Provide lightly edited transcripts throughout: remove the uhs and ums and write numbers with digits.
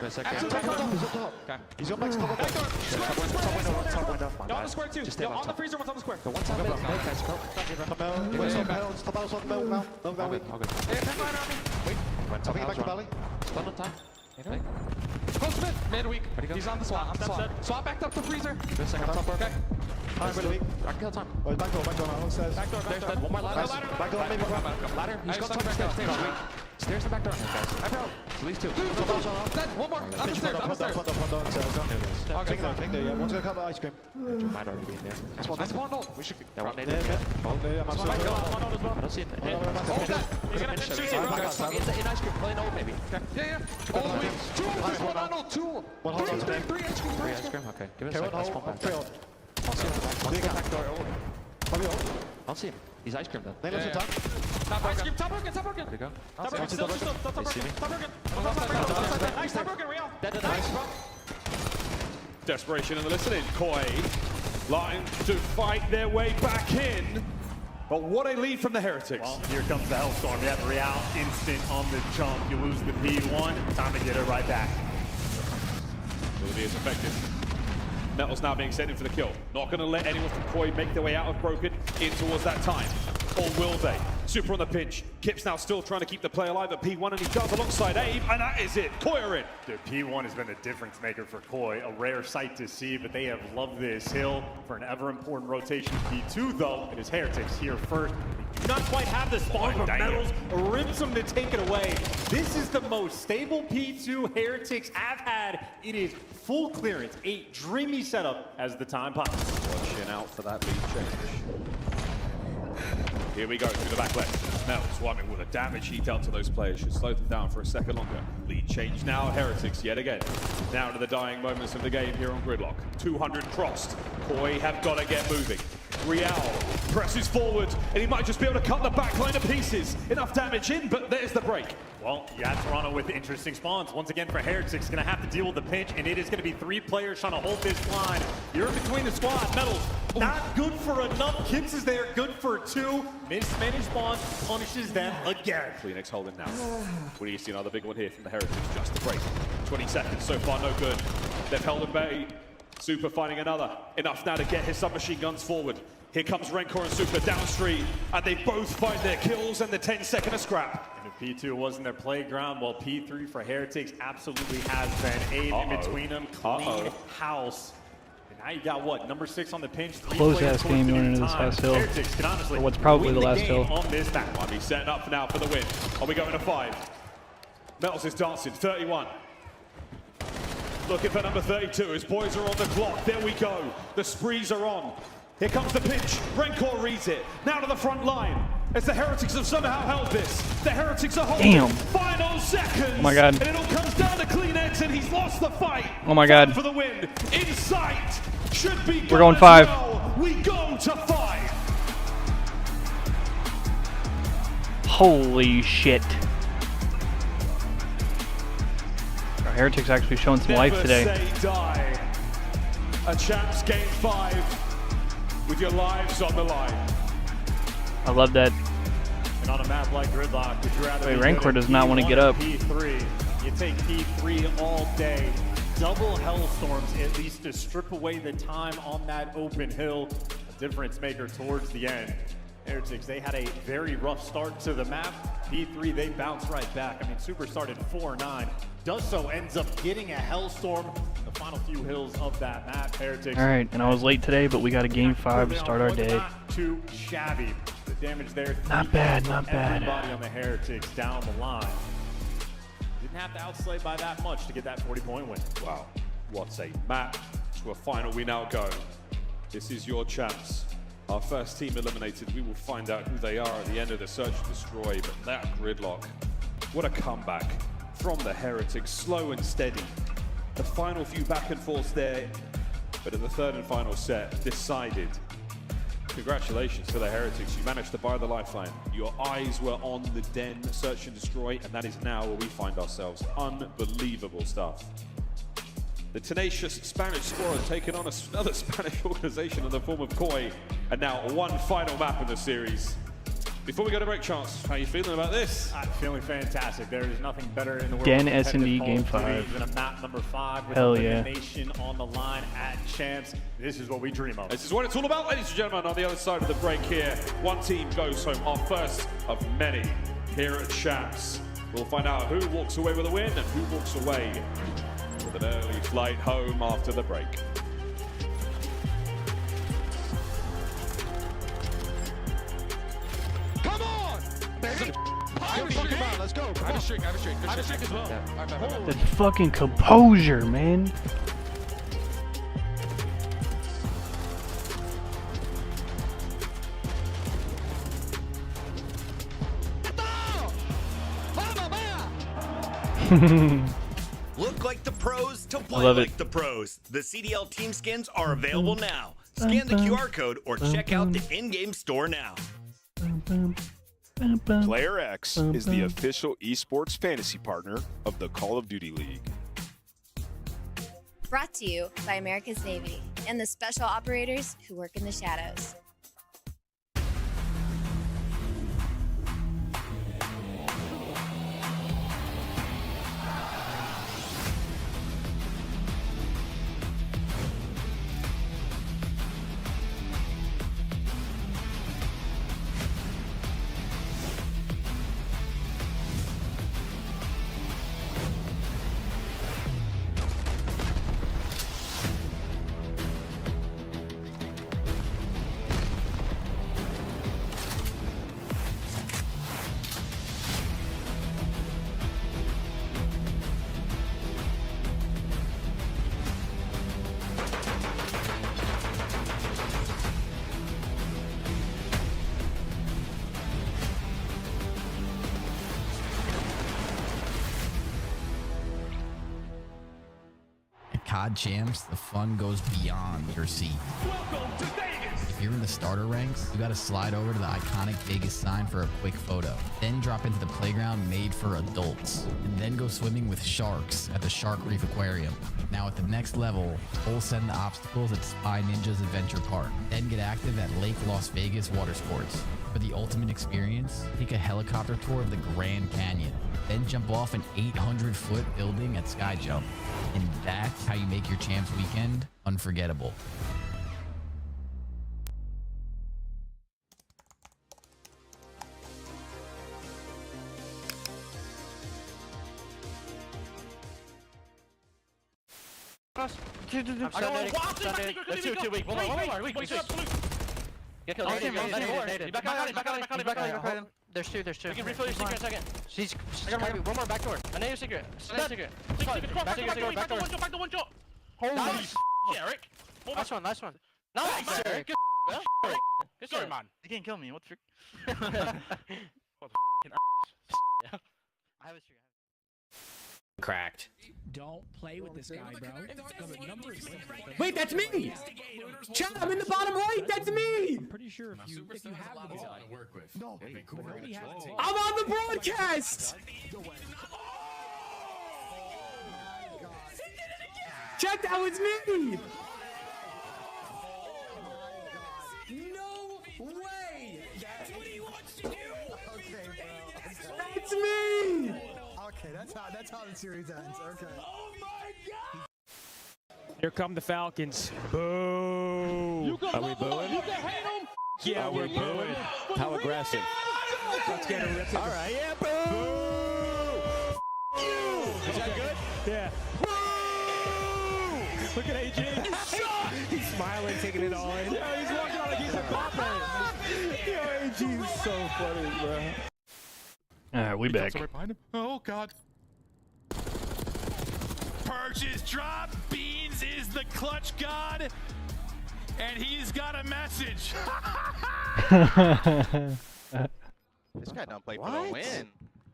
A second. He's up top. Okay. He's on next top window. Top window. You're on the square too. Just stay You're on on the top. freezer, one's on the square. The one side middle. Guys, go. Top Mel. He went top Mel. Top Mel's on Mel. Mel. Mel down weak. All good. Hey, pen line on me. Wait. Went I'll top bring you back to house Valley. run. Stun on time. Hey. Close to mid. Midweek. Ready to go? He's on the swap. Swap. Swap backed up to freezer. Good second top work. Okay. Time really weak. I can kill time. Oh, back door on stairs. Back door, back There's door. that. One more ladder. Ladder, Back door, maybe one. Ladder. He's I got stuck top back stairs. down. Stairs. Stairs and back door. Guys. I fell. At least two. Top house on. Dead. One more. Up the stairs. Up the stairs. Front door on stairs. Okay, King there, yeah. One's gonna cut the ice cream. Might already be in there. That's one. I spawned ult. We should That one Yeah, needed. yeah. Oh, yeah, I'm spawn absolutely. ult as well. I don't see it. Hold that. You're gonna shoot it. In ice cream. Play old maybe. Yeah. All week. Two. There's one on ult. Two. One hold on to me. Three ice cream. Three ice cream. Okay. Give it a Okay, second. one Let's hold. spawn back. Three hold. I'll see him. I'll see him back door. Bobby hold. I'll see him. He's ice cream then. They left in time. Top broken. Top broken. Top broken. There you go. Top broken. Still top They see broken. me. Top broken. Nice. Top broken. Real. Dead. Desperation in the listening. Koi line to fight their way back in. But what a lead from the Heretics. Well, here comes the Hellstorm. You have Real instant on the jump. You lose the P1. Time to get it right back. Ability is effective. Metal's now being sent in for the kill. Not going to let anyone from Koi make their way out of Broken in towards that time. Or will they? Super on the pinch. Kip's now still trying to keep the play alive at P1, and he does alongside Abe, and that is it. Koi are in. Dude, P1 has been the difference maker for Koi. A rare sight to see, but they have loved this hill for an ever-important rotation. P2, though, it is Heretics here first. They do not quite have the spawn, but Metals rips them to take it away. This is the most stable P2 Heretics have had. It is full clearance, a dreamy setup as the time passes. Watching out for that lead change. Here we go through the back left. Mel swarming with a damage he dealt to those players. Should slow them down for a second longer. Lead change now. Heretics yet again. Now to the dying moments of the game here on Gridlock. 200 crossed. Koi have got to get moving. Real presses forward, and he might just be able to cut the back line to pieces. Enough damage in, but there's the break. Well, you got Toronto with interesting spawns. Once again for Heretics, going to have to deal with the pinch, and it is going to be three players trying to hold this line. You're in between the squad. Metals, not good for enough. Kips is there, good for two. Mismanaged spawn punishes them again. Kleenex holding now. What do you see? Another big one here from the Heretics. Just the break. 20 seconds. So far, no good. They've held him bay. Super finding another. Enough now to get his submachine guns forward. Here comes Rencor and Super downstream, and they both find their kills and the 10-second of scrap. And if P2 wasn't their playground, well, P3 for Heretics absolutely has been. Abe in between them, clean house. And now you got what? Number 6 on the pinch. Close-ass game going into this last hill. Heretics can honestly Or what's probably win the last game hill. on this map. Might be setting up now for the win. Are we going to 5? Metals is dancing. 31. Looking for number 32. His boys are on the clock. There we go. The sprees are on. Here comes the pinch. Rencor reads it. Now to the front line. As the Heretics have somehow held this. The Heretics are holding. Damn. Final seconds. Oh my God. And it all comes down to Kleenex, and he's lost the fight. Oh my God. For the win. In sight. Should be. We're going as 5. well. We go to 5. Holy shit. Our Heretics actually showing some life today. Never say die. A champs game 5 with your lives on the line. I love that. And on a map like Gridlock, would you rather Wait, be Rancor good at does not want to P1 get or up. P3. You take P3 all day. Double Hellstorms, at least to strip away the time on that open hill. A difference maker towards the end. Heretics, they had a very rough start to the map. P3, they bounce right back. I mean, Super started 4-9. Does so, ends up getting a Hellstorm in the final few hills of that map. Heretics. All right, and I was late today, but we got a game 5 to start our day. Not too shabby. The damage there. Not bad, not bad. Everybody on the Heretics down the line. Didn't have to outslay by that much to get that 40-point win. Wow, what a map. To a final we now go. This is your champs. Our first team eliminated. We will find out who they are at the end of the Search and Destroy, but that Gridlock, what a comeback from the Heretics, slow and steady. The final few back and forths there, but in the third and final set, decided. Congratulations to the Heretics. You managed to buy the lifeline. Your eyes were on the Den, Search and Destroy, and that is now where we find ourselves. Unbelievable stuff. The tenacious Spanish squad taking on another Spanish organization in the form of Koi, and now one final map in the series. Before we go to break, Chance, how are you feeling about this? I'm feeling fantastic. There is nothing better in the world. Again, of S&D competitive Game Call of Duty 5. than a map number 5 with Hell yeah. elimination on the line at Champs. This is what we dream of. This is what it's all about, ladies and gentlemen. On the other side of the break here, one team goes home, our first of many here at Champs. We'll find out who walks away with a win and who walks away with an early flight home after the break. Come on! Baby! Let's go. I have a streak, I have a streak. I have a streak as well. Yeah. Alright, bye. That fucking composure, man. Look like the pros to play love it. like the pros. The CDL team skins are available now. Scan the QR code or check out the in-game store now. Player X is the official esports fantasy partner of the Call of Duty League. Brought to you by America's Navy and the special operators who work in the shadows. At COD Champs, the fun goes beyond your seat. Welcome to Vegas! If you're in the starter ranks, you gotta slide over to the iconic Vegas sign for a quick photo. Then drop into the playground made for adults. And then go swimming with sharks at the Shark Reef Aquarium. Now at the next level, full send the obstacles at Spy Ninja's Adventure Park. Then get active at Lake Las Vegas Water Sports. For the ultimate experience, take a helicopter tour of the Grand Canyon. Then jump off an 800-foot building at Sky Jump. And that's how you make your Champs weekend unforgettable. I'm stunned. Let's do 2 week. One more. Weak. Get killed. Native, native. Back out. There's two. You can refill your secret in a second. She's one more back door. A native secret. Secret. Back door. Back to one shot. Holy Eric. Nice one. Nice, Eric. Good Good story, shit. man. You can't kill me. What the frick? I have a streak. Cracked. Don't play with this guy, bro. Wait, that's me! Chat, I'm in the bottom right! That's me! I'm pretty sure if you have the ball to work with. No, I'm on the broadcast! Chat, that was me! No way! That's what he wants to do! Okay, bro. That's me! Okay, that's how the series ends. Okay. Oh my god! Here come the Falcons. Boo! Are we booing? You can hate him. Yeah, we're booing. How aggressive? Let's get a rip. All right, yeah, boo! Is that good? Yeah. Boo! Look at AJ. He's smiling, taking it all in. Yeah, he's walking out like he's a papa. Yo, AJ is so funny, bro. Alright, we back. Oh god. Purchase drop. Beans is the clutch god, and he's got a message. This guy don't play for the win.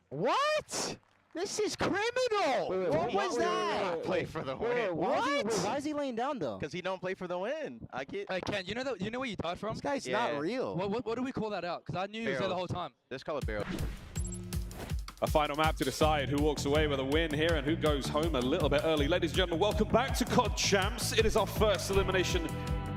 What? This is criminal. What was that? Play for the win. What? Why is he laying down though? Because he don't play for the win. I get. Hey Ken, you know where you died from? This guy's Yeah. not real. What do we call that out? Because I knew you was there the whole time. Let's call it barrel. A final map to decide who walks away with a win here and who goes home a little bit early. Ladies and gentlemen, welcome back to COD Champs. It is our first elimination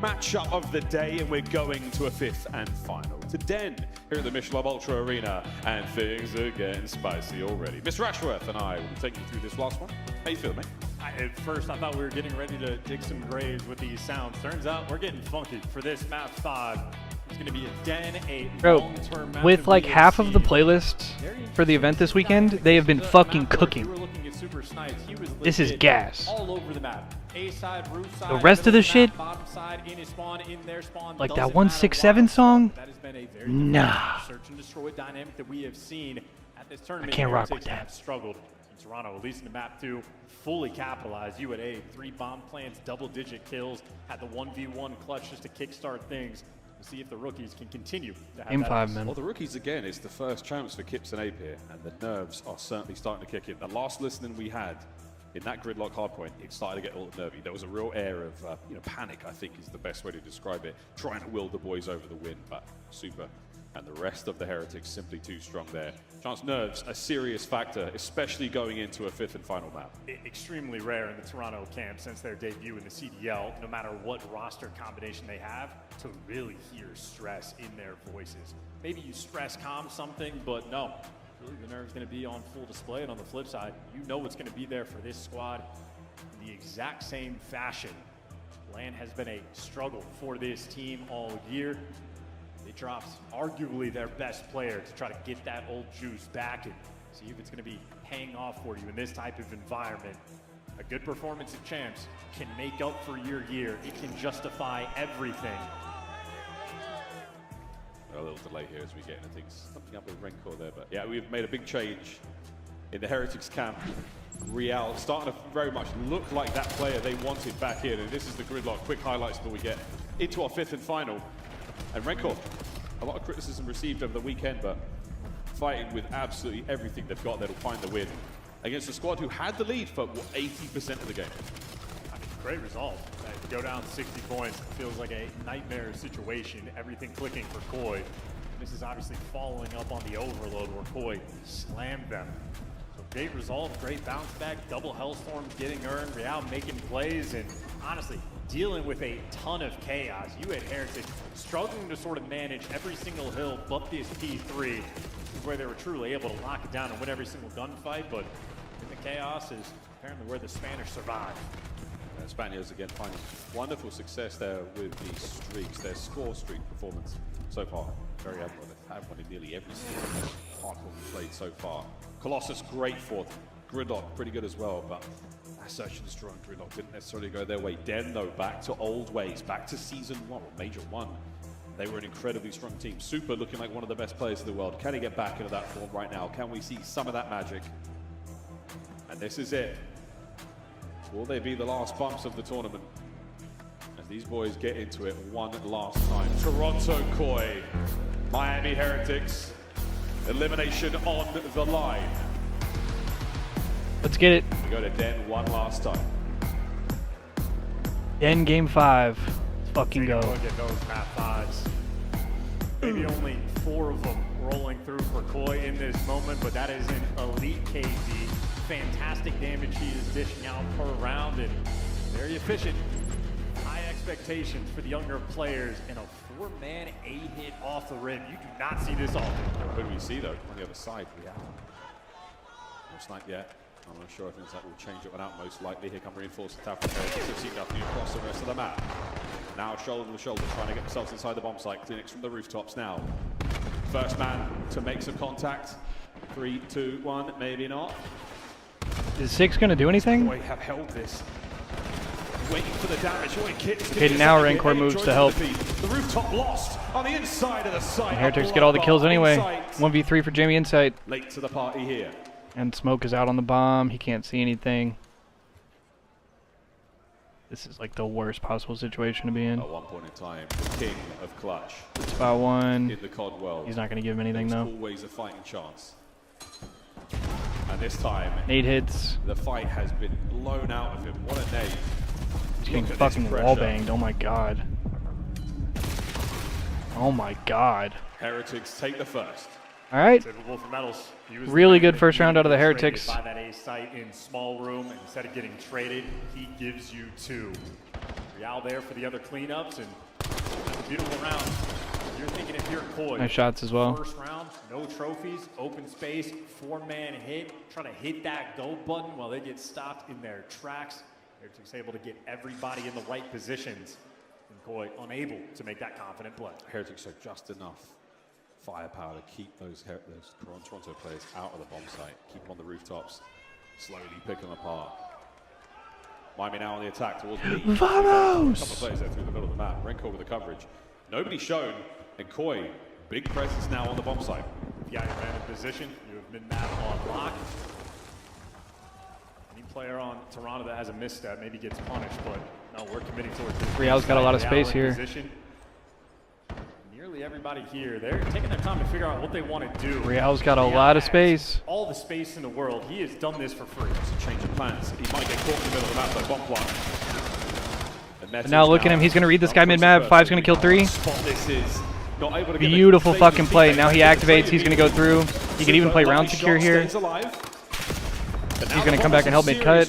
matchup of the day, and we're going to a fifth and final to Den here at the Michelin Ultra Arena, and things are getting spicy already. Mr. Ashworth and I will take you through this last one. How you feel, mate? At first, I thought we were getting ready to dig some graves with these sounds. Turns out we're getting funky for this map 5. It's going to be a Den, a Bro, long-term map with that like we half have of the seen. playlist for the event this weekend, they have been fucking cooking. This is gas. All over the map. A side, roof side, The rest of the shit, bottom side, in his spawn, in their spawn, like that doesn't 167 matter. song, That has been a very nah. search and destroy dynamic that we have seen at this tournament. I can't rock with Heretics that. have struggled in Toronto, at least in the map 2, fully capitalized. You at A, 3 bomb plants, double-digit kills, had the 1v1 clutch just to kickstart things. We'll see if the rookies can continue to have Game that 5, man. Well, the rookies again, it's the first chance for Kips and Ape here, and the nerves are certainly starting to kick in. The last listening we had in that gridlock hardpoint, it started to get a little nervy. There was a real air of panic, I think is the best way to describe it, trying to will the boys over the win, but Super and the rest of the Heretics simply too strong there. Chance nerves, a serious factor, especially going into a 5th and final map. Extremely rare in the Toronto camp since their debut in the CDL, no matter what roster combination they have, to really hear stress in their voices. Maybe you stress calm something, but no. Really, the nerve's going to be on full display, and on the flip side, you know what's going to be there for this squad in the exact same fashion. LAN has been a struggle for this team all year. They dropped arguably their best player to try to get that old juice back and see if it's going to be paying off for you in this type of environment. A good performance at Champs can make up for your year. It can justify everything. A little delay here as we get into things. Something up with Renko there, but yeah, we've made a big change in the Heretics camp. Real starting to very much look like that player they wanted back in, and this is the gridlock. Quick highlights before we get into our 5th and final. And Renko, a lot of criticism received over the weekend, but fighting with absolutely everything they've got, they'll find the win against a squad who had the lead for 80% of the game. Great resolve. Go down 60 points. It feels like a nightmare situation. Everything clicking for Koi. This is obviously following up on the overload where Koi slammed them. So great resolve, great bounce back, double Hellstorms getting earned, Real making plays, and honestly, dealing with a ton of chaos. You at Heritage struggling to sort of manage every single hill but this P3. This is where they were truly able to lock it down and win every single gunfight, but in the chaos is apparently where the Spanish survive. Spaniards again finding wonderful success there with the streaks, their score streak performance so far. Very admirable. They've had one in nearly every single hardcore we've played so far. Colossus, great for them. Gridlock, pretty good as well, but that search and destroy and Gridlock didn't necessarily go their way. Den, though, back to old ways, back to Season 1, or Major 1. They were an incredibly strong team. Super looking like one of the best players in the world. Can he get back into that form right now? Can we see some of that magic? And this is it. Will they be the last bumps of the tournament as these boys get into it one last time? Toronto Koi, Miami Heretics, elimination on the line. Let's get it. We go to Den one last time. Den Game 5. Let's fucking go. Look at those map 5s. Maybe only 4 of them rolling through for Koi in this moment, but that is an elite KD. Fantastic damage he is dishing out per round, and very efficient. High expectations for the younger players, and a 4-man A-hit off the rim. You do not see this often. Who do we see though on the other side? No snipe yet. I'm not sure if that will change it one out most likely. Here come reinforced attack from Heretics. They've seen nothing across the rest of the map. Now shoulder to shoulder trying to get themselves inside the bomb site. Clinics from the rooftops now. First man to make some contact. 3, 2, 1, maybe not. Is 6 going to do anything? Boy, have held this. Waiting for the damage. Okay, now Rancor moves to help. The rooftop lost on the inside of the site. And Heretics get all the kills anyway. 1v3 for Jamie Insight. Late to the party here. And Smoke is out on the bomb. He can't see anything. This is like the worst possible situation to be in. At one point in time, the king of clutch. Spot 1. In the COD world. He's not going to give him anything though. Always a fighting chance. And this time, 8 hits. The fight has been blown out of him. What a nade. He's getting fucking wallbanged. Oh my god. Oh my god. Heretics take the first. All right. Really good first round out of the Heretics. By that A site in small room, and instead of getting traded, he gives you 2. Real there for the other cleanups, and that's a beautiful round. You're thinking if you're Koi. Nice shots as well. First round, no trophies, open space, 4-man hit, trying to hit that go button while they get stopped in their tracks. Heretics able to get everybody in the right positions. And Koi unable to make that confident play. Heretics have just enough firepower to keep those Toronto players out of the bomb site, keep them on the rooftops, slowly pick them apart. Miami now on the attack towards B. Vamos! A couple of players there through the middle of the map. Renko with the coverage. Nobody shown, and Koi, big presence now on the bomb site. Yeah, you ran in position. You have mid-map on lock. Any player on Toronto that has a misstep maybe gets punished, but no, we're committing towards this. Real's got a lot of space here. Position. Nearly everybody here, they're taking their time to figure out what they want to do. Real's got a lot of space. All the space in the world. He has done this for free. It's a change of plans. He might get caught in the middle of the map by bomb plot. But now look at him. He's going to read this guy mid-map. 5's going to kill 3. This is not able to Beautiful fucking play. Now he activates. He's going to go through. He can even play round secure here. He's going to come back and help mid-cut.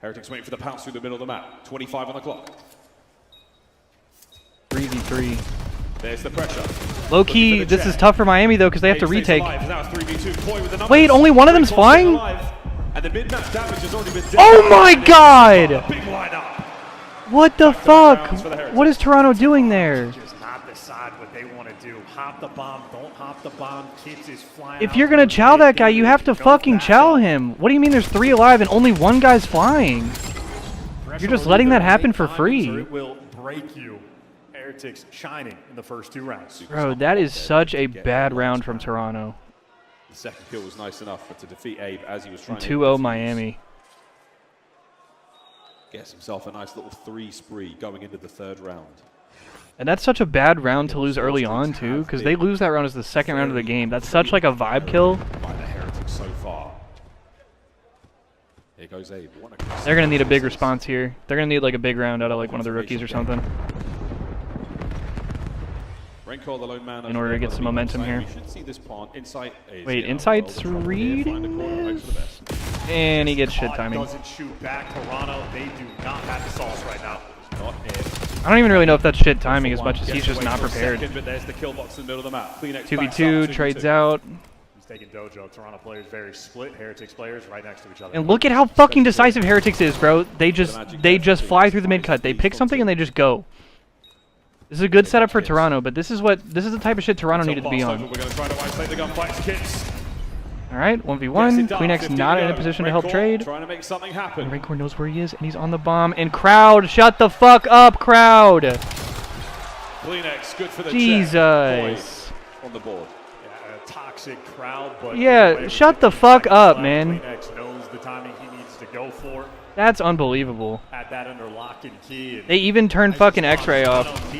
Heretics waiting for the pounce through the middle of the map. 25 on the clock. 3v3. There's the pressure. Low key, this is tough for Miami though because they have to retake. Now it's 3v2. Koi with the numbers. Wait, only one of them's flying? And the mid-map damage has already been dealt. Oh my god! Big lineup. What the fuck? What is Toronto doing there? Just not decide what they want to do. Hop the bomb, don't hop the bomb. Kids is flying. If you're gonna chow that guy, you have to fucking chow him. What do you mean there's 3 alive and only 1 guy's flying? You're just letting that happen for free. It will break you. Heretics shining in the first 2 rounds. Bro, that is such a bad round from Toronto. The second kill was nice enough, but to defeat Abe as he was trying 2-0 Miami. Gets himself a nice little 3 spree going into the 3rd round. And that's such a bad round to lose early on too, because they lose that round as the 2nd round of the game. That's such like a vibe kill. By the Heretics so far. Here goes Abe. They're gonna need a big response here. They're gonna need like a big round out of like one of the rookies or something. Renko, the lone man, In order to get some momentum here. We should see this pawn. Insight is Wait, Insight's reading this? And he gets shit timing. Doesn't shoot back. Toronto, they do not have the sauce right now. Not it. I don't even really know if that's shit timing as much as he's just not prepared. But there's the kill box in the middle of the map. 2v2, trades out. He's taking Dojo. Toronto players very split. Heretics players right next to each other. And look at how fucking decisive Heretics is, bro. They just fly through the mid cut. They pick something and they just go. This is a good setup for Toronto, but this is the type of shit Toronto needed to be on. We're going to try to isolate the gunfights, kids. All right, 1v1. QueenX not in a position to help trade. Trying to make something happen. And Rancor knows where he is, and he's on the bomb. And Crowd, shut the fuck up, Crowd. QueenX, good for the Jesus. On the board. Yeah, a toxic crowd, but yeah, shut the fuck up, man. QueenX knows the timing he needs to go for. That's unbelievable. Had that under lock and key. They even turned fucking X-Ray off.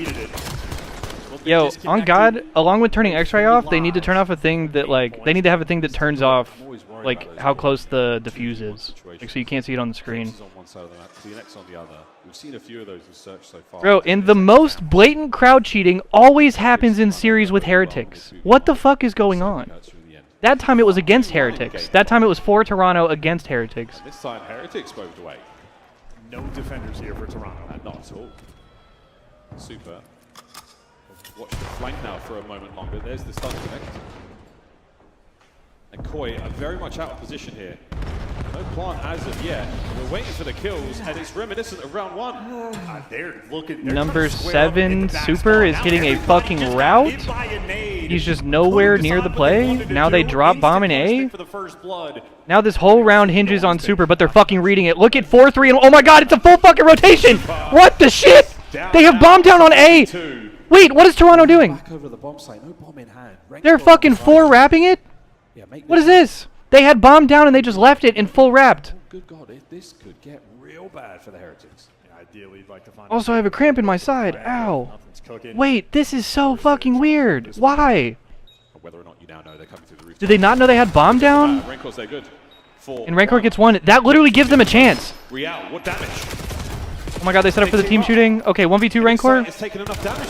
Yo, on God, along with turning X-Ray off, they need to turn off a thing that, like, they need to have a thing that turns off, like, how close the diffuse is. Like, so you can't see it on the screen. On one side of the map, QueenX on the other. We've seen a few of those in search so far. Bro, and the most blatant crowd cheating always happens in series with Heretics. What the fuck is going on? That time it was against Heretics. That time it was for Toronto against Heretics. This time Heretics moved away. No defenders here for Toronto. Not at all. Super. Watch the flank now for a moment longer. There's the stun connect. And Koi are very much out of position here. No plant as of yet. We're waiting for the kills, and it's reminiscent of round 1. They're looking. Number 7 Super is hitting a fucking route. He's just nowhere near the play. Now they drop bomb in A. Now this whole round hinges on Super, but they're fucking reading it. Look at 4-3, and oh my god, it's a full fucking rotation! What the shit? They have bomb down on A! Wait, what is Toronto doing? Back over the bomb site, no bomb in hand. They're fucking 4-wrapping it? What is this? They had bomb down and they just left it in full wrapped. Oh, good God, this could get real bad for the Heretics. Yeah, ideally, you'd like to find also, I have a cramp in my side. Ow. Wait, this is so fucking weird. Why? Whether or not you now know they're coming through the roof. Did they not know they had bomb down? Rancor's they're good. And Rancor gets 1. That literally gives them a chance. Real, what damage? Oh my god, they set up for the team shooting. Okay, 1v2 Rancor.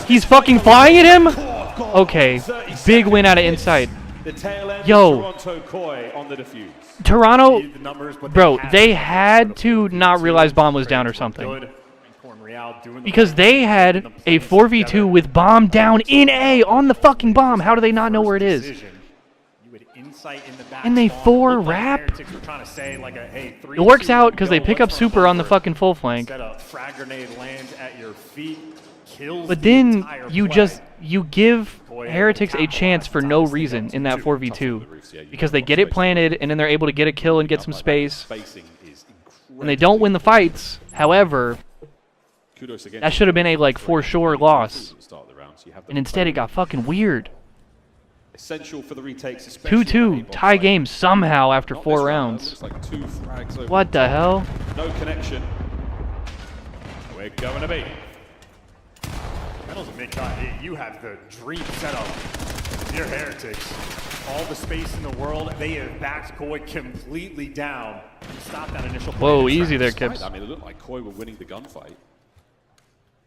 He's fucking flying at him? Okay, big win out of Insight. Yo, Toronto, bro, they had to not realize bomb was down or something. now doing the Because they had a 4v2 with bomb down in A on the fucking bomb. How do they not know where it is? You would insight in the back And they spawn. 4 Looked like wrap? Heretics were trying to say like a, hey, 3, It works 2, out because they go, pick let's up run super on the over. fucking full flank. Instead a frag grenade lands at your feet, kills But the then entire you play. just give Heretics a chance for no reason in that 4v2 because they get it planted and then they're able to get a kill and get some space. And they don't win the fights. However, that should have been a like for sure loss. And instead it got fucking weird. Essential for the retakes, especially 2-2 tie game somehow after 4 rounds. Looks like 2 frags over What the hell? No connection. We're going to be. Metals and Midcut, you have the dream setup. You're Heretics. All the space in the world, they have backed Koi completely down. Stop that initial play. Whoa, easy there, Kips. I mean, it looked like Koi were winning the gunfight.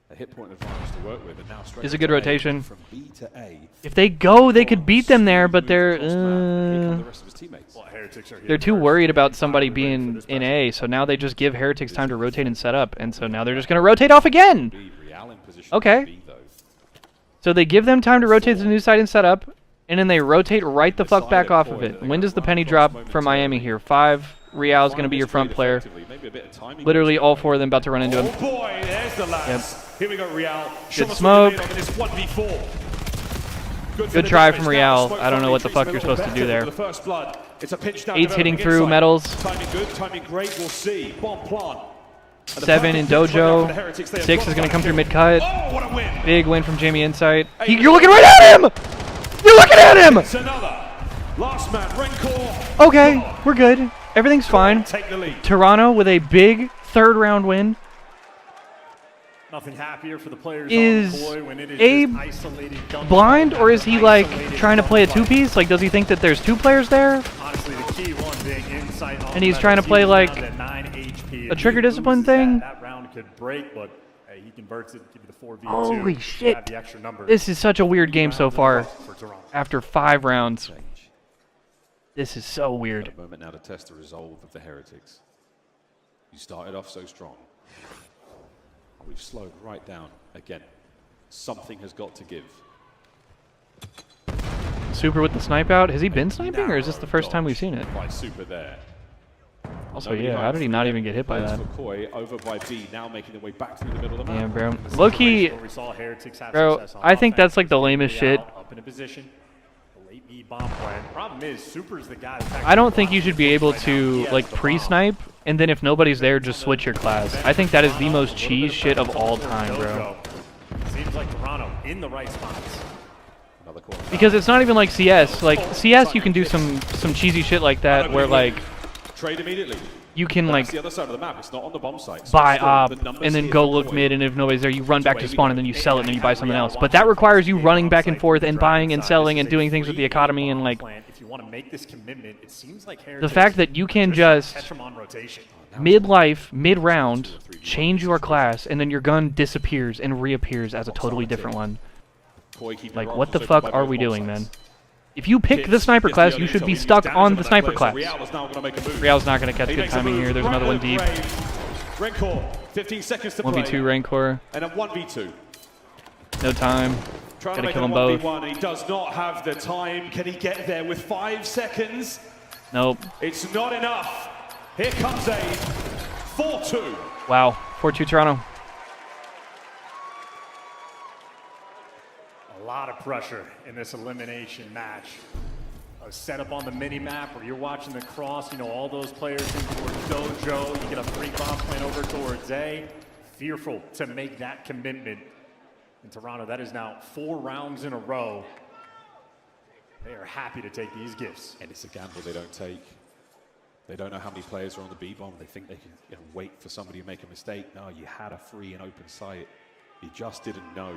A hit point advantage to work with, and now straight Is a good to A, rotation. From B to A. If they go, they could beat them there, but Here come the rest of his teammates. Well, Heretics are here they're too first. worried about somebody being in A, so now they just give Heretics time to rotate and set up, and so now they're just going to rotate off again. Real in position Okay. B, though. So they give them time to rotate to the new side and set up, and then they rotate right the fuck back off of it. When does the penny drop for Miami here? 5. Real's going to be your front player. Maybe a bit of timing. Literally all 4 of them about to run into him. Oh boy, there's the lads. Here we go, Real. Good smoke. This 1v4. Good try from Real. I don't know what the fuck you're supposed to do there. The first blood. It's a pinch down 8's hitting developing through inside. metals. Timing good, timing great. We'll see. Bomb plant. 7 in Dojo. 6 is going to come through mid-cut. Oh, what a win. Big win from Jamie Insight. You're looking right at him! You're looking at him! It's another. Last man, Rencor. Okay, we're good. Everything's fine. Take the lead. Toronto with a big 3rd round win. Nothing happier for the players Is on Koi when it is Abe just isolated gunfight blind, or is he like isolated trying to play a gunfight. 2-piece? Like, does he think that there's 2 players there? Honestly, the key one being insight on And he's the trying to metals. play He was like down to 9 HP. a If trigger he discipline loses that, thing? That round could break, but hey, he converts it, give you the 4v2. Holy have shit. the extra numbers. This is such a weird game so far. For Toronto. After 5 rounds. This is so weird. A moment now to test the resolve of the Heretics. You started off so strong. We've slowed right down again. Something has got to give. Super with the snipe out. Has he been sniping, or is this the first time we've seen it? By Super there. Also, Nobody yeah, home how did he free. not even get hit by Plays that? for Koi over by B, now making their way back through the middle of the Damn, map. bro. Low-key, Where we saw Heretics have bro, success on I think offense. that's like the lamest shit. Up in a position. The late B bomb plan. Problem is, Super's the guy that's I don't think you should be able right now. to He has like the bomb. pre-snipe, and then if nobody's there, just switch your class. I think that is the most cheese shit of all time, bro. Seems like Toronto in the right spots. Another corner. Because it's not even like CS. Like CS, you can do some cheesy shit like that, where like Trade immediately. you can That's like the other side of the map. It's not on the bomb site. So buy still, up the numbers and then here go for look Koi. mid, and if nobody's there, you run back to spawn and then you sell it and then you buy something else. But that requires you running back and forth and buying and selling and doing things with the economy and like If you want to make this commitment, it seems like the fact that you can just catch him on rotation. mid-life, mid-round, change your class, and then your gun disappears and reappears as a totally different one. Koi keeping Like, their what the options open fuck by are both we bomb doing, sites. man? If you pick the sniper Gets class, the you early should intel. be He stuck damaged on him the that sniper play, so class. Real is now gonna make a move. Real's not going to catch He good makes a timing move here. There's right another one over deep. Brave. Rencor, 15 seconds to play. 1v2 Rancor. And a 1v2. No time. Trying to Gotta make kill it a them both. 1v1, and he does not have the time. Can he get there with 5 seconds? Nope. It's not enough. Here comes a 4-2. Wow. 4-2 Toronto. A lot of pressure in this elimination match. A setup on the mini map where you're watching the cross, you know, all those players in towards Dojo. You get a free bomb plan over towards A. Fearful to make that commitment. In Toronto, that is now 4 rounds in a row. They are happy to take these gifts. And it's a gamble they don't take. They don't know how many players are on the B-bomb. They think they can wait for somebody to make a mistake. No, you had a free and open site. You just didn't know.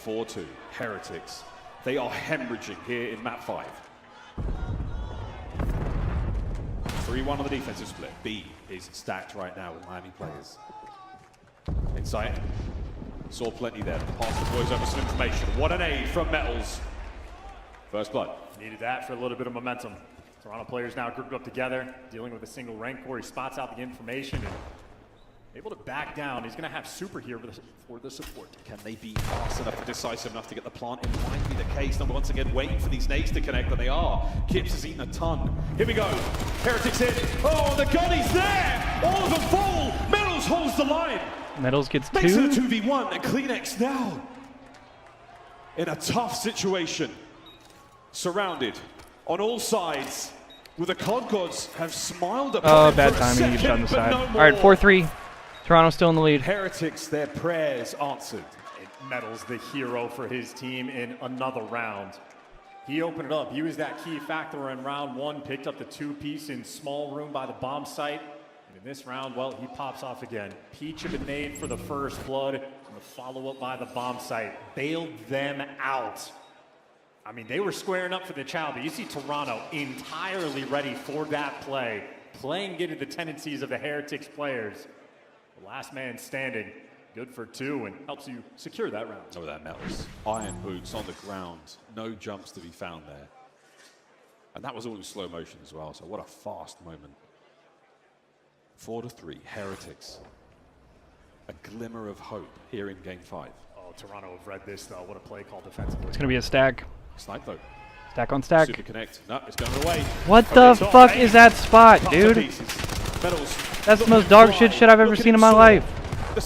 4-2, Heretics. They are hemorrhaging here in map 5. 3-1 on the defensive split. B is stacked right now with Miami players. Insight. Saw plenty there. Pass the boys over some information. What an aid from Metals. First blood. Needed that for a little bit of momentum. Toronto players now grouped up together, dealing with a single Rancor. He spots out the information and able to back down. He's going to have Super here for the support. Can they be fast enough and decisive enough to get the plant? It might be the case. Number once again, waiting for these nades to connect, and they are. Kips has eaten a ton. Here we go. Heretics in. Oh, the gun is there. All of them fall. Metals holds the line. Metals gets Makes it a 2. 2v1, and Kleenex now in a tough situation. Surrounded on all sides. Well, the COD gods have smiled upon Oh, him bad for a timing. You shot on the second, but side. no All right, more. 4-3. Toronto still in the lead. Heretics, their prayers answered. Metals the hero for his team in another round. He opened it up. He was that key factor in round 1, picked up the 2-piece in small room by the bomb site. And in this round, well, he pops off again. Peach of a nade for the first blood, and the follow-up by the bomb site. Bailed them out. I mean, they were squaring up for the chow, but you see Toronto entirely ready for that play, playing into the tendencies of the Heretics players. The last man standing, good for 2, and helps you secure that round. Oh, that Metals. Iron boots on the ground. No jumps to be found there. And that was all in slow motion as well, so what a fast moment. 4-3, Heretics. A glimmer of hope here in Game 5. Oh, Toronto have read this, though. What a play call defensively. It's going to be a stack. Snipe, though. Stack on stack. Super connect. No, it's going away. What the fuck is that spot, dude? Metals. That's the most dog shit I've ever seen in my life.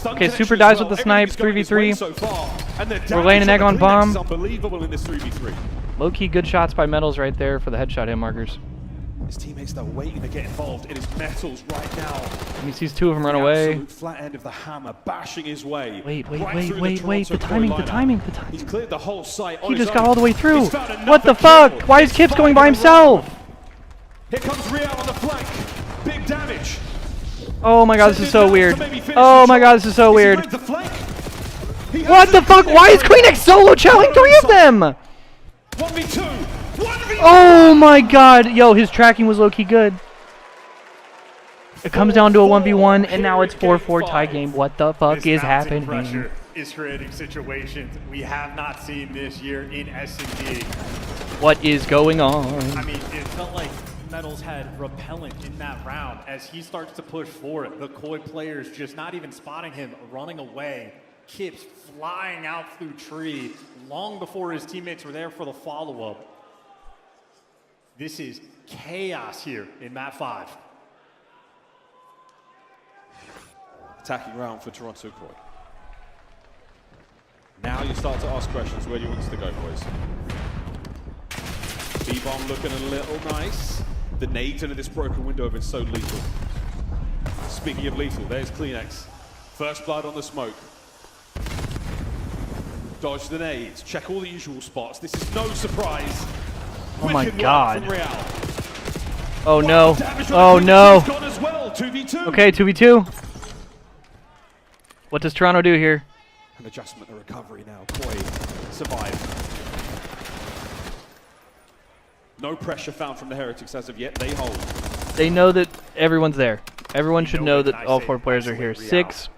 Okay, Super dies with the snipe, 3v3. We're laying an egg on bomb. Unbelievable in this 3v3. Low-key good shots by Metals right there for the headshot hit markers. His teammates, though, waiting to get involved. It is Metals right now. And he sees 2 of them run away. Absolute flat end of the hammer bashing his way. Wait. right through The Toronto timing. He's cleared the whole site. He just got all the way through. What the fuck? Why is Kips going by himself? Here comes Real on the flank. Big damage. Oh my god, this is so weird. Oh my god, this is so weird. What the fuck? Why is Kleenex solo chowing 3 of them? 1v2. Oh my god. Yo, his tracking was low-key good. It comes down to a 1v1, and now it's 4-4 tie game. What the fuck is happening? Pressure is creating situations we have not seen this year in S&D. What is going on? I mean, it felt like Metals had repellent in that round as he starts to push forward. The Koi players just not even spotting him, running away. Kips flying out through tree long before his teammates were there for the follow-up. This is chaos here in map 5. Attacking round for Toronto Koi. Now you start to ask questions. Where do you want us to go, boys? B-bomb looking a little nice. The nades into this broken window have been so lethal. Speaking of lethal, there's Kleenex. First blood on the smoke. Dodge the nades. Check all the usual spots. This is no surprise. Oh my Wicked god. work from Real. Oh no. Damage Oh on the no. Kleenex is gone as well. 2v2. Okay, 2v2. What does Toronto do here? An adjustment, a recovery now. Koi survive. No pressure found from the Heretics as of yet. They hold. They know that everyone's there. Everyone should know that all 4 players are here. 6.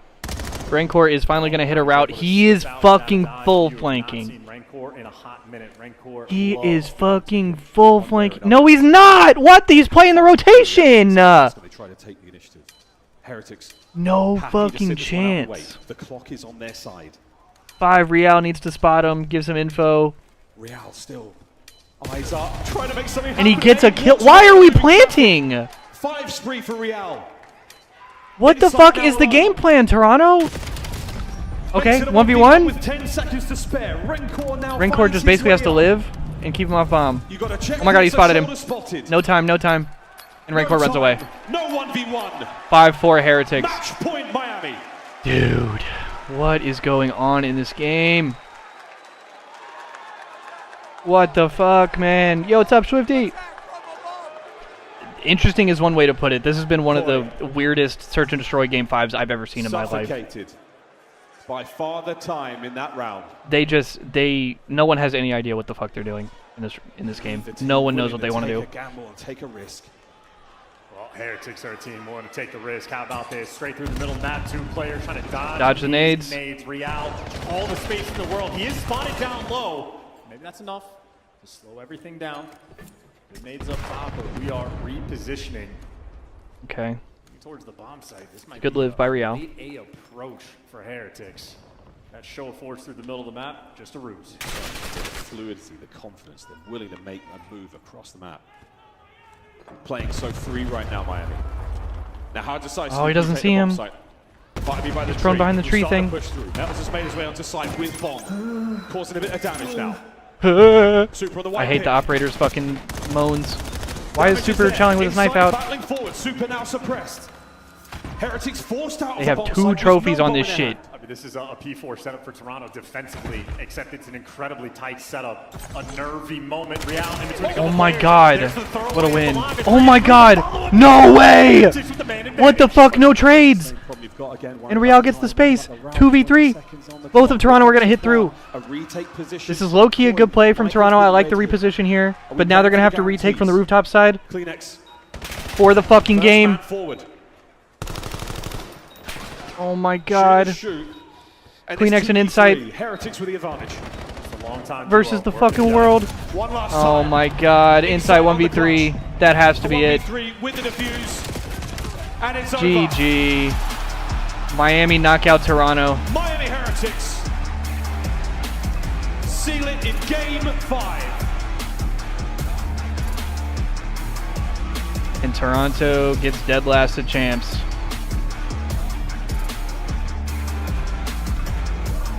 Rancor is finally going to hit a route. He is fucking full flanking. He is fucking full flanking. No, he's not! What? He's playing the rotation! They try to take the initiative. Heretics. No happy to fucking sit this one out of the way. chance. The clock is on their side. 5, Real needs to spot him, give some info. Real still. Eyes up. Trying to make something And he happen. gets a kill. Why are we planting? 5 spree for Real. What the fuck is the game plan, Toronto? Okay, 1v1. With 10 seconds to spare. Rancor just basically has to live and keep him off bomb. Oh my god, he spotted him. No time. And Rancor runs away. No 1v1. 5-4 Heretics. Match point Miami. Dude, what is going on in this game? What the fuck, man? Yo, what's up, Swifty? Interesting is one way to put it. This has been one of the weirdest search and destroy game 5s I've ever seen in my life. Suffocated by far the time in that round. No one has any idea what the fuck they're doing in this game. No one knows what they want to do. Take a gamble and take a risk. Well, Heretics are a team willing to take the risk. How about this? Straight through the middle map, 2 players trying to dodge the nades. Real, all the space in the world. He is spotted down low. Maybe that's enough to slow everything down. The nades up top, but we are repositioning. Okay. Looking towards the bomb site. This might Good be live by Real. late A approach for Heretics. That show of force through the middle of the map, just a ruse. The fluidity, the confidence, they're willing to make a move across the map. Playing so free right now, Miami. Now, how decisive? Oh, he doesn't see him. He's prone behind the tree thing. Metals has made his way onto site with Bond, causing a bit of damage now. Super on the I white hate pick. the operator's fucking moans. Why is Super challenging with his knife out? Battling forward, Super now suppressed. Heretics forced out. They have 2 trophies on this shit. I mean, this is a P4 setup for Toronto defensively, except it's an incredibly tight setup. A nervy moment. Real in between a couple Oh my players. god. There's the throw What a away win. from Live. Oh my god. No way. Heretics with the man What the advantage. fuck? No trades. And Real gets the space. 2v3. Both of Toronto are going to hit through. A retake position. This is low-key a good play from Toronto. I like the reposition here. But now they're going to have to retake from the rooftop side Kleenex. for the fucking First game. man forward. Oh my god. Shoot. And Kleenex it's and 2v3. Insight Heretics with the advantage. It's a long time versus duo. the Working fucking together. world. One last Oh time. my god. Insight 1v3. That has to be it. 1v3 with the defuse. And it's over. GG. Miami knockout Toronto. Miami Heretics seal it in game 5. And Toronto gets dead last at champs.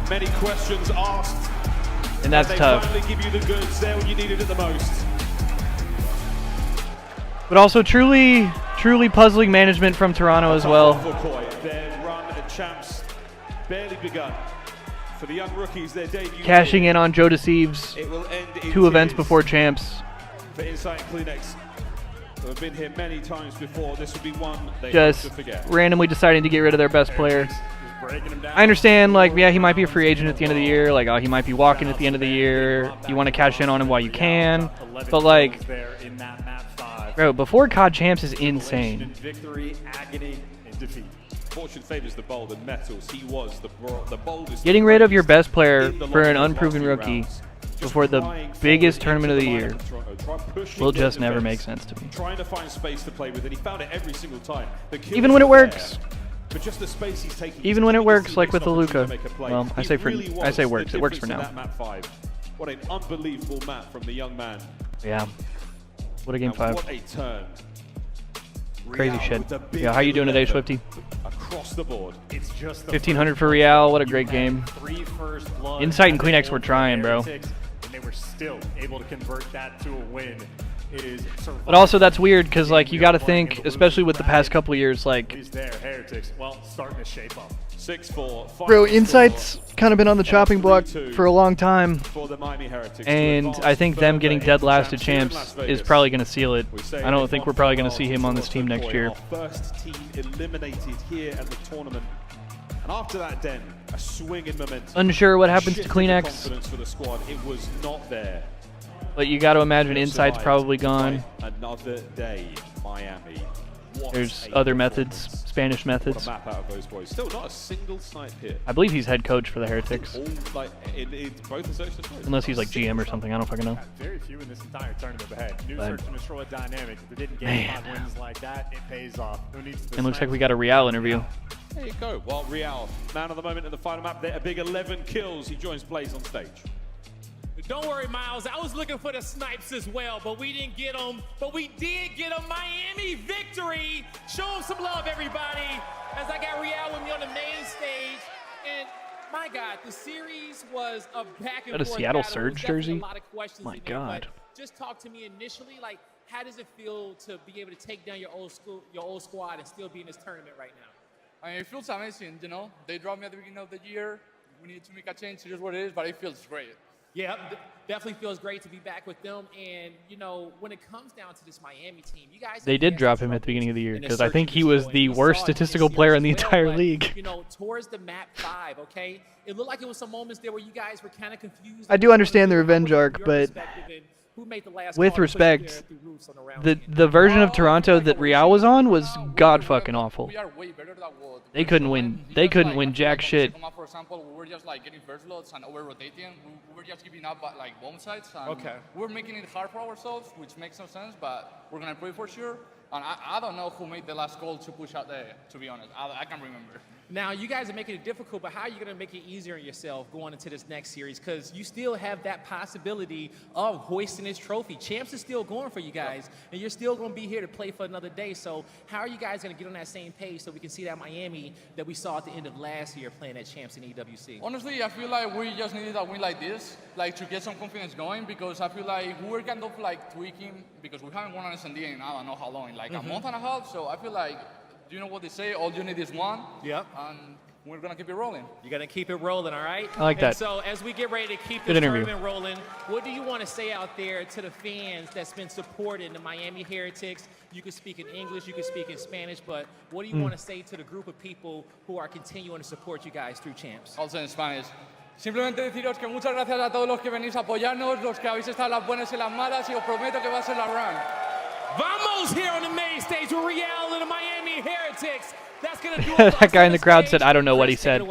Many questions asked. And that's they tough. finally give you the goods there when you needed it the most. But also truly puzzling management from Toronto as well. Their run at champs barely begun. For the young rookies, their debut. Cashing in on Joe Deceives. It will end in 2 events tears. before champs. For Insight and Kleenex, who have been here many times before, this will be one they Just hope to forget. randomly deciding to get rid of their best player. I understand, like, yeah, he might be a free agent at the end of the year. Like, oh, he might be walking at the end of the year. You want to cash in on him while you can. But, like, bro, before COD Champs is insane. Victory, agony, and defeat. Fortune favors the bold, and Metals, he was the boldest. Getting rid of your best player in the for an last unproven few rookie rounds. Just before the flying biggest forward tournament of into the line year of Toronto, try pushing will their just never make defense, sense to me. Trying to find space to play with, and he found it every single time. The kills Even when it were works. there, but just the space he's taking. Even when it he's works, taking like this with the opportunity Luka. to make a play. Well, I He say really I say was works. the It works for difference in now. that map 5. What an unbelievable map from the young man. Yeah. What a game And 5. what a turn. Crazy Real shit. with the big Yeah, how you doing today, 11 Swifty? Across the board. It's just the 1500 for Real. What a great game. 3 first blood. Insight and Kleenex were trying, bro. And they were still able to convert that to a win. It is But also that's weird because, like, you got to think, especially with the past couple years, like, He's there, Heretics. Well, starting to shape up. 6-4. bro, Insight's kind of been on the chopping block for a long time. For the Miami Heretics to And advance I think them further getting in dead last at here in champs Las is Vegas. probably going to seal it. We say I don't they've think gone we're probably from going to see well him on this team towards next McCoy, year. Our first team eliminated here at the tournament. And after that, then, a swing in momentum. Unsure what happens to Shifted the Kleenex, confidence for the squad. It was not there. but you got to imagine They've Insight's survived probably gone. Another day, Miami. What There's a other performance. methods, Spanish What methods. a map out of those boys. Still not a single snipe here. I believe he's head coach for the Heretics. All, like, in both the search and destroy. Unless he's like GM or something. I don't fucking know. Very few in this entire tournament ahead. New But- search and destroy dynamic. If they didn't get Man. 5 wins like that, it pays off. Who needs to And looks like we got a Real interview. There you go. Well, Real, man of the moment in the final map. There, a big 11 kills. He joins Blaze on stage. Don't worry, Miles. I was looking for the snipes as well, but we didn't get them. But we did get a Miami victory. Show them some love, everybody, as I got Real with me on the main stage. And my God, the series was a back and Got a forth Seattle battle. Surge There was definitely jersey? A lot of questions My in there, God. but just talk to me initially, like, how does it feel to be able to take down your old squad and still be in this tournament right now? I mean, it feels amazing, you know. They dropped me at the beginning of the year. We needed to make a change. It is what it is, but it feels great. Yeah, definitely feels great to be back with them. And, you know, when it comes down to this Miami team, you guys... They did drop him at the beginning of the year because I think he was the worst statistical player in the entire league. You know, towards the map 5, okay, it looked like it was some moments there where you guys were kind of confused. I do understand the revenge arc, but with respect, the version of Toronto that Real was on was god fucking awful. We are way better than what They couldn't win. They couldn't win jack shit. For example, we were just like getting first loads and over rotating. We were just giving up at like bomb sites. And Okay. We're making it hard for ourselves, which makes no sense, but we're gonna pray for sure. And I don't know who made the last goal to push out there, to be honest. I can't remember. Now, you guys are making it difficult, but how are you going to make it easier on yourself going into this next series? Because you still have that possibility of hoisting this trophy. Champs is still going for you guys, and you're still going to be here to play for another day. So how are you guys going to get on that same page so we can see that Miami that we saw at the end of last year playing at Champs in EWC? Honestly, I feel like we just needed a win like this, like to get some confidence going, because I feel like we're kind of like tweaking, because we haven't won an SND in I don't know how long, in like a month and a half. So I feel like, do you know what they say? All you need is one. Yep. And we're going to keep it rolling. You're going to keep it rolling, all right? I like that. And so as we get ready to keep Good this interview. tournament rolling, what do you want to say out there to the fans that's been supporting the Miami Heretics? You can speak in English, you can speak in Spanish, but what do you want to say to the group of people who are continuing to support you guys through Champs? Also in Spanish. Simplemente deciros que muchas gracias a todos los que venís a apoyarnos, los que habéis estado en las buenas y las malas, y os prometo que va a ser la run. Vamos here on the main stage with Real and the Miami Heretics. That's going to do it. That guy in the crowd said, I don't know what he said.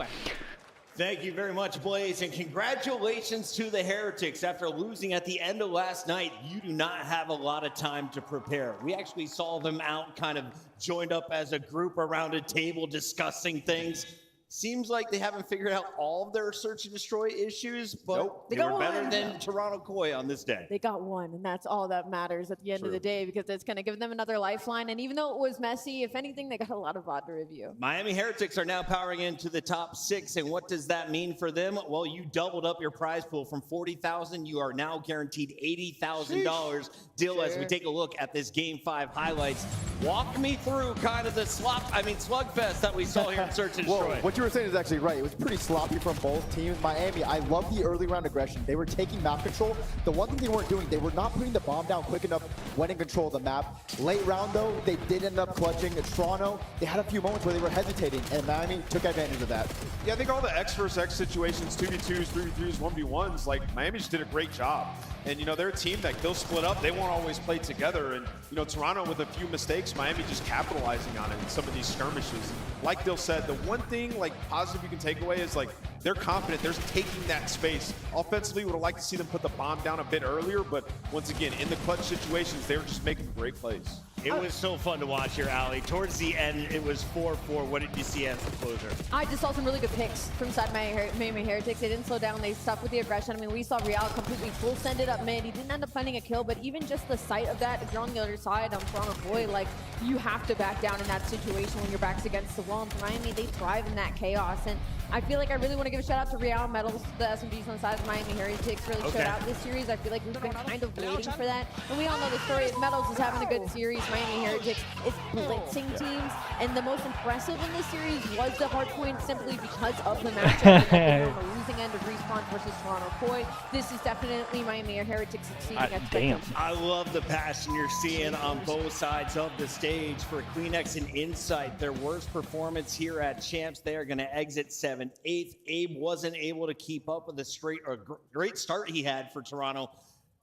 Thank you very much, Blaze, and congratulations to the Heretics. After losing at the end of last night, you do not have a lot of time to prepare. We actually saw them out kind of joined up as a group around a table discussing things. Seems like they haven't figured out all of their search and destroy issues, but they were better than Toronto Koi on this day. They got one, and that's all that matters at the end of the day, because it's going to give them another lifeline. And even though it was messy, if anything, they got a lot of VOD to review. Miami Heretics are now powering into the top 6, and what does that mean for them? Well, you doubled up your prize pool from $40,000. You are now guaranteed $80,000. Dill, as we take a look at this Game 5 highlights, walk me through kind of the slugfest that we saw here in Search and Destroy. What you were saying is actually right. It was pretty sloppy from both teams. Miami, I love the early round aggression. They were taking map control. The one thing they weren't doing, they were not putting the bomb down quick enough when in control of the map. Late round, though, they did end up clutching. Toronto, they had a few moments where they were hesitating, and Miami took advantage of that. Yeah, I think all the X versus X situations, 2v2s, 3v3s, 1v1s, like Miami just did a great job. And, you know, they're a team that they'll split up. They won't always play together. And, you know, Toronto with a few mistakes, Miami just capitalizing on it in some of these skirmishes. Like Dill said, the one thing, like, positive you can take away is, like, they're confident. They're taking that space. Offensively, would have liked to see them put the bomb down a bit earlier. But, once again, in the clutch situations, they were just making great plays. It was so fun to watch here, Ali. Towards the end, it was 4-4. What did you see as the closer? I just saw some really good picks from side Miami Heretics. They didn't slow down. They stuck with the aggression. I mean, we saw Real completely full send it up mid. He didn't end up finding a kill, but even just the sight of that, if you're on the other side, Toronto Boy, like, you have to back down in that situation when your back's against the wall. And for Miami, they thrive in that chaos. And I feel like I really want to give a shout out to Real Metals, the SMGs on the side of Miami Heretics really showed out this series. I feel like we've been kind of waiting for that. And we all know the story of Metals is having a good series. Miami Heretics is blitzing teams. And the most impressive in this series was the hardpoint simply because of the matchup. And on the losing end of Respawn versus Toronto Koi. This is definitely Miami Heretics succeeding at damn. I love the passion you're seeing on both sides of the stage. For Queenex and Insight, their worst performance here at Champs. They are going to exit 7th. 8th. Abe wasn't able to keep up with the great start he had for Toronto.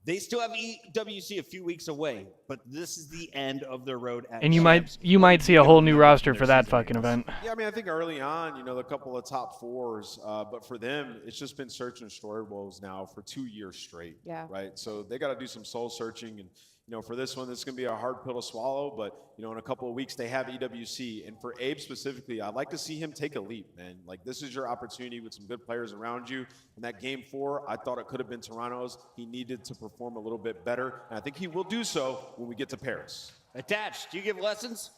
They still have EWC a few weeks away, but this is the end of their road at And you Champs. might see a whole new roster for that fucking event. Yeah, I mean, I think early on, you know, a couple of top 4s, but for them, it's just been search and destroy woes now for 2 years straight. Yeah. Right? So they got to do some soul searching. And, you know, for this one, this is going to be a hard pill to swallow, but, you know, in a couple of weeks, they have EWC. And for Abe specifically, I'd like to see him take a leap, man. Like, this is your opportunity with some good players around you. In that Game 4, I thought it could have been Toronto's. He needed to perform a little bit better, and I think he will do so when we get to Paris. Attached, do you give lessons?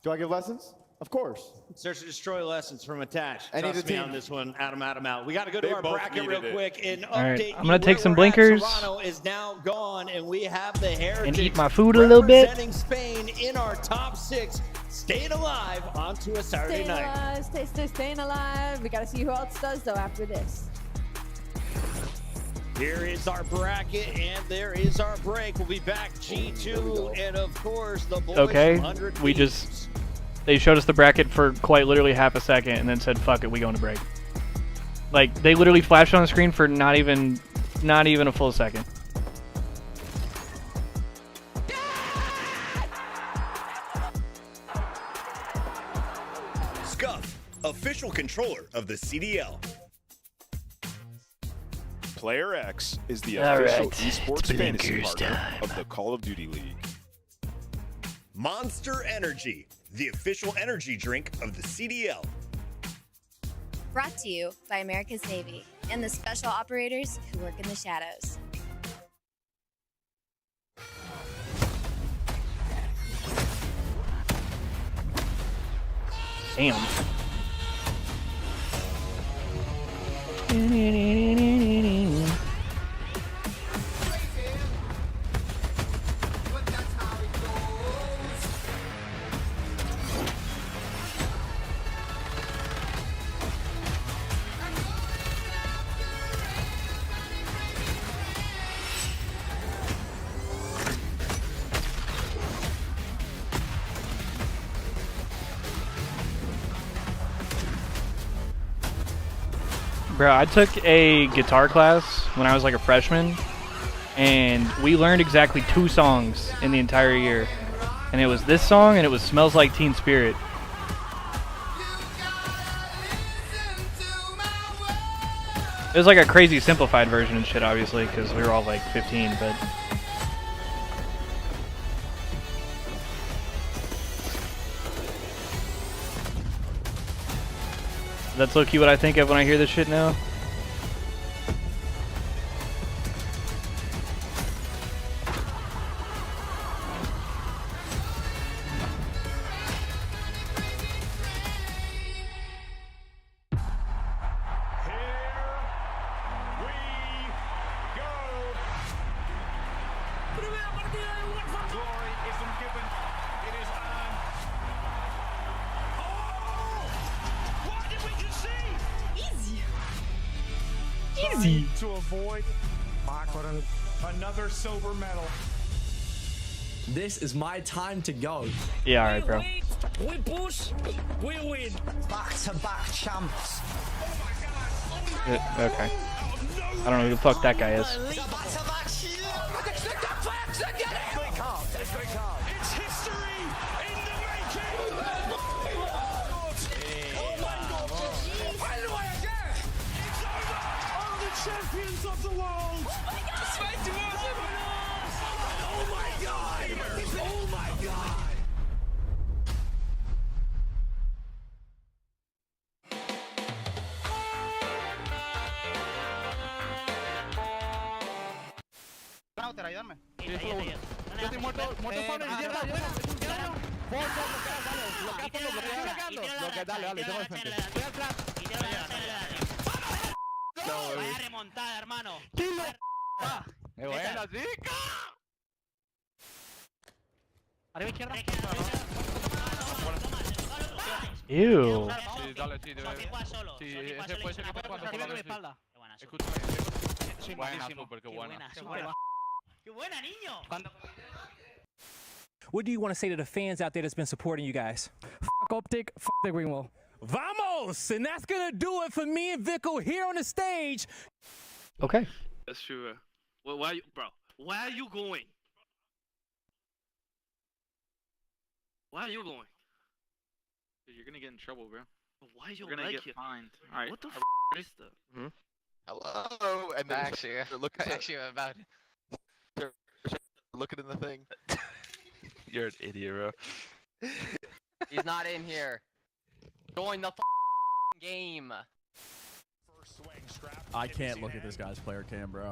Do I give lessons? Of course. Search and destroy lessons from Attached. I need Trust a me team. on this one. Adam out. We got to go They to our both bracket real needed it. quick and All right, update I'm gonna you take where some we're at. blinkers. Toronto is now gone, and we have the Heretics And eat my food a little bit. representing Spain in our top 6, staying alive onto a Saturday Staying night. alive, staying alive. We got to see who else does, though, after this. Here is our bracket, and there is our break. We'll be back G2, and of course, the boys Okay, from 100 we Thieves. just... They showed us the bracket for quite literally half a second and then said, fuck it, we going to break. Like, they literally flashed on the screen for not even a full second. Scuff, official controller of the CDL. Player X is the All official right, esports it's fantasy blinkers partner time. of the Call of Duty League. Monster Energy, the official energy drink of the CDL. Brought to you by America's Navy and the special operators who work in the shadows. Damn. Bro, I took a guitar class when I was like a freshman, and we learned exactly 2 songs in the entire year. And it was this song, and it was Smells Like Teen Spirit. It was like a crazy simplified version and shit, obviously, because we were all like 15, but... That's low-key what I think of when I hear this shit now. Easy. To avoid another silver medal. This is my time to go. Yeah, alright, bro. We push, we win. Back-to-back champs. Okay. I don't know who the fuck that guy is. It's history in the making. Oh my God! Why do I again? It's over. Are the champions of the world? Oh my God! Oh my God! Oh my God! Router, ayúdame. Yo estoy muerto spawner, izquierda, dale, tengo de frente. Voy al flash. Vaya remontada, hermano. ¡Qué buena, chica! Arriba izquierda. Ew. Sí, dale, sí, debe. Sí, ese puede ser que esté jugando por la espalda. Escúchame. Buena, súper, qué buena. ¡Qué buena, niño! What do you want to say to the fans out there that's been supporting you guys? Fuck Optic, fuck the Greenwall. Vamos! And that's gonna do it for me and Vico here on the stage. Okay. That's true. Well, why are you, bro? Why are you going? Why are you going? Dude, you're gonna get in trouble, bro. Why you You're gonna like get it? fined. All right. What the is that? Hmm? Hello. And then Actually, look at actually, about look at in the thing. You're an idiot, bro. he's not in here. Join the game. I can't look at this guy's player cam, bro.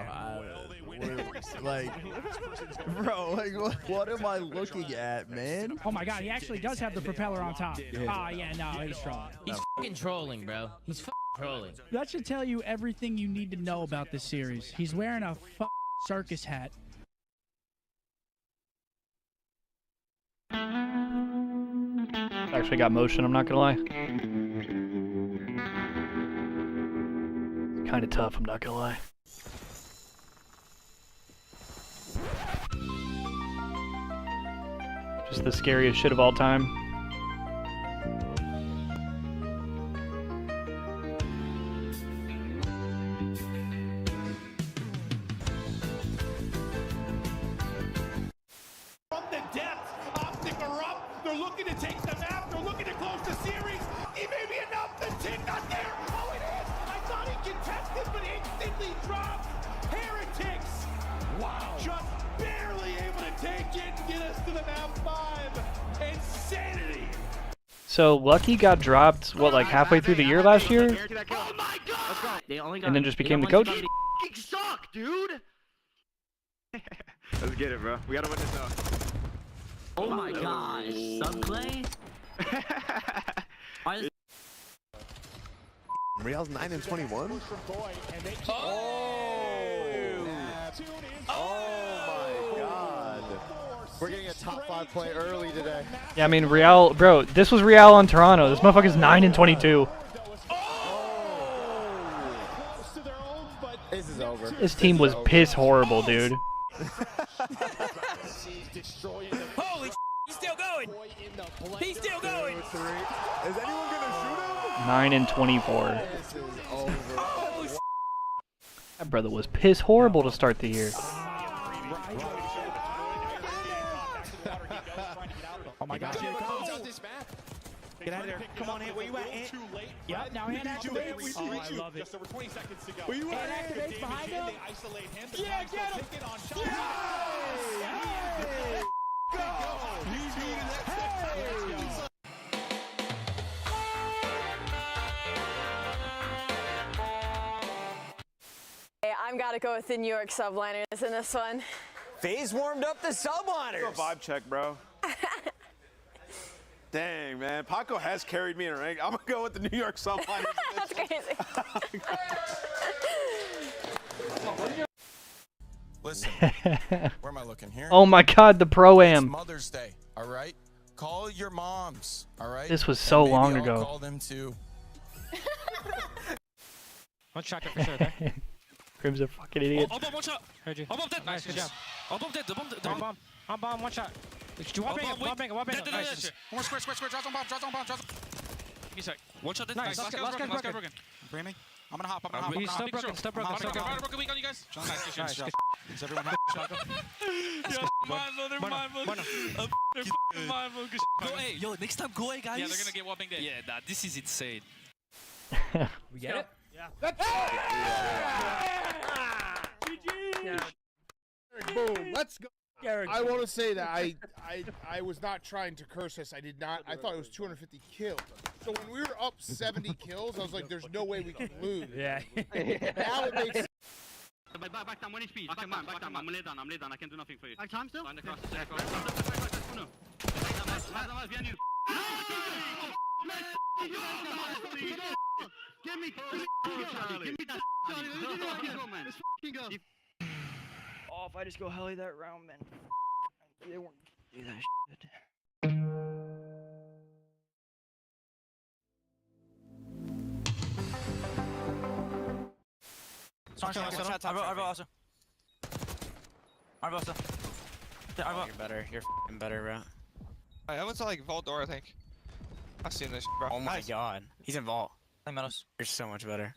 What am I looking at, man? Oh my God, he actually does have the propeller on top. Ah, yeah, no, he's strong. He's fucking trolling, bro. He's fucking trolling. That should tell you everything you need to know about this series. He's wearing a circus hat. Actually got motion, I'm not gonna lie. It's kind of tough, I'm not gonna lie. Just the scariest shit of all time. From the depths, Optic are up. They're looking to take the map. They're looking to close the series. It may be enough. The tick not there. Oh, it is. I thought he contested, but instantly dropped. Heretics. Wow. Just barely able to take it and get us to the map 5. Insanity. So Lucky got dropped, what, like halfway through the year last year? Oh my god! They only got, And then just became the coach? fucking suck, dude! Let's get it, bro. We gotta win this now. Oh my gosh. Sub Clay? Why is Real's 9-21. Oh my god. We're getting a top 5 play early today. Yeah, I mean, Real, bro, this was Real on Toronto. This motherfucker's 9-22. This is over. This team was piss horrible, dude. Holy he's still going. He's still going. Is anyone gonna shoot him? 9-24. This is over. That brother was piss horrible to start the year. Oh my gosh, here it comes. Get out of there. Come on, Ant. Where you at, Ant? Yep, now Ant activates. Oh, I love it. Just over 20 seconds to go. Where you at, Ant? Activates behind him. They isolate him. Yeah, get him. Hey! Go! Hey, I'm gotta go with the New York Subliners in this one. FaZe warmed up the subliners. A vibe check, bro. Dang, man. Paco has carried me in a rank. I'm gonna go with the New York Subliners. That's crazy. Listen, where am I looking here? Oh my god, the Pro-Am. It's Mother's Day, all right? Call your moms, all right? This was so And long maybe I'll ago. Call them too. One shot for sure there. Crim's a fucking idiot. Oh, one shot. Heard you. Oh, bomb dead. Nice, good job. Oh, bomb dead. The bomb dead. Bomb. On bomb, one shot. One bang. Nice. One square. Draws on bomb. Give me a sec. One shot dead. Nice. Last Last guy's guy's broken. Breaming. I'm gonna hop. He's still broken. Still broken. Broken weak on you guys. Nice. Nice. Is everyone happy? They're mindful. They're mindful. Go A. Yo, next time go A, guys. Yeah, they're gonna get one bang dead. Yeah, this is insane. We get it? Yeah. Boom. Let's go. I want to say that I was not trying to curse us. I did not. I thought it was 250 kills. So when we were up 70 kills, I was like, "There's no way we can lose." Yeah. Now it makes. Back down, 1 HP. Back down. I'm laid down. I can do nothing for you. Time still? Find the cross. Give me that. Oh, if I just go heli that round, man. They won't do that shit. You're better. You're f***ing better, bro. I went to like Vault Door, I think. I've seen this, bro. Oh my god. He's in Vault. You're so much better.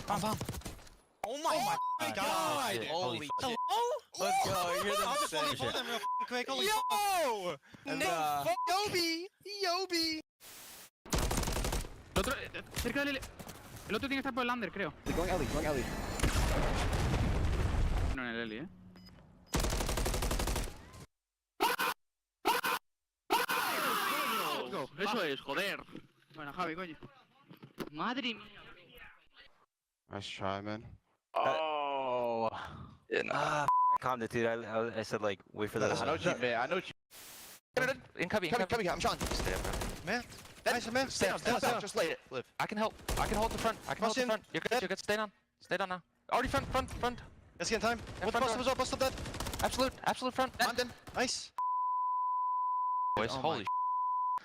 Bomb. Oh my god! Holy shit. Let's go. You're the same. Quick, holy Yo! Yobi! Cerca del. El otro tiene que estar por el under, creo. Going Ellie. No, en el Eli, Eso es, joder. Bueno, Javi, coño. Madre mía. Nice try, man. Oh. I calmed it, dude. I said, like, wait for that. I know what you meant. I know what you. In cubby, I'm Sean. Stay up, bro. Man. Nice, man. Stay down. Just lay it. Live. I can help. I can hold the front. You're good. Stay down. Stay down now. Already front. Let's get in time. What's bust up dead? Absolute front. I'm dead. Nice. Boys, holy shit.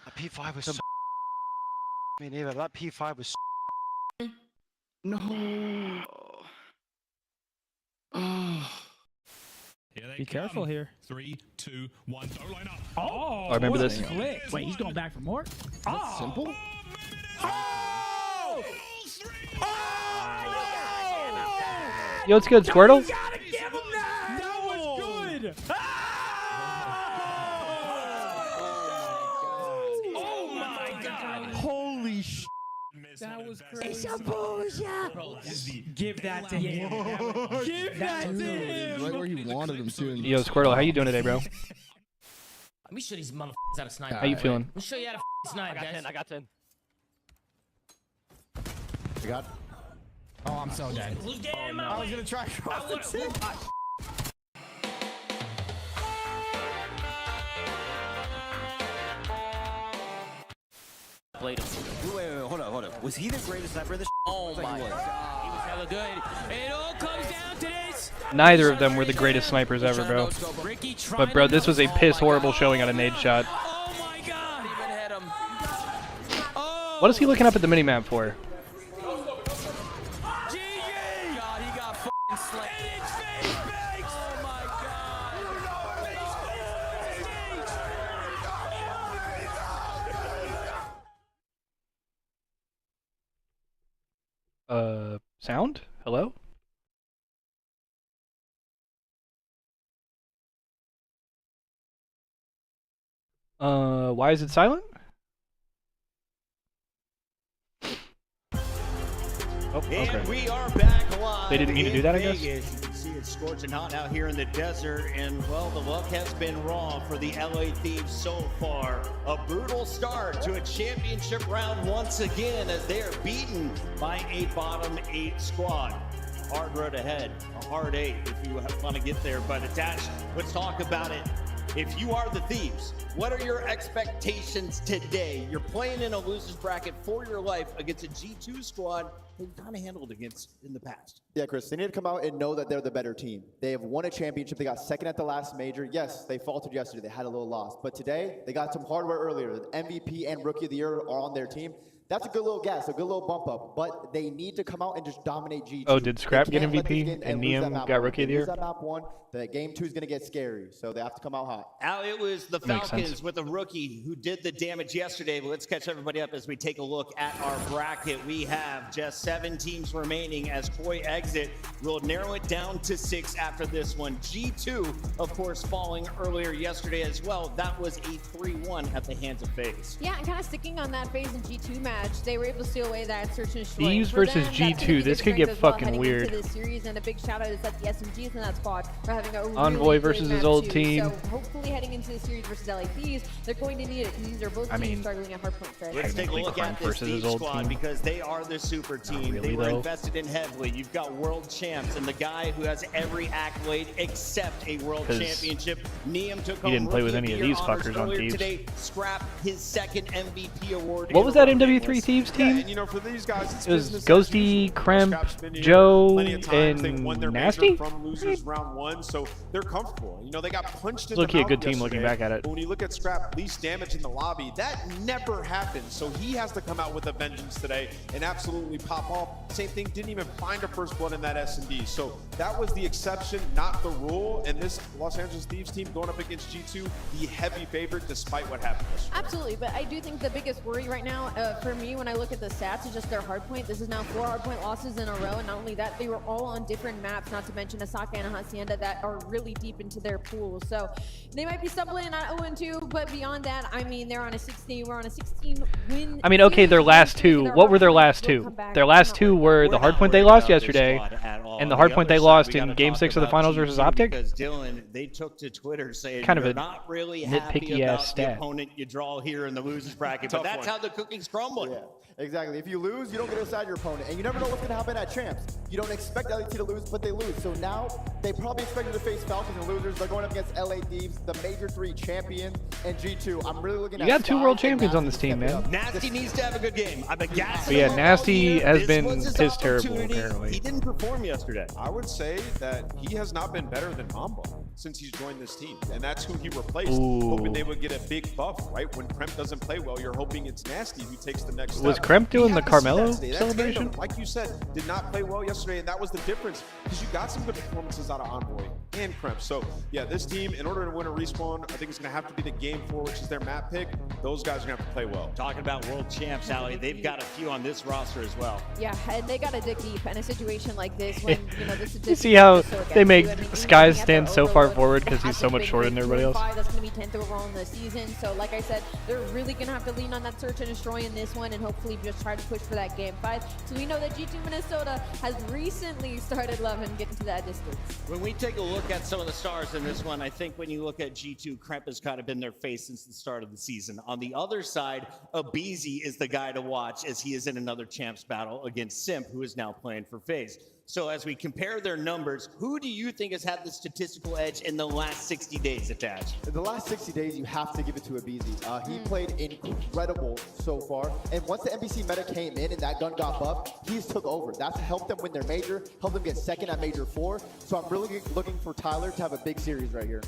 That P5 was so. Me neither. That P5 was. No. Be careful here. 3, 2, 1. Go line up. Oh, I remember this. Click. Wait, he's going back for more? That's simple. Yo, it's good, Squirtle. Gotta give him that! That was good! Oh my god! Holy sh! That was crazy. Give that to him. Give that to him! Right where he wanted him to. Yo, Squirtle, how you doing today, bro? Let me show these motherfuckers how to snipe. How you feeling? Let me show you how to snipe, guys. I got 10. You got? Oh, I'm so dead. Who's getting in my way? I was gonna try cross the tip. Played him. Wait, hold up. Was he the greatest sniper in this? Oh my god. He was hella good. It all comes down to this. Neither of them were the greatest snipers ever, bro. But bro, this was a piss horrible showing on a nade shot. Oh my god. Even hit him. What is he looking up at the minimap for? God, he got fucking slammed. And it's face banks. Oh my Sound? Hello? Why is it silent? Oh, okay. And we are back live. They didn't mean to do that, I guess? Vegas. You can see it's scorching hot out here in the desert, and well, the luck has been wrong for the LA Thieves so far. A brutal start to a championship round once again, as they are beaten by a bottom 8 squad. Hard road ahead, a hard 8 if you want to get there. But Dash, let's talk about it. If you are the Thieves, what are your expectations today? You're playing in a loser's bracket for your life against a G2 squad they've kind of handled against in the past. Yeah, Chris, they need to come out and know that they're the better team. They have won a championship. They got second at the last major. Yes, they faltered yesterday. They had a little loss. But today, they got some hardware earlier. The MVP and Rookie of the Year are on their team. That's a good little gas, a good little bump up. But they need to come out and just dominate G2. Oh, did Scrap get MVP and Neum got Rookie of the Year? That map one, the game 2 is going to get scary, so they have to come out hot. Al, it was the Falcons with a rookie who did the damage yesterday. But let's catch everybody up as we take a look at our bracket. We have just 7 teams remaining as Koi exit. We'll narrow it down to 6 after this one. G2, of course, falling earlier yesterday as well. That was a 3-1 at the hands of FaZe. Yeah, and kind of sticking on that FaZe and G2 match, they were able to steal away that search and destroy. Thieves versus G2, this could get fucking weird. Into this series, and a big shout out is that the SMGs in that squad are having a Envoy really versus great his match old too. team. So hopefully heading into the series versus LA Thieves, they're going to need it because these are both teams struggling at hardpoint threat. Let's take a look at this Thieves squad because they are the super team. Really, they were though. invested in heavily. You've got world champs and the guy who has every accolade except a world 'Cause championship. Neum took he didn't home play with Rookie any of the these Year honors fuckers on earlier Thieves. Today, Scrap his second MVP award. What was that MW3 Thieves team? And you know, for these guys, it's It was business Ghosty, Kremp, Joe, and won their Nasty? major from losers round 1, so they're comfortable. You know, they got punched in the Look-y a mouth good team looking yesterday, back at it. But when you look at Scrap, least damage in the lobby, that never happens. So he has to come out with a vengeance today and absolutely pop off. Same thing, didn't even find a first blood in that S&D. So that was the exception, not the rule. And this Los Angeles Thieves team going up against G2, the heavy favorite despite what happened yesterday. Absolutely, but I do think the biggest worry right now for me when I look at the stats is just their hardpoint. This is now 4 hardpoint losses in a row, and not only that, they were all on different maps, not to mention Asaka and Hacienda that are really deep into their pool. So they might be stumbling at 0-2, but beyond that, I mean, they're on a 16. We're on a 16 win. I mean, okay, their last 2. What were their last 2? Their last 2 were the hardpoint they lost yesterday, and the hardpoint they lost in Game 6 of the finals versus Optic. Because Dylan, they took to Twitter saying Kind of you're a not really happy nitpicky about ass the stat. opponent you draw here in the losers bracket. But that's how the cooking's crumbling. Yeah, exactly. If you lose, you don't get inside your opponent. And you never know what's going to happen at champs. You don't expect LAT to lose, but they lose. So now they probably expected to face Falcons and losers. They're going up against LA Thieves, the Major 3 champion, and G2. I'm really looking at You got 2 world champions on this team, man. Nasty needs to have a good game. I've been gassing But yeah, him all Nasty year. has This been was his piss terrible, opportunity. apparently. He didn't perform yesterday. I would say that he has not been better than Mamba since he's joined this team. And that's who he replaced, hoping they would get a big buff, right? When Kremp doesn't play well, you're hoping it's Nasty who takes the next step. Was Kremp doing the Carmelo That celebration? tandem, like you said, did not play well yesterday, and that was the difference because you got some good performances out of Envoy and Kremp. So, yeah, this team, in order to win a respawn, I think it's going to have to be the game 4, which is their map pick. Those guys are going to have to play well. Talking about world champs, Ali, they've got a few on this roster as well. Yeah, and they got to dig deep in a situation like this when, you know, this is You see how they make Skies stand so far forward because he's so much shorter than everybody else? That's going to be 10th overall in the season. So, like I said, they're really going to have to lean on that search and destroy in this one and hopefully just try to push for that game 5. So we know that G2 Minnesota has recently started loving getting to that distance. When we take a look look at some of the stars in this one, I think when you look at G2, Kremp has kind of been their face since the start of the season. On the other side, aBeZy is the guy to watch as he is in another champs battle against Simp, who is now playing for FaZe. So as we compare their numbers, who do you think has had the statistical edge in the last 60 days, Attach? In the last 60 days, you have to give it to aBeZy. He played incredible so far. And once the NBC meta came in and that gun got buffed, he's took over. That's helped them win their major, helped them get second at Major 4. So I'm really looking for Tyler to have a big series right here.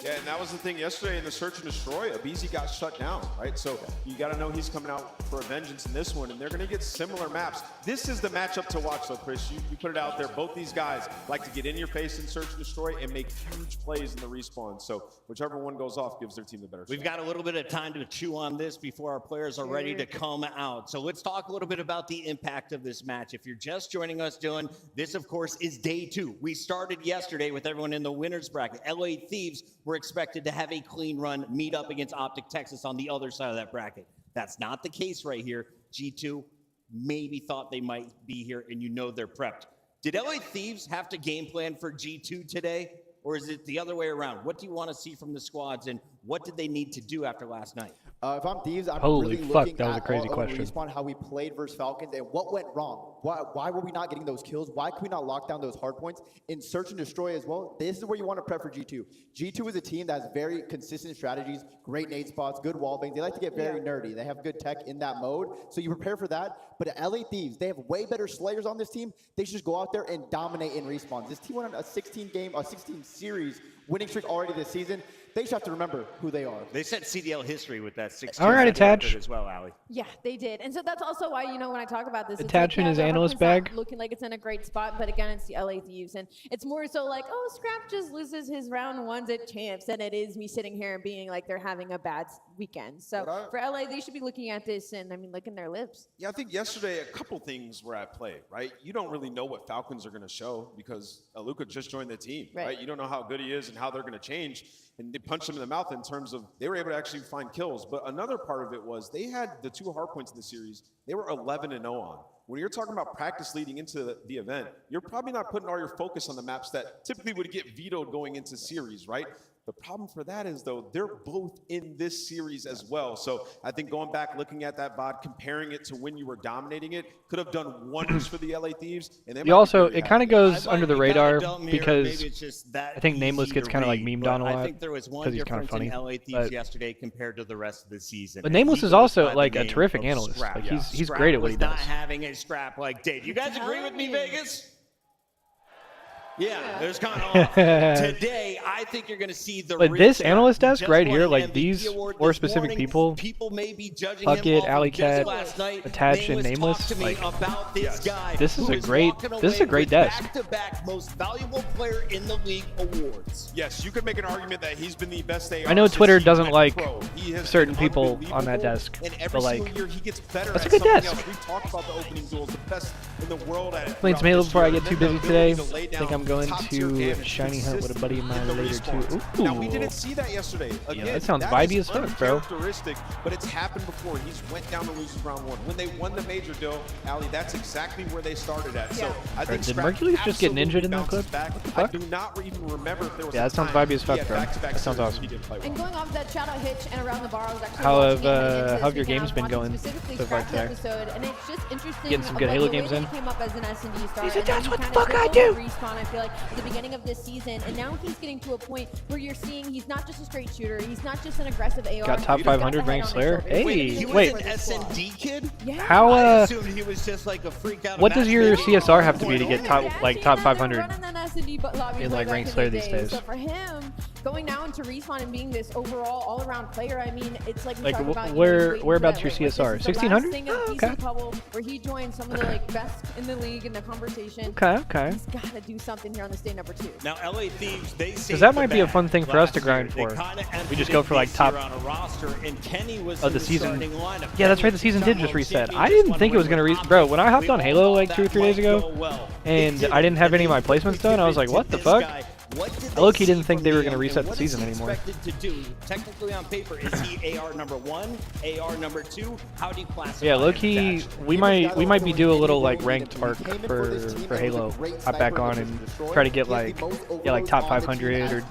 Yeah, and that was the thing yesterday in the Search and Destroy. aBeZy got shut down, right? So you got to know he's coming out for a vengeance in this one, and they're going to get similar maps. This is the matchup to watch, though, Chris. You put it out there. Both these guys like to get in your face in Search and Destroy and make huge plays in the respawn. So whichever one goes off gives their team the better shot. We've got a little bit of time to chew on this before our players are ready to come out. So let's talk a little bit about the impact of this match. If you're just joining us, Dylan, this, of course, is day 2. We started yesterday with everyone in the winner's bracket. LA Thieves were expected to have a clean run, meet up against Optic Texas on the other side of that bracket. That's not the case right here. G2 maybe thought they might be here, and you know they're prepped. Did LA Thieves have to game plan for G2 today, or is it the other way around? What do you want to see from the squads, and what did they need to do after last night? If I'm Thieves, I'm Holy really fuck, looking that was a at crazy question. Respawn, how we played versus Falcons, and what went wrong. Why were we not getting those kills? Why could we not lock down those hard points? In Search and Destroy as well, this is where you want to prep for G2. G2 is a team that has very consistent strategies, great nade spots, good wall bangs. They like to get very nerdy. They have good tech in that mode, so you prepare for that. But at LA Thieves, they have way better Slayers on this team. They should just go out there and dominate in respawns. This team went on a 16 series winning streak already this season. They just have to remember who they are. They set CDL history with that 16 All right, Attach. as well, Ali. Yeah, they did. And so that's also why, you know, when I talk about this, Attach in his analyst bag. Looking like it's in a great spot, but again, it's the LA Thieves. And it's more so like, oh, Scrap just loses his round 1s at champs than it is me sitting here and being like they're having a bad weekend. So for LA, they should be looking at this and, I mean, licking their lips. Yeah, I think yesterday a couple things were at play, right? You don't really know what Falcons are going to show because Luka just joined the team, right? You don't know how good he is and how they're going to change. And they punched him in the mouth in terms of they were able to actually find kills. But another part of it was they had the 2 hardpoints in the series. They were 11-0 on. When you're talking about practice leading into the event, you're probably not putting all your focus on the maps that typically would get vetoed going into series, right? The problem for that is, though, they're both in this series as well. So I think going back, looking at that VOD, comparing it to when you were dominating it, could have done wonders for the LA Thieves. And you also, it kind of goes under the radar because I think Nameless gets kind of like memed on a lot. I think there was one difference in LA Thieves yesterday compared to the rest of the season. But Nameless is also like a terrific analyst. Like he's great at what he does. Not having a Scrap like Dave. You guys agree with me, Vegas? Yeah, there's kind of today. I think you're going to see the. But this analyst desk right here, like these 4 specific people, may be judging Puckett, AlleyCat, Attach, and Nameless. Like, this is a great desk. Back-to-back most valuable player in the league awards. Yes, you could make an argument that he's been the best AR. I know Twitter doesn't like certain people on that desk, but like, year he gets better that's a at good something desk. else. We talked about the opening duels, the best in the world at it. Playing some Halo before I get too busy today. I think I'm going to Shiny Hunt with a buddy of mine later too. Ooh. Now we didn't see that yesterday. Again, that sounds vibey as fuck, bro. Characteristic, but it's happened before. He's went down to losing round 1. When they won the major, Ali, that's exactly where they started at. So I think did Mercules just get ninja'd in that clip? What the fuck? I do not even remember if there was. Yeah, that sounds vibey as fuck, bro. That sounds awesome. And going off that shout out Hitch and around the bar, I was actually how have your games been going so far today? Episode, and it's just interesting. Getting some good Halo games in. He came up as an S&D star. That's what the fuck I do. Respawn, I feel like at the beginning of this season, and now he's getting to a point where you're seeing he's not just a straight shooter, he's not just an aggressive AR. Got top 500 ranked Slayer. Hey, wait, an S&D kid? Yeah. How I assumed he was just like a freak out. What does your CSR have to be to get top 500 in like ranked Slayer these days? So for him, going now into Respawn and being this overall all-around player, I mean, it's like whereabouts your CSR? 1600? Oh, okay. Where he joined some of the like best in the league in the conversation. Okay. He's got to do something here on the state number 2. Now LA Thieves, because that might be a fun thing for us to grind for. We just go for like top of the season. Yeah, that's right. The season did just reset. I didn't think it was gonna bro. When I hopped on Halo like 2 or 3 days ago, and I didn't have any of my placements done, I was like, what the fuck? they low-key see didn't think from they were Liam, gonna reset and the what season is he anymore. expected to do? Technically on paper, is he AR number 1, AR number 2? How do you classify Yeah, him low-key, as that? we might be due a little like ranked arc for Halo. Hop back on and try to get like top 500 or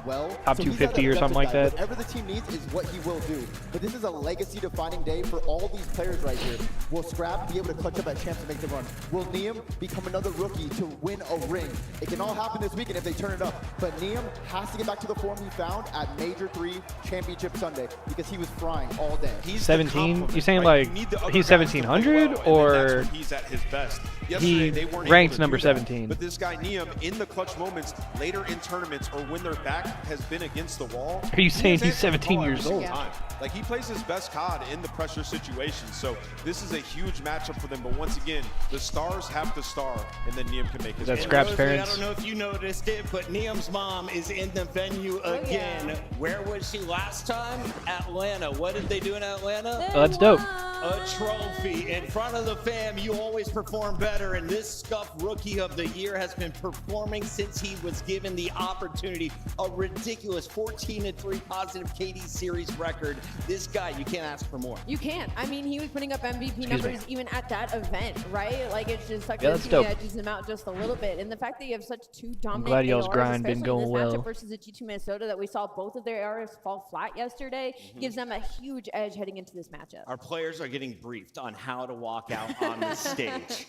top 250 or something like that. Whatever the team needs is what he will do. But this is a legacy-defining day for all these players right here. Will Scrap be able to clutch up at champs and make the run? Will Neum become another rookie to win a ring? It can all happen this weekend if they turn it up. But Neum has to get back to the form he found at Major 3 Championship Sunday because he was frying all day. He's 17? You saying like he's 1700 or he's at his best? he they weren't ranked able to number do that. 17? But this guy Neum, in the clutch moments, later in tournaments or when their back has been against the wall. Are you saying has he's answered the 17 call every years single old? time. Like he plays his best COD in the pressure situation. So this is a huge matchup for them. But once again, the stars have to star, and then Neum can make his. That's own. Scrap's Rosalie, parents. I don't know if you noticed it, but Neum's mom is in the venue again. Where was she last time? Atlanta. What did they do in Atlanta? Oh, that's dope. A trophy in front of the fam. You always perform better, and this Scuff Rookie of the Year has been performing since he was given the opportunity. A ridiculous 14-3 positive KD series record. This guy, you can't ask for more. You can't. I mean, he was putting up MVP Excuse numbers me. even at that event, right? Like, it's just like Yeah, the that's team dope. edges him out just a little bit. And the fact that you have such two dominant glad y'all's ARs, grind been especially in going this matchup well. versus the G2 Minnesota that we saw both of their ARs fall flat yesterday, gives them a huge edge heading into this matchup. Our players are getting briefed on how to walk out on the stage.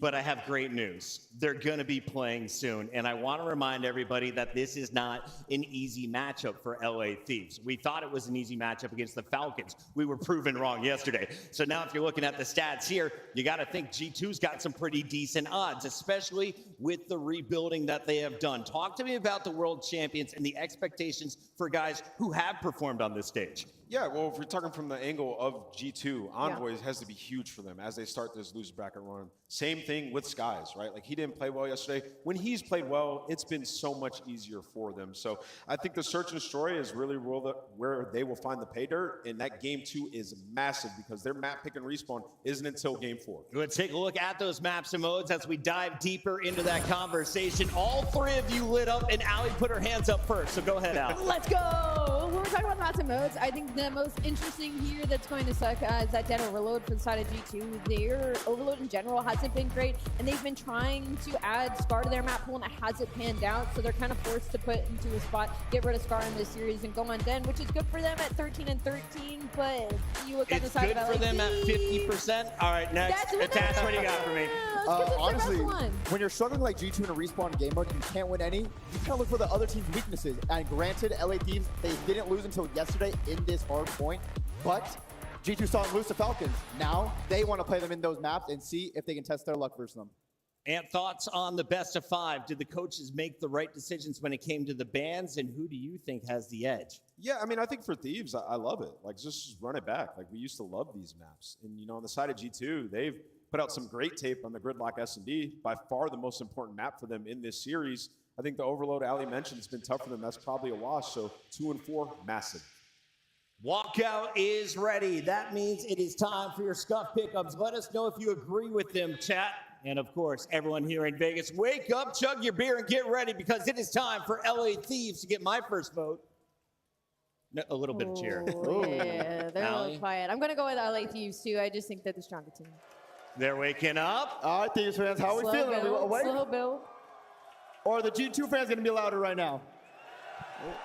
But I have great news. They're going to be playing soon. And I want to remind everybody that this is not an easy matchup for LA Thieves. We thought it was an easy matchup against the Falcons. We were proven wrong yesterday. So now if you're looking at the stats here, you got to think G2's got some pretty decent odds, especially with the rebuilding that they have done. Talk to me about the world champions and the expectations for guys who have performed on this stage. Yeah, well, if we're talking from the angle of G2, Envoys has to be huge for them as they start this loser bracket run. Same thing with Skies, right? Like, he didn't play well yesterday. When he's played well, it's been so much easier for them. So I think the Search and Destroy is really where they will find the pay dirt, and that game 2 is massive because their map pick and respawn isn't until game 4. Let's take a look at those maps and modes as we dive deeper into that conversation. All three of you lit up, and Allie put her hands up first, so go ahead, Allie. Let's go! When we're talking about maps and modes, I think the most interesting here that's going to suck is that Dead Overload for the side of G2. Their Overload in general hasn't been great, and they've been trying to add Scar to their map pool, and it hasn't panned out, so they're kind of forced to put into a spot, get rid of Scar in this series, and go on Den, which is good for them at 13-13, but you look at the It's side good of for LA them at Thieves. 50%. All right, next. Attach, what do you got for me? Honestly, when you're struggling like G2 in a respawn game mode, you can't win any. You kind of look for the other team's weaknesses. And granted, LA Thieves, they didn't lose until yesterday in this hard point, but G2 saw them lose to Falcons. Now they want to play them in those maps and see if they can test their luck versus them. And thoughts on the best of 5? Did the coaches make the right decisions when it came to the bans, and who do you think has the edge? Yeah, I mean, I think for Thieves, I love it. Like, just run it back. Like, we used to love these maps. And, you know, on the side of G2, they've put out some great tape on the Gridlock S&D. By far the most important map for them in this series. I think the Overload Ali mentioned has been tough for them. That's probably a wash. So 2 and 4, massive. Walkout is ready. That means it is time for your Scuff pickups. Let us know if you agree with them, chat. And of course, everyone here in Vegas, wake up, chug your beer, and get ready because it is time for LA Thieves to get my first vote. No, a little bit of cheer. Yeah, they're a little quiet. I'm going to go with LA Thieves, too. I just think they're the stronger team. They're waking up. All right, Thieves fans, how are we feeling? Are we awake? Slow build. Or are the G2 fans going to be louder right now?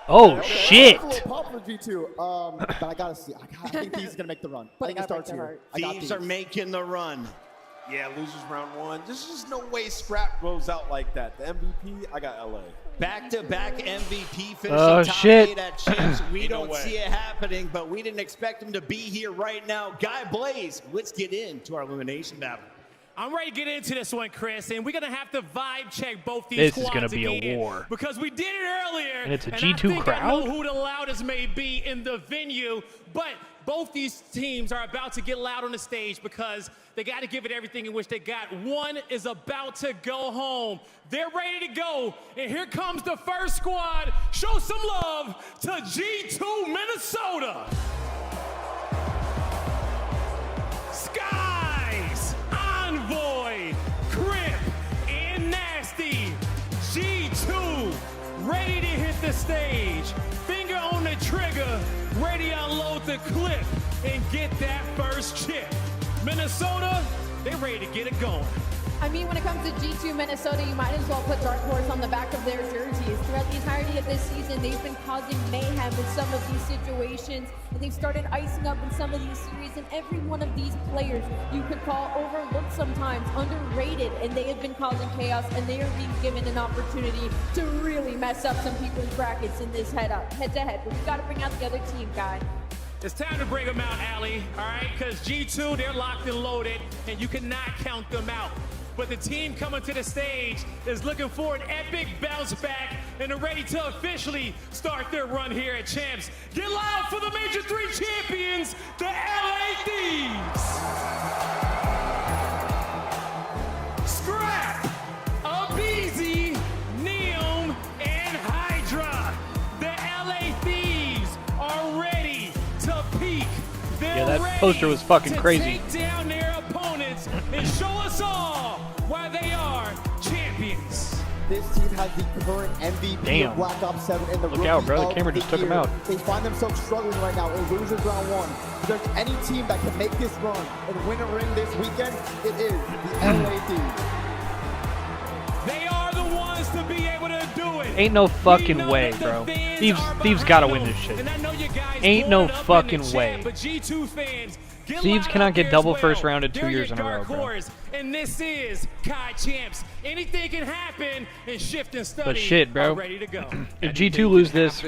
Oh, shit. A little pop for G2. But I got to see. I think Thieves is going to make the run. I think it starts here. Thieves are making the run. Yeah, losers round 1. There's just no way Scrap goes out like that. The MVP, I got LA. Back-to-back MVP finishing Oh, top shit. 8 at Champs. We Ain't no don't way. see it happening, but we didn't expect him to be here right now. Guy Blaze, let's get into our elimination battle. I'm ready to get into this one, Chris, and we're going to have to vibe check both these This is squads gonna be a again, war. because we did it earlier. And it's a I G2 think I know crowd? who the loudest may be in the venue, but both these teams are about to get loud on the stage because they got to give it everything in which they got. One is about to go home. They're ready to go, and here comes the first squad. Show some love to G2 Minnesota. Skies, Envoy, Crip, and Nasty. G2 ready to hit cliff and get that first chip. Minnesota, they're ready to get it going. I mean, when it comes to G2 Minnesota, you might as well put Dark Horse on the back of their jerseys. Throughout the entirety of this season, they've been causing mayhem in some of these situations, and they've started icing up in some of these series, and every one of these players you could call overlooked sometimes, underrated, and they have been causing chaos, and they are being given an opportunity to really mess up some people's brackets in this head-to-head. But we've got to bring out the other team, guy. It's time to bring them out, Allie, all right? Because G2, they're locked and loaded, and you cannot count them out. But the team coming to the stage is looking for an epic bounce back and are ready to officially start their run here at Champs. Get loud for the Major 3 champions, the LA Thieves! Scrap, Abizi, Neum, and Hydra. The LA Thieves are ready to peak. Yeah, that poster was fucking crazy. Take down their opponents and show us all why they are champions. This team has the current MVP of Black Ops 7 in the Look out, bro. The camera just took him out. They find themselves struggling right now in losers round 1. If there's any team that can make this run and win a ring this weekend, it is the LA Thieves. They are the ones to be able to do it. Ain't no fucking way, bro. Thieves gotta win this shit. Ain't no fucking way. But G2 fans, Thieves cannot get double first rounded 2 years in a row, bro. And this is Kai Champs. Anything can happen, and Shift and Study But shit, bro. are ready to go. If G2 lose this,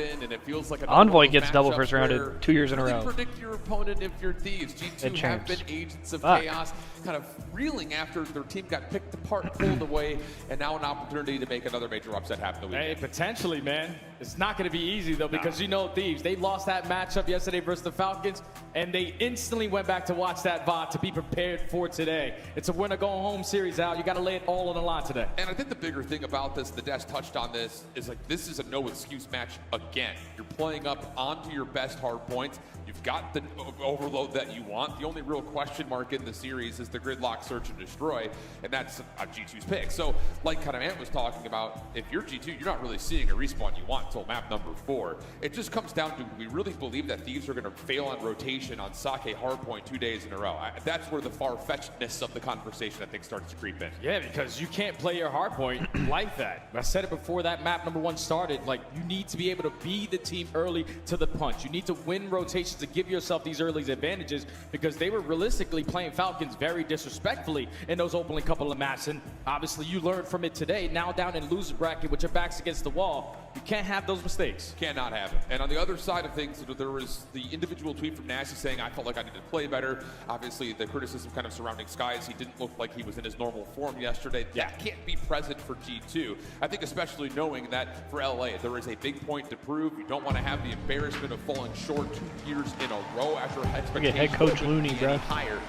like Envoy gets double first rounded 2 years in a row. Predict your opponent if you're Thieves. G2 have been agents of chaos, kind of reeling after their team got picked apart, pulled away, and now an opportunity to make another major upset happen the weekend. Hey, potentially, man. It's not going to be easy, though, because you know Thieves. They lost that matchup yesterday versus the Falcons, and they instantly went back to watch that VOD to be prepared for today. It's a winner-go-home series, Al. You got to lay it all on the line today. And I think the bigger thing about this, the Dash touched on this, is like this is a no-excuse match again. You're playing up onto your best hard points. You've got the overload that you want. The only real question mark in the series is the gridlock, search, and destroy, and that's G2's pick. So, like kind of Ant was talking about, if you're G2, you're not really seeing a respawn you want until map number 4. It just comes down to, we really believe that Thieves are going to fail on rotation on Sake hardpoint 2 days in a row. That's where the far-fetchedness of the conversation, I think, starts to creep in. Yeah, because you can't play your hardpoint like that. I said it before that map number 1 started. Like, you need to be able to be the team early to the punch. You need to win rotations to give yourself these early advantages, because they were realistically playing Falcons very disrespectfully in those opening couple of maps. And obviously, you learned from it today. Now down in loser bracket with your backs against the wall, you can't have those mistakes. Cannot have it. And on the other side of things, there was the individual tweet from Nasty saying, I felt like I needed to play better. Obviously, the criticism kind of surrounding Skies, he didn't look like he was in his normal form yesterday. That can't be present for G2. I think especially knowing that for LA, there is a big point to prove. You don't want to have the embarrassment of falling short 2 years in a row after expectations. Look at head coach Looney, bro. Higher.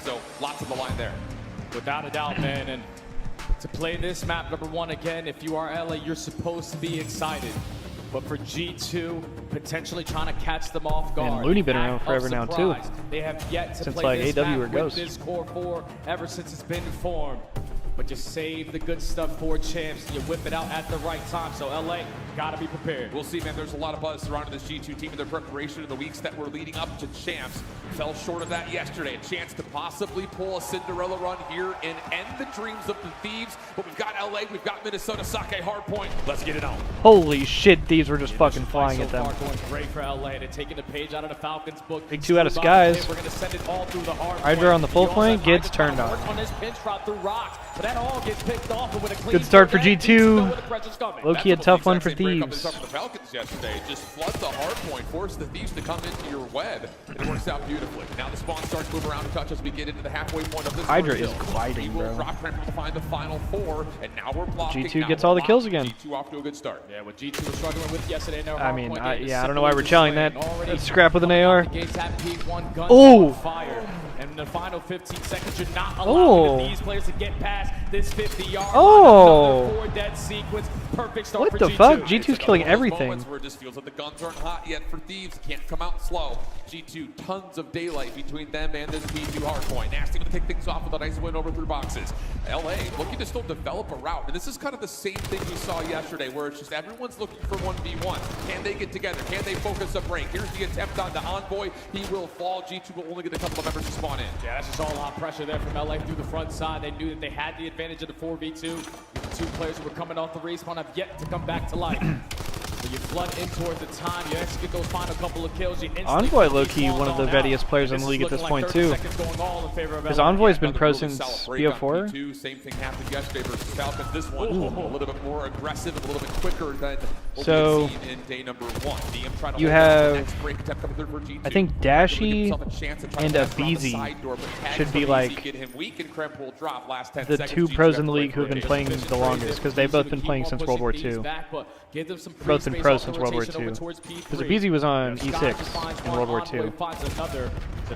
So lots of the line there. Without a doubt, man. And to play this map number 1 again, if you are LA, you're supposed to be excited. But for G2, potentially trying to catch them off guard. And Looney been around forever now, too. They have yet to since play like this AW map or with Ghost. this core 4 ever since it's been formed. But you save the good stuff for Champs, and you whip it out at the right time. So LA, gotta be prepared. We'll see, man. There's a lot of buzz surrounding this G2 team and their preparation in the weeks that were leading up to Champs. Fell short of that yesterday. A chance to possibly pull a Cinderella run here and end the dreams of the Thieves. But we've got LA, we've got Minnesota, Sake hardpoint. Let's get it on. Holy shit, Thieves were just fucking flying at them. Going great for LA. They're taking the page out of the Falcons book. Big 2 out of Skies. We're gonna send it all through the hard Hydra on the full flank gets turned on. On this pinch drop through rocks, but that all gets picked off with a clean Good start for G2. Low-key a tough one for Thieves. The Falcons yesterday just flood the hard point, force the Thieves to come into your web, and it works out beautifully. Now the spawn starts to move around and touch as we get into the halfway point of this. Hydra is gliding, bro. Drop ramp to find the final 4, and now we're blocking. G2 gets all the kills again. G2 off to a good start. Yeah, what G2 was struggling with yesterday. I mean, I don't know why we're telling that. Let's scrap with an AR. Oh! Fire. And in the final 15 seconds, you're not allowing these players to get past this 50-yard line. Another 4 dead sequence. Perfect start what the fuck? G2's killing everything. Where it just feels like the guns aren't hot yet for Thieves. Can't come out slow. G2, tons of daylight between them and this P2 hardpoint. Nasty with kick things off with a nice win over through boxes. LA looking to still develop a route, and this is kind of the same thing we saw yesterday, where it's just everyone's looking for 1v1. Can they get together? Can they focus a break? Here's the attempt on the Envoy. He will fall. G2 will only get a couple of members to spawn in. Yeah, that's just all hot pressure there from LA through the front side. They knew that they had the advantage of the 4v2. The two players who were coming off the respawn have yet to come back to life. So you flood in towards the time, you execute those final couple of kills. Envoy low-key one of the vettiest players in the league at this point too. His Envoy's been pro since BO4. Same thing happened yesterday versus Falcons. This one a little bit more aggressive, a little bit quicker than what so we've seen in day number 1. You have, I think Dashy and aBeZy should be like the two pros in the league who have been playing the longest, because they've both been playing since World War II. Both been pros since World War II. Because aBeZy was on E6 in World War II,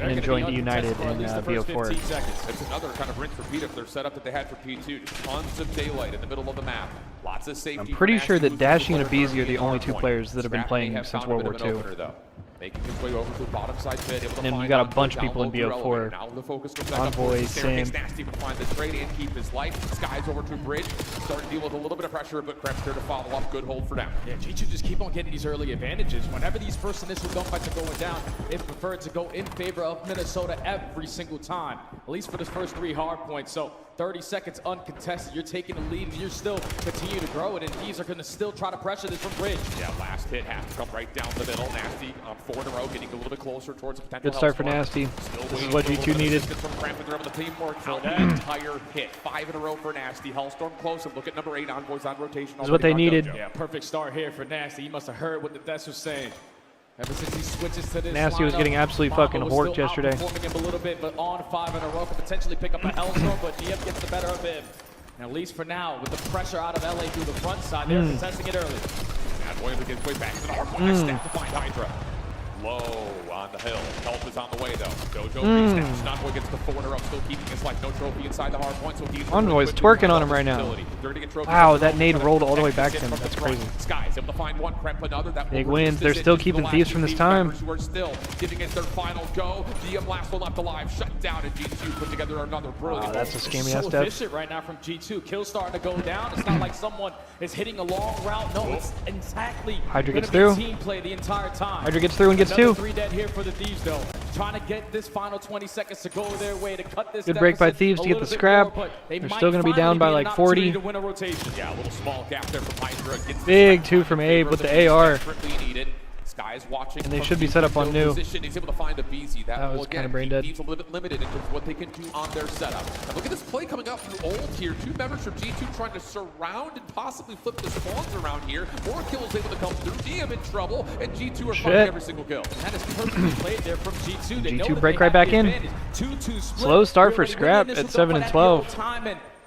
and then joined United in BO4. It's another kind of rinse repeat of their setup that they had for P2. Just tons of daylight in the middle of the map. Lots of safety. I'm pretty sure that Dashy and aBeZy are the only two players that have been playing since World War II. Making his way over to the bottom side pit. And then we got a bunch of people in BO4. Envoy, Sim. Nasty will find the trade and keep his life. Skies over to Bridge. Starting to deal with a little bit of pressure, but Krebs there to follow up. Good hold for down. Yeah, G2 just keep on getting these early advantages. Whenever these first initial gunfights are going down, it's preferred to go in favor of Minnesota every single time. At least for this first 3 hard points. So 30 seconds uncontested. You're taking the lead and you're still continue to grow it. And these are going to still try to pressure this from Bridge. Yeah, last hit has to come right down the middle. Nasty on 4 in a row, getting a little bit closer towards the potential. Good start for Nasty. This is what G2 needed. From Crampton the teamwork out the entire hit. 5 in a row for Nasty. Hellstorm close, and look at number 8. Envoys on rotation. This is what they needed. Yeah, perfect start here for Nasty. He must have heard what the Deaths was saying. Ever since he switches to this Nasty was getting absolutely fucking horked yesterday. Performing him a little bit, but on 5 in a row could potentially pick up a Hellstorm, but DM gets the better of him. And at least for now, with the pressure out of LA through the front side, they're contesting it early. Bad boy to get way back to the hard point. Nice step to find Hydra. Low on the hill. Help is on the way though. Dojo resnaps. Envoy gets the 4 in a row, still keeping his life. No trophy inside the hard point, so he's Envoy's twerking on him right now. Wow, that nade rolled all the way back to him. That's crazy. Skies able to find one, Kremp another. That big win. They're still keeping Thieves from this time. Who are still giving it their final go. DM last one left alive, shut down, and G2 put together another brilliant. That's a scammy ass so efficient right now from G2. Kills starting to go down. It's not like someone is hitting a long route. No, it's exactly Hydra gets through. Team play the entire time. Hydra gets through and gets 2. 3 dead here for the Thieves though. Trying to get this final 20 seconds to go their way to cut this. Good break by Thieves to get the scrap. They're still going to be down by like 40. To win a rotation. Yeah, a little small gap there from Hydra. Big 2 from Abe with the AR. Skies watching, and they should be set up on new. He's able to find aBeZy. That was kind of brain dead. He's a little bit limited in terms of what they can do on their setup. And look at this play coming up from Old here. 2 members from G2 trying to surround and possibly flip the spawns around here. More kills able to come through. DM in trouble, and G2 are finding every single kill. And that is perfectly played there from G2. They G2 break right back in. 2-2 slow start for Scrap at 7 and 12.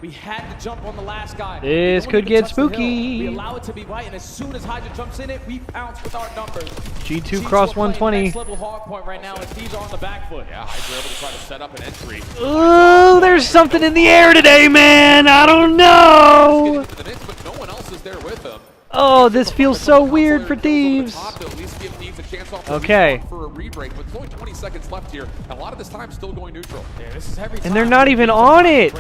We had to jump on the last guy. This could get spooky. We allow it to be right, and as soon as Hydra jumps in it, we pounce with our numbers. G2 cross 120. Next level hard point right now, and Thieves are on the back foot. Yeah, Hydra able to try to set up an entry. Oh, there's something in the air today, man. I don't know. But no one else is there with them. Oh, this feels so weird for Thieves. Okay. For a re-break, but it's only 20 seconds left here. And a lot of this time still going neutral. Yeah, this is every time. And they're not even on it.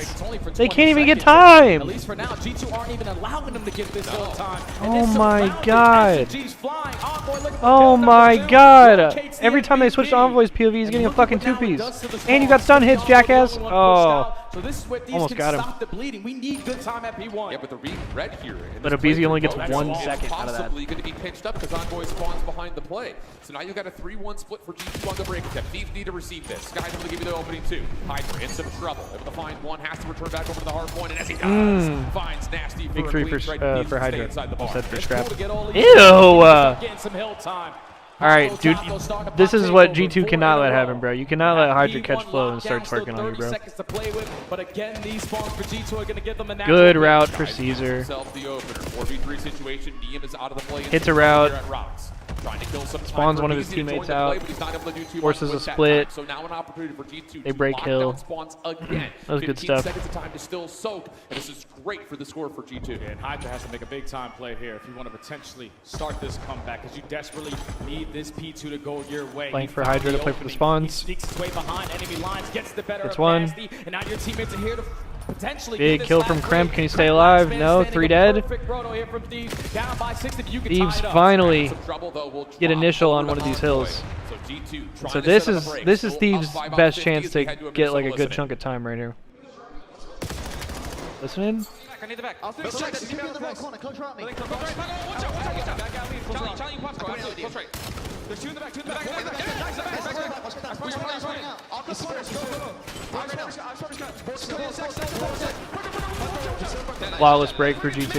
They can't even get time. At least for now, G2 aren't even allowing them to get this little time. Oh my god. Oh my god. Every time they switch to Envoy's POV, he's getting a fucking 2-piece. And you got stun hits, jackass. Oh. So this is what almost got him. Stop the bleeding. We need good time at P1. Yeah, but the red here. But aBeZy only gets 1 second out of that. Possibly going to be pinched up because Envoy spawns behind the play. So now you've got a 3-1 split for G2 on the break attempt. Thieves need to receive this. Sky's able to give you the opening 2. Hydra in some trouble. Able to find 1. Has to return back over to the hard point. And as he does, finds Nasty big 3 for Hydra. Instead for Scrap. Ew! Getting some hill time. Alright, dude, this is what G2 cannot let happen, bro. You cannot let Hydra catch flow and start twerking on you, bro. Good route for Caesar. Hits a route. Trying to kill some time. Spawns one of his Easy to join teammates the play, out. but he's not able to do too Forces much a with that split. time. So now an opportunity for G2 They to break lock kill. down spawns again. That was good 15 stuff. seconds of time to still soak, and this is great for the score for G2. And Hydra has to make a big time play here if you want to potentially start this comeback, because you desperately need this P2 to go your way. Playing for Hydra to play for the spawns. He sneaks his way behind enemy lines, gets the better That's of one. Nasty, and now your teammates are here to potentially Big get this kill from last Kremp. break. Can he stay alive? No, 3 dead. Perfect Roto here from Thieves. Down by 6 if you can Thieves tie it up. finally Some trouble, though, will get drop initial over on to one of these Hardpoint. hills. So G2 So trying to this set up is a break. this is Still Thieves' up 5 on best 50 chance as they to head to a get like a mid-solo good chunk of time right here. Listening? I need the back. I'll Go check, keep in the right corner, close around me. Watch out, Charlie, watch bro. Absolutely, close right. There's 2 in the back, 2 in the back. Flawless break for G2.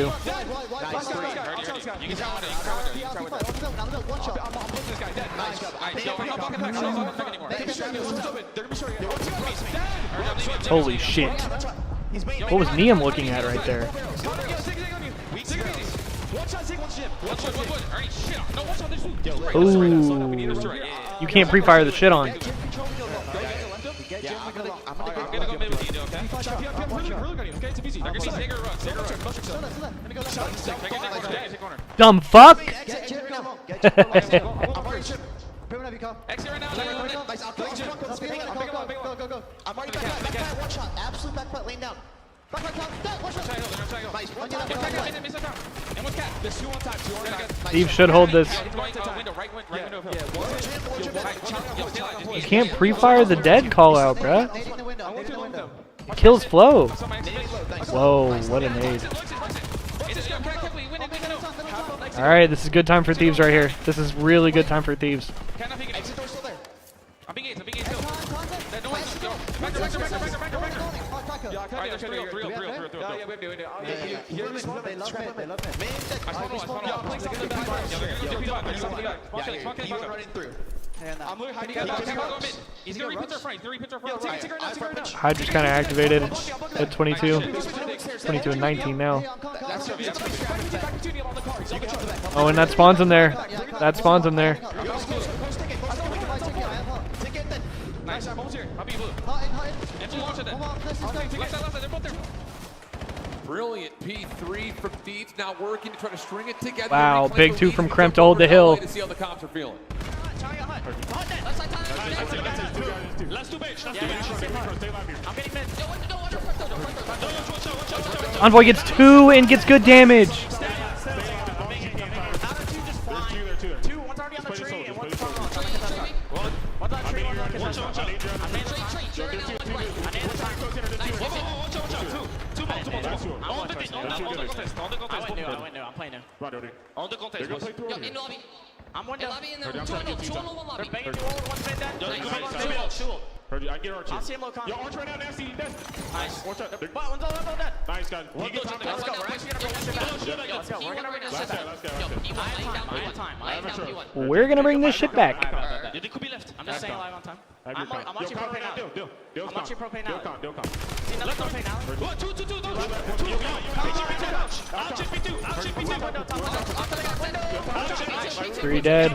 You can try Holy shit. What was Neum looking at right there? Ooh. You can't pre-fire the shit on. Dumb fuck! Exit right now. Nice. I'll pick him up. Go. I'm already back. One shot. Absolute back foot. Laying down. Back. One shot. Nice. One down. And one cat. There's 2 on time. 2 on time. Steve should hold this. Right window. You can't pre-fire the dead call out, bruh. Kills flow. Whoa, what a nade. Alright, this is good time for Thieves right here. This is really good time for Thieves. He's gonna repeat their front. Hydra's kind of activated at 22. 22 and 19 now. Oh, and that spawns him there. That spawns him there. Nice, I'm almost here. I'll be blue. And launch it then. Left side, they're both there. Brilliant P3 from Thieves, now working to try to string it together. Wow, big 2 from Kremp to hold the hill. To see how the comps are feeling. Let's do bench. Envoy gets 2 and gets good damage. I'm playing now. On the contest. I'm one down. They're banging you all one man down. Heard you. I get Archie. I'll see him low con. Yo, Arch right now, nasty. Nice. Watch out. One's on that. Nice, guys. Let's go. We're actually gonna bring this shit back. Let's go. We're gonna bring this shit back. I have time. We're gonna bring this shit back. It could be left. I'm just saying live on time. I'm watching propane now. I'm watching propane now. See, let's propane now. 3 dead.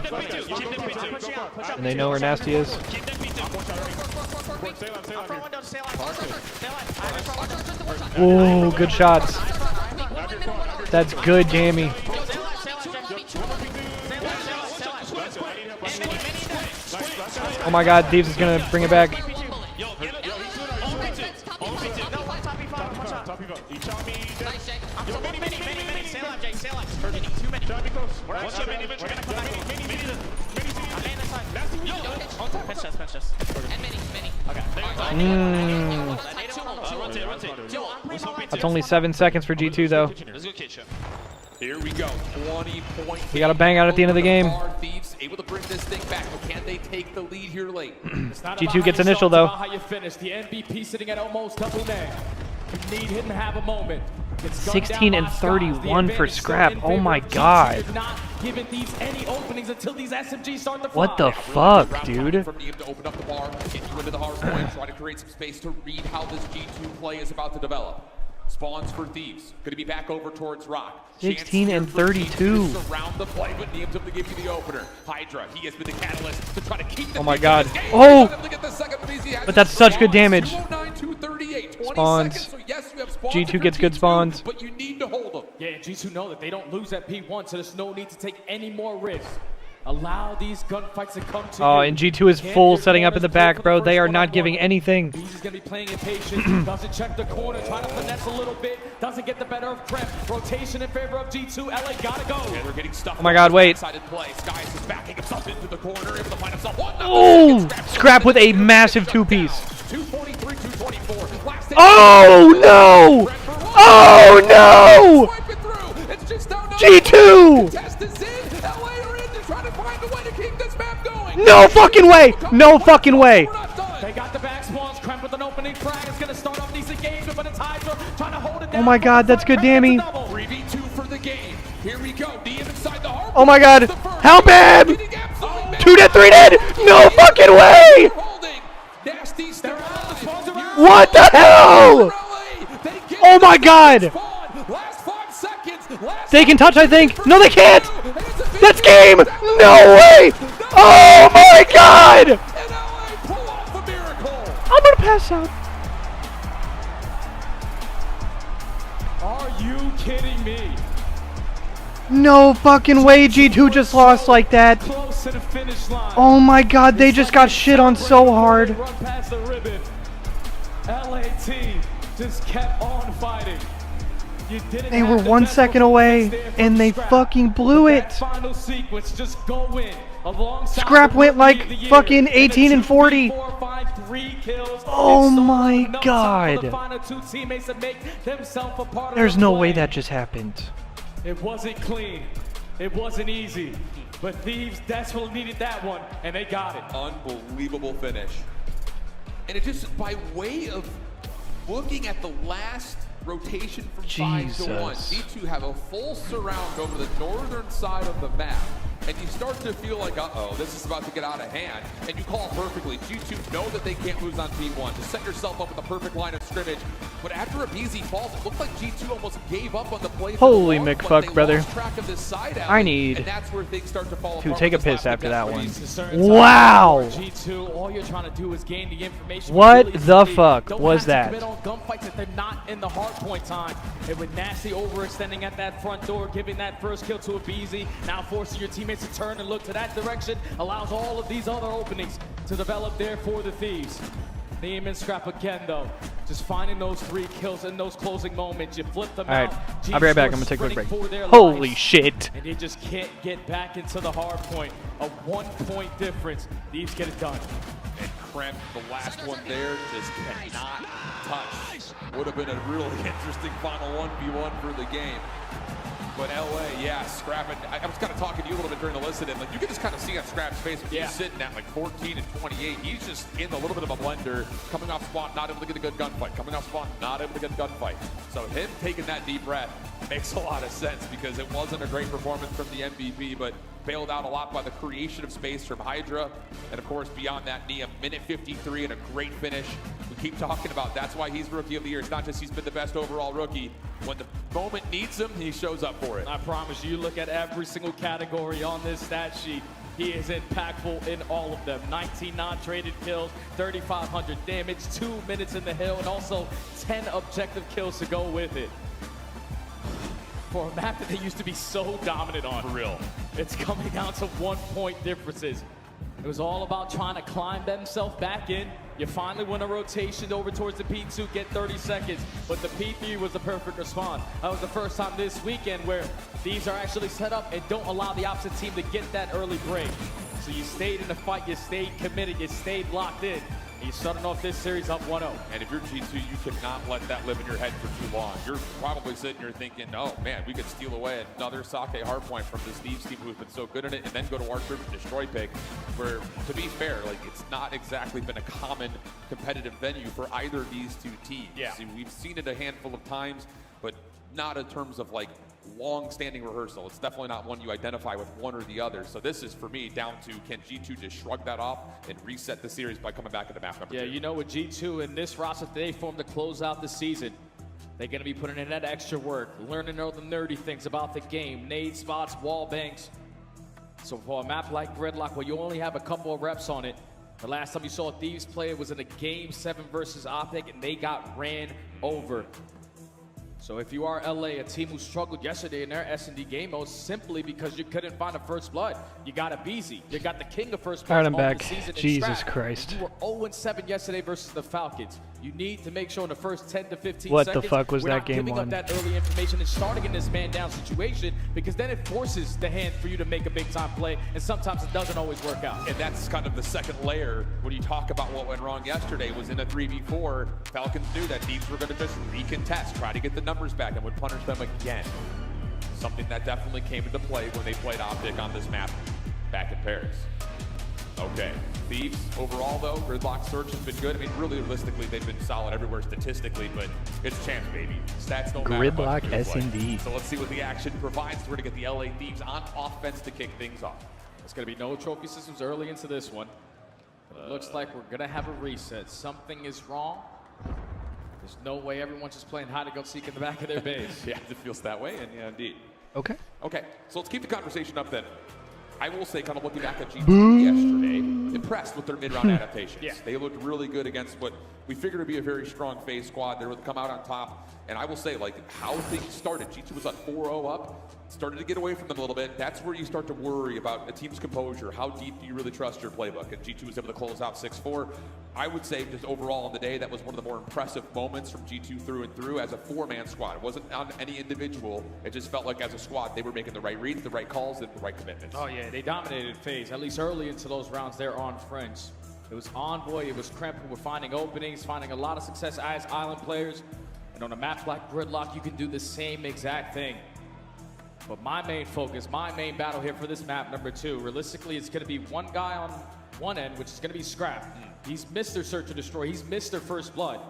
And they know where Nasty is. Ooh, good shots. That's good, Jamie. Oh my god, Thieves is gonna bring it back. That's only 7 seconds for G2 though. Here we go. 20-point. We gotta bang out at the end of the game. Thieves able to bring this thing back, but can they take the lead here late? G2 gets initial though. How you finish. The MVP sitting at almost double man. You need him to have a moment. 16 and 31 for Scrap. Oh my god. Giving these any openings until these SMGs start to fly. What the fuck, dude? From Neum to open up the bar, get you into the hard point, try to create some space to read how this G2 play is about to develop. Spawns for Thieves. Going to be back over towards Rock. 16 and 32. Around the play, but Neem's able to give you the opener. Hydra, he has been the catalyst to try to keep the Oh my god. game. Oh! But But that's such good damage. 209, 238, 20 Spawns. seconds, so yes, you have spawns G2 gets good spawns. but you need to hold them. Yeah, G2 know that they don't lose at P1, so there's no need to take any more risks. Allow these gunfights to come to Oh, you. and G2 is full setting up in the back, bro. They are not giving anything. He's gonna be playing impatient. Doesn't check the corner, trying to finesse a little bit. Doesn't get the better of Kremp. Rotation in favor of G2. LA gotta go. Yeah, they're getting stuff. Oh my god, wait. Play. Skies is backing himself into the corner, able to find himself one. Oh! Scrap with a massive two-piece. 243, 224. Oh no! Oh no! It's just down to G2! Test is in. LA are in to try to find a way to keep this map going. No fucking way! No fucking way! They got the back spawns. Kremp with an opening frag. It's gonna start off these engagement, but it's Hydra trying to hold it down. Oh my god, that's good dammy. 3v2 for the game. Here we go. Diem inside the heart. Oh my god! Help him! 2 dead, 3 dead! No fucking way! What the hell? Oh my god! They can touch, I think. No, they can't! That's game! No way! Oh my god! I'm gonna pass out. Are you kidding me? No fucking way G2 just lost like that. Close to the finish line. Oh my god, they just got shit on so hard. Run past the ribbon. LAT just kept on fighting. You didn't They have were the 1 best second performance away, there from and they Scrap. fucking blew But it. that final sequence, just go in. Alongside Scrap the went rookie like of the year. fucking And a 18 and 40. 2, 4, 5, 3 kills. Oh It's my enough time for god. the final two teammates to make themselves a part of There's the no play. way that just happened. It wasn't clean. It wasn't easy. But Thieves desperately needed that one, and they got it. Unbelievable finish. And it just, by way of looking at the last rotation from 5 to 1, G2 have a full surround over the northern side of the map. And you start to feel like, uh-oh, this is about to get out of hand. And you call it perfectly. G2 know that they can't lose on P1 to set yourself up with the perfect line of scrimmage. But after a BZ falls, it looked like G2 almost gave up on the play. Holy for the long, but McFuck, they brother. lost track of this side alley, I need and that's where things start to fall to apart take a with this piss last after that one. release. Wow! G2, all you're trying to do is gain the information. What the realistically, fuck don't was have that? To commit on gunfights if they're not in the hard point time. It would nasty overextending at that front door, giving that first kill to a BZ. Now forcing your teammates to turn and look to that direction allows all of these other openings to develop there for the Thieves. Neem and Scrap again though, just finding those 3 kills in those closing moments. You flip them Alright, out. I'll be right back. I'm gonna G2 take a quick break. sprinting for their Holy lives, shit. and they just can't get back into the hard point. A 1 point difference. Thieves get it done. And Kremp, the last one there, just cannot touch. Would have been a really interesting final 1v1 for the game. But LA, yeah, Scrap, and I was kind of talking to you a little bit during the listen, and like you can just kind of see on Scrap's face, he's sitting at like 14 and 28. He's just in a little bit of a blender, coming off spawn, not able to get a good gunfight, coming off spawn, not able to get a gunfight. So him taking that deep breath makes a lot of sense because it wasn't a great performance from the MVP, but bailed out a lot by the creation of space from Hydra. And of course, beyond that, Nia, minute 53 and a great finish. We keep talking about that's why he's Rookie of the Year. It's not just he's been the best overall rookie. When the moment needs him, he shows up for it. I promise you, look at every single category on this stat sheet. He is impactful in all of them. 19 non-traded kills, 3,500 damage, 2 minutes in the hill, and also 10 objective kills to go with it. For a map that they used to be so dominant on. For real. It's coming down to 1 point differences. It was all about trying to climb themselves back in. You finally win a rotation over towards the P2, get 30 seconds. But the P3 was the perfect response. That was the first time this weekend where these are actually set up and don't allow the opposite team to get that early break. So you stayed in the fight, you stayed committed, you stayed locked in. And you're starting off this series up 1-0. And if you're G2, you cannot let that live in your head for too long. You're probably sitting here thinking, oh man, we could steal away another Sake hardpoint from this Thieves team who's been so good at it, and then go to our trip and destroy pick, where, to be fair, like it's not exactly been a common competitive venue for either of these two teams. Yeah. See, we've seen it a handful of times, but not in terms of like long-standing rehearsal. It's definitely not one you identify with one or the other. So this is, for me, down to can G2 just shrug that off and reset the series by coming back into map number 2. Yeah, you know, with G2 and this roster they formed to close out the season, They're going to be putting in that extra work, learning all the nerdy things about the game, nade spots, wall banks. So for a map like Gridlock, where you only have a couple of reps on it, the last time you saw Thieves play, it was in a Game 7 versus Optic, and they got ran over. So if you are LA, a team who struggled yesterday in their S&D game mode simply because you couldn't find a first blood, you got a BZ. You got the king of first blood I'm on back. the season. Jesus Christ. You were 0-7 yesterday versus the Falcons. You need to make sure in the first 10 to 15 What seconds, the fuck was we're that not game giving one? up that early information and starting in this man down situation, because then it forces the hand for you to make a big time play, and sometimes it doesn't always work out. And that's kind of the second layer when you talk about what went wrong yesterday. Was in a 3v4. Falcons knew that teams were going to just recontest, try to get the numbers back, and would punish them again. Something that definitely came into play when they played Optic on this map back in Paris. Okay, Thieves overall though, Gridlock search has been good. I mean, really realistically, they've been solid everywhere statistically, but it's champs, baby. Stats don't matter much. Gridlock S&D. So let's see what the action provides for to get the LA Thieves on offense to kick things off. There's going to be no trophy systems early into this one. But it looks like we're going to have a reset. Something is wrong. There's no way everyone's just playing hide and go seek in the back of their base. Yeah, it feels that way, and yeah, indeed. Okay. Okay, so let's keep the conversation up then. I will say, kind of looking back at G2 yesterday, impressed with their mid-round adaptations. Yeah. They looked really good against what we figured would be a very strong FaZe squad. They would come out on top, and I will say, like, how things started. G2 was like 4-0 up, started to get away from them a little bit. That's where you start to worry about a team's composure. How deep do you really trust your playbook? And G2 was able to close out 6-4. I would say just overall on the day, that was one of the more impressive moments from G2 through and through as a four-man squad. It wasn't on any individual. It just felt like as a squad, they were making the right reads, the right calls, and the right commitments. Oh yeah, they dominated FaZe, at least early into those rounds there on Friends. It was Envoy, it was Kremp who were finding openings, finding a lot of success as Island players. And on a map like Gridlock, you can do the same exact thing. But my main focus, my main battle here for this map, number 2, realistically, it's going to be one guy on one end, which is going to be Scrap. He's Mr. Search and Destroy. He's Mr. First Blood.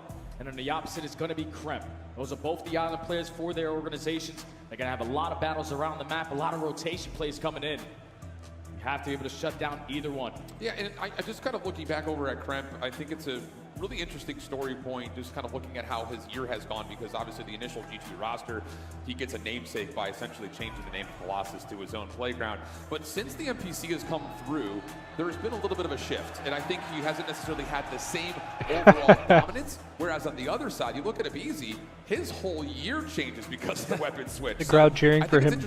And on the opposite is going to be Kremp. Those are both the Island players for their organizations. They're going to have a lot of battles around the map, a lot of rotation plays coming in. You have to be able to shut down either one. Yeah, and I just kind of looking back over at Kremp, I think it's a really interesting story point, just kind of looking at how his year has gone, because obviously the initial G2 roster, he gets a namesake by essentially changing the name of Colossus to his own playground. But since the NPC has come through, there's been a little bit of a shift, and I think he hasn't necessarily had the same overall dominance, whereas on the two side, you look at aBeZy, his whole year changes because of the weapon switch. The crowd cheering for him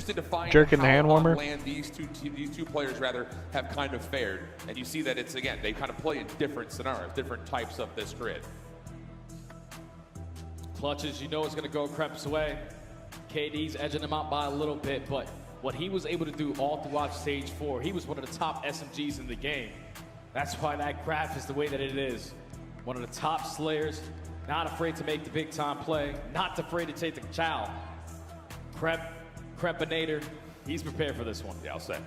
jerking the hand warmer. These two players rather have kind of fared, and you see that it's, again, they kind of play in different scenarios, different types of this grid. Clutches, you know, is going to go Kremp's way. KD's edging him out by a little bit, but what he was able to do all throughout stage 4, he was one of the top SMGs in the game. That's why that graph is the way that it is. One of the top slayers, not afraid to make the big time play, not afraid to take the chow. Krempinator, he's prepared for this one. Yeah, I'll say.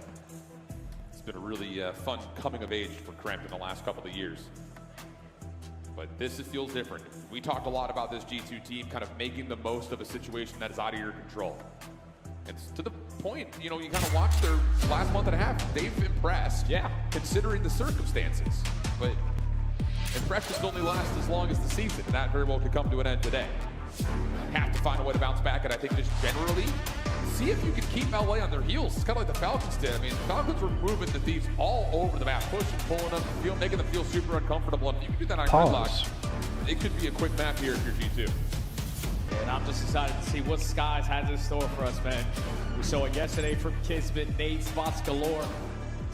It's been a really fun coming of age for Kremp in the last couple of years. But this feels different. We talked a lot about this G2 team kind of making the most of a situation that is out of your control. And to the point, you know, you kind of watch their last month and a half, they've impressed, yeah, considering the circumstances. But impressions only last as long as the season, and that very well could come to an end today. Have to find a way to bounce back, and I think just generally, see if you can keep LA on their heels. It's kind of like the Falcons did. I mean, the Falcons were moving the Thieves all over the map, pushing, pulling them, making them feel super uncomfortable. And if you can do that on Gridlock, it could be a quick map here if you're G2. And I'm just excited to see what Skies has in store for us, man. We saw it yesterday from Kismet, nade spots galore.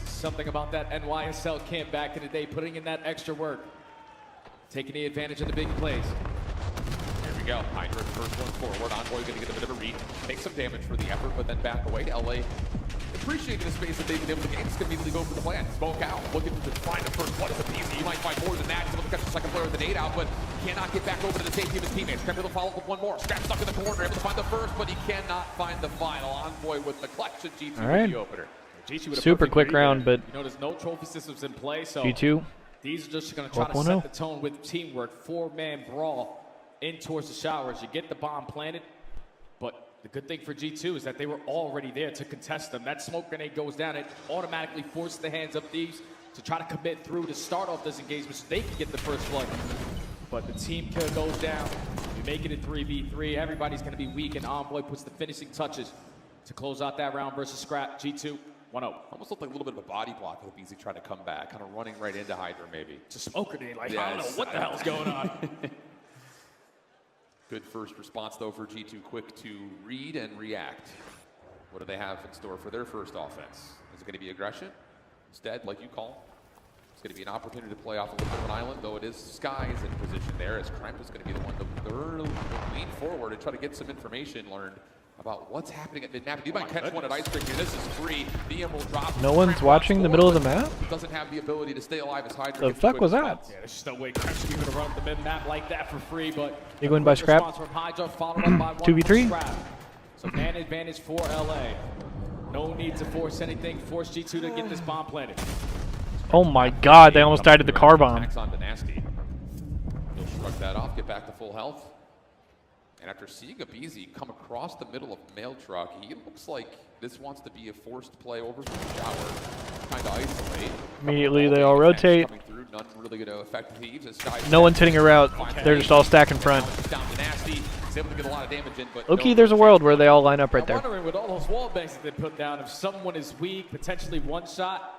Something about that NYSL camp back in the day, putting in that extra work. Taking the advantage of the big plays. Here we go. Hydra, first one forward. Envoy going to get a bit of a read. Take some damage for the effort, but then back away. LA appreciating the space that they've been able to gain. Just going to immediately go for the plan. Smoke out. Looking to find the first blood. It's easy. You might find more than that. He's able to catch the second player with the nade out, but cannot get back over to the safety of his teammates. Kremp will follow up with one more. Scrap stuck in the corner. Able to find the first, but he cannot find the final. Envoy with the clutch at G2 with the opener. Super quick round, but you know, there's no trophy systems in play, so G2. These are just going to try to set the tone with teamwork. 4-man brawl in towards the showers. You get the bomb planted, but the good thing for G2 is that they were already there to contest them. That smoke grenade goes down. It automatically forces the hands of Thieves to try to commit through to start off this engagement so they can get the first blood. But the team kill goes down. You make it a 3v3. Everybody's going to be weak, and Envoy puts the finishing touches to close out that round versus Scrap. G2, 1-0. Almost looked like a little bit of a body block with BZ trying to come back, kind of running right into Hydra maybe. Just smoke grenade, like, I don't know what the hell's going on. Good first response, though, for G2. Quick to read and react. What do they have in store for their first offense? Is it going to be aggression? Instead, like you call, it's going to be an opportunity to play off a little bit of an island, though it is Skies in position there, as Kremp is going to be the one to lean forward and try to get some information learned about what's happening at mid-map. You might catch one at Ice Cream here. This is free. DM will drop. No one's watching the middle of the map? Doesn't have the ability to stay alive as Hydra. The fuck was that? Yeah, there's just no way Kremp's going to run the mid-map like that for free, but... Big win by Scrap. 2v3. So man advantage for LA. No need to force anything. Force G2 to get this bomb planted. Oh my god, they almost died to the car bomb. On to Nasty. He'll shrug that off, get back to full health. And after seeing aBeZy come across the middle of Mail Truck, he looks like this wants to be a forced play over from the shower. Kind of isolate. Immediately they all rotate. Through, none really going to affect Thieves. No one's hitting a route. They're just all stacked in front. Down to Nasty. He's able to get a lot of damage in, but Okay, there's a world where they all line up right there. I'm wondering with all those wall banks that they put down, if someone is weak, potentially one shot,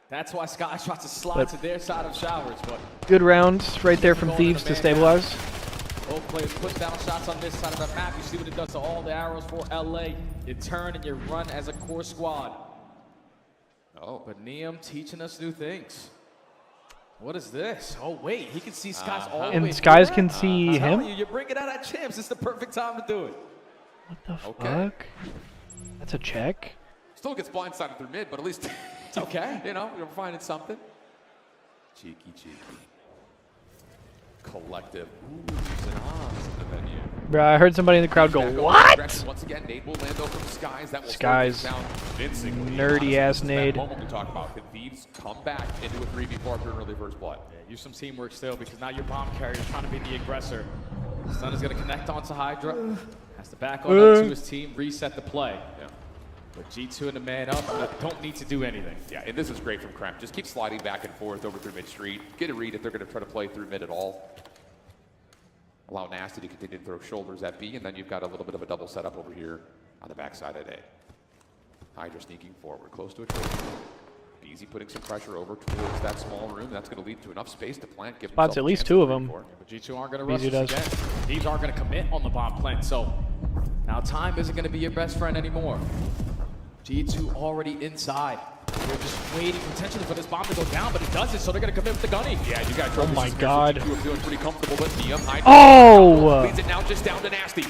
that's why Sky tries to slide to their side of showers. But good rounds right there from Thieves to stabilize. Both players push down shots on this side of the map. You see what it does to all the arrows for LA. You turn and you run as a core squad. Oh, but Neum teaching us new things. What is this? Oh, wait, he can see Skies all the way. And Skies can see him? You bring it out at champs. It's the perfect time to do it. What the fuck? That's a check. Still gets blindsided through mid, but at least it's okay. You know, you're finding something. Cheeky. Collective. Ooh, there's an Oz in the venue. Bro, I heard somebody in the crowd go, what? Once again, nade will land over from Skies. That will Skies. Nerdy ass nade. Moment we talk about. Can Thieves come back into a 3v4 after an early first blood? Yeah, use some teamwork still, because now your bomb carrier is trying to be the aggressor. Sun is going to connect onto Hydra. Has to back on up to his team, reset the play. Yeah. But G2 and the man up don't need to do anything. Yeah, and this is great from Kremp. Just keep sliding back and forth over through mid-street. Get a read if they're going to try to play through mid at all. Allow Nasty to continue to throw shoulders at B, and then you've got a little bit of a double setup over here on the backside at A. Hydra sneaking forward, close to a trade. BZ putting some pressure over towards that small room. That's going to lead to enough space to plant. Give spots at least two of them. But G2 aren't going to rush this again. Thieves aren't going to commit on the bomb plant, so now time isn't going to be your best friend anymore. G2 already inside. They're just waiting potentially for this bomb to go down, but it doesn't, so they're going to commit with the gunny. Yeah, you got oh my god. G2 are feeling pretty comfortable, but Neum Hydra leads it now just down to Nasty.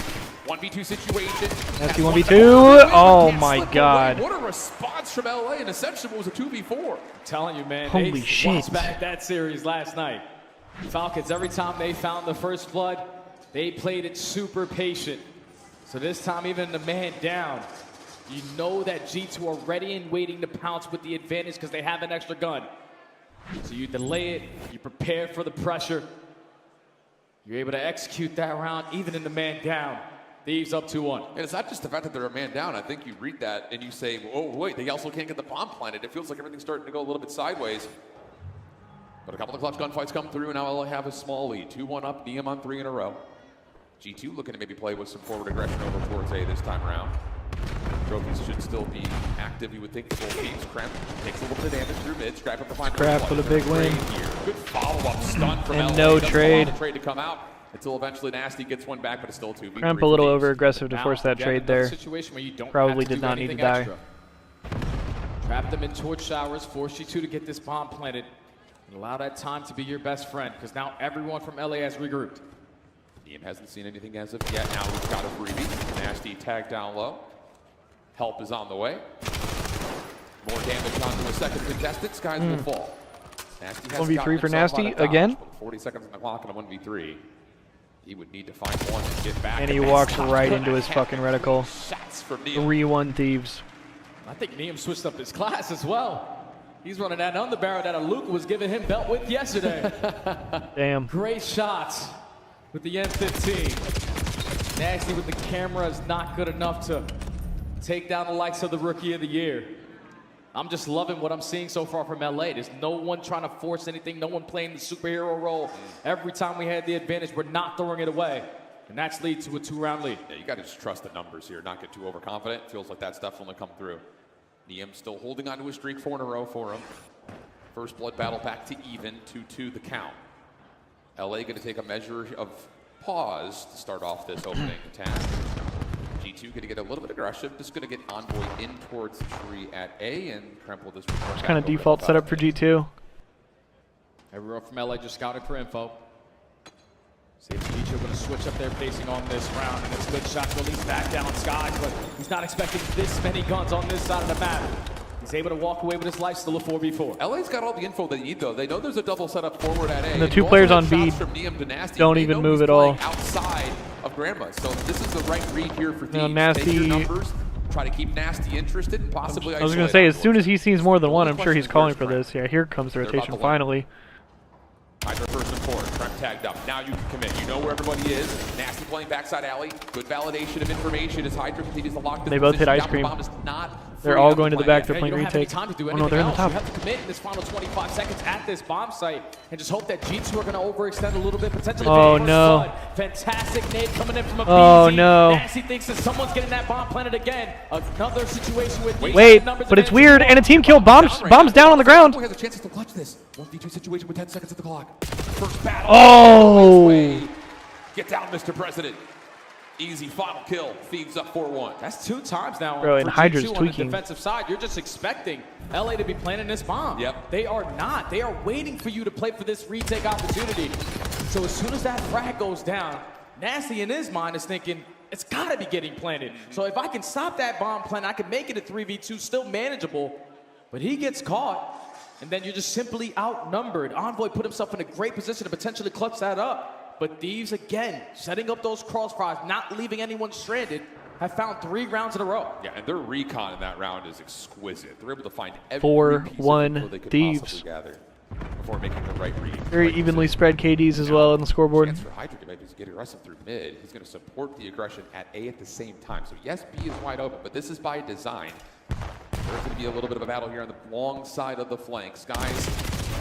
1v2 situation. Nasty 1v2. Oh my god. What a response from LA, and essentially it was a 2v4. I'm telling you, man. Holy they shit. watched back that series last night. Falcons, every time they found the first blood, they played it super patient. So this time, even the man down, you know that G2 are ready and waiting to pounce with the advantage because they have an extra gun. So you delay it, you prepare for the pressure. You're able to execute that round even in the man down. Thieves up 2-1. And it's not just the fact that they're a man down. I think you read that and you say, oh, wait, they also can't get the bomb planted. It feels like everything's starting to go a little bit sideways. But a couple of clutch gunfights come through, and now LA have a small lead. 2-1 up, Neum on 3 in a row. G2 looking to maybe play with some forward aggression over towards A this time around. Trophies should still be active, you would think. Full teams. Kremp takes a little bit of damage through mid. Scrap up to find Scrap with a big win. Good follow-up stun from and LA. no trade. Trade to come out until eventually Nasty gets one back, but it's still 2v3. Kremp a little over-aggressive to force that trade there. Situation where you don't probably did not need to die. Trap them in towards showers, force you two to get this bomb planted, and allow that time to be your best friend, because now everyone from LA has regrouped. Neum hasn't seen anything as of yet. Now we've got a freebie. Nasty tagged down low. Help is on the way. More damage onto a second contestant. Skies will fall. Nasty has 1v3 for Nasty again. 40 seconds on the clock and a 1v3. He would need to find one and get back. And he walks right into his fucking reticle. 3-1 Thieves. I think Neum switched up his class as well. He's running that underbarrel that Luca was giving him belt with yesterday. Damn. Great shots with the M15. Nasty with the camera is not good enough to take down the likes of the Rookie of the Year. I'm just loving what I'm seeing so far from LA. There's no one trying to force anything, no one playing the superhero role. Every time we had the advantage, we're not throwing it away. And that's lead to a 2-round lead. Yeah, you got to just trust the numbers here, not get too overconfident. Feels like that stuff only come through. Niem still holding on to his streak, 4 in a row for him. First blood battle back to even, 2-2 the count. LA going to take a measure of pause to start off this opening attack. G2 going to get a little bit aggressive, just going to get Envoy in towards the tree at A, and Kremp this kind of default setup for G2. Everyone from LA just scouting for info. See if G2 going to switch up their facing on this round, and it's a good shot to release back down Skies, but he's not expecting this many guns on this side of the map. He's able to walk away with his life, still a 4v4. LA's got all the info they need, though. They know there's a double setup forward at A. And the 2 players on B don't even move at all. Outside of Grandma, so this is the right read here for Thieves. Now, Nasty. Take your numbers, try to keep Nasty interested, and possibly. I was going to say, as soon as he sees more than one, I'm sure he's calling for this. Yeah, here comes the rotation finally. Hydra first and forward. Kremp tagged up. Now you can commit. You know where everybody is. Nasty playing backside alley. Good validation of information as Hydra continues to lock the They both hit position. ice cream. Bomb is not They're all going to the back. They're Hey, playing you don't have any retake. time to do Oh no, they're in the anything top. else. You have to commit in this final 25 seconds at this bomb site and just hope that G2 are going to overextend a little bit, potentially. Oh, getting no. first blood. Fantastic nade coming in from a Oh, BZ. no. Nasty thinks that someone's getting that bomb planted again. Another situation with Wait, but it's weird, and a team kill. Bombs down on the ground. Has a chance to clutch this. 1v2 situation with 10 seconds at the clock. First battle. Oh! Get down, Mr. President. Easy final kill. Thieves up 4-1. That's 2 times now. Bro, and for Hydra's G2 on tweaking. the defensive side. You're just expecting LA to be planting this bomb. Yep. They are not. They are waiting for you to play for this retake opportunity. So as soon as that frag goes down, Nasty in his mind is thinking, it's got to be getting planted. So if I can stop that bomb plant, I can make it a 3v2, still manageable. But he gets caught, and then you're just simply outnumbered. Envoy put himself in a great position to potentially clutch that up. But Thieves, again, setting up those crossfires, not leaving anyone stranded, have found 3 rounds in a row. Yeah, and their recon in that round is exquisite. They're able to find every 4-1 piece of info they could Thieves. possibly gather before making the right read. Very evenly spread KDs as well on the scoreboard. Chance for Hydra to maybe get aggressive through mid. He's going to support the aggression at A at the same time. So yes, B is wide open, but this is by design. There's going to be a little bit of a battle here on the long side of the flank. Skies.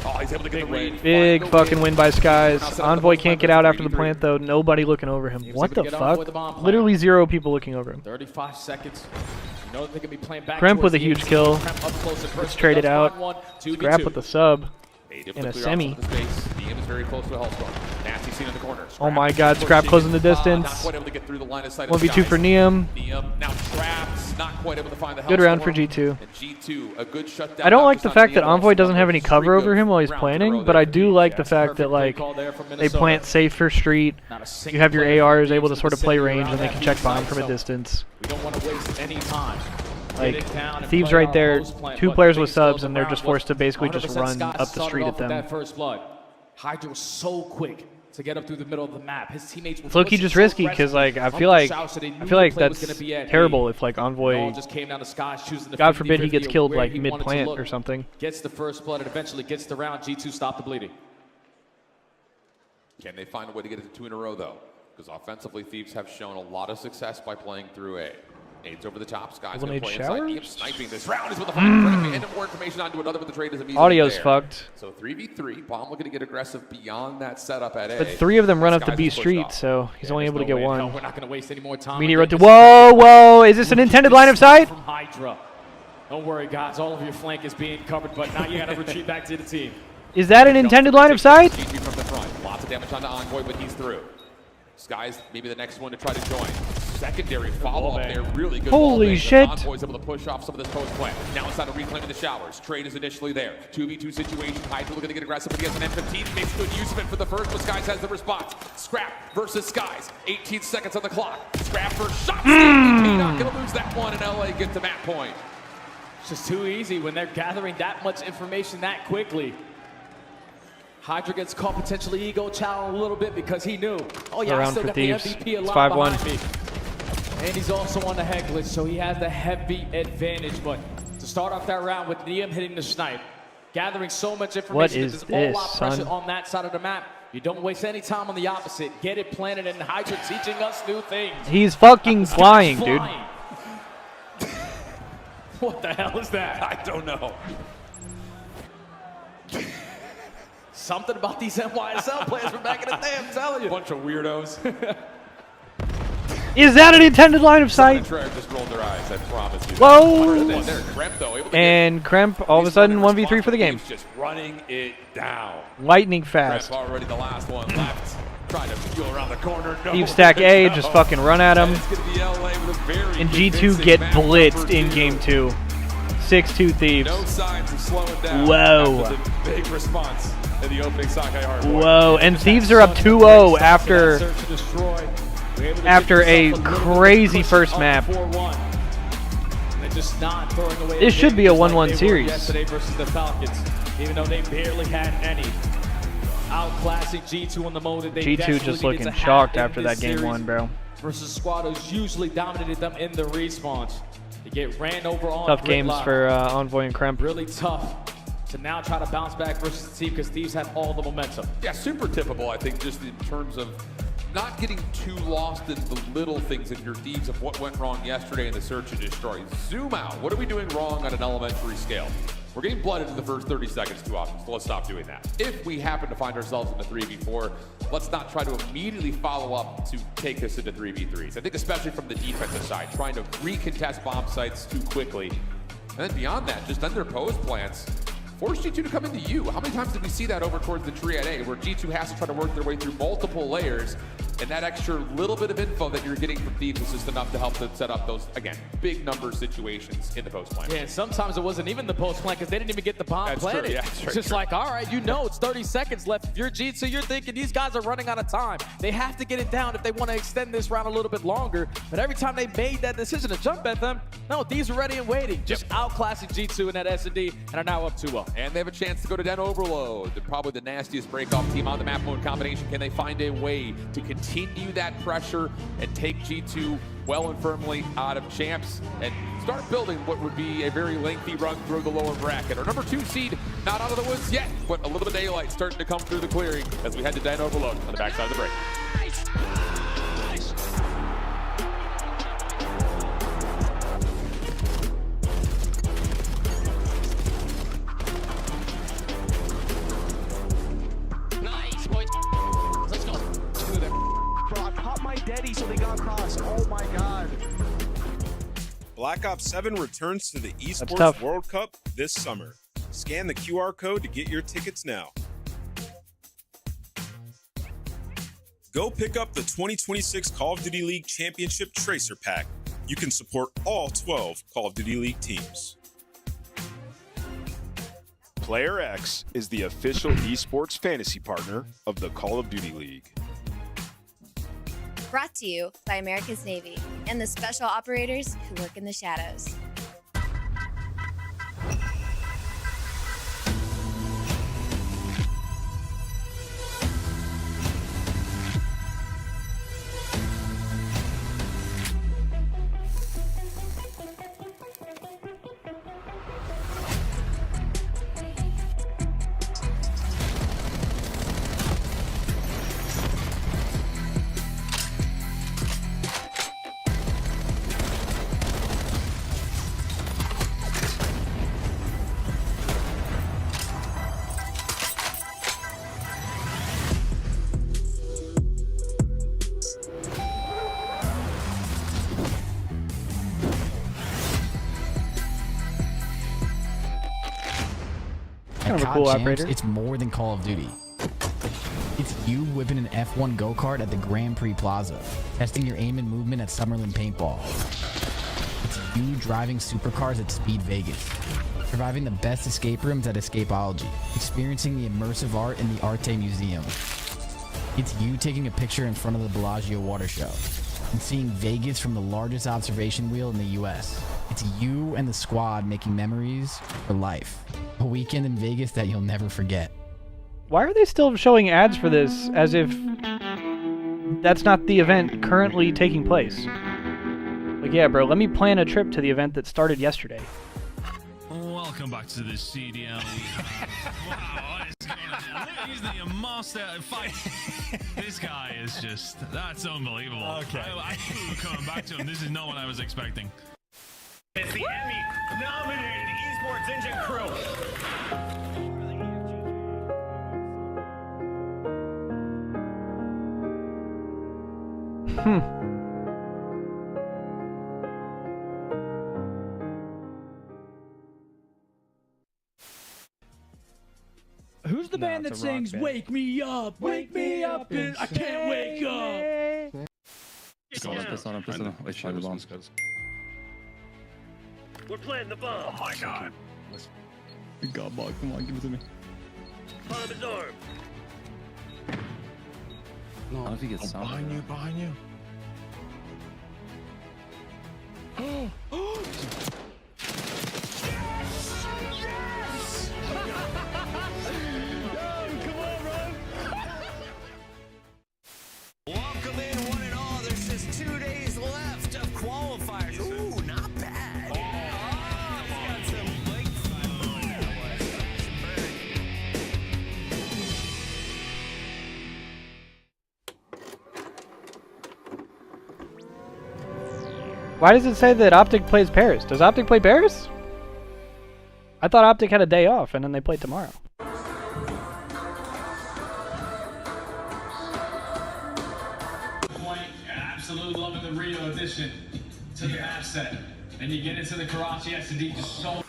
Oh, he's able to get the read. Big fucking win by Skies. Envoy can't get out after the plant, though. Nobody looking over him. What the fuck? Literally 0 people looking over him. 35 seconds. You know they're going to be playing back. Kremp with a towards the huge APC. kill. Kremp up close and Let's personal. trade it Does out. find one, 2v2. Scrap with the sub. In In a semi. DM is very close to a Hellstorm. Nasty seen in the corner. Oh my god, Scrap closing the distance. Not quite able to get through the line of sight. 1v2 for Niem. Niem now trapped. Not quite able to find the Hellstorm. Good round for G2. And G2, a good shutdown. I don't like the fact that Envoy doesn't have any cover over him while he's planning, but I do like the fact that like they plant safe for street. You have your ARs able to sort of play range, and they can check bomb from a distance. We don't want to waste any time. Like, Thieves right there, 2 players with subs, and they're just forced to basically just run up the street at them. That first blood. Hydra was so quick to get up through the middle of the map. His teammates were It's low-key just risky, because like I feel like that's terrible if like Envoy, God forbid he gets killed like mid-plant or something. Gets the first blood and eventually gets the round. G2 stop the bleeding. Can they find a way to get it to 2 in a row, though? Because offensively, Thieves have shown a lot of success by playing through A. Nades over the top. Sky's going to play inside. Niem sniping this round is with the final frame. And more information onto another, but the trade is immediately Audio's there. fucked. So 3v3. Bomb looking to get aggressive beyond that setup at A. But 3 of them run up the Skies B is pushed street, off. so he's only able to get No, 1. we're not going to waste any more time. Meteor rotate. Whoa, whoa! Is this an intended line of sight? From Hydra. Don't worry, guys. All of your flank is being covered, but now you got to retreat back to the team. Is that an intended line of sight? GG from the front. Lots of damage on the Envoy, but he's through. Sky's maybe the next one to try to join. Secondary follow-up there. Really good. Holy shit. Envoy's able to push off some of this post play. Now inside of reclaiming the showers. Trade is initially there. 2v2 situation. Hydra looking to get aggressive, but he has an M15. Makes good use of it for the first, but Skies has the response. Scrap versus Skies. 18 seconds on the clock. Scrap first shot. Not going to lose that one, and LA get to map point. It's just too easy when they're gathering that much information that quickly. Hydra gets caught potentially ego challenge a little bit because he knew, oh yeah, I still got the MVP alive behind me. And he's also on the head glitch, so he has the heavy advantage. But to start off that round with Niem hitting the snipe, gathering so much information, What is there's a whole this, lot of pressure son? on that side of the map. You don't waste any time on the opposite. Get it planted, and Hydra teaching us new things. He's fucking flying, dude. What the hell is that? I don't know. Something about these NYSL players from back in the day, I'm telling you. Bunch of weirdos. Is that an intended line of sight? Just rolled their eyes, I promise you. Whoa! Kremp, though, able to And Kremp all of a sudden 1v3 for the game. just running it down. Lightning fast. Kremp already the last one left. Trying to fuel around the corner. No, Deep stack A, just fucking run at him. It's gonna be LA with a very And G2 convincing get map blitzed number in 2. game 2. 6-2 Thieves. No signs of slowing down. Whoa. After the big response in the opening Sakai Hardpoint. Whoa, and Thieves are up 2-0 after a crazy first map. This should be a 1-1 series. Yesterday versus the Falcons, even though they barely had any. Outclassing G2 on the mode that they G2 just looking shocked after that game 1, bro. Versus Squad who's usually dominated them in the respawns. They get ran over on Tough games Gridlock. for Envoy and Kremp. Really tough to now try to bounce back versus the team because Thieves had all the momentum. Yeah, super typical, I think, just in terms of not getting too lost in the little things in your Thieves of what went wrong yesterday in the search and destroy. Zoom out. What are we doing wrong on an elementary scale? We're getting blooded in the first 30 seconds too often, so let's stop doing that. If we happen to find ourselves in a 3v4, let's not try to immediately follow up to take this into 3v3s. I think especially from the defensive side, trying to recontest bomb sites too quickly. And then beyond that, just under pose plans, force G2 to come into you. How many times did we see that over towards the tree at A, where G2 has to try to work their way through multiple layers, and that extra little bit of info that you're getting from Thieves is just enough to help them set up those, again, big number situations in the post plan. Yeah, and sometimes it wasn't even the post plan because they didn't even get the bomb planted. True, yeah, it's just like, all right, you know it's 30 seconds left. If you're G2, you're thinking these guys are running out of time. They have to get it down if they want to extend this round a little bit longer. But every time they made that decision to jump at them, no, Thieves were ready and waiting. Just outclassing G2 in that S&D and are now up 2-0. And they have a chance to go to Den Overload. They're probably the nastiest breakoff team on the map mode combination. Can they find a way to continue that pressure and take G2 well and firmly out of champs and start building what would be a very lengthy run through the lower bracket? Our number 2 seed, not out of the woods yet, but a little bit of daylight starting to come through the clearing as we head to Den Overload on the backside of the break. Nice, boys. Let's go. Bro, I popped my daddy so they got across. Oh my god. Black Ops 7 returns to the tough. Esports World Cup this summer. Scan the QR code to get your tickets now. Go pick up the 2026 Call of Duty League Championship Tracer Pack. You can support all 12 Call of Duty League teams. Player X is the official esports fantasy partner of the Call of Duty League. Brought to you by America's Navy and the special operators who work in the shadows. Kind of a COD cool Champs, operator. It's more than Call of Duty. It's you whipping an F1 go-kart at the Grand Prix Plaza, testing your aim and movement at Summerlin Paintball. It's you driving supercars at Speed Vegas, surviving the best escape rooms at Escapology, experiencing the immersive art in the Arte Museum. It's you taking a picture in front of the Bellagio Water Show and seeing Vegas from the largest observation wheel in the US. It's you and the squad making memories for life. A weekend in Vegas that you'll never forget. Why are they still showing ads for this as if that's not the event currently taking place? Like, yeah, bro, let me plan a trip to the event that started yesterday. Welcome back to the CDL. Wow, what is going on? Look, he's the master fight. This guy is just, that's unbelievable. Okay. I knew we were coming back to him. This is not what I was expecting. It's the Emmy-nominated Esports Engine Crew. band that sings "Wake Me Up, Wake Me Up," and I can't wake up. Piss on him. Wait, try the bombs. We're planting the bomb. Oh my god. God, ball, come on, give it to me. Bomb is armed. No, I don't know if he gets sound. Behind you. Welcome in, one and all. There's just 2 days left of qualifiers. Ooh, not bad. Got some length. Why does it say that Optic plays Paris? Does Optic play Paris? I thought Optic had a day off and then they played tomorrow. Absolutely loving the Rio addition to the asset. And you get into the Karachi SD just so.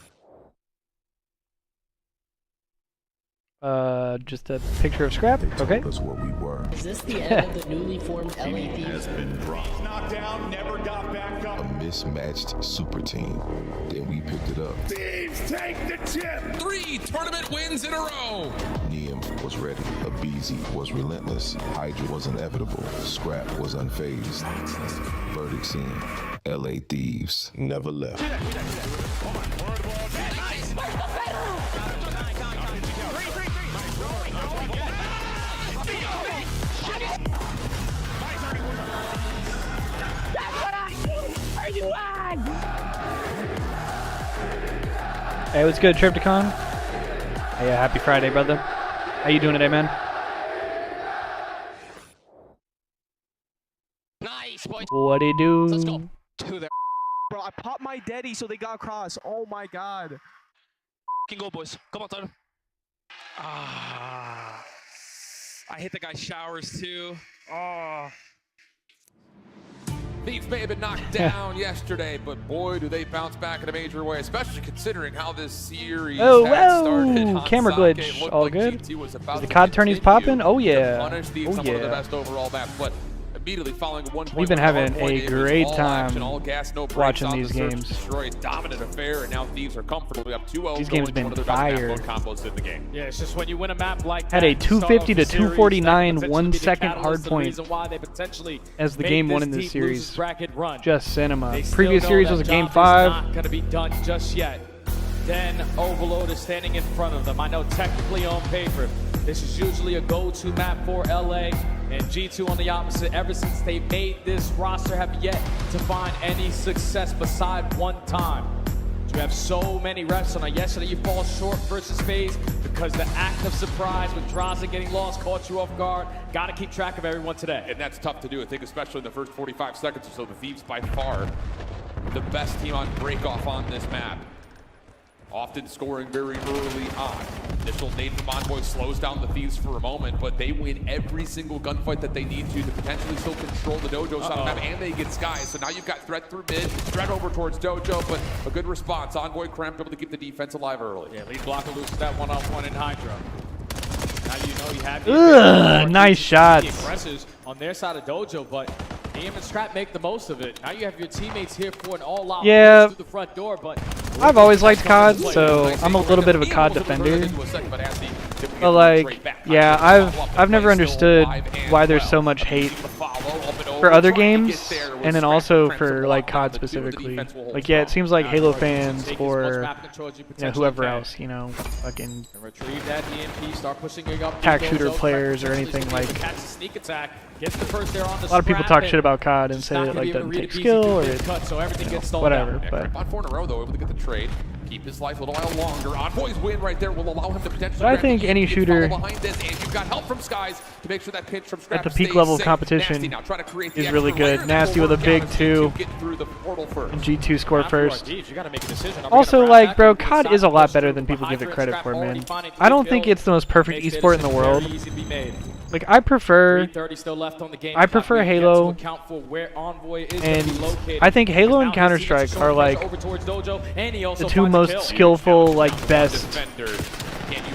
Just a picture of Scrap. Okay. That's what we were. Is this the end of the newly formed LA Thieves? Has been dropped. Knocked down, never got back up. A mismatched super team. Then we picked it up. Thieves take the chip. 3 tournament wins in a row. Niem was ready. Abizi was relentless. Hydra was inevitable. Scrap was unfazed. Verdict scene. LA Thieves never left. Hey, what's good, Tripticon? Hey, happy Friday, brother. How you doing today, man? Nice, boy. What do you do? Let's go. Bro, I popped my daddy so they got across. Oh my god. Can go, boys. Come on, Tyler. Ah. I hit the guy's showers too. Oh. Thieves may have been knocked down yesterday, but boy, do they bounce back in a major way, especially considering how this series had started. Camera glitch. All good. Is the COD tourneys popping? Oh yeah. Oh One of the yeah. best overall maps, but immediately following one point, We've been having a great time all gas, no watching these games. Destroy a dominant affair, and now Thieves are comfortably up 2-0. These games been fire. Combos in the game. Yeah, it's just when you win a map like Had that, a 250 to 249 1 second hard the point reason why they potentially as the made game this won in this deep series. losers bracket run. Just cinema. They still Previous know series that was a game job is 5. not going to be done just yet. Then Overload is standing in front of them. I know technically on paper, this is usually a go-to map for LA, and G2 on the opposite. Ever since they made this roster, have yet to find any success beside one time. You have so many reps on it. Yesterday you fall short versus FaZe because the act of surprise with Draza getting lost caught you off guard. Got to keep track of everyone today. And that's tough to do, I think, especially in the first 45 seconds or so. The Thieves by far the best team on break-off on this map. Often scoring very early on. Initial nade from Envoy slows down the Thieves for a moment, but they win every single gunfight that they need to potentially still control the Dojo side of the map, and they get Sky. So now you've got Threat through mid, Threat over towards Dojo, but a good response. Envoy Cramp able to keep the defense alive early. Yeah, lead blocker loses that one-off-one in Hydra. Now you know you have the nice shots. Aggressors on their side of Dojo, but Niem and Scrap make the most of it. Now you have your teammates here for an all-out Yeah. push through the front door, but I've always liked COD, so I'm a little bit of a COD defender. But like, yeah, I've never understood why there's so much hate for other games, and then also for like COD specifically. Like, yeah, it seems like Halo fans or whoever else, fucking retrieve that EMP, start pushing up attack shooter players or anything like. Catch the sneak attack, gets the first there on the A lot of people Scrap, talk shit about COD and say it like doesn't take skill or whatever, but on 4 in a row though, able to get the trade, keep his life a little while longer. Envoy's win right there will allow him to potentially. But I think any shooter behind this, and you've got help from Skies to make sure that pinch from Scrap at the peak level of competition is really good. Nasty with a big 2, and G2 scored first. Also, like, bro, COD is a lot better than people give it credit for, man. I don't think it's the most perfect esport in the world. Like, I prefer Halo, and I think Halo and Counter-Strike are like the 2 most skillful, like, best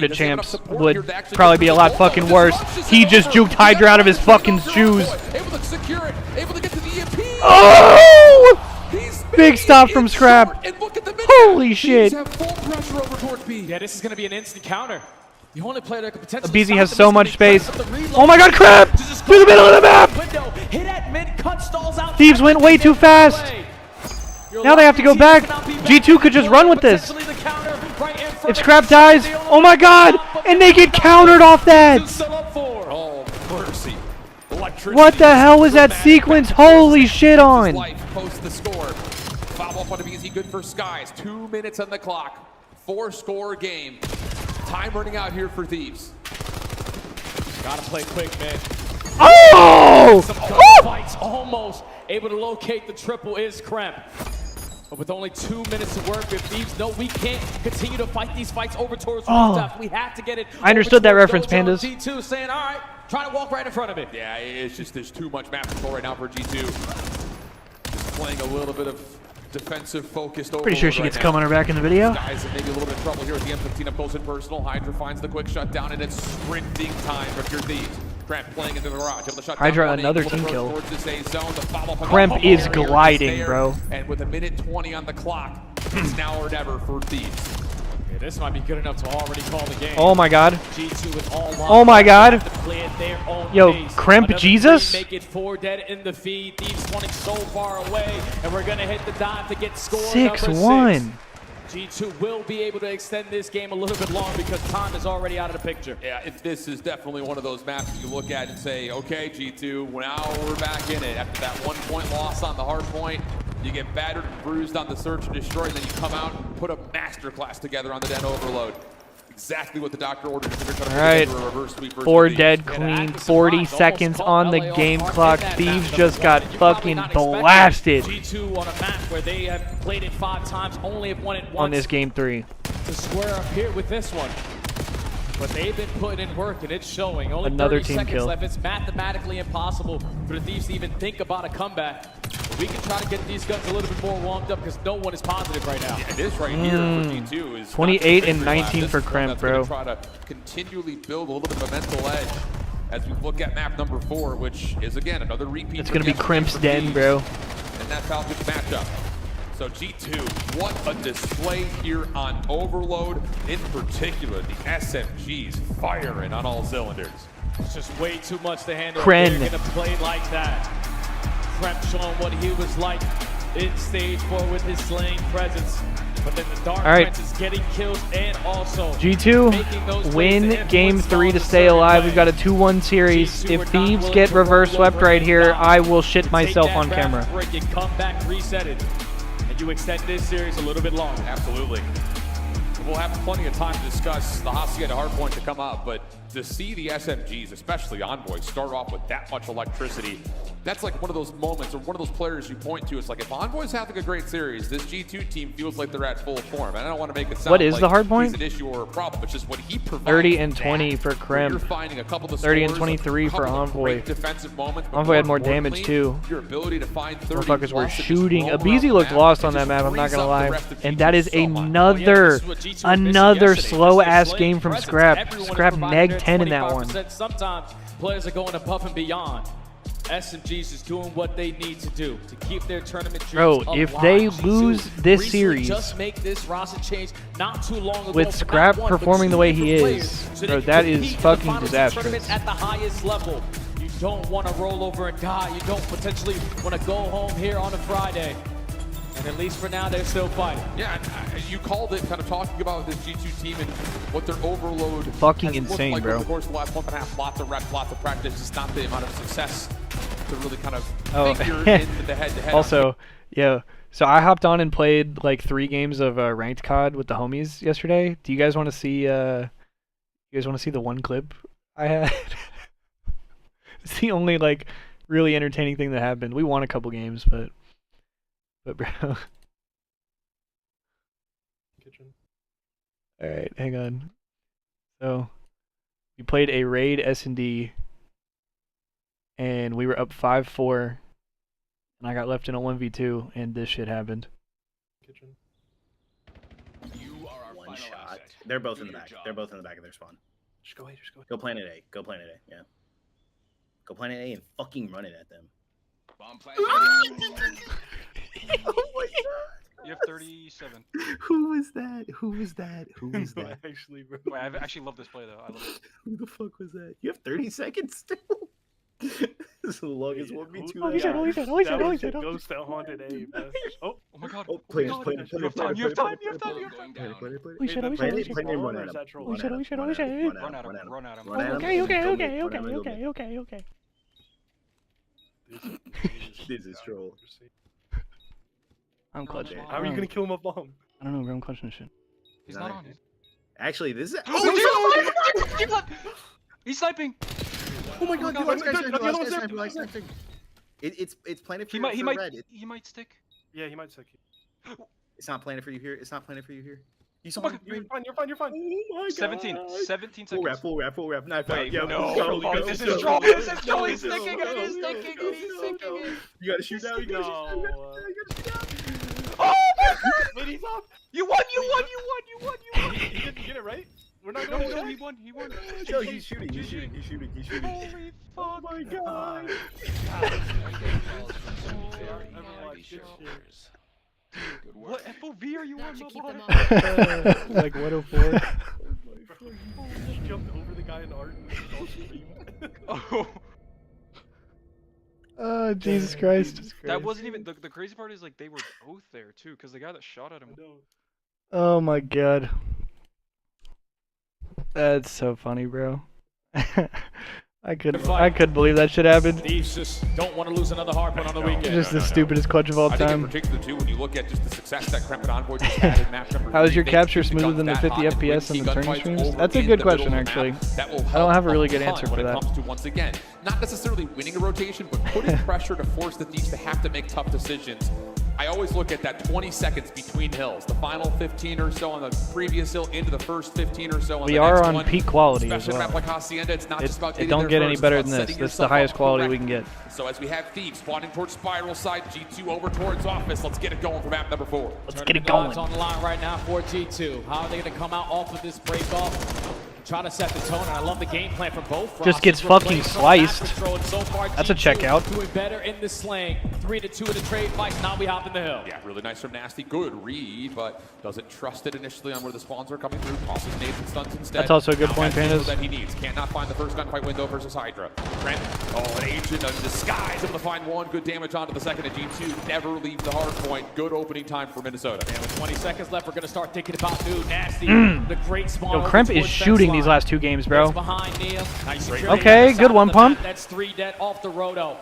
retarded champs would probably be a lot fucking worse. He just juked Hydra out of his fucking shoes. Able to secure it, able to get to the EMP. Oh! Big stop from Scrap. And look at the Holy shit. Have full pressure over towards B. Yeah, this is going to be an instant counter. The only player that could potentially BZ has stop so them much is gonna be space. Cremp, but the reload- Oh my god, Cremp! Through the middle of the map! Window, hit at mid, cut stalls out. Thieves went way too fast. Now they have to go back. G2 could just run with this. If Scrap dies, oh my god! And they get countered off that! Oh, mercy. What the hell was that sequence? Holy shit on! Post the score. Foul up on the BZ, good for Skies. 2 minutes on the clock. 4-score game. Time running out here for Thieves. Gotta play quick, man. Oh! Some fights, almost able to locate the triple is Cremp. But with only 2 minutes to work with Thieves, no, we can't continue to fight these fights over towards Rooftop. We have to get it. I understood that reference, Pandas. G2 saying, all right, trying to walk right in front of it. Yeah, it's just there's too much map control right now for G2. Just playing a little bit of defensive focused over. Pretty sure she gets cum on her back in the video. Guys are maybe a little bit of trouble here at the M15 up close and personal. Hydra finds the quick shutdown, and it's sprinting time for pure Thieves. Cremp playing into the garage. Able to shut Hydra, down another team kill. Cremp is gliding, bro. And with a minute 20 on the clock, it's now or never for Thieves. Yeah, this might be good enough to already call the game. Oh my god. G2 with all Oh my god. to play at their own Yo, pace. Cremp Another Jesus? three, make it 4 dead in the feed. Thieves running so far away, and we're gonna hit the dive to get score number 6-1. G2 will be able to extend this game a little bit long because time is already out of the picture. Yeah, this is definitely one of those maps you look at and say, okay, G2, now we're back in it. After that 1 point loss on the hard point, you get battered and bruised on the search and destroy, and then you come out and put a masterclass together on the Den Overload. Exactly what the doctor ordered. All right, 4 dead clean, 40 seconds on the game clock. Thieves just got fucking blasted G2 on a map where they have played it 5 times, only have won it once. on this game 3. To square up here with this one. But they've been putting in work, and it's showing. Only Another 30 team seconds kill. left. It's mathematically impossible for the Thieves to even think about a comeback. But we can try to get these guns a little bit more warmed up because no one is positive right now. Yeah, this right here for G2 is 28 and 19 for Cremp, bro. Try to continually build a little bit of a mental edge as we look at map number 4, which is again another repeat. It's gonna be Cremp's den, bro. And that Falcons matchup. So G2, what a display here on Overload. In particular, the SMGs firing on all cylinders. It's just way too much to handle. Kren. They're gonna play like that. Cremp showing what he was like in stage 4 with his slaying presence. But then the Dark All right. Prince is getting kills and also G2 making those plays win to game influence 3 to the stay certain alive. way. We've got a 2-1 series. G2 If were not Thieves willing get to reverse roll swept over right and here, down. I will shit Take myself that on grab camera. break and come back, reset it. And you extend this series a little bit longer. Absolutely. We'll have plenty of time to discuss the Hacienda hardpoint to come up, but to see the SMGs, especially Envoy, start off with that much electricity, that's like one of those moments or one of those players you point to. It's like if Envoy's having a great series, this G2 team feels like they're at full form. And I don't want to make it sound What is like the hardpoint? he's an issue or a problem. It's just what he provides. 30 and 20 for You're Cremp. finding a couple of 30 and scores, 23 a for couple of Envoy. great defensive moments, but Envoy had more importantly, damage too. Your ability to find 30 Motherfuckers were plus and just shooting. roam around Abizi the looked map lost and on that just map, I'm not frees gonna up the lie. rest of And G2 that is so much. another slow ass game from Scrap. Scrap neg 10 in that one. Sometimes players are going above and beyond. SMGs is doing what they need to do to keep their tournament dreams Bro, if alive. they G2 lose this recently series just make this roster change not too long ago, with but Scrap not one, but performing the two way he different is, players, so bro, they that can is compete in the fucking finals of disastrous. tournament at the highest level. You don't want to roll over and die. You don't potentially want to go home here on a Friday. And at least for now, they're still fighting. Yeah, and, you called it kind of talking about this G2 team and what their overload Fucking has looked insane, like bro. over the course of the last month and a half. Lots of reps, lots of practice, just not the amount of success to really kind of figure into the head-to-head. Also, yeah. So I hopped on and played like 3 games of ranked COD with the homies yesterday. Do you guys want to see? You guys want to see the one clip I had? It's the only like really entertaining thing that happened. We won a couple games, but bro. All right, hang on. So we played a raid S&D, and we were up 5-4, and I got left in a 1v2, and this shit happened. One shot. They're both in the back. They're both in the back of their spawn. Just go away, just go away. Go Planet A. Go Planet A. Yeah. Go Planet A and fucking run it at them. You have 37. Who was that? Who was that? Who was that? Actually, bro. Wait, I actually love this play though. I love it. Who the fuck was that? You have 30 seconds still. This is the longest 1v2. Holy shit, holy shit, holy shit, holy shit. Ghost that haunted A, man. Oh my god. Oh, play it, play it, You have time, you have time, you have time, you have time. Holy shit, holy shit, holy shit. Play it, run at him. Holy shit, holy shit, holy shit. Run at him, run at him. Okay, okay. This is troll. I'm clutching. How are you gonna kill him up bomb? I don't know, bro. I'm clutching this shit. He's not on it. Actually, this is. Oh, he's sniping! Oh my god, it's planted for He might, for red. he might stick. Yeah, he might stick. It's not planted for you here. It's not planted for you here. You saw You're fine, you're fine, you're fine. Oh my god. 17 seconds. Full wrap. Knife out. Wait, Yeah, no. go. This is troll. This is troll. He's Go, sticking go, it. He's go, sticking go, it. He's go, sticking go. it. You gotta shoot now. You gotta shoot now. Oh my god! Wait, he's up. You won. He didn't get it right. We're not going to show. He won. No, he's shooting. Holy fuck. Oh my god. What FOV are you on, my Like 104. Just jumped over the guy in art and streamed. Oh, Jesus Christ. That wasn't even the crazy part is like they were both there too, because the guy that shot at him. Oh my god. That's so funny, bro. I couldn't believe that shit happened. Thieves just don't want to lose another hard point on the weekend. Just the stupidest clutch of all I think in time. particular too, when you look at just the success that Krempet Envoy just had in match number 3. How is your they capture keep the smoother guns than the that 50 hot and win FPS on key the tourney gunfights streams? over That's a in good the question, middle of the actually. map. That will I don't help have a really good ton answer when for it that. comes to, once again, not necessarily winning a rotation, but putting pressure to force the Thieves to have to make tough decisions. I always look at that 20 seconds between hills, the final 15 or so on the previous hill into the first 15 or so on the next one. We are on peak quality as Especially well. in a map like Hacienda, it's not just about It getting don't there get any first, better it's than about this. setting This is the yourself highest up quality we can correctly. get. So as we have Thieves spawning towards Spiral side, G2 over towards Office. Let's get it going for map number 4. Let's get it going. On the line right now for G2. How are they going to come out off of this break off? Try to set the tone, and I love the game plan from both. Just gets fucking sliced. That's a checkout. Doing better in the slaying. 3-2 in the trade fights. Now we hop in the hill. Yeah, really nice from Nasty. Good read, but doesn't trust it initially on where the spawns are coming through. Tosses nades and stuns instead. That's also a good Now point, has the Pandas. that he needs. Cannot find the first gunfight window versus Hydra. Trent, an agent of disguise, able to find one. Good damage onto the second, and G2 never leave the hard point. Good opening time for Minnesota. And with 20 seconds left, we're going to start thinking about new Nasty. The great spawn. Yo, Kremp is shooting these last 2 games, bro. Behind Neil. Nice Okay, good one pump. That's 3 dead off the roto.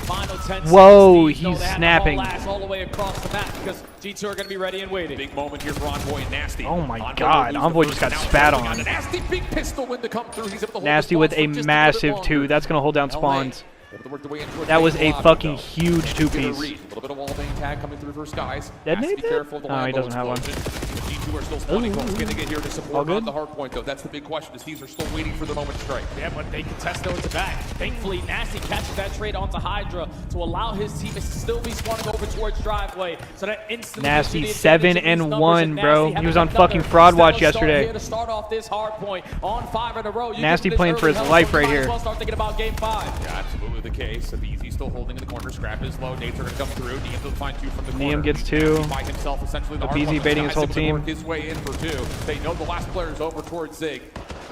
Final 10 Whoa, seconds. he's snapping. All the way across the map because G2 are going to be ready and waiting. Big moment here for Envoy and Nasty. Oh my Envoy god, will lose Envoy the just first, got and now spat holding on. A Nasty big pistol win to come through. He's able to hold Nasty the with spawns a for just massive little bit 2. longer. That's going to hold down LA spawns. able to work their way into a That was big a lobby, fucking though. huge Get a 2-piece. read. A little bit of wallbang tag coming through for Skies. Detonate Has to be that? careful of the No, he Lambo doesn't have one. explosion. G2 are still spawning. Who's going to get here to All support good? on the hard point, though? That's the big question. The Thieves are still waiting for the moment to strike. Yeah, but they contest those back. Thankfully, Nasty catches that trade onto Hydra to allow his teammates to still be spawning over towards driveway. So that instantly Nasty gives you the advantage of these 7-1, numbers, bro. Nasty He was having on fucking another Fraud Watch stellar start yesterday. Here to start off this hard point on 5 in a row. You Nasty give them this playing for early his help, life so you right might as here. well start thinking about game 5. Yeah, absolutely the case. Easy still holding in the corner. Scrap is low. Nades are going to come through. Neem will find 2 from the corner. Neem gets 2. By himself, essentially the hard BZ one. baiting his Skies whole able to team. work his way in for 2. They know the last player is over towards Zig.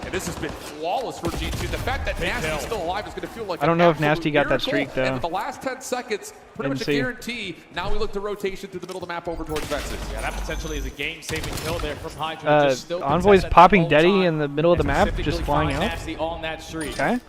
And this has been flawless for G2. The fact that Nasty's still alive is going to feel like I don't know if an absolute Nasty got that miracle. streak, though. And with the last 10 seconds, pretty Didn't much see. a guarantee. Now we look to rotation through the middle of the map over towards Vexes. Yeah, that potentially is a game-saving kill there from Hydra. Just still Envoy's contest that popping whole Deddy time in the middle of the and map, specifically just flying find out. Nasty on that streak. Okay.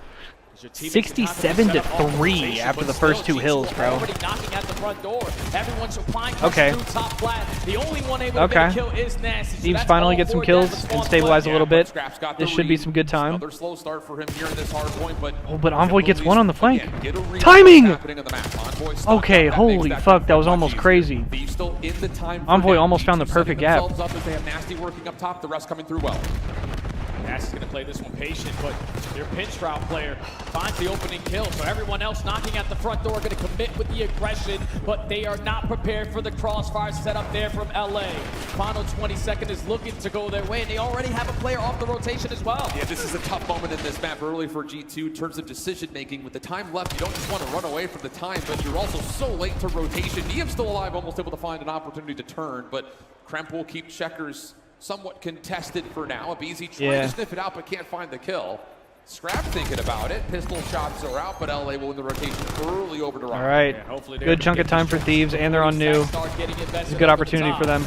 Your teammates 67 have to set up all 3 rotation, after but the still, first 2 G2 hills, bro. Already knocking at the front door. Everyone's applying Okay. through top flat. The only one able to Okay. make a kill is Nasty. So Thieves that's finally all get some 4 kills dead and response stabilize a play. little bit. Scraps got the This should be read. some good time. Another slow start for him here in this hard point, but Oh, but Envoy gets 1 on the flank. again, get a read Timing! on what's happening on the map. Envoy stopped Okay, up. That makes holy that fuck, that was much almost easier. crazy. Thieves still in the time for Envoy him. almost found the G2 setting perfect gap. themselves up as they have Nasty working up top, the rest coming through well. Nasty's going to play this one patient, but their pinch route player finds the opening kill. So everyone else knocking at the front door going to commit with the aggression, but they are not prepared for the crossfire set up there from LA. Final 22nd is looking to go their way, and they already have a player off the rotation as well. Yeah, this is a tough moment in this map early for G2 in terms of decision making. With the time left, you don't just want to run away from the time, but you're also so late to rotation. Niam's still alive, almost able to find an opportunity to turn, but Kremp will keep checkers somewhat contested for now. aBeZy trying to sniff it out, but can't find the kill. Scrap thinking about it. Pistol shots are out, but LA will win the rotation early over to Rock. All right. Good chunk of time for Thieves, and they're on new. It's a good opportunity for them.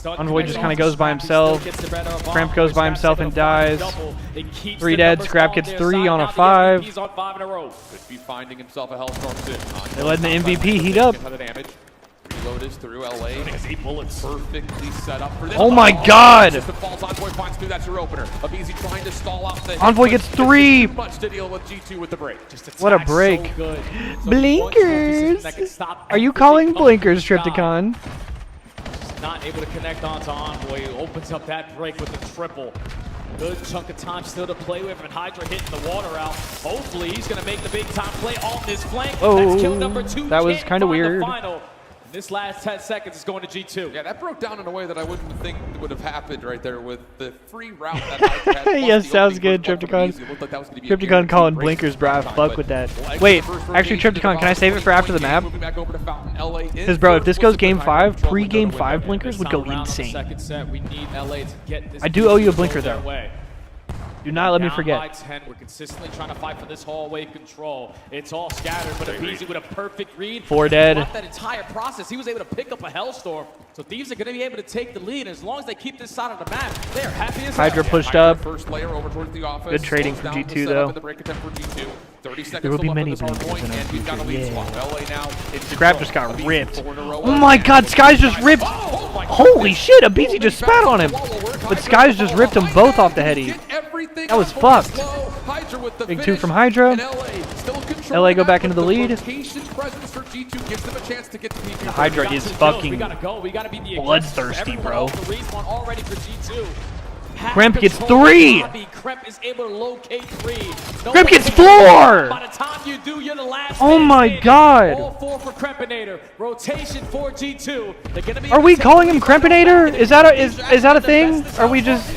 Envoy just kind of goes by himself. Kremp goes by himself and dies. 3 dead. Scrap gets 3 on a 5. Could be finding himself a Hellstorm soon. They're letting the MVP heat up. Reload is through LA. 8 bullets perfectly set up for this. Oh my god! Falls Envoy finds through. That's your opener. aBeZy trying to stall out the Envoy gets 3. Much to deal with G2 with the break. What a break. Blinkers! Are you calling blinkers, Trypticon? Not able to connect onto Envoy. Opens up that break with the triple. Good chunk of time still to play with, and Hydra hitting the water out. Hopefully he's going to make the big time play on this flank. Oh, that's kill number 2. That was kind of weird. This last 10 seconds is going to G2. Yeah, that broke down in a way that I wouldn't think would have happened right there with the free route that Hydra had. Yes, sounds good, Trypticon. Trypticon calling blinkers, bro. Fuck with that. Wait, actually, Trypticon, can I save it for after the map? Because, bro, if this goes game 5, pre-game 5 blinkers would go insane. I do owe you a blinker, though. Do not let me forget. By 10, we're consistently trying to fight for this hallway control. It's all scattered, but aBeZy with a perfect read. 4 dead. Throughout that entire process, he was able to pick up a Hellstorm. So Thieves are going to be able to take the lead, and as long as they keep this side of the map, they're happy as Hydra hell. pushed up. First layer over towards the office. Good trading from G2, though. There will be many blinkers in our future, yeah. Scrap just got ripped. Oh my god, Skies just ripped. Holy shit, aBeZy just spat on him. But Skies just ripped them both off the heady. That was fucked. Big 2 from Hydra. LA go back into the lead. The Hydra is fucking bloodthirsty, bro. Kremp gets 3! Kremp is able to locate 3. Kremp gets 4! By the time you do, you're the last oh my god! All 4 for Krempinator. Rotation for G2. They're gonna be Are we calling him Krempinator? Is that a thing? Are we just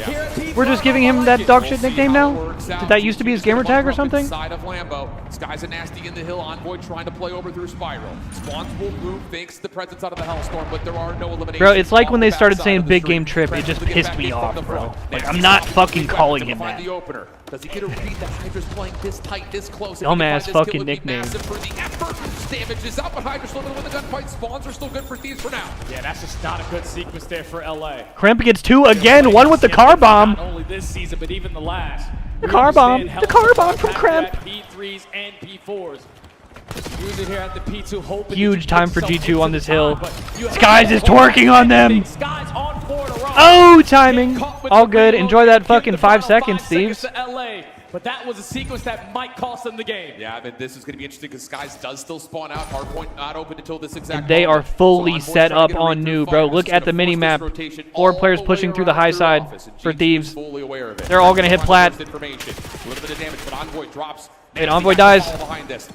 we're just giving him that dog shit nickname now? Did that used to be his gamer tag or something? Side of Lambo. Skies and Nasty in the hill. Envoy trying to play over through Spiral. Spawns will move thanks to the presence out of the Hellstorm, but there are no eliminations. Bro, it's like when they started saying Big Game Trip, it just pissed me off, bro. Like, I'm not fucking calling him that. Does he get a read that Hydra's playing this tight, this close? Dumbass fucking nickname. For the effort. Damage is out, but Hydra's still going to win the gunfight. Spawns are still good for Thieves for now. Yeah, that's just not a good sequence there for LA. Kremp gets 2 again, 1 with the car bomb. Not only this season, but even the last. The car bomb. The car bomb from Kremp. P3s and P4s. Use it here at the P2, hoping huge time for G2 on this hill. Skies is twerking on them. Oh, timing. All good. Enjoy that fucking 5 seconds, Thieves. But that was a sequence that might cost them the game. Yeah, but this is going to be interesting because Skies does still spawn out. Hardpoint not open until this exact and they are fully set up on new, bro. Look at the mini map. 4 players pushing through the high side for Thieves. They're all going to hit plat. And Envoy dies.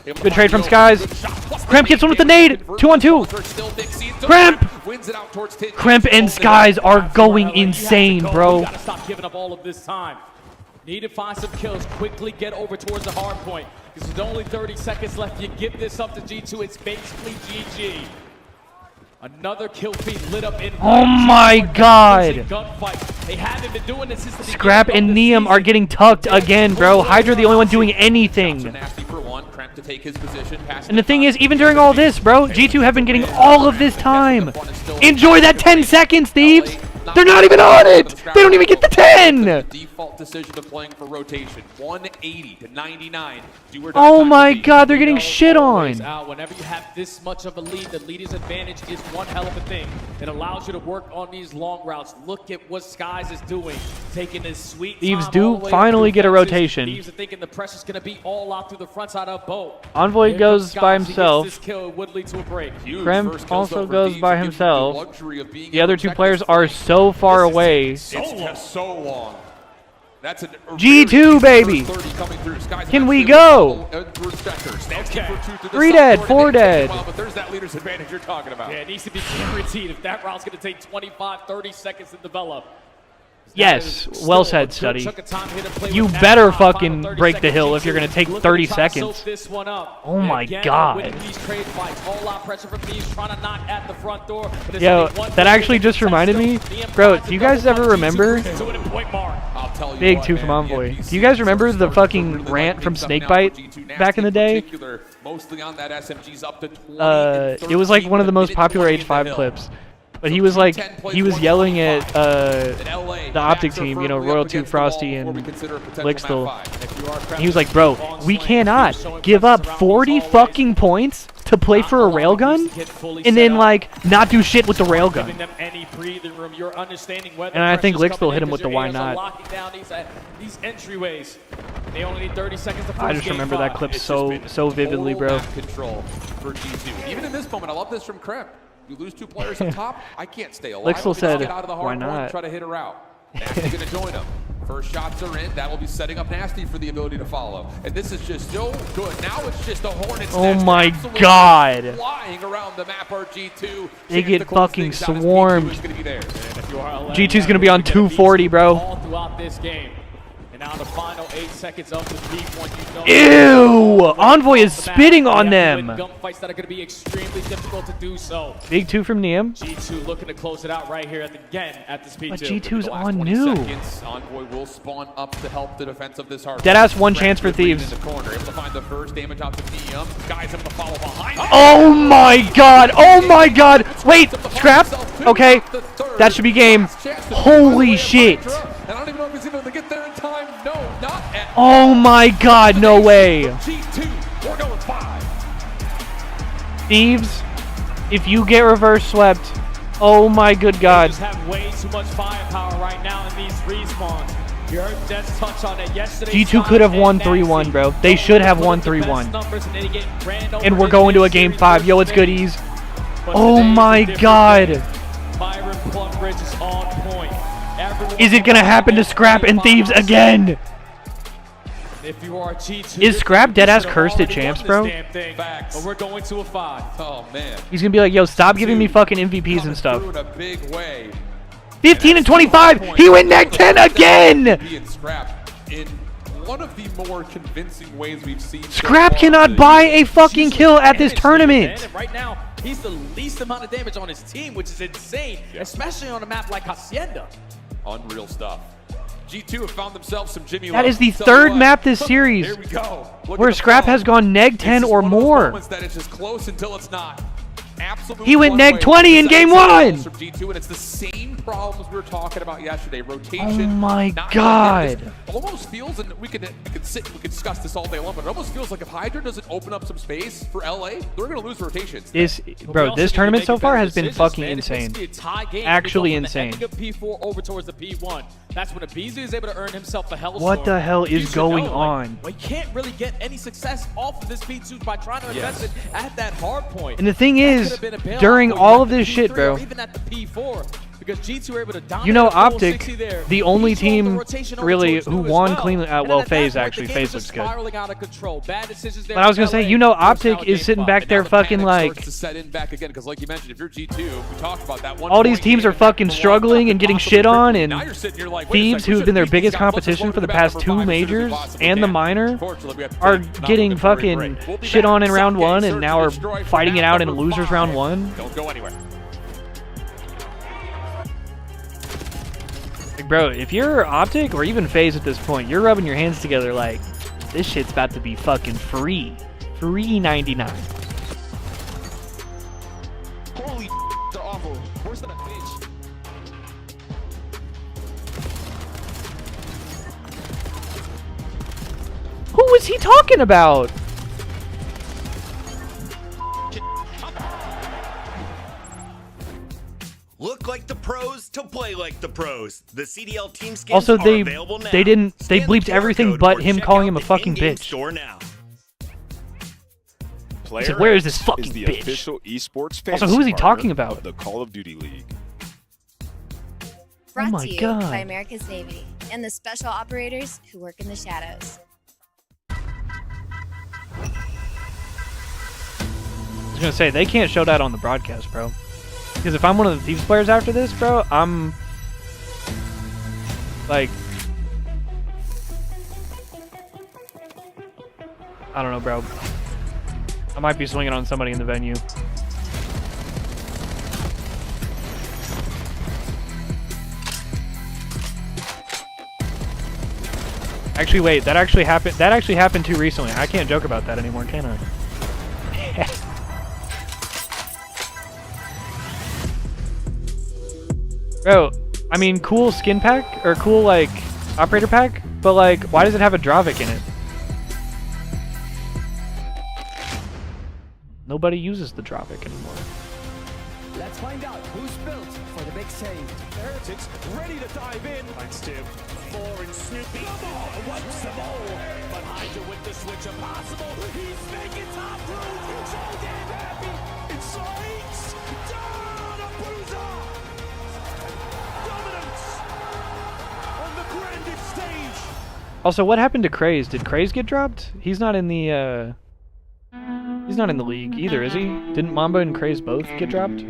Good trade from Skies. Kremp gets one with the nade. 2-on-2. Kremp! Kremp and Skies are going insane, bro. Gotta stop giving up all of this time. Need to find some kills. Quickly get over towards the hard point. Because there's only 30 seconds left. You give this up to G2, it's basically GG. Another kill feed lit up in. Oh my god! They haven't been doing this since the Scrap and Niam are getting tucked again, bro. Hydra the only one doing anything. And the thing is, even during all this, bro, G2 have been getting all of this time. Enjoy that 10 seconds, Thieves! They're not even on it! They don't even get the 10! Default decision of playing for rotation. 180 to 99. Oh my god, they're getting shit on. Whenever you have this much of a lead, the leader's advantage is one hell of a thing. It allows you to work on these long routes. Look at what Skies is doing. Taking this sweet time. Thieves do finally get a rotation. Thieves are thinking the pressure's going to be all out through the front side of boat. Envoy goes by himself. This kill would lead to a break. Kremp also goes by himself. The other 2 players are so far away. It's just so long. That's a G2, baby. Can we go? 3 dead, 4 dead. But there's that leader's advantage you're talking about. Yeah, it needs to be guaranteed if that round's going to take 25, 30 seconds to develop. Yes, well said, Study. You better fucking break the hill if you're going to take 30 seconds. Oh my god. Yo, that actually just reminded me. Bro, do you guys ever remember? Big 2 from Envoy. Do you guys remember the fucking rant from Snakebite back in the day? Mostly on that SMG's up to 20 it was like one of the most popular H5 clips. But he was like, he was yelling at the Optic team, you know, Royal 2, Frosty, and Lixtel. He was like, bro, we cannot give up 40 fucking points to play for a railgun and then, like, not do shit with the railgun. And I think Lixtel hit him with the why not. These entryways. They only need 30 seconds to I just remember that clip so vividly, bro. Control for G2. Even in this moment, I love this from Krep. You lose 2 players up top, I can't stay alive. Lixtel said, get out of the hard why not? Try to hit her out. Nasty gonna join him. First shots are in. That will be setting up Nasty for the ability to follow. And this is just so good. Now it's just a Hornet's Oh nest my absolutely god. flying around the map. Our G2. They get fucking swarmed. G2's G2's gonna be on 240, bro. All throughout this game. And now the final 8 seconds of the P1, you know. Ew! Envoy is spitting on them. Gunfights that are going to be extremely difficult to do so. Big 2 from Neum. G2 looking to close it out right here again at this P2. But G2's on new. Envoy will spawn up to help the defense of this hard. Deadass 1 chance for Thieves. In the corner, able to find the first damage out to Neum. Guys able to follow behind. Oh my god! Oh my god! Wait! Scrap? Okay. That should be game. Holy shit! And I don't even know if he's able to get there in time. No, not at Oh my god, no way! G2, we're going 5. Thieves, if you get reverse swept, oh my good god. They just have way too much firepower right now in these respawns. You heard Death's touch on it yesterday. G2 could have won 3-1, bro. They should have won 3-1. And we're going to a game 5. Yo, it's goodies. Oh my god. Byron Plumridge is on point. Is it gonna happen to Scrap and Thieves again? If you are G2, is Scrap deadass cursed at champs, bro? But we're going to a 5. Oh man. He's gonna be like, yo, stop giving me fucking MVPs and stuff. In a big way. 15 and 25. He went neg 10 again. Scrap in one of the more convincing ways we've seen. Scrap cannot buy a fucking kill at this tournament. Right now, he's the least amount of damage on his team, which is insane, especially on a map like Hacienda. Unreal stuff. G2 have found themselves some Jimmy That Love. is the third map this series Here we go. where Scrap has gone neg 10 or more. That it's just close until it's not. Absolutely. He went neg 20 in game 1. From G2, and it's the same problems we were talking about yesterday. Rotation. Oh my not god. It almost feels, and we could sit and we could discuss this all day long, but it almost feels like if Hydra doesn't open up some space for LA, they're gonna lose rotations. This tournament so far has been fucking insane. Actually insane. P4 over towards the P1. That's when Abizu is able to earn himself a Hellstorm. What the hell is going on? We can't really get any success off of this P2 by trying to invest it at that hard point. And the thing is, during all of this shit, bro, even at the P4, because G2 were able to dominate, you know, Optic, the only team really who won cleanly. Well, FaZe actually. FaZe looks good. But I was gonna say, you know, Optic is sitting back there fucking like. To set in back again, because like you mentioned, if you're G2, we talked about that one. All these teams are fucking struggling and getting shit on, and Thieves, who have been their biggest competition for the past 2 majors and the minor, are getting fucking shit on in round 1, and now are fighting it out in losers round 1. Don't go anywhere. Like, bro, if you're Optic or even FaZe at this point, you're rubbing your hands together like, this shit's about to be fucking free. $3.99. Holy they're awful. Worse than a bitch. Who was he talking about? Look like the pros to play like the pros. The CDL team skins Also, are available now. they Scan bleeped the QR everything code but or him check calling out him a the fucking in-game bitch. store now. He's like, where is this fucking the bitch? Official esports Also, who is he partner talking about? of the Call of Duty League. Brought my to you God. by America's Navy and the special operators who work in the shadows. I was gonna say, they can't show that on the broadcast, bro. Because if I'm one of the Thieves players after this, bro, I'm... like... I don't know, bro. I might be swinging on somebody in the venue. Actually, wait, that actually happened too recently. I can't joke about that anymore, can I? Bro, I mean, cool skin pack, or cool, like, operator pack, but, like, why does it have a Dravik in it? Nobody uses the Dravik anymore. Let's find out who's built for the big save. Heretics ready to dive in. Thanks, Tim. 4 and Snoopy. Come on, wipes them all. But Hydra with the switch impossible. He's making top room. So damn happy. It's Saints. Down a bruiser. Dominance on the grandest stage. Also, what happened to Craze? Did Craze get dropped? He's not in the, he's not in the league either, is he? Didn't Mamba and Craze both get dropped?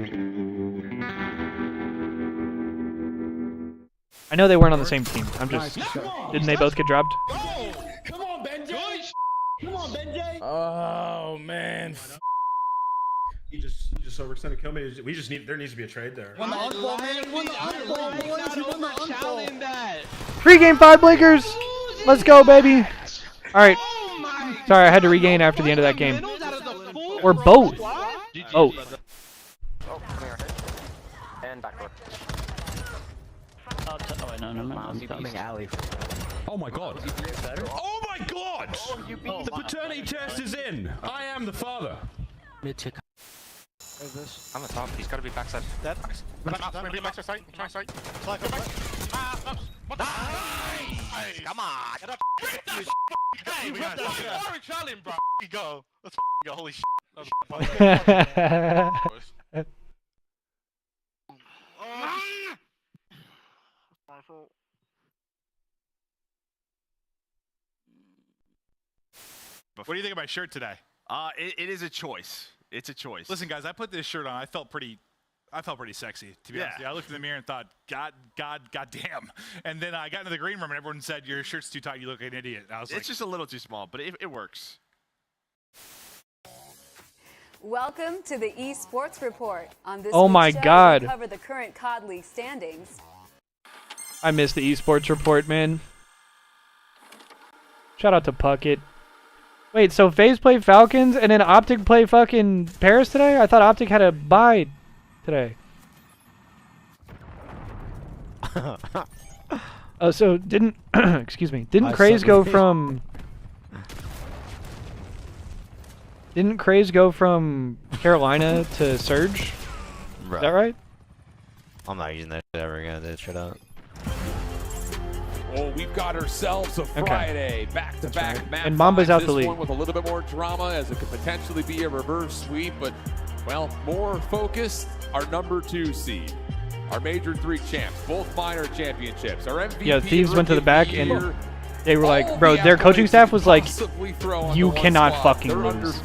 I know they weren't on the same team. I'm just... Didn't they both get dropped? Come on, Benjay. Come on, Benjay. Oh, man. He just overextended kill me. We just need. There needs to be a trade there. Won the unball, man. Won the unball, boys. You won the unball. Pre-game 5 blinkers! Let's go, baby! Alright. Sorry, I had to regain after the end of that game. Or both. Both. Oh, come here. And backward. I'm coming alley. Oh my god. Oh my god! The paternity test is in. I am the father. I'm the top. He's got to be backside. Dead. Backside side. Try side. Come on. Get up. Hey, we got orange challenge, bro. Go. Let's go. Holy shit. What do you think of my shirt today? It is a choice. It's a choice. Listen, guys, I put this shirt on. I felt pretty sexy, to be honest. I looked in the mirror and thought, God damn. And then I got into the green room and everyone said, your shirt's too tight. You look like an idiot. And I was like, it's just a little too small, but it works. Welcome to the Esports Report. On this Oh my week's show, God. we'll cover the current COD League standings. I missed the esports report, man. Shout out to Puckett. Wait, so FaZe play Falcons and then Optic play fucking Paris today? I thought Optic had a bye today. Oh, so didn't excuse me? Didn't Craze go from? Didn't Craze go from Carolina to Surge? Is that right? I'm not using that shit ever again. That shit out. Oh, we've got ourselves a Friday back-to-back map. And Mamba's out the This league. one with a little bit more drama, as it could potentially be a reverse sweep, but well, more focused. Our number 2 seed, our Major 3 champs, both minor championships. Our MVP. Yeah, Thieves went to the back and year. they were like, bro, their coaching staff was like, you cannot fucking lose.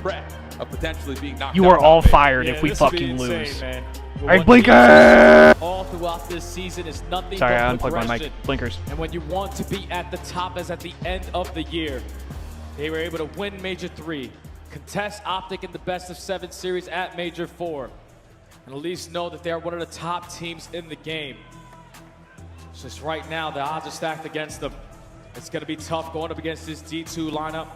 Of potentially being knocked You out are all by fired Vegas. if we this will be fucking insane, lose. man. Alright, What blinker! all throughout this season is nothing Sorry, but I unplugged my mic. progression. Blinkers. And when you want to be at the top as at the end of the year, they were able to win Major 3, contest Optic in the best of 7 series at Major 4, and at least know that they're one of the top teams in the game. It's just right now, the odds are stacked against them. It's going to be tough going up against this D2 lineup.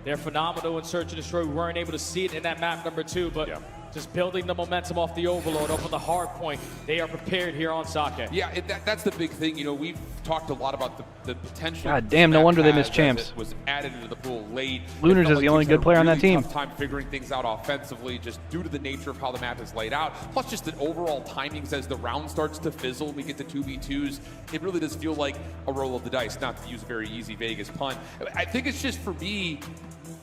They're phenomenal in Search and Destroy. We weren't able to see it in that map number 2, but just building the momentum off the Overlord, off of the hard point. They are prepared here on Sake. Yeah, that's the big thing. You know, we've talked a lot about the potential. God damn, no wonder they missed as champs. it was added into the pool late. Lunars It felt is the like only teams had good player a on that really team. tough time figuring things out offensively, just due to the nature of how the map is laid out. Plus, just the overall timings as the round starts to fizzle. We get to 2v2s. It really does feel like a roll of the dice, not to use a very easy Vegas pun. I think it's just, for me,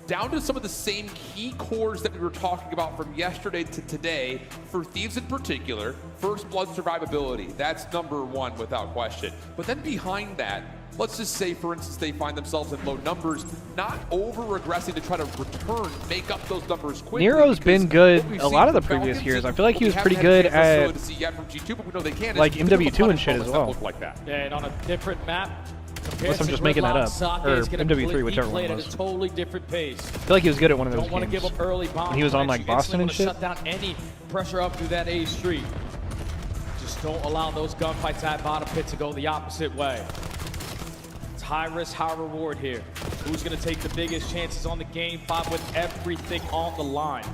down to some of the same key cores that we were talking about from yesterday to today, for Thieves in particular. First blood survivability, that's number 1 without question. But then behind that, let's just say, for instance, they find themselves in low numbers, not over-regressing to try to return, make up those numbers quickly. Nero's been good a lot of the previous years. I feel like he was pretty good at like MW2 and shit as well. Yeah, and on a different map. Unless I'm just making that up. Or MW3, whichever one it was. At a totally different pace. I feel like he was good at one of those Don't want to games. give up early bombs. When he was on like Boston and shit. Shut down any pressure up through that A street. Just don't allow those gunfights at bottom pit to go the opposite way. It's high risk, high reward here. Who's going to take the biggest chances on the game 5 with everything on the line?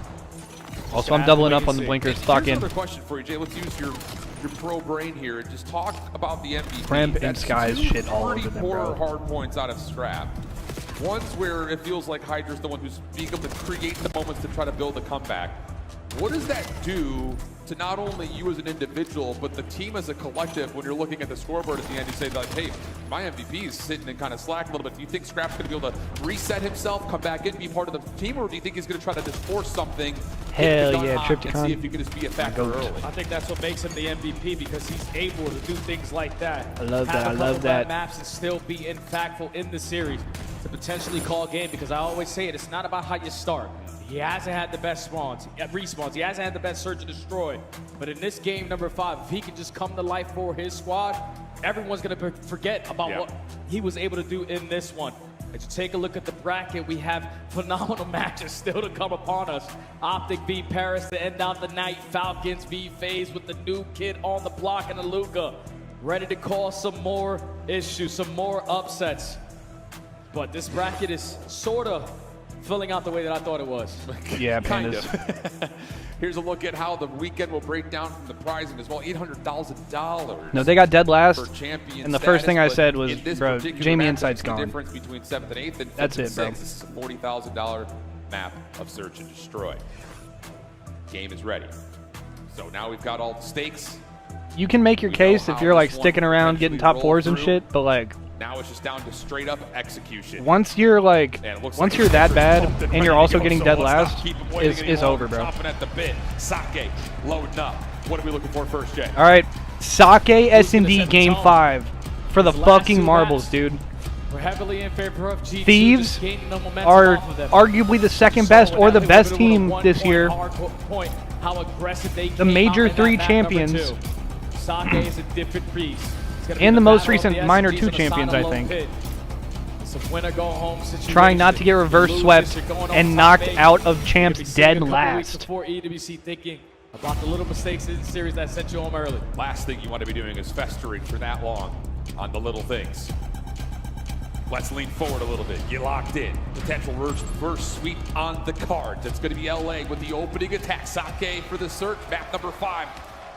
Also, I'm doubling up on the blinkers. Stock in. Another question for you, Jay. Let's use your pro brain here and just talk about the MVP. Cramp and Skies shit all over them, bro. Hard points out of Scrap. Ones where it feels like Hydra's the one who's being able to create the moments to try to build a comeback. What does that do to not only you as an individual, but the team as a collective when you're looking at the scoreboard at the end? You say, like, hey, my MVP is sitting and kind of slack a little bit. Do you think Scrap's going to be able to reset himself, come back in, be part of the team, or do you think he's going to try to just force something? Hell yeah, Triptychon. And see if you can just be a factor early. I think that's what makes him the MVP, because he's able to do things like that. I love that. I love that. Maps and still be impactful in the series to potentially call a game, because I always say it, it's not about how you start. He hasn't had the best respawns. He hasn't had the best search and destroy. But in this game number 5, if he can just come to life for his squad, everyone's going to forget about what he was able to do in this one. As you take a look at the bracket, we have phenomenal matches still to come upon us. Optic v Paris to end out the night. Falcons v FaZe with the new kid on the block and Aluka. Ready to cause some more issues, some more upsets. But this bracket is sort of filling out the way that I thought it was. Yeah, kind Pandas. of. Here's a look at how the weekend will break down from the prizing as well. $800,000. No, they got dead last. For champion And the first thing I status, said but was, in this bro, particular Jamie match, Insight's the gone. difference between 7th and 8th and That's 5th and it, bro. 6th. This is a $40,000 map of search and destroy. Game is ready. So now we've got all the stakes. You can make your case if you're like sticking around getting top 4s and shit, but like Now it's just down to straight up execution. once you're like, And it looks once like you're that bad something and you're ready also to go, getting so dead let's not last, keep 'em waiting any is longer. over, bro. Chomping at the bit. Sake loading up. What are we looking for first, Jay? All right, Sake S&D game 5 for the fucking marbles, dude. We're heavily in favor of G2. Thieves just gaining the momentum are off of them. arguably the second best or the best team this year. How aggressive they The came major out in that 3 map champions. number 2. Sake is a different beast. It's gonna be And the most battle of recent the minor SMGs 2 on the champions, side I of low think. pit. It's a winner-go-home situation. Trying not to get reverse Lose swept this, you're going on and top knocked 8. out of You're champs gonna be dead sitting a couple weeks last. before EWC thinking about the little mistakes in the series that sent you home early. Last thing you want to be doing is festering for that long on the little things. Let's lean forward a little bit. You locked in. Potential reverse sweep on the cards. It's going to be LA with the opening attack. Sake for the search, map number 5.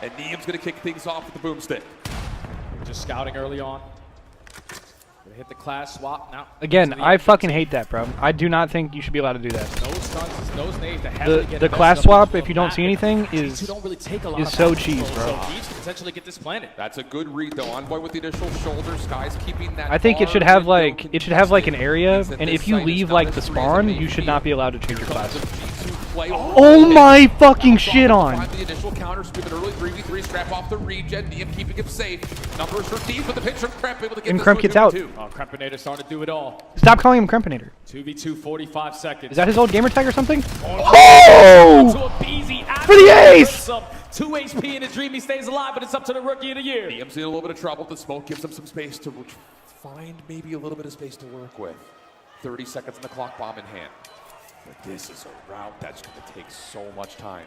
And Niam's going to kick things off with the boomstick. Just scouting early on. Gonna hit the class swap now. Again, I fucking hate that, bro. I do not think you should be allowed to do that. No stunts, no nades to heavily get The invested class up swap, into if you the don't map. see anything, G2 don't really take a lot is of so back cheese, control, bro. So Thieves could potentially get this planted. That's a good read, though. Envoy with the initial shoulder. Sky's keeping that. I think it should far have window like an area, contested. and This if you site is leave not like a the freeze spawn, and you should not be allowed to change your class. Play. Oh my fucking shit on! Find the initial counter, scoop an early 3v3, scrap off the regen, Niam keeping him safe. Numbers for Thieves with the pitch from Kremp, able to get And this Kremp one gets 2v2. out. Oh, Krempinator starting to do it all. Stop calling him Krempinator. 2v2, 45 seconds. Is that his old gamer tag or something? Oh! For the ace! 2 HP in his dream, he stays alive, but it's up to the rookie of the year. Niam's in a little bit of trouble. The smoke gives him some space to find maybe a little bit of space to work with. 30 seconds on the clock, bomb in hand. But this is a route that's going to take so much time.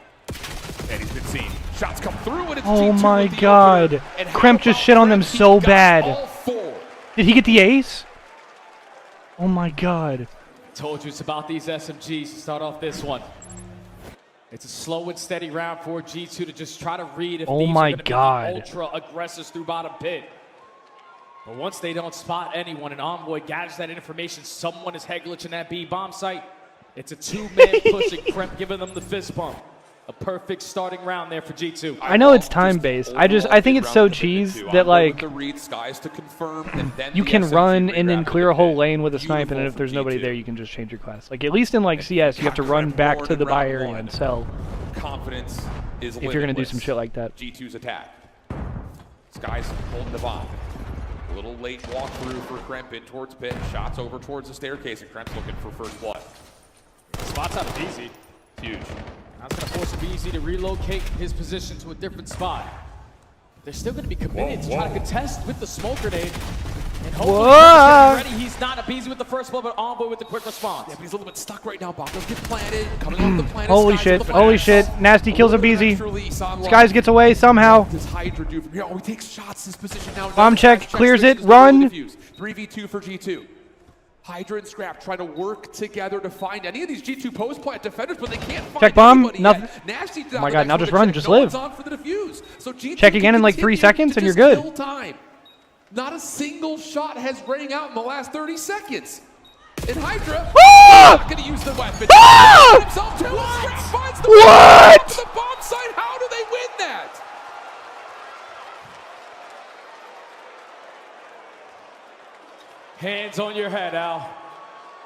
And he's been seen. Shots come through, and it's Oh G2 my with the god. opener. And how Kremp just about shit on them Kremp? He so got bad. all 4. Did he get the ace? Oh my god. Told you it's about these SMGs to start off this one. It's a slow and steady round for G2 to just try to read if Oh these my are going to be God. the ultra aggressors through bottom pit. But once they don't spot anyone and Envoy gathers that information, someone is headglitching that B bomb site. It's a 2-man push and Kremp giving them the fist bump. A perfect starting round there for G2. I know it's time based. I think it's so cheese that like The read, Skies to confirm, and then you the can SMG run and then regrab clear a from the whole pit. lane with a snipe, and then Beautiful if there's from nobody G2. there, you can just change your class. Like at least in like CS, you have to run back to the buy area and sell Confidence is if you're gonna do limitless. some shit like that. G2's attack. Skies holding the bomb. little late walkthrough for Kremp in towards pit. Shots over towards the staircase, and Kremp's looking for first blood. Spots out of BZ. Huge. That's going to force BZ to relocate his position to a different spot. They're still going to be committed to try to contest with the smoke grenade. And hopefully ready. He's not a BZ with the first blow, but Envoy with the quick response. Yeah, but he's a little bit stuck right now. Bongos get planted. Coming off the planet. Holy shit. Holy shit. Nasty kills a BZ. Skies gets away somehow. What does Hydra do from here? Oh, he takes shots. His position now. Bomb check. Clears it. Run. 3v2 for G2. Hydra and Scrap trying to work together to find any of these G2 post plant defenders, but they can't find check bomb. Nothing. Oh my god, now just run. Just live. So check again in like 3 seconds and you're good. Time. Not a single shot has rang out in the last 30 seconds. And Hydra not going to use the weapon. Himself too. Scrap finds the what? The bomb site. How do they win that? Hands on your head, Al.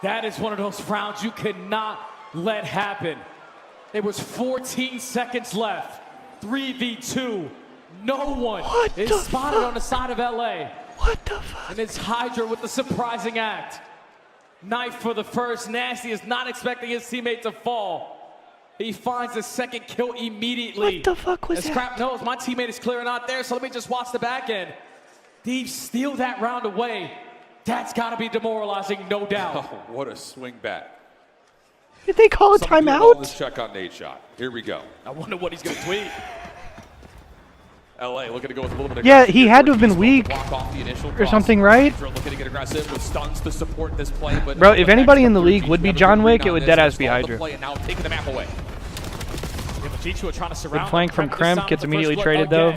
That is one of those rounds you cannot let happen. There was 14 seconds left. 3v2. No one is spotted on the side of LA. What the fuck? And it's Hydra with the surprising act. Knife for the first. Nasty is not expecting his teammate to fall. He finds the second kill immediately. What the fuck was that? Scrap knows my teammate is clearing out there, so let me just watch the back end. Thieves steal that round away. That's got to be demoralizing, no doubt. Oh, what a swing back. Did they call a timeout? Let's check on Nadeshot. Here we go. I wonder what he's going to tweet. LA looking to go with a little bit of yeah, he had to have been weak or something, right? Looking to get aggressive with stuns to support this play, but bro, if anybody in the league would be John Wick, it would deadass be Hydra. Now taking the map away. G2 are trying to surround. Good flank from Kremp, gets immediately traded though.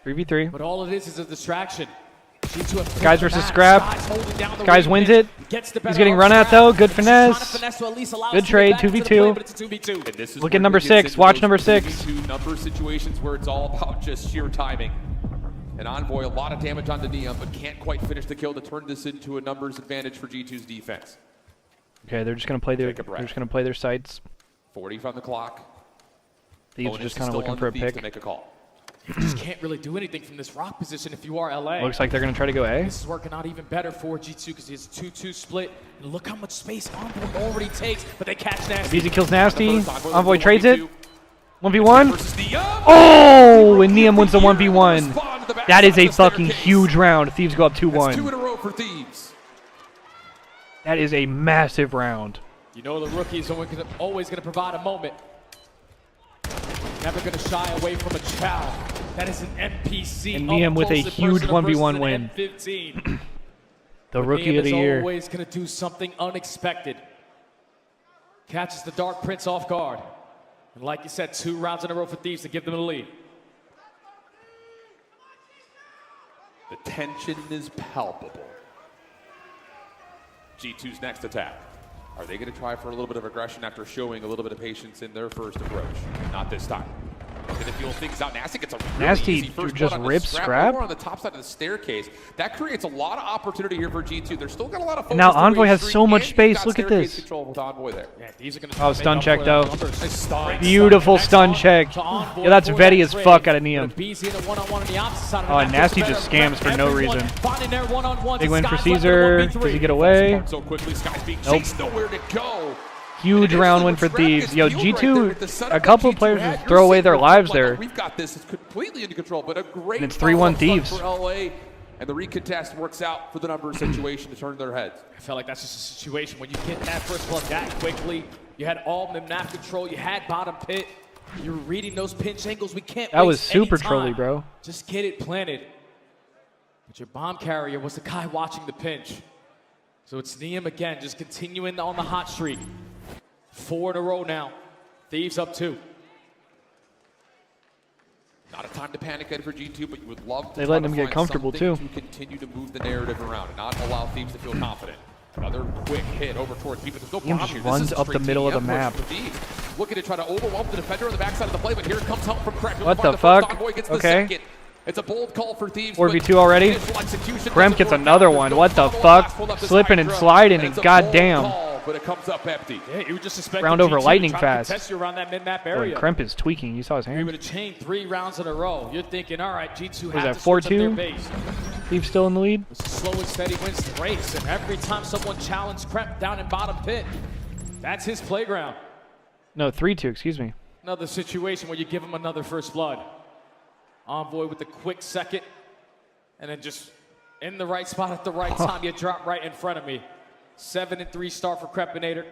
3v3. But all it is a distraction. Guys versus Scrap. Guys wins it. He's getting run at though. Good finesse. Good trade. 2v2. Look at number 6. Watch number 6. Number situations where it's all about just sheer timing. And Envoy, a lot of damage onto Neum, but can't quite finish the kill to turn this into a numbers advantage for G2's defense. Okay, they're just gonna play their sights. 40 from the clock. Thieves are just kind of looking for a pick. To make a call. You just can't really do anything from this rock position if you are LA. Looks like they're going to try to go A. This is working out even better for G2 because he has a 2-2 split. And look how much space Envoy already takes, but they catch Nasty. Easy kills Nasty. Envoy trades it. 1v1. Oh, and Neum wins the 1v1. That is a fucking huge round. Thieves go up 2-1. 2 in a row for Thieves. That is a massive round. You know the rookie is always going to provide a moment. Never going to shy away from a chow. That is an NPC. And Neum with a huge 1v1 win. The rookie of the year. Always going to do something unexpected. Catches the Dark Prince off guard. And like you said, 2 rounds in a row for Thieves to give them the lead. The tension is palpable. G2's next attack. Are they going to try for a little bit of aggression after showing a little bit of patience in their first approach? Not this time. Looking to feel things out. Nasty gets a really Nasty easy first just rips Scrap. Over on the top side of the staircase. That creates a lot of opportunity here for G2. They're still got a lot of focus. Now Envoy has so much space. Look at this. Control with Envoy there. Yeah, these are gonna oh, stun check though. Beautiful stun check. Yeah, that's Vetty as fuck out of Neum. Oh, and Nasty just scams for no reason. Big win for Caesar. Does he get away? Nope. Nowhere to go. Huge round win for Thieves. Yo, G2, a couple of players just throw away their lives there. We've got this. It's completely under control, but a great and it's 3-1 Thieves. For LA, and the recontest works out for the numbers situation to turn their heads. I felt like that's just a situation when you get that first blood that quickly. You had all map control. You had bottom pit. You're reading those pinch angles. We can't. That was super trolly, bro. Just get it planted. But your bomb carrier was the guy watching the pinch. So it's Neum again, just continuing on the hot streak. 4 in a row now. Thieves up 2. Not a time to panic at for G2, but you would love to. They let him get comfortable too. To continue to move the narrative around and not allow Thieves to feel confident. Another quick hit over towards B, but there's no bomb here. Runs up the middle of the map. Looking to try to overwhelm the defender on the backside of the play, but here comes help from Kremp. What the fuck? Okay. It's a bold call for Thieves. 4v2 already. Kremp gets another one. What the fuck? Slipping and sliding and goddamn. but it comes up empty. Yeah, you were just expecting Round over G2 lightning to try to fast. contest you around that mid-map Boy, area. Kremp is tweaking. You saw his You're hand. able to chain 3 rounds in a row. You're thinking, all right, G2 Was that has to switch up their 4-2? base. Thieves still in the lead. It's slow and steady wins the race, and every time someone challenged Kremp down in bottom pit, that's his playground. No, 3-2. Excuse me. Another situation where you give him another first blood. Envoy with the quick second, and then just in the right spot at the right time, you drop right in front of me. 7-3 start for Krempinator.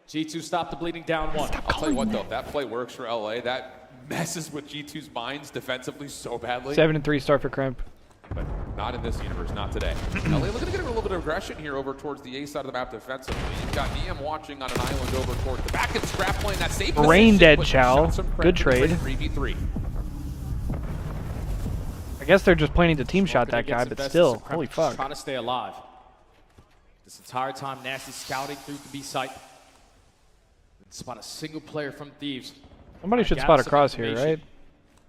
G2 stop the bleeding down 1. I'll tell you what, though, if that play works for LA, that messes with G2's minds defensively so badly. 7-3 start for Kremp. But not in this universe, not today. LA looking to get a little bit of aggression here over towards the A side of the map defensively. You've got Niam watching on an island over towards the back and Scrap playing that safe Brain position, dead, but Chow. shots from Kremp Good to the trade. 3v3. I guess they're just planning to team shot that guy, Against but Invested, still, so Kremp holy just fuck. Trying to stay alive. This entire time, Nasty scouting through the B site. Spot a single player from Thieves. Somebody should spot a cross here, right?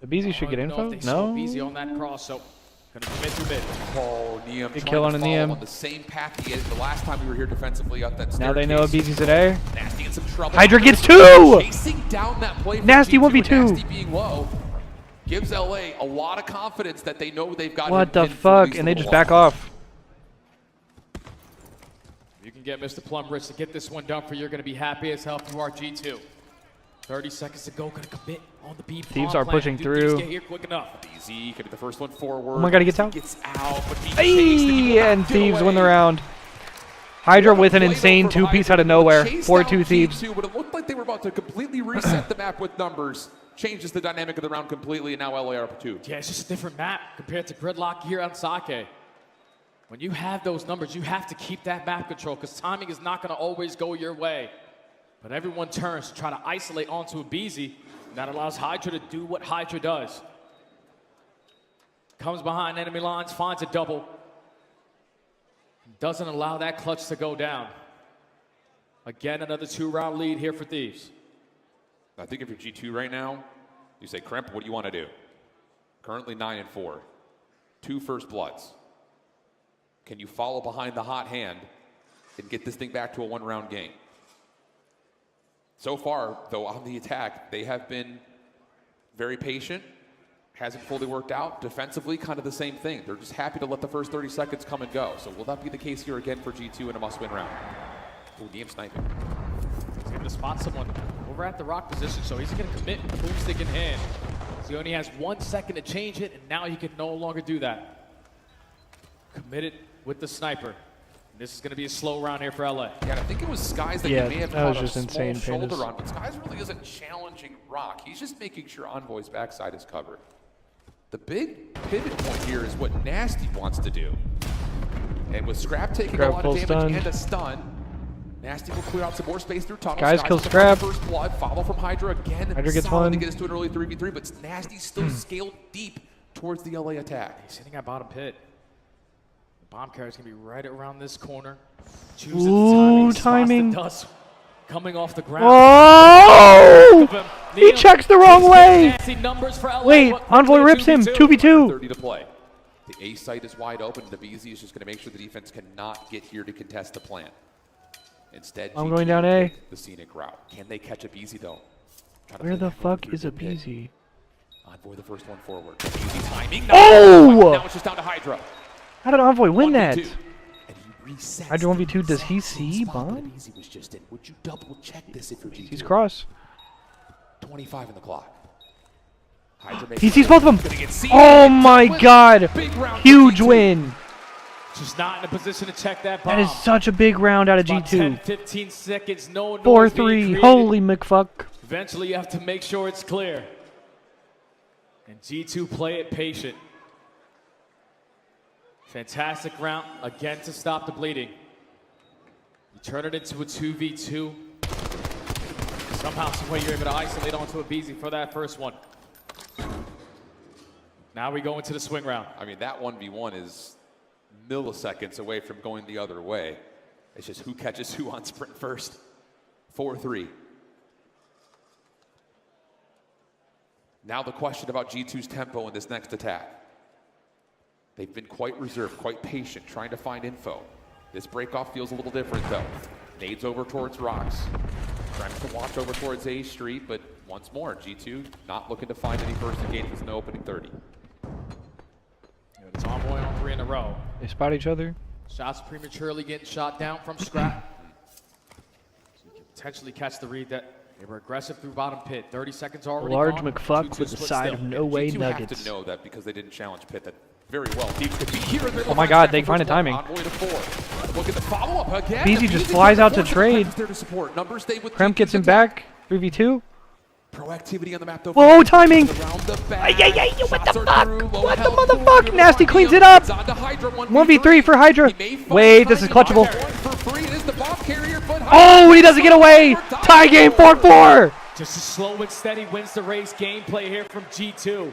The BZ should get info? No? Easy on that cross, so gonna commit through mid. Oh, Niam Big trying kill to on a follow Niam. on the same path he is the last time we were here defensively up that Now they know a staircase. BZ today. Nasty in some trouble. Hydra gets 2! Chasing down that play from Nasty G2 and 1v2. Nasty being low gives LA a lot of confidence that they know they've got What him the pinned for at fuck? least And a they little just back while. off. You can get Mr. Plumbridge to get this one done for you. You're gonna be happy as hell if you are G2. 30 seconds to go. Gonna commit on the B. Thieves are pushing Do Thieves through. get here quick enough. Easy, could be the first one forward. Oh my god, he gets out. Gets out, but he chased Hey, and Thieves win the round. Hydra with an insane two-piece out of nowhere. 4-2 Thieves. But it looked like they were about to completely reset the map with numbers. Changes the dynamic of the round completely, and now LA are up 2. Yeah, it's just a different map compared to Gridlock here on Sake. When you have those numbers, you have to keep that map control because timing is not going to always go your way. But everyone turns to try to isolate onto a BZ, and that allows Hydra to do what Hydra does. Comes behind enemy lines, finds a double. Doesn't allow that clutch to go down. Again, another 2-round lead here for Thieves. I think if you're G2 right now, you say, Kremp, what do you want to do? Currently 9-4. 2 first bloods. Can you follow behind the hot hand and get this thing back to a 1-round game? So far, though, on the attack, they have been very patient. Hasn't fully worked out. Defensively, kind of the same thing. They're just happy to let the first 30 seconds come and go. So will that be the case here again for G2 in a must-win round? Oh, Niam sniping. He's going to spot someone over at the rock position, so he's going to commit with the boomstick in hand. So he only has 1 second to change it, and now he can no longer do that. Committed with the sniper. And this is going to be a slow round here for LA. Yeah, and I think it was Skies that Yeah, you may have that was caught a just small insane, shoulder Pandas. on, but Skies really isn't challenging Rock. He's just making sure Envoy's backside is covered. The big pivot point here is what Nasty wants to do. And with Scrap taking Scrap a lot full of damage stun. and a stun, Nasty will clear out some more space through tunnels. Skies kill with the Scrap. First blood, follow from Hydra again. Hydra gets Solid one. to get us to an early 3v3, but Nasty's still scaled deep towards the LA attack. He's hitting at bottom pit. The bomb carrier's going to be right around this corner. Chooses Ooh, the timing. timing. Spots the dust coming off the ground. Oh! He checks the wrong way. Nasty numbers for LA, Wait, but Envoy quickly rips him. 2v2. 30 to play. The A site is wide open. The BZ is just going to make sure the defense cannot get here to contest the plant. Instead, I'm G2 going down A. take the scenic route. Can they catch a BZ though? Try to Where play the that fuck through is a mid-pit. BZ? Envoy the first one forward. BZ timing. Oh! Now it's just down to Hydra. How did Envoy win 1v2. that? And he resets Hydra 1v2, does he see spot that bomb? BZ was just in. Would you double check this if you're G2? He's cross. 25 in the clock. Hydra makes He it sees work. both of Gonna them. get seen. Oh my Win. god. Big round for Huge G2. win. Just not in a position to check that bomb. That is such a big round out of About 10, G2. 15 seconds, no noise being 4-3. created. Holy McFuck. Eventually, you have to make sure it's clear. And G2 play it patient. Fantastic round, again to stop the bleeding. You turn it into a 2v2. Somehow, some way you're able to isolate onto a BZ for that first one. Now we go into the swing round. I mean, that 1v1 is milliseconds away from going the other way. It's just who catches who on sprint first. 4-3. Now the question about G2's tempo in this next attack. They've been quite reserved, quite patient, trying to find info. This breakoff feels a little different, though. Nades over towards Rocks. Trying to watch over towards A Street, but once more, G2 not looking to find any first engagements in the opening 30. It's Envoy on 3 in a row. They spot each other. Shots prematurely getting shot down from Scrap. So you can potentially catch the read that they were aggressive through bottom pit. 30 seconds already Large gone. McFuck with the side of no way G2 nuggets. have to know that because they didn't challenge Pit that very well. Thieves could be here. Oh my god, they find a timing. Envoy to 4. Look at the follow-up again. BZ just flies out to trade. Numbers stay with Kremp gets him back. 3v2. Proactivity on the map though. Whoa, timing! What the fuck? What the motherfuck? Nasty cleans it up! 1v3 for Hydra. Wait, this is clutchable. Oh, he doesn't get away! Tie game 4-4! Just a slow and steady wins the race. Gameplay here from G2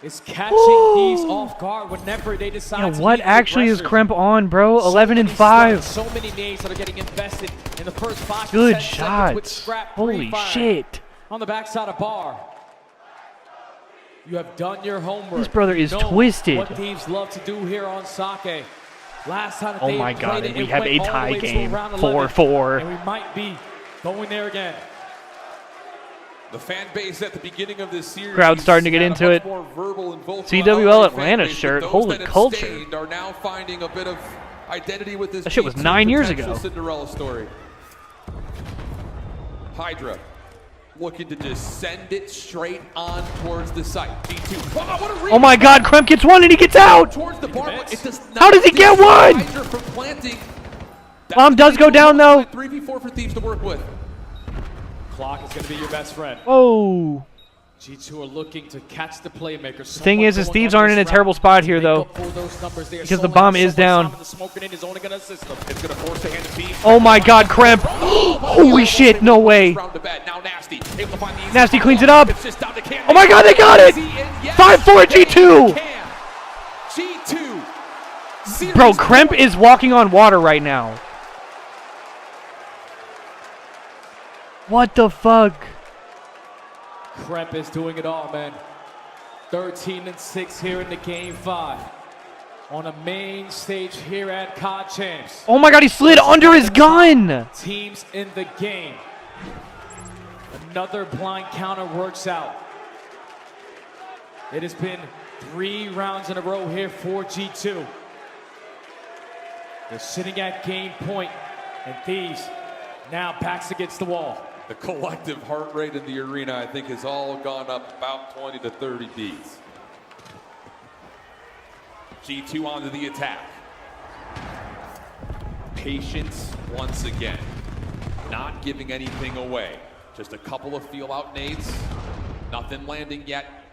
is catching these off guard whenever they decide Yeah, to what be actually is aggressive. Kremp on, bro? 11 and 5. So many nades that are getting invested in the first 5 to Good 10 seconds with shots. Scrap Holy pre-fire. shit. On the backside of Bar. You have done your homework. This brother is You know twisted. What Thieves love to do here on Sake. Last time that Oh they my played god, it, and we it have went a all the tie way to game. round 11, 4-4. And we might be going there again. The fan base at the beginning of this series. Crowd starting to get had a into much it. more verbal and vocal CWL LA Atlanta fan base, shirt. but those Holy that have culture. stayed Are now finding a bit of identity with this. That shit was G2 9 years potential ago. Cinderella story. Hydra looking to just send it straight on towards the site. G2. Wow, what a read. Oh my god, Kremp gets one and he gets out! Towards the bar, but it does not How does he get one? Hydra from planting. Bomb does go down though. 3v4 for Thieves to work with. Clock is going to be your best friend. Whoa. G2 are looking to catch the playmaker. The thing is Thieves aren't in a terrible spot here though. Because the bomb is down. Oh my god, Kremp! Holy shit, no way! Nasty cleans it up! Oh my god, they got it! 5-4 G2! Bro, Kremp is walking on water right now. What the fuck? Kremp is doing it all, man. 13 and 6 here in the game 5. On a main stage here at COD Champs. Oh my god, he slid under his gun! Teams in the game. Another blind counter works out. It has been 3 rounds in a row here for G2. They're sitting at game point, and Thieves now backs against the wall. The collective heart rate in the arena, I think, has all gone up about 20 to 30 beats. G2 onto the attack. Patience once again. Not giving anything away. Just a couple of feel-out nades. Nothing landing yet.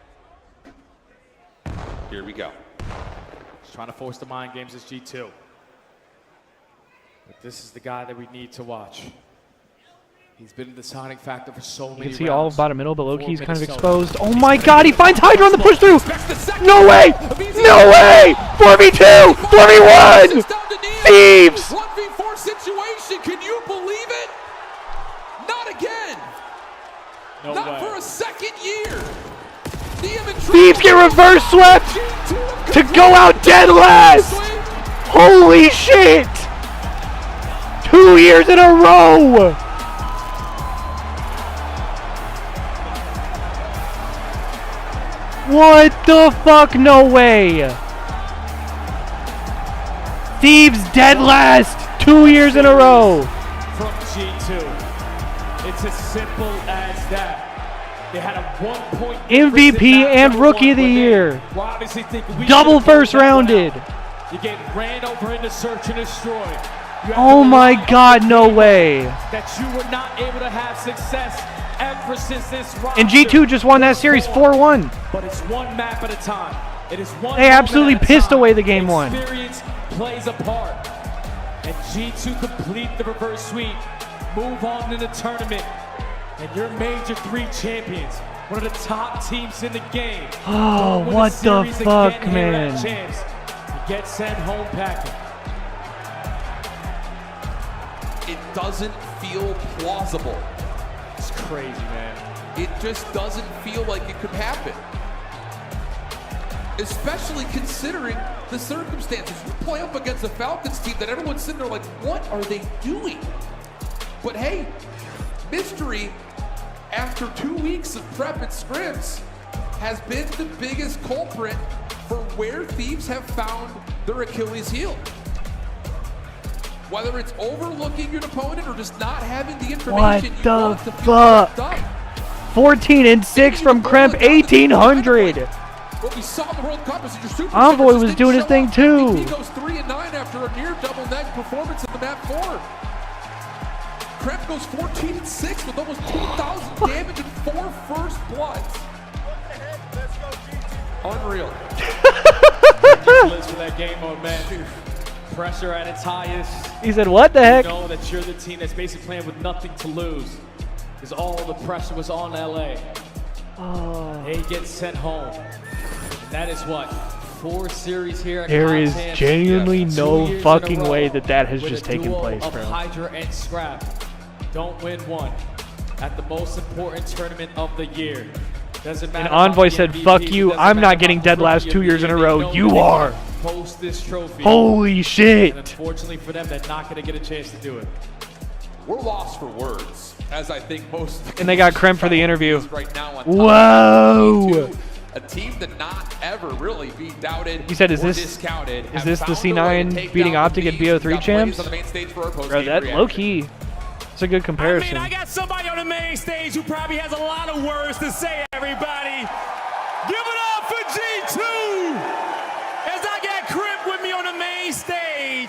Here we go. Just trying to force the mind games as G2. But this is the guy that we need to watch. He's been the deciding factor for so many You can see rounds. all of bottom middle, but Loki's For kind of Minnesota. exposed. Oh my god, he finds Hydra on the push through! No way! No way! 4v2! 4v1! Thieves! 1v4 situation, can you believe it? Not again! No Not way. for a second year! Thieves get reverse swept to go out dead last! Holy shit! 2 years in a row! What the fuck? No way! Thieves dead last! 2 years in a row! From G2. It's as simple as that. They had a 1 point MVP and Rookie of the Year. Double first rounded. You get ran over in the search and destroy. You have Oh to my rely on god, no people way. That you were not able to have success ever since this And G2 just won that series 4-1. But it's one map at a time. It is one They moment absolutely at a pissed time. away the game one. Experience plays a part. And G2 complete the reverse sweep. Move on in the tournament. And your Major 3 champions. One of the top teams in the game. Oh, Don't win what a the series fuck, again here at man. Champs. You get sent home packing. It doesn't feel plausible. It's crazy, man. It just doesn't feel like it could happen. Especially considering the circumstances. You play up against a Falcons team that everyone's sitting there like, what are they doing? But hey, Mystery, after 2 weeks of prep at scrims, has been the biggest culprit for where Thieves have found their Achilles heel. Whether it's overlooking your opponent or just not having the information you want to feel done. 14 and 6 from Kremp, 1800. What we saw in the World Cup is your super Envoy was doing his thing too. He goes 3 and 9 after a near double neg performance in the map 4. Kremp goes 14 and 6 with almost 2,000 damage and 4 first bloods. Unreal. Ridiculous for that game mode, man. Pressure at its highest. He said, what the heck? You know that you're the team that's basically playing with nothing to lose. Because all the pressure was on LA. Oh. They get sent home. And that is what? 4 series here at There is Content. genuinely 2 no years in a fucking row way that has with just a taken duel place, of bro. Hydra and Scrap. Don't win one at the most important tournament of the year. Doesn't matter. And Envoy about the said, MVP, fuck you, doesn't I'm matter not getting about dead the last trophy 2 of years the in a year. row. They You know are. they can Post this trophy. Holy shit. And unfortunately for them, they're not going to get a chance to do it. We're lost for words, as I think most of the And they got Kremp for the interview. right now on top. Whoa. A team that not ever really be doubted. You said, or is this discounted, is have this the found a way to C9 take beating down Optic the at Thieves. BO3 We've got champs? Blaze on the main stage for our Bro, post-game that reaction. low key. It's a good comparison. I got somebody on the main stage who probably has a lot of words to say, everybody. Give it up for G2! As I got Kremp with me on the main stage.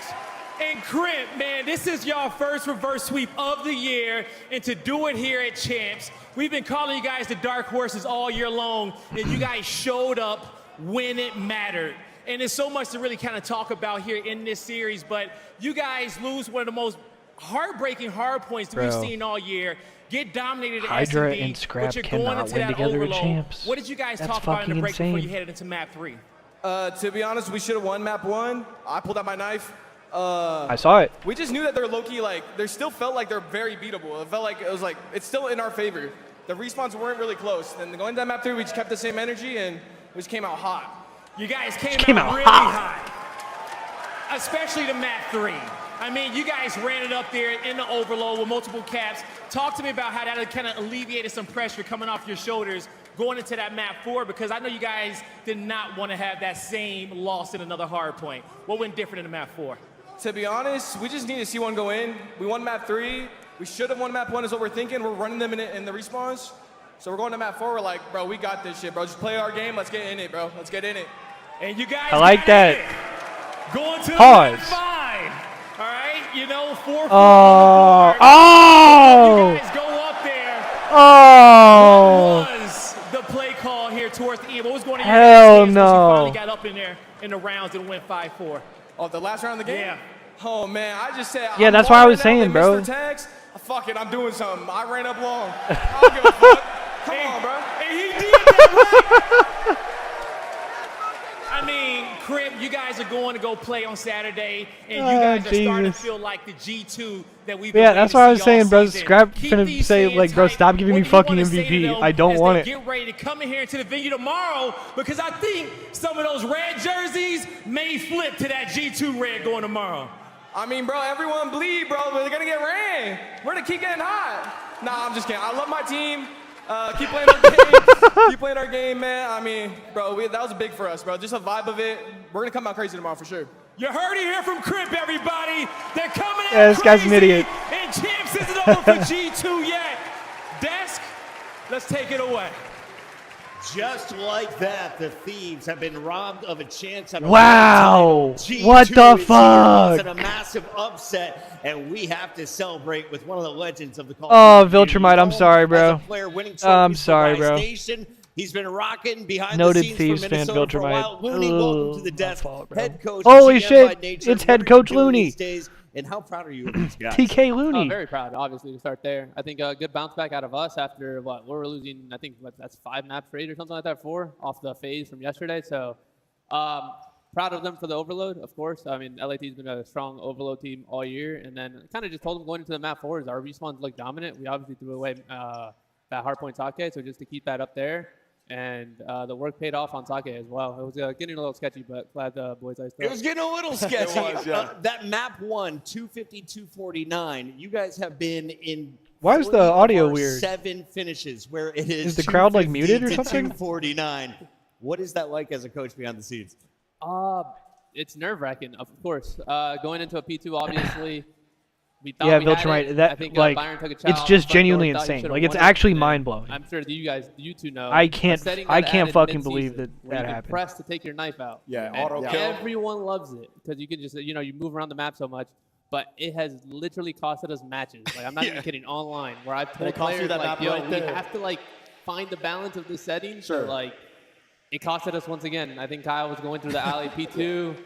And Kremp, man, this is y'all first reverse sweep of the year. And to do it here at Champs, we've been calling you guys the dark horses all year long. And you guys showed up when it mattered. And there's so much to really kind of talk about here in this series. But you guys lose one of the most heartbreaking hard points that we've seen all year. Get dominated at Hydra SMB, and Scrap but you're going cannot into win that together at overload. Champs. What did you guys That's talk about in the fucking break before insane. you headed into map 3? To be honest, we should have won map 1. I pulled out my knife. I saw it. We just knew that they're low-key, like, they still felt like they're very beatable. It felt like it was like, it's still in our favor. The respawns weren't really close. Then going to map 3, we just kept the same energy and we just came out hot. You guys came out really hot. Especially the map 3. I mean, you guys ran it up there in the overload with multiple caps. Talk to me about how that kind of alleviated some pressure coming off your shoulders going into that map 4, because I know you guys did not want to have that same loss in another hard point. What went different in the map 4? To be honest, we just need to see one go in. We won map 3. We should have won map 1 is what we're thinking. We're running them in the respawns. So we're going to map 4. We're like, bro, we got this shit, bro. Just play our game. Let's get in it, bro. Let's get in it. And you guys I like that. Going to the Pause. map 5. All right, you know, 4-4. Oh! You guys go up there. Oh! What was the play call here towards the end? What was going on? Hell You no. finally got up in there in the rounds and went 5-4. Oh, the last round of the game? Yeah. Oh, man, I just said. Yeah, I'm that's what I was walking out saying, and bro. Mr. Tags, fuck it, I'm doing something. I ran up long. I don't give a fuck. Come on, bro. And he did that right. I mean, Kremp, you guys are going to go play on Saturday, and you guys are starting to Jesus. feel like the G2 that we've been Yeah, waiting that's to what I see was all saying, bro. season. Scrap Keep finna these say, fans like, bro, tight. stop giving me What do you fucking wanna say to MVP. them I don't as want they it. Get ready to come in here into the venue tomorrow, because I think some of those red jerseys may flip to that G2 red going tomorrow. I mean, bro, everyone bleed, bro. They're going to get ran. We're going to keep getting hot. Nah, I'm just kidding. I love my team. Keep playing our game. Keep playing our game, man. I mean, bro, that was big for us, bro. Just a vibe of it. We're going to come out crazy tomorrow for sure. You heard it here from Kremp, everybody. They're coming out Yeah, this guy's an crazy, idiot. And Champs isn't over for G2 yet. Desk, let's take it away. Just like that, the Thieves have been robbed of a chance at a Wow. G2 What the is here. fuck? It's a massive upset, and we have to celebrate with one of the legends of the Call Oh, of Duty Viltrumite, I'm community. sorry, As a bro. player winning I'm trophies for sorry, Rise bro. Nation. He's been rocking behind Noted the scenes Thieves for fan, Minnesota for a Viltrumite. while. Looney, welcome to the desk. Head coach. Holy GM shit, by nature. it's What head are you coach doing Looney. these days, and how proud are you of these guys? TK Looney. Very proud, obviously, to start there. I think a good bounce back out of us after what we were losing. I think that's 5 maps straight or something like that, 4 off the phase from yesterday. So proud of them for the overload, of course. I mean, LAT's been a strong overload team all year, and then kind of just told them going into the map 4 is our respawns look dominant. We obviously threw away that hardpoint Take, so just to keep that up there. And the work paid off on Sake as well. It was getting a little sketchy, but glad the boys iced up. It was getting a little sketchy. It was, That map 1, 250-249, you guys have been in Why is the audio weird? 7 finishes where it is Is the crowd like muted or something? 249. What is that like as a coach behind the scenes? It's nerve-wracking, of course. Going into a P2, obviously, we thought Yeah, we had Viltrum, it. that I think, like Byron took a it's challenge, just but genuinely Thor thought he insane. should've Like it's won it, actually and mind blowing. I'm sure that you two know. I a can't setting I got can't added fucking mid-season believe that where that you can happened. press to take your knife out. Yeah, And auto kill. everyone loves it because you can just you move around the map so much. But it has literally costed us matches. Like I'm not even kidding. Online, where I've told It cost you players that like, map yo, right we there. have to like find the balance of the settings. Sure. So, like it costed us once again. I think Kyle was going through the alley P2.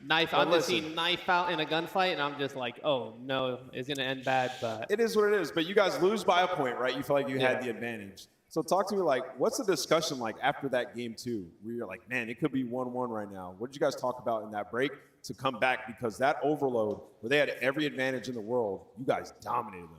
Knife, I'm just seeing knife out in a gunfight, and I'm just like, oh no, it's gonna end bad. But It is what it is, but you guys lose by a point, right? You feel like you Yeah. had the advantage. So talk to me, like, what's the discussion like after that game 2? Where you're like, man, it could be 1-1 right now. What did you guys talk about in that break to come back? Because that overload, where they had every advantage in the world, you guys dominated them.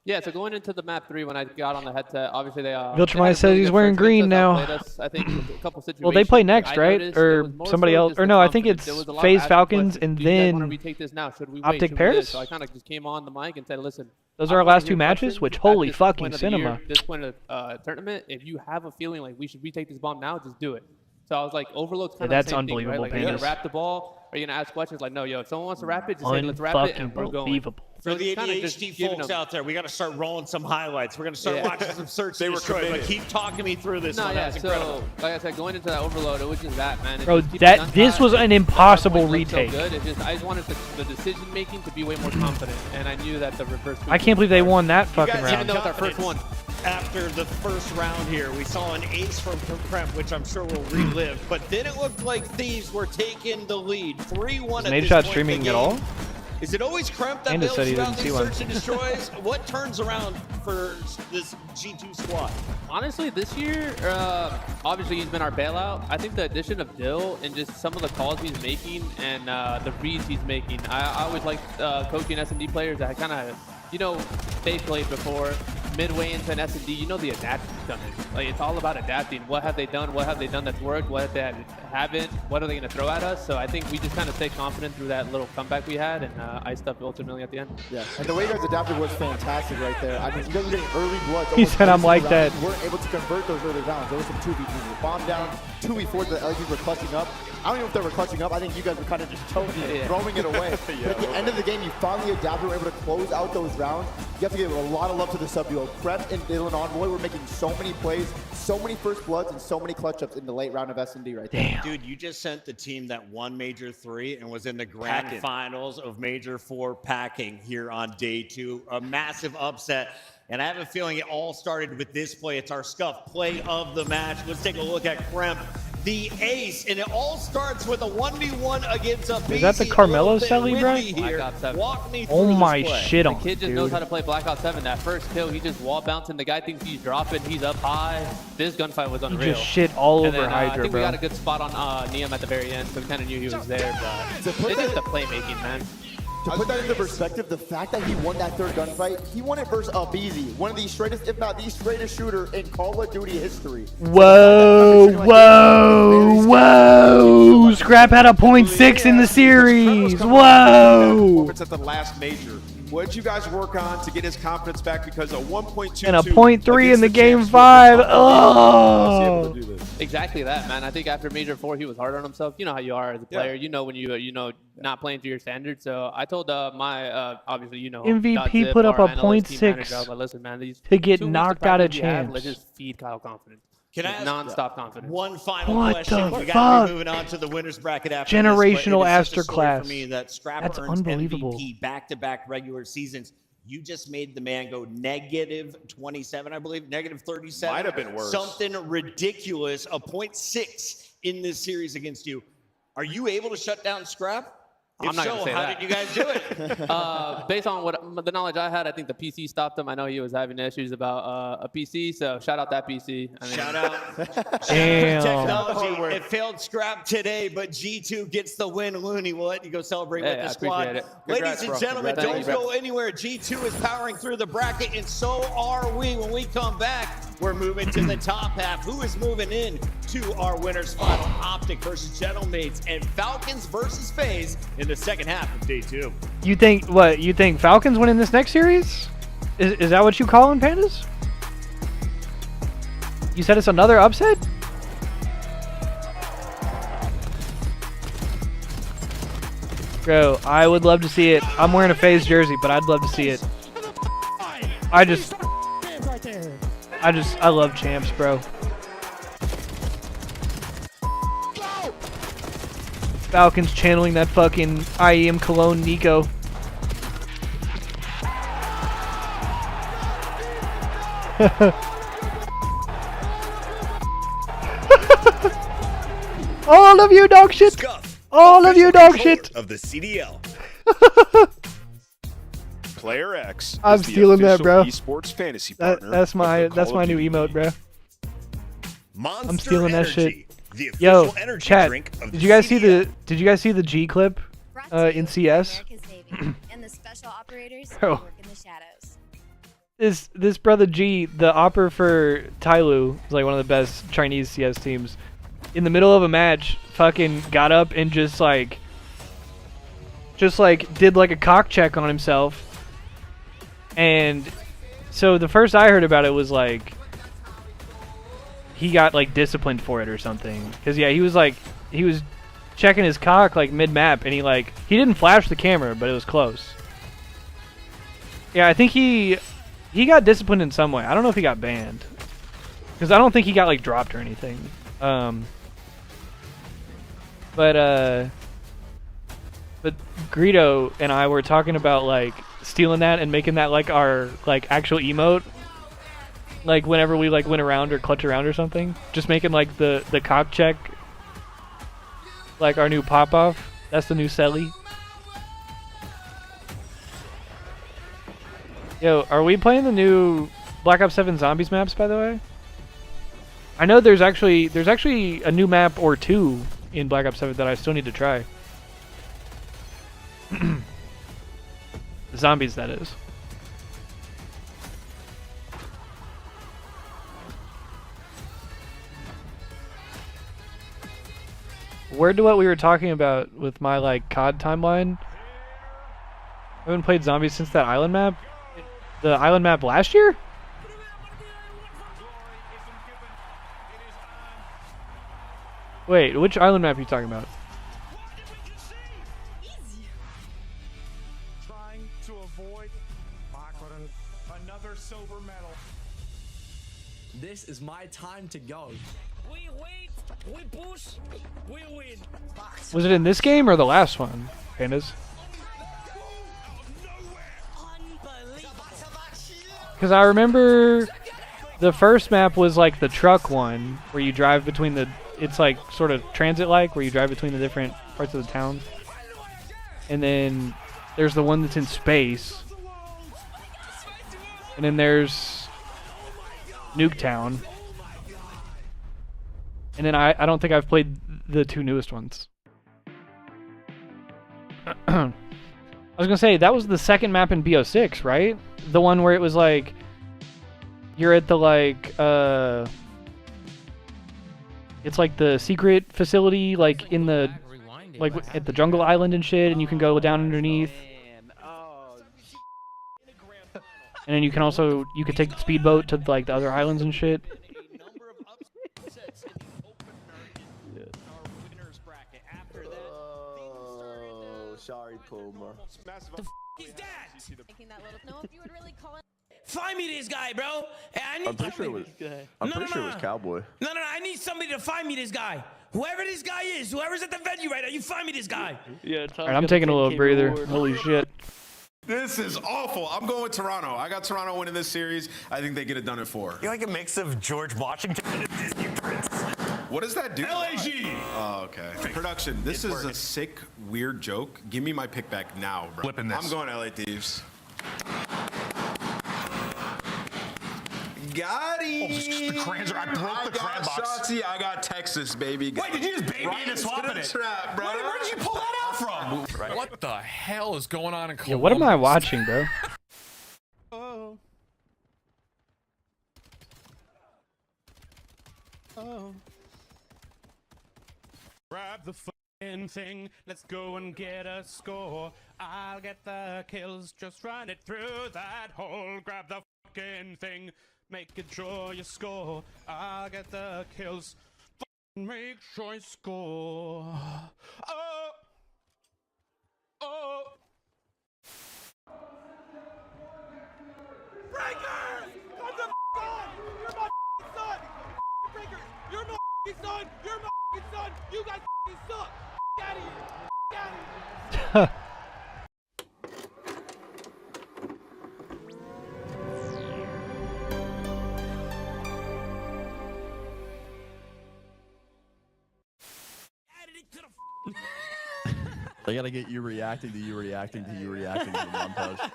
yeah, so going into the map 3 when I got on the headset, obviously they Viltrum says he's wearing green now. I think a couple situations. Well, they play next, I right? noticed there Or was more somebody so else? just Or the no, I think confidence. it's There was a lot of FaZe asking Falcons questions. and Do you guys wanna then retake this now? Should we wait? Optic Should we do this? Paris? So I kind of just came on the mic and said, listen. Those I are our wanna last hear 2 matches, questions which at holy this fucking point of the year, cinema. this point of tournament, if you have a feeling like we should retake this bomb now, just do it. So I was like, overload's kind of that's the same thing, right? unbelievable, Like, are you gonna Pandas. wrap the ball? Are you gonna ask questions? Like, no, yo, if someone wants to wrap it, just say, let's wrap it, and we're going. Unbelievable. For the it's kinda just ADHD giving folks them- out there, we got to start rolling some highlights. We're going to start Yeah. watching some search They and were destroy. But committed. keep talking me through this No, one. yeah, That's incredible. so like I said, going into that overload, it was just that, man. It's Bro, just keeping that guns this hot. was an That impossible point looked so retake. good. I just wanted the decision making to be way more confident, and I knew that the reverse. I can't believe they won that fucking guys round. Even though it's our first one. After the first round here, we saw an ace from Kremp, which I'm sure we'll relive. But then it looked like Thieves were taking the lead, 3-1 Is at Nate this Shot point in streaming the at all? game. Is it always Kremp that Panda said bails he you out didn't in see one. search and destroys? What turns around for this G2 squad? Honestly, this year, obviously he's been our bailout. I think the addition of Dill and just some of the calls he's making and the reads he's making. I always like coaching S&D players that kind of, they played before. Midway into an S&D, the adaption's coming. Like, it's all about adapting. What have they done? What have they done that's worked? What have they haven't? What are they going to throw at us? So I think we just kind of stayed confident through that little comeback we had and iced up ultimately at the end. Yeah, and the way you guys adapted was fantastic right there. I mean, you guys were getting early blood. He said I'm like that. You weren't able to convert those early rounds. There was some 2v2s. You were bombed down, 2v4s the LGs were clutching up. I don't even know if they were clutching up. I think you guys were kind of just choking it, throwing it away. But at the end of the game, you finally adapted, were able to close out those rounds. You have to give a lot of love to the sub duo. Kremp and Dylan Envoy were making so many plays, so many first bloods, and so many clutch ups in the late round of S&D right there. Dude, you just sent the team that won Major 3 and was in the grand finals of Major 4 packing here on day 2. A massive upset. And I have a feeling it all started with this play. It's our Scuff play of the match. Let's take a look at Kremp, the ace. And it all starts with a 1v1 against a BC. Is that the Carmelo Selly, bro? Black Ops 7. Walk me through Oh this my play. shit on The kid just dude. knows how to play Black Ops 7. That first kill, he just wall bouncing. The guy thinks he's dropping. He's up high. This gunfight was He unreal. just shit all And over then, I Hydra, think bro. we got a good spot on Neum at the very end, so we kind of knew he was there. But it's just the playmaking, man. To put that into perspective, the fact that he won that third gunfight, he won it versus Abizi, one of the straightest, if not the straightest shooter in Call of Duty history. Whoa, whoa, whoa! Scrap had a .6 in the series. Whoa! Performance at the last major. What did you guys work on to get his confidence back? Because a 1.22 And a .3 in the game 5. Oh! Exactly that, man. I think after Major 4, he was hard on himself. You know how you are as a player. You know when you not playing to your standards. So I told my obviously MVP put up a .6 I was like, listen, man, these to get 2 weeks knocked of out of practice you have, champs. Let's just feed Kyle confidence. Can I Just ask non-stop confidence. One final What question. the We got to fuck? be moving on to the winners bracket after Generational this, but it is such a story Asterclass. for me that Scrap That's earns unbelievable. MVP back-to-back regular seasons. You just made the man go -27, I believe, -37. Might have been worse. Something ridiculous. A .6 in this series against you. Are you able to shut down Scrap? If I'm not so, gonna say how that. did you guys do it? Based on the knowledge I had, I think the PC stopped him. I know he was having issues about a PC, so shout out that PC. I mean, Shout out. Damn. Technology. It failed Scrap today, but G2 gets the win. Looney, what? You go celebrate Hey, with I the squad. appreciate it. Ladies Congrats, and bro. gentlemen, Congrats. don't Thank you, go anywhere. G2 is powering through the bracket, and so are we when we come back. We're moving to the top half. Who is moving in to our winners final? Optic versus Gentleman's and Falcons versus FaZe in the second half of day 2. You think what? You think Falcons win in this next series? Is that what you calling, Pandas? You said it's another upset? Bro, I would love to see it. I'm wearing a FaZe jersey, but I'd love to see it. I love champs, bro. Falcons channeling that fucking I am Cologne Nico. All of you dog shit. All of you dog shit. Of the CDL. Player X. I'm stealing that, bro. Esports fantasy partner. That's my new emote, bro. I'm stealing that shit. Yo, chat. Did you guys see the G clip in CS? And the special operators Bro. who work in the shadows. This brother G, the opper for Tyloo, is like one of the best Chinese CS teams. In the middle of a match, fucking got up and just like did like a cock check on himself. And so the first I heard about it was like he got like disciplined for it or something. Cause yeah, he was checking his cock like mid map, and he didn't flash the camera, but it was close. Yeah, I think he got disciplined in some way. I don't know if he got banned, cause I don't think he got like dropped or anything. But Greedo and I were talking about like stealing that and making that like our like actual emote, like whenever we like win around or clutch around or something, just making like the cock check like our new pop off. That's the new Selly. Yo, are we playing the new Black Ops 7 Zombies maps, by the way? I know there's actually a new map or two in Black Ops 7 that I still need to try. Zombies, that is. Where to what we were talking about with my like COD timeline? I haven't played Zombies since that island map. The island map last year? Wait, which island map are you talking about? Trying to avoid another silver medal. This is my time to go. We wait, we push, we win. Was it in this game or the last one, Pandas? Because I remember the first map was like the truck one, where you drive between the... It's like sort of transit-like, where you drive between the different parts of the town. And then there's the one that's in space. And then there's Nuketown. And then I don't think I've played the two newest ones. I was gonna say, that was the second map in BO6, right? The one where it was like, you're at the like, it's like the secret facility, like in the, like at the jungle island and shit, and you can go down underneath. And then you can also, you could take the speedboat to like the other islands and shit. Oh, sorry, Puma. He's dead. Find me this guy, bro. Hey, I need I'm pretty sure it was. I'm pretty sure it was Cowboy. No. I need somebody to find me this guy. Whoever this guy is, whoever's at the venue right now, you find me this guy. Yeah. Alright, I'm taking a little breather. Holy shit. This is awful. I'm going with Toronto. I got Toronto winning this series. I think they get it done at 4. You're like a mix of George Washington and a Disney prince. What does that do? LAG! Oh, okay. Production, this is a sick, weird joke. Give me my pick back now, bro. Flipping this. I'm going LA Thieves. Got him. I broke the cran box. Shotzi, I got Texas, baby. Wait, did you just baby right into swapping it? Trap, bro. Where did you pull that out from? What the hell is going on in Columbus? Yeah, what am I watching, bro? Oh. Grab the fucking thing, let's go and get a score. I'll get the kills, just run it through that hole. Grab the fucking thing, make it sure you score. I'll get the kills, make sure you score. Oh! Oh! Breakers! Come the on! You're my son! Breakers! You're my son! You're my son! You guys suck! Get out of here! Get out of here! They gotta get you reacting to you reacting to you reacting to the montage.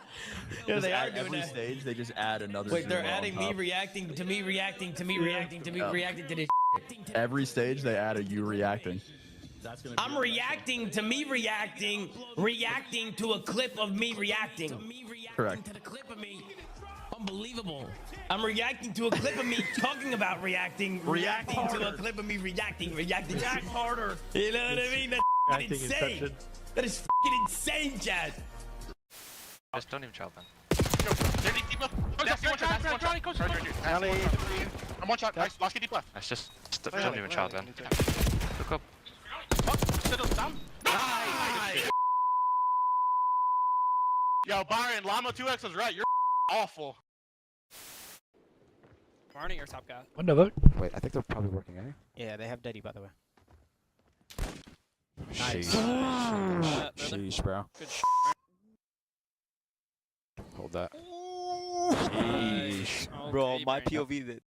Yeah, they are at doing every that. stage. They just add another. Wait, they're zero on adding me top. reacting to me reacting to me reacting to me reacting to this. Every stage they add a you reacting. I'm reacting to me reacting to a clip of me reacting. Correct. Unbelievable. I'm reacting to a clip of me talking about reacting to a clip of me reacting. React harder. You know what I mean? That's f***ing insane. That is f***ing insane, Chad. Just don't even child them. I'm one shot. Nice. Last kid deep left. That's just don't even child them. Look up. Nice. Yo, Byron, Llama 2X was right. You're awful. Barney or top guy? What the fuck? Wait, I think they're probably working, eh? Yeah, they have Daddy, by the way. Nice. Sheesh, bro. Good Hold that. Sheesh. Bro, my POV that.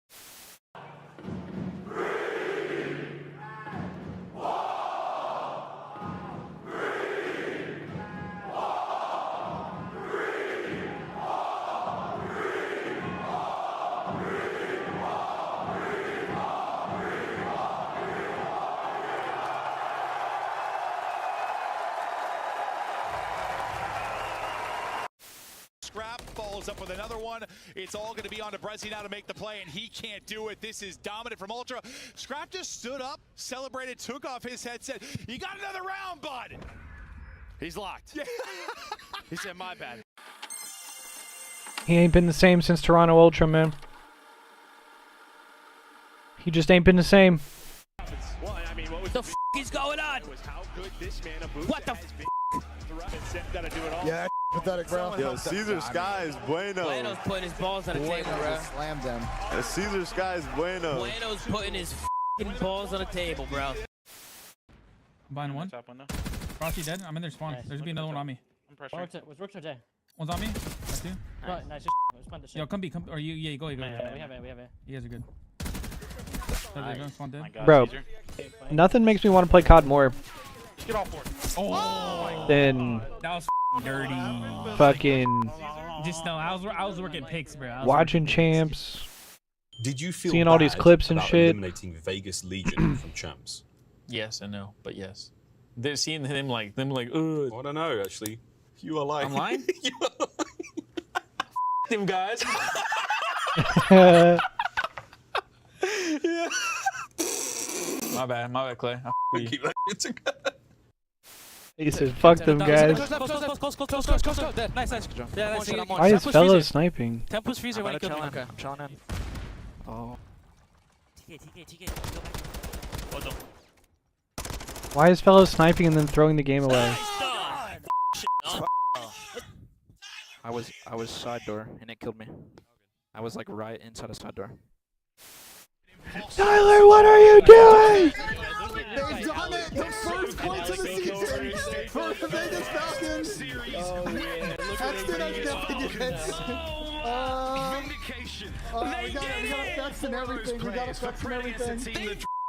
Scrap follows up with another one. It's all going to be on to Brezzy now to make the play, and he can't do it. This is dominant from Ultra. Scrap just stood up, celebrated, took off his headset. You got another round, bud. He's locked. He said, my bad. He ain't been the same since Toronto Ultra, man. He just ain't been the same. Well, I mean, what the f is going on? Was how good this man of What the f? Gotta do it all. Yeah, pathetic, bro. Yo, Caesar Sky is bueno. Bueno's putting his balls on the table, bro. Slammed them. Caesar Sky is bueno. Bueno's putting his f***ing balls on the table, bro. Buying one. Frosty dead. I'm in their spawn. There's be another one on me. Was Rooks or Jay? One's on me. That's two. Nice. Just find the shit. Yo, come B. Come. Or you. Yeah, you go. You go. Yeah, we have it. You guys are good. There they go. Spawn dead. Bro, nothing makes me want to play COD more Get off board. Oh. than That was dirty. fucking Just no. I was working picks, bro. watching champs. Did you feel seeing all these bad clips and about shit. eliminating Vegas Legion from champs? Yes and no, but yes. They're seeing them like, ugh. I don't know, actually. You are lying. I'm lying? Them guys. Yeah. My bad, Clay. I keep that together. He said, "Fuck them guys." Close. Dead. Nice. Yeah, nice. Why is Fellow sniping? Tempus freezer when he killed me. Okay, I'm chilling in. Oh. TK. Go back. Why is Fellow sniping and then throwing the game away? I was side door and it killed me. I was like right inside a side door. Tyler, what are you doing? They've done it! The first points of the season for the Vegas Falcons! Hexton has defended. We got effects and everything. We got effects and everything.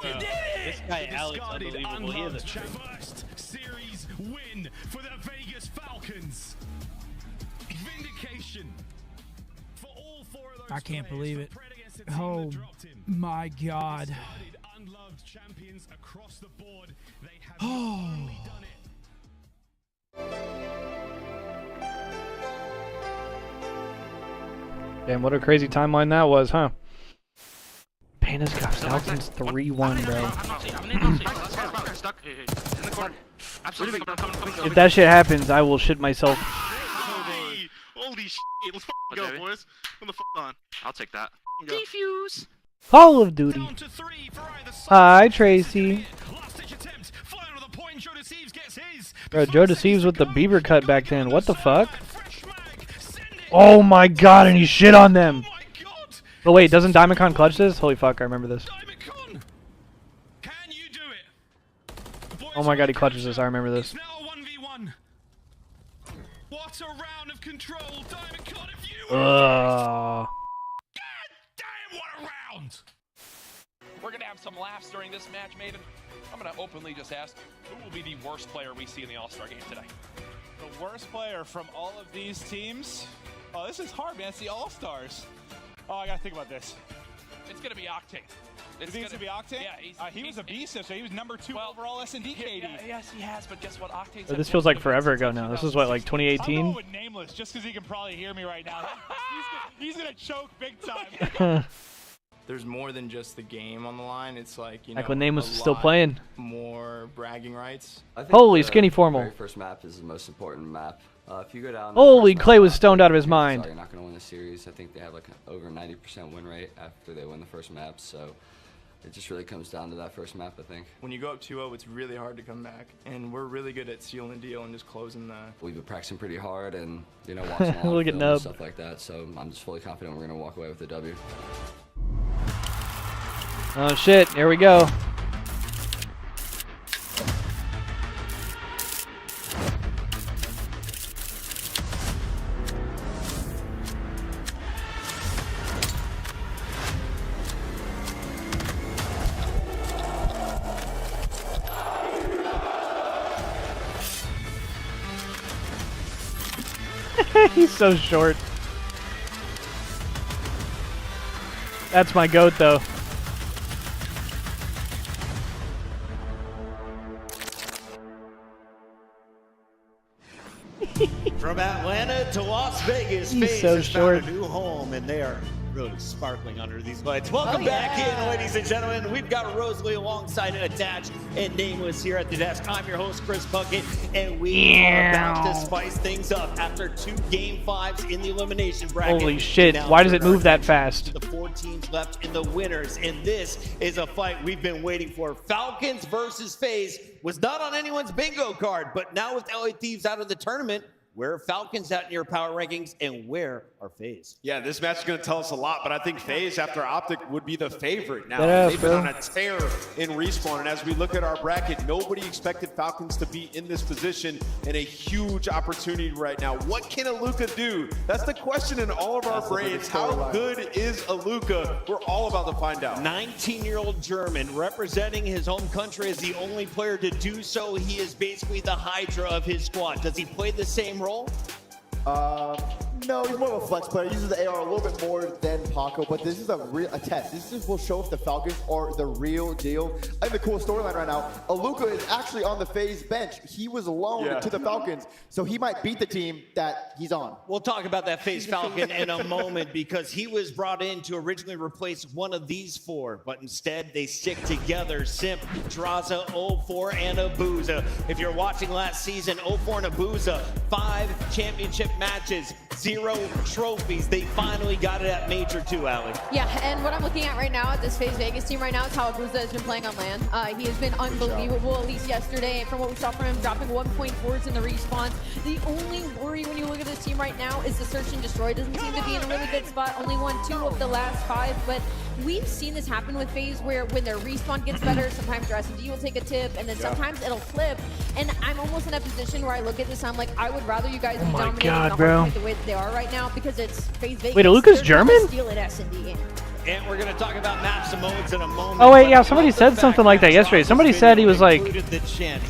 This guy Alex, unbelievable. He is a First series win for the Vegas Falcons. Vindication for all four of those. I can't believe it. Oh my God. Unloved champions across the board. They have Oh. only done it. Damn, what a crazy timeline that was, huh? Hannah's got Falcons 3-1, bro. If that shit happens, I will shit myself. Holy shit. Let's go, boys. What the fuck on? I'll take that. Defuse. Call of Duty. Hi, Tracy. Bro, Joe Deceives with the Bieber cut back then. What the fuck? Oh my god, and he shit on them. But wait, doesn't Diamondcon clutch this? Holy fuck, I remember this. Oh my god, he clutches this. I remember this. What a round of control, Diamondcon, if you damn, what a round! We're gonna have some laughs during this match, Maven. I'm gonna openly just ask, who will be the worst player we see in the All-Star game today? The worst player from all of these teams? Oh, this is hard, man. It's the All-Stars. Oh, I gotta think about this. It's gonna be Octane. It's gonna be Octane? Yeah, he was a beast yesterday. He was number 2 overall S&D KD. Yes, he has, but guess what? Octane's This feels like forever ago now. This is what, like 2018? I'm going with Nameless just because he can probably hear me right now. he's gonna choke big time. There's more than just the game on the line. It's like, you know, Like when Nameless was still playing. More bragging rights. Holy skinny formal. The very first map is the most important map. If you go down. Holy, Clay was stoned out of his mind. You're not going to win the series. I think they have like an over 90% win rate after they win the first map. So it just really comes down to that first map, I think. When you go up 2-0, it's really hard to come back, and we're really good at sealing the deal and just closing the. We've been practicing pretty hard, and you know, watching a lot Look of at film and Nub. stuff like that. So I'm just fully confident we're going to walk away with the W. Oh shit, here we go. He's so short. That's my goat, though. From Atlanta to Las Vegas, He's FaZe so has short. found a new home, and they are really sparkling under these lights. Welcome back in, ladies and gentlemen. We've got Rosalie alongside Attached and Nameless here at the desk. I'm your host, Chris Puckett, and we are about to spice things up after 2 Game 5s in the elimination bracket. Holy shit, why does it move that fast? The 4 teams left in the winners, and this is a fight we've been waiting for. Falcons versus FaZe was not on anyone's bingo card, but now with LA Thieves out of the tournament, where are Falcons at in your power rankings, and where are FaZe? Yeah, this match is going to tell us a lot, but I think FaZe, after Optic, would be the favorite now. Yeah, They've been bro. on a tear in Respawn, and as we look at our bracket, nobody expected Falcons to be in this position, and a huge opportunity right now. What can Aluka do? That's the question in all of our brains. How good is Aluka? We're all about to find out. 19-year-old German representing his home country as the only player to do so. He is basically the Hydra of his squad. Does he play the same role? No, he's more of a flex player. He uses the AR a little bit more than Paco, but this is a test. This just will show if the Falcons are the real deal. I think the cool storyline right now, Aluka is actually on the FaZe bench. He was loaned to the Falcons, so he might beat the team that he's on. We'll talk about that FaZe Falcon in a moment because he was brought in to originally replace one of these 4, but instead they stick together. Simp, Draza, 0-4, and Abuza. If you're watching last season, 0-4 and Abuza, 5 championship matches, 0 trophies. They finally got it at Major 2, Allie. Yeah, and what I'm looking at right now at this FaZe Vegas team right now is how Abuza has been playing on land. He has been unbelievable, at least yesterday, from what we saw from him, dropping 1.4s in the response. The only worry when you look at this team right now is the search and destroy doesn't seem to be in a really good spot. Only won 2 of the last 5, but we've seen this happen with FaZe where when their respawn gets better, sometimes their S&D will take a tip, and then sometimes it'll flip. And I'm almost in a position where I look at this, I'm like, I would rather you guys be dominating God, the bro. hard point the way that they are right now because it's FaZe Vegas. Wait, Aluka's They're German? trying to steal at S&D. And we're going to talk about maps and modes in a moment. Oh wait, yeah, somebody said something like that yesterday. Somebody said he was like,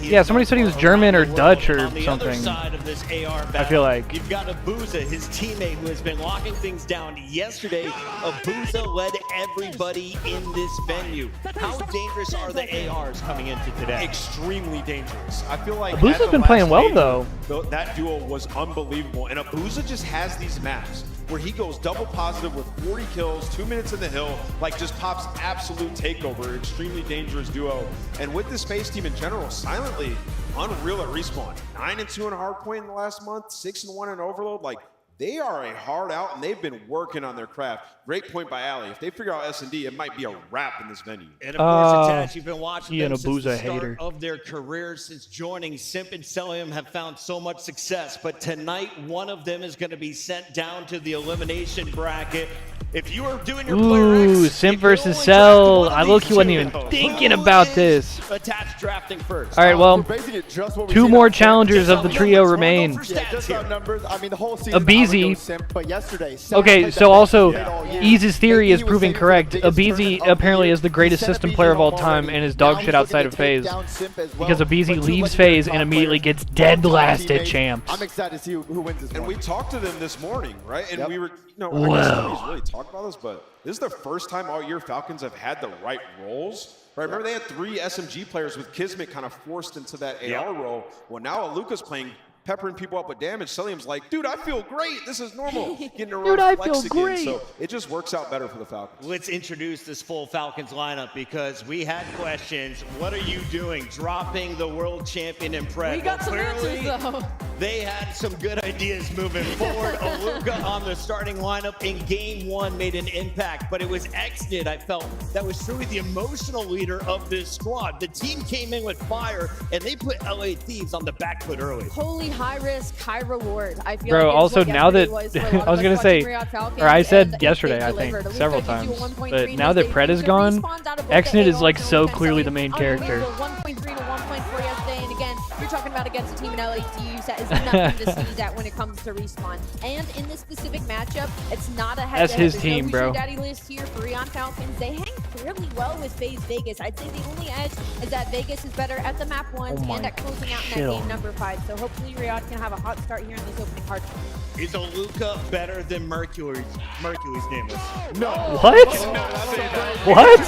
yeah, somebody said he was German or Dutch or something. I feel like. You've got Abuza, his teammate, who has been locking things down yesterday. Abuza led everybody in this venue. How dangerous are the ARs coming into today? Extremely dangerous. I feel like Abuza's been playing well, though. That duo was unbelievable, and Abuza just has these maps. where he goes double positive with 40 kills, 2 minutes in the hill, like just pops absolute takeover, extremely dangerous duo. And with this FaZe team in general, silently unreal at Respawn. 9-2 in Hardpoint in the last month, 6-1 in Overload. Like, they are a hard out, and they've been working on their craft. Great point by Ali. If they figure out S&D, it might be a wrap in this venue. And of course, Attach, you've been watching them since Abuza the start hater. of their careers. Since joining, Simp and Celium have found so much success. But tonight, one of them is going to be sent down to the elimination bracket. If you are doing your player X, Simp versus Cell. I low-key wasn't even thinking about this. Attach drafting first. All right, well, just what we've 2 seen more out there. challengers of the trio remain. Yeah, just our numbers. I mean, the whole season. Abizi. Simp, but yesterday. Cell Okay, played so the best also, he's played all year. Ease's theory is He was proving saving for the correct. biggest Abizi tournament of the apparently year. is the greatest He set system Abizi player of all home time already. and is Now dog he's shit outside of looking to take FaZe. down Simp as well. Because Abizi But two leaves legendary FaZe and top immediately players, gets dead all-time last at teammates. Champs. I'm excited to see who wins this And one. we talked to them this morning, right? And Yep. we were, you know, Wow. I guess nobody's really talked about this, but this is the first time all year Falcons have had the right roles. Right? Remember they had 3 SMG players with Kismet kind of forced into that AR role. Well, now Aluka's playing, peppering people up with damage. Celium's like, dude, I feel great. This is normal. Getting a Dude, I flex feel again. great. So it just works out better for the Falcons. Let's introduce this full Falcons lineup because we had questions. What are you doing? Dropping the world champion in Pred. We got some Clearly, answers, though. they had some good ideas moving forward. Aluka on the starting lineup in game 1 made an impact, but it was Xnid, I felt, that was truly the emotional leader of this squad. The team came in with fire, and they put LA Thieves on the back foot early. Holy high risk, high reward. I feel Bro, like also what now that yesterday was for a lot I was of gonna us say, watching Riot Falcons, or I said and yesterday, they I think delivered. several Aluka gives you a times, 1.3 but in now this that game. Pred is The gone, respawns out of both the Xnid is AR like and so Cell clearly Cell the main unbelievable. character. 1.3 to 1.4 yesterday, and again, you're talking about against a team in LA Thieves that is nothing to sneeze at when it comes to respawn. And in this specific matchup, it's not a head-to-head. That's his There's team, no bro. Daddy list here for Riot Falcons. They hang fairly well with FaZe Vegas. I'd say the only edge is that Vegas is better at the map ones and at closing out in that game number 5. So hopefully Riot can have a hot start here in this opening hard. Is Aluka better than Mercury's nameless? No. What? What?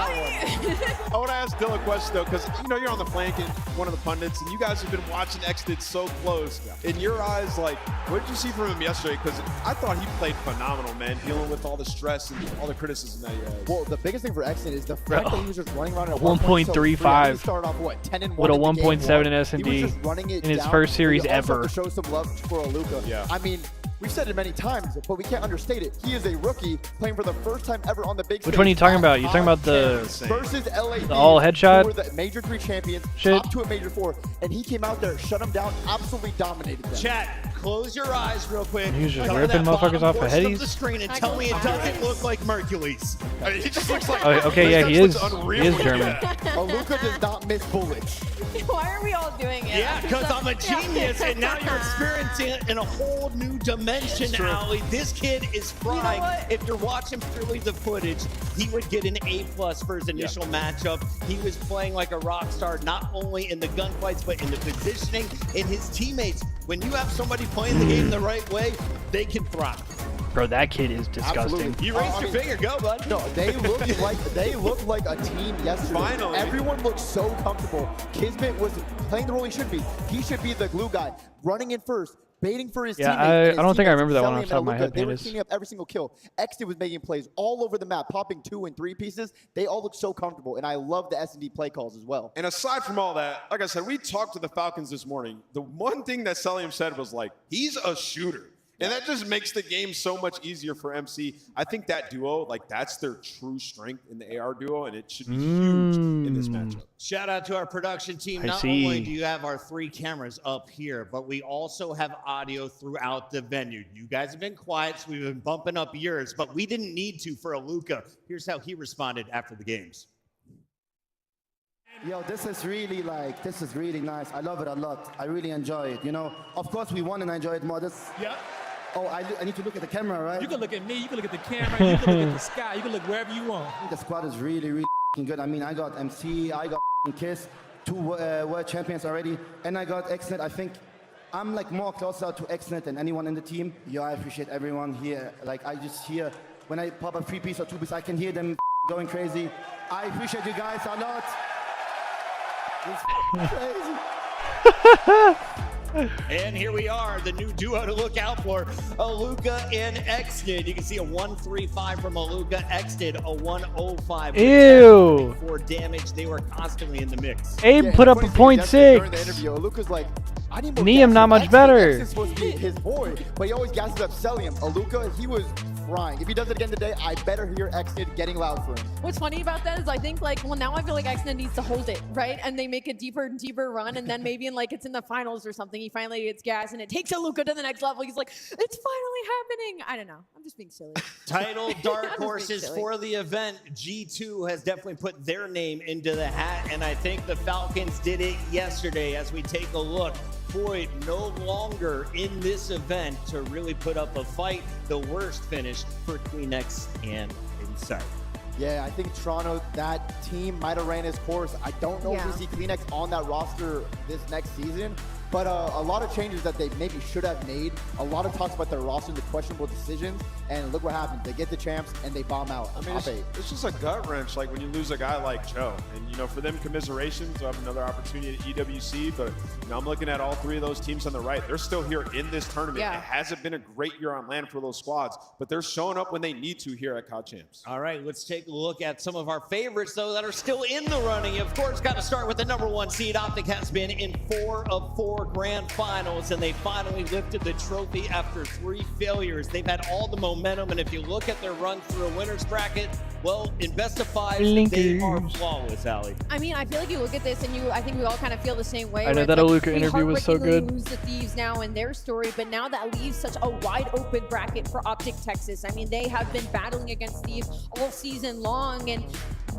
I want to ask Dylan a question, though, because, you know, you're on the flank and one of the pundits, and you guys have been watching Xnid so close. In your eyes, like, what did you see from him yesterday? Because I thought he played phenomenal, man, dealing with all the stress and all the criticism that he has. Well, the biggest thing for Xnid is the fact that he was just running around at 1.35. He started off, what, 10-1 With a in game 1.7 one. in S&D He was just running it in his down. first series We also have ever. to show some love for Aluka. Yeah. I mean, we've said it many times, but we can't understate it. He is a rookie playing for the first time ever on the big stage. Which one are you talking about? You talking about the versus LA the all headshot who were the Major 3 champions, shit? top 2 at Major 4, and he came out there, shut them down, absolutely dominated them. Chat, close your eyes real quick. He was just Go to ripping that motherfuckers bottom off of portion headies. the screen and tell me it doesn't look like Mercules. I mean, he just looks like. Oh, okay, yeah, he is. He is German. Aluka does not miss bullets. Why are we all doing it? Yeah, because I'm a genius, and now you're experiencing it in a whole new dimension, Ali. This kid is frying. what? If you're watching purely the footage, he would get an A+ for his initial matchup. He was playing like a rock star, not only in the gunfights, but in the positioning, in his teammates. When you have somebody playing the game the right way, they can thrive. Bro, that kid is disgusting. Absolutely. You raised your finger, go, bud. No, they looked like a team yesterday. Finally. Everyone looked so comfortable. Kismet was playing the role he should be. He should be the glue guy, running in first, baiting for his Yeah, teammates. I don't think I remember that one Celium off the top of my and head, Aluka, They were Pandas. cleaning up every single kill. Xnid was making plays all over the map, popping 2 and 3 pieces. They all look so comfortable, and I love the S&D play calls as well. And aside from all that, like I said, we talked to the Falcons this morning. The one thing that Celium said was like, he's a shooter. And that just makes the game so much easier for MC. I think that duo, like that's their true strength in the AR duo, and it should be huge in this matchup. Shout out to our production team. I Not see. only do you have our 3 cameras up here, but we also have audio throughout the venue. You guys have been quiet, so we've been bumping up yours, but we didn't need to for Aluka. Here's how he responded after the games. Yo, this is really nice. I love it a lot. I really enjoy it. You know, of course we won and I enjoy it more. Yep. Oh, I need to look at the camera, right? You can look at me, you can look at the camera, you can look at the sky, you can look wherever you want. I think the squad is really good. I mean, I got MC, I got Kiss, 2 world champions already, and I got Xnid. I think I'm like more closer to Xnid than anyone in the team. Yo, I appreciate everyone here. Like I just hear when I pop a 3-piece or 2-piece, I can hear them going crazy. I appreciate you guys a lot. It's crazy. And here we are, the new duo to look out for, Aluka and Exnid. You can see a 135 from Aluka, Exnid a 105. Ew. For damage, they were constantly in the mix. Abe put up a During the interview, .6. Aluka's like, I need more Neum gas. not much Exnid better. is supposed to be his boy, but he always gasses up Celium. Aluka, he was frying. If he does it again today, I better hear Exnid getting loud for him. What's funny about that is I think like, well, now I feel like Exnid needs to hold it, right? And they make a deeper and deeper run, and then maybe in like it's in the finals or something, he finally gets gas and it takes Aluka to the next level. He's like, it's finally happening. I don't know. I'm just being silly. Title dark horses for the event. G2 has definitely put their name into the hat, and I think the Falcons did it yesterday. As we take a look, Void no longer in this event to really put up a fight. The worst finish for Kleenex and Insight. Yeah, I think Toronto, that team might have ran his course. I don't know if we see Kleenex on that roster this next season, but a lot of changes that they maybe should have made. A lot of talks about their roster and the questionable decisions, and look what happens. They get the champs and they bomb out. I mean, it's just a gut wrench, like when you lose a guy like Joe. And, you know, for them, commiserations to have another opportunity at EWC. But, you know, I'm looking at all three of those teams on the right. They're still here in this tournament. Yeah. It hasn't been a great year on land for those squads, but they're showing up when they need to here at COD Champs. All right, let's take a look at some of our favorites, though, that are still in the running. Of course, got to start with the #1 seed. Optic has been in 4 of 4 grand finals, and they finally lifted the trophy after 3 failures. They've had all the momentum, and if you look at their run through a winner's bracket, well, in best of 5, they are flawless, Allie. I mean, I feel like you look at this and I think we all kind of feel the same way. I know right? that Like, Aluka we interview was so heartbreakingly good. lose the Thieves now in their story, but now that leaves such a wide open bracket for Optic Texas. I mean, they have been battling against Thieves all season long, and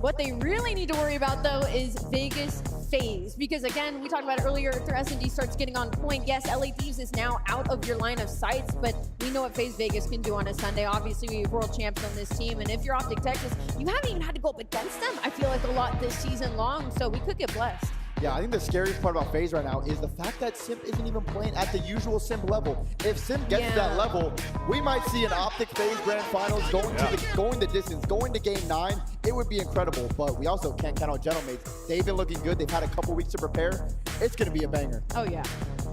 what they really need to worry about, though, is Vegas FaZe. Because, again, we talked about it earlier, if their S&D starts getting on point, yes, LA Thieves is now out of your line of sights, but we know what FaZe Vegas can do on a Sunday. Obviously, we have world champs on this team, and if you're Optic Texas, you haven't even had to go up against them, I feel like, a lot this season long, so we could get blessed. Yeah, I think the scariest part about FaZe right now is the fact that Simp isn't even playing at the usual Simp level. If Simp gets to that level, we might see an Optic FaZe Grand Finals going the distance, going to Game 9. It would be incredible, but we also can't count out Gentlemates. They've been looking good. They've had a couple weeks to prepare. It's going to be a banger. Oh, yeah.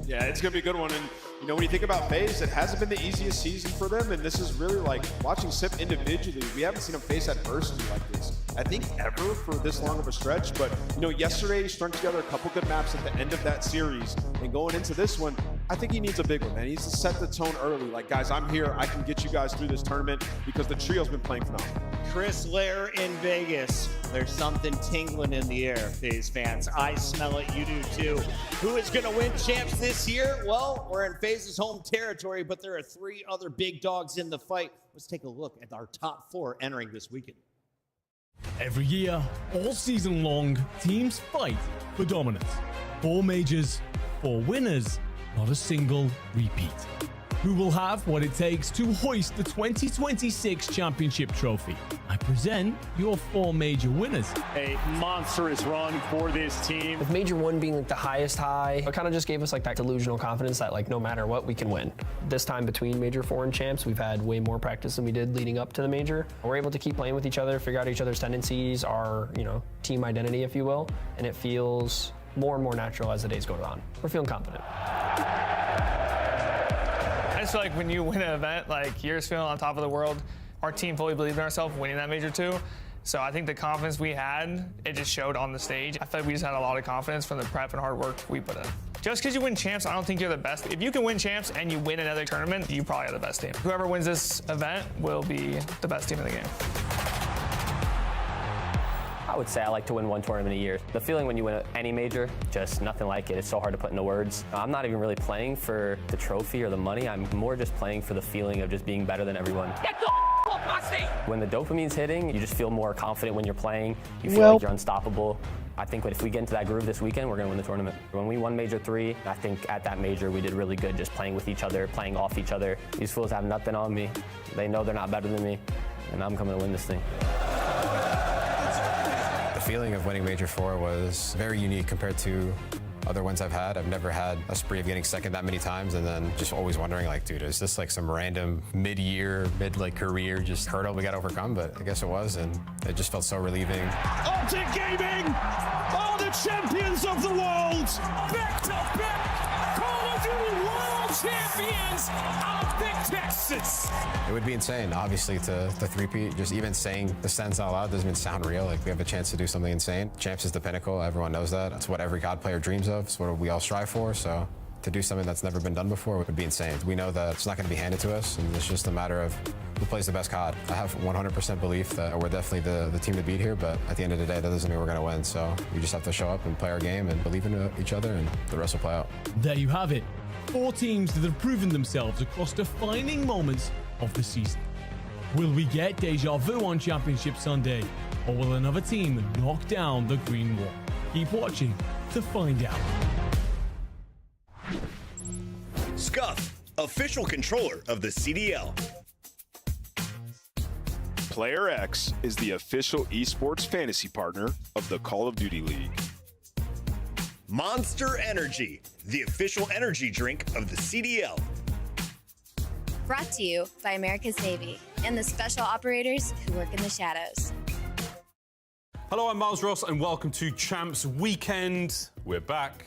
Yeah, it's going to be a good one. And, you know, when you think about FaZe, it hasn't been the easiest season for them. And this is really like watching Simp individually. We haven't seen him face adversity like this, I think, ever for this long of a stretch. But, you know, yesterday he strung together a couple good maps at the end of that series. And going into this one, I think he needs a big one, man. He needs to set the tone early. Like, guys, I'm here. I can get you guys through this tournament because the trio's been playing phenomenal. Chris Lair in Vegas. There's something tingling in the air, FaZe fans. I smell it. You do too. Who is going to win champs this year? Well, we're in FaZe's home territory, but there are 3 other big dogs in the fight. Let's take a look at our top 4 entering this weekend. Every year, all season long, teams fight for dominance. 4 majors, 4 winners, not a single repeat. Who will have what it takes to hoist the 2026 championship trophy? I present your 4 major winners. A monstrous run for this team. With Major 1 being like the highest high, it kind of just gave us like that delusional confidence that like no matter what, we can win. This time between Major 4 and champs, we've had way more practice than we did leading up to the major. We're able to keep playing with each other, figure out each other's tendencies, our, you know, team identity, if you will, and it feels more and more natural as the days go on. We're feeling confident. I just feel like when you win an event, like you're just feeling on top of the world. Our team fully believed in ourselves winning that Major 2. So I think the confidence we had, it just showed on the stage. I feel like we just had a lot of confidence from the prep and hard work we put in. Just because you win champs, I don't think you're the best. If you can win champs and you win another tournament, you probably are the best team. Whoever wins this event will be the best team in the game. I would say I like to win 1 tournament a year. The feeling when you win any major, just nothing like it. It's so hard to put into words. I'm not even really playing for the trophy or the money. I'm more just playing for the feeling of just being better than everyone. Get the off my seat! When the dopamine's hitting, you just feel more confident when you're playing. You feel like you're unstoppable. I think if we get into that groove this weekend, we're going to win the tournament. When we won Major 3, I think at that major we did really good just playing with each other, playing off each other. These fools have nothing on me. They know they're not better than me, and I'm coming to win this thing. The feeling of winning Major 4 was very unique compared to other ones I've had. I've never had a spree of getting second that many times and then just always wondering like, dude, is this like some random mid-year, career just hurdle we got to overcome? But I guess it was, and it just felt so relieving. Optic Gaming are the champions of the world! Back to back! Call of of Duty World Champions of Big Texas. It would be insane, obviously, to three-peat. Just even saying the sentence out loud doesn't even sound real. Like, we have a chance to do something insane. Champs is the pinnacle. Everyone knows that. It's what every God player dreams of. It's what we all strive for. So to do something that's never been done before would be insane. We know that it's not going to be handed to us, and it's just a matter of who plays the best COD. I have 100% belief that we're definitely the team to beat here, but at the end of the day, that doesn't mean we're going to win. So we just have to show up and play our game and believe in each other, and the rest will play out. There you have it. 4 teams that have proven themselves across defining moments of the season. Will we get deja vu on Championship Sunday, or will another team knock down the Green Wall? Keep watching to find out. Scuff, official controller of the CDL. Player X is the official esports fantasy partner of the Call of Duty League. Monster Energy, the official energy drink of the CDL. Brought to you by America's Navy and the special operators who work in the shadows. Hello, I'm Miles Ross, and welcome to Champs Weekend. We're back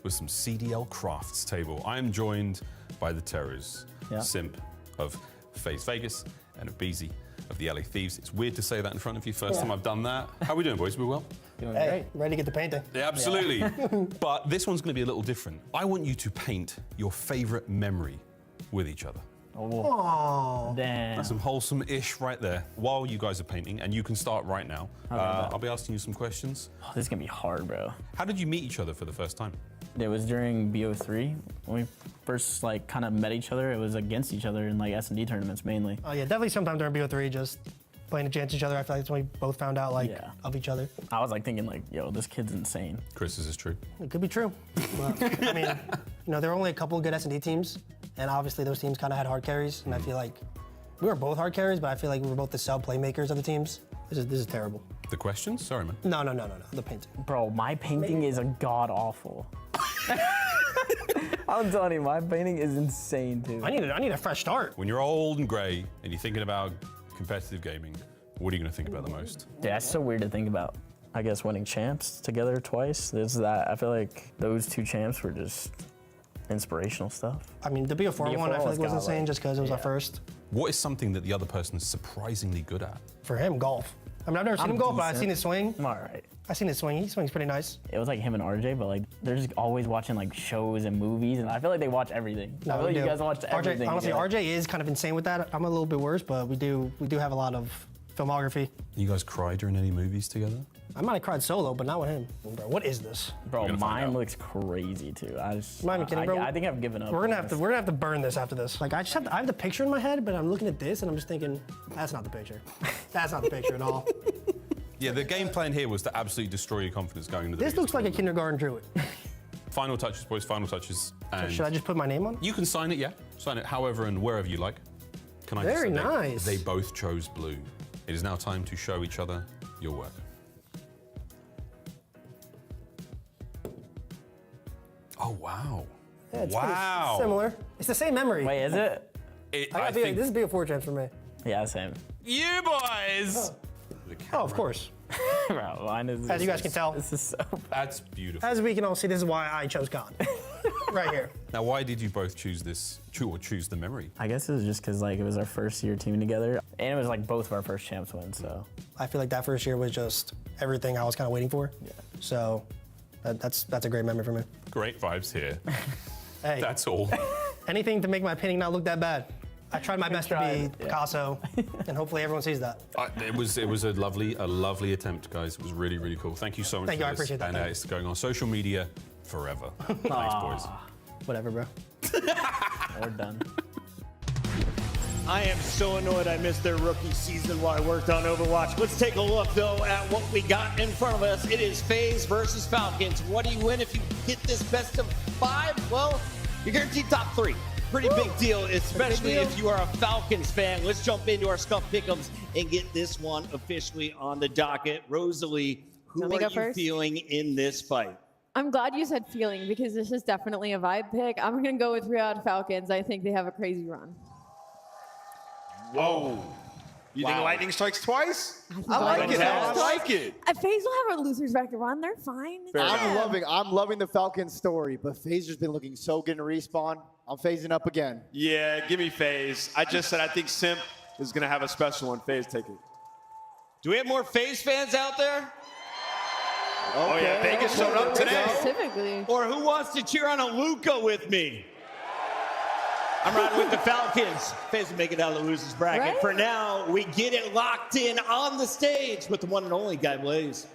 with some CDL Crafts table. I am joined by the Terrors, Simp of FaZe Vegas and Abeezy of the LA Thieves. It's weird to say that in front of you. First time I've done that. How are we doing, boys? We well? Doing great. Ready to get the painting. Yeah, absolutely. But this one's going to be a little different. I want you to paint your favorite memory with each other. Oh, damn. That's some wholesome-ish right there. While you guys are painting, and you can start right now, I'll be asking you some questions. Oh, this is gonna be hard, bro. How did you meet each other for the first time? It was during BO3 when we first kind of met each other. It was against each other in S&D tournaments mainly. Oh yeah, definitely sometime during BO3, just playing against each other. I feel like that's when we both found out of each other. I was thinking yo, this kid's insane. Chris, is this true? It could be true. But, I mean, there were only a couple of good S&D teams, and obviously those teams kind of had hard carries, and I feel like we were both hard carries, but I feel like we were both the sub playmakers of the teams. This is terrible. The questions? Sorry, man. No. The painting. Bro, my painting is a god-awful. I'm telling you, my painting is insane, too. I need a fresh start. When you're old and gray and you're thinking about competitive gaming, what are you going to think about the most? Yeah, that's so weird to think about. I guess winning champs together twice. There's that. I feel like those 2 champs were just inspirational stuff. I mean, the BO4 one I feel like was insane just because it was our first. What is something that the other person is surprisingly good at? For him, golf. I mean, I've never seen him golf, but I've seen his swing. I'm all right. I've seen his swing. He swings pretty nice. It was like him and RJ, but they're just always watching shows and movies, and I feel like they watch everything. I feel like you guys watch everything. Honestly, RJ is kind of insane with that. I'm a little bit worse, but we do have a lot of filmography. You guys cry during any movies together? I might have cried solo, but not with him. Bro, what is this? Bro, mine looks crazy too. I'm not even kidding, bro. I think I've given up. We're gonna have to burn this after this. I have the picture in my head, but I'm looking at this and I'm just thinking, that's not the picture. That's not the picture at all. Yeah, the game plan here was to absolutely destroy your confidence going into the This looks like a kindergarten druid. Final touches, boys, final touches. And should I just put my name on? You can sign it, yeah. Sign it however and wherever you like. Can I Very just say nice. They both chose blue. It is now time to show each other your work. Oh, wow. Yeah, it's wow. pretty similar. It's the same memory. Wait, is it? I think this is BO4 champs for me. Yeah, same. You boys! Oh, of course. Bro, mine is. As you guys can tell. This is so bad. That's beautiful. As we can all see, this is why I chose God. Right here. Now, why did you both choose this, or choose the memory? I guess it was just because it was our first year teaming together, and it was both of our first champs wins. So I feel like that first year was just everything I was kind of waiting for. Yeah. So that's a great memory for me. Great vibes here. Hey. That's all. Anything to make my painting not look that bad. I tried my best to be Picasso, and hopefully everyone sees that. It was a lovely attempt, guys. It was really, really cool. Thank you so much. Thank you, I appreciate that. And it's going on social media forever. Thanks, boys. Whatever, bro. We're done. I am so annoyed I missed their rookie season while I worked on Overwatch. Let's take a look, though, at what we got in front of us. It is FaZe versus Falcons. What do you win if you get this best of 5? Well, you're guaranteed top 3. Pretty big deal, especially if you are a Falcons fan. Let's jump into our Scuff Pick'ems and get this one officially on the docket. Rosalie, who are you feeling in this fight? I'm glad you said feeling because this is definitely a vibe pick. I'm going to go with Riyadh Falcons. I think they have a crazy run. Whoa. You think Lightning strikes twice? I like it. I like it. FaZe will have a loser's bracket run. They're fine. I'm loving the Falcons story, but FaZe has been looking so good in Respawn. I'm phasing up again. Yeah, give me FaZe. I just said I think Simp is going to have a special one. FaZe, take it. Do we have more FaZe fans out there? Oh, yeah, Vegas showed up today. Specifically. Or who wants to cheer on a Luka with me? I'm riding with the Falcons. FaZe will make it out of the losers bracket. Right? For now, we get it locked in on the stage with the one and only Guy Blaze.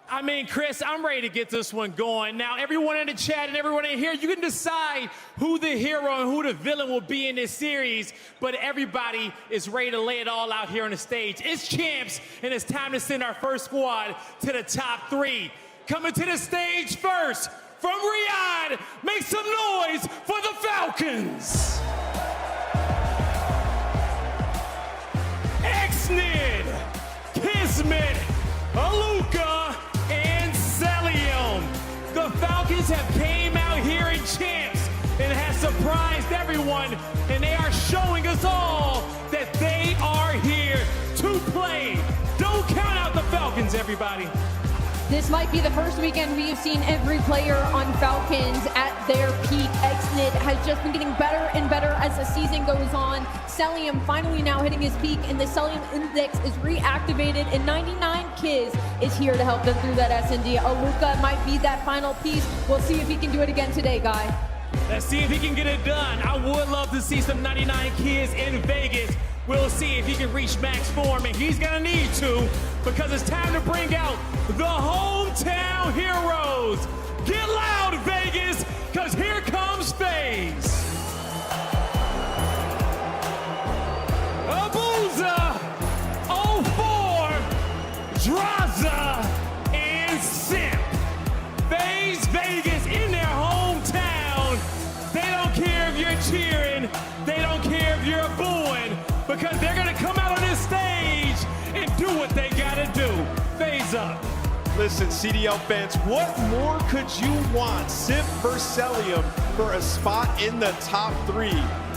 I mean, Chris, I'm ready to get this one going. Now, everyone in the chat and everyone in here, you can decide who the hero and who the villain will be in this series, but everybody is ready to lay it all out here on the stage. It's champs, and it's time to send our first squad to the top 3. Coming to the stage first, from Riyadh, make some noise for the Falcons. Exnid, Kismet, Aluka, and Celium. The Falcons have came out here in champs and has surprised everyone, and they are showing us all that they are here to play. Don't count out the Falcons, everybody. This might be the first weekend we've seen every player on Falcons at their peak. Exnid has just been getting better and better as the season goes on. Celium finally now hitting his peak, and the Celium Index is reactivated, and 99 Kiz is here to help them through that SND. Aluka might be that final piece. We'll see if he can do it again today, Guy. Let's see if he can get it done. I would love to see some 99 Kids in Vegas. We'll see if he can reach max form, and he's gonna need to, because it's time to bring out the hometown heroes. Get loud, Vegas, because here comes FaZe. Abuza, 04, Draza, and Simp. FaZe Vegas in their hometown. They don't care if you're cheering. They don't care if you're booing, because they're going to come out on this stage and do what they got to do. FaZe up. Listen, CDL fans, what more could you want? Simp versus Celium for a spot in the top 3.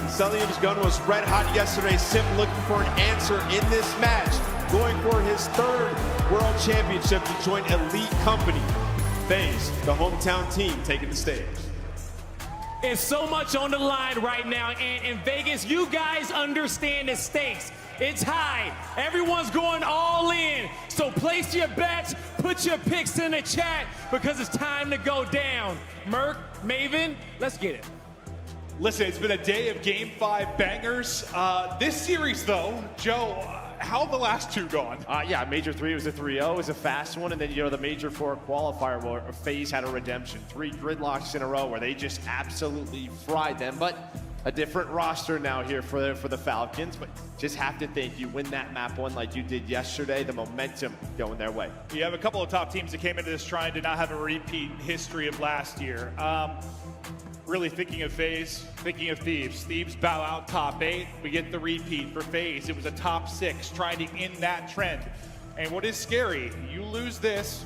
Celium's gun was red hot yesterday. Simp looking for an answer in this match, going for his 3rd World Championship to join Elite Company. FaZe, the hometown team, taking the stage. It's so much on the line right now, and in Vegas, you guys understand the stakes. It's high. Everyone's going all in. So place your bets, put your picks in the chat, because it's time to go down. Merc, Maven, let's get it. Listen, it's been a day of Game 5 bangers. This series, though, Joe, how have the last 2 gone? Yeah, Major 3 was a 3-0. It was a fast one. And then, you know, the Major 4 qualifier where FaZe had a redemption. 3 gridlocks in a row where they just absolutely fried them. But a different roster now here for the Falcons. But just have to think, you win that map 1 like you did yesterday, the momentum going their way. You have a couple of top teams that came into this trying to not have a repeat history of last year. Really thinking of FaZe, thinking of Thieves. Thieves bow out top 8. We get the repeat for FaZe. It was a top 6 trying to end that trend. And what is scary, you lose this,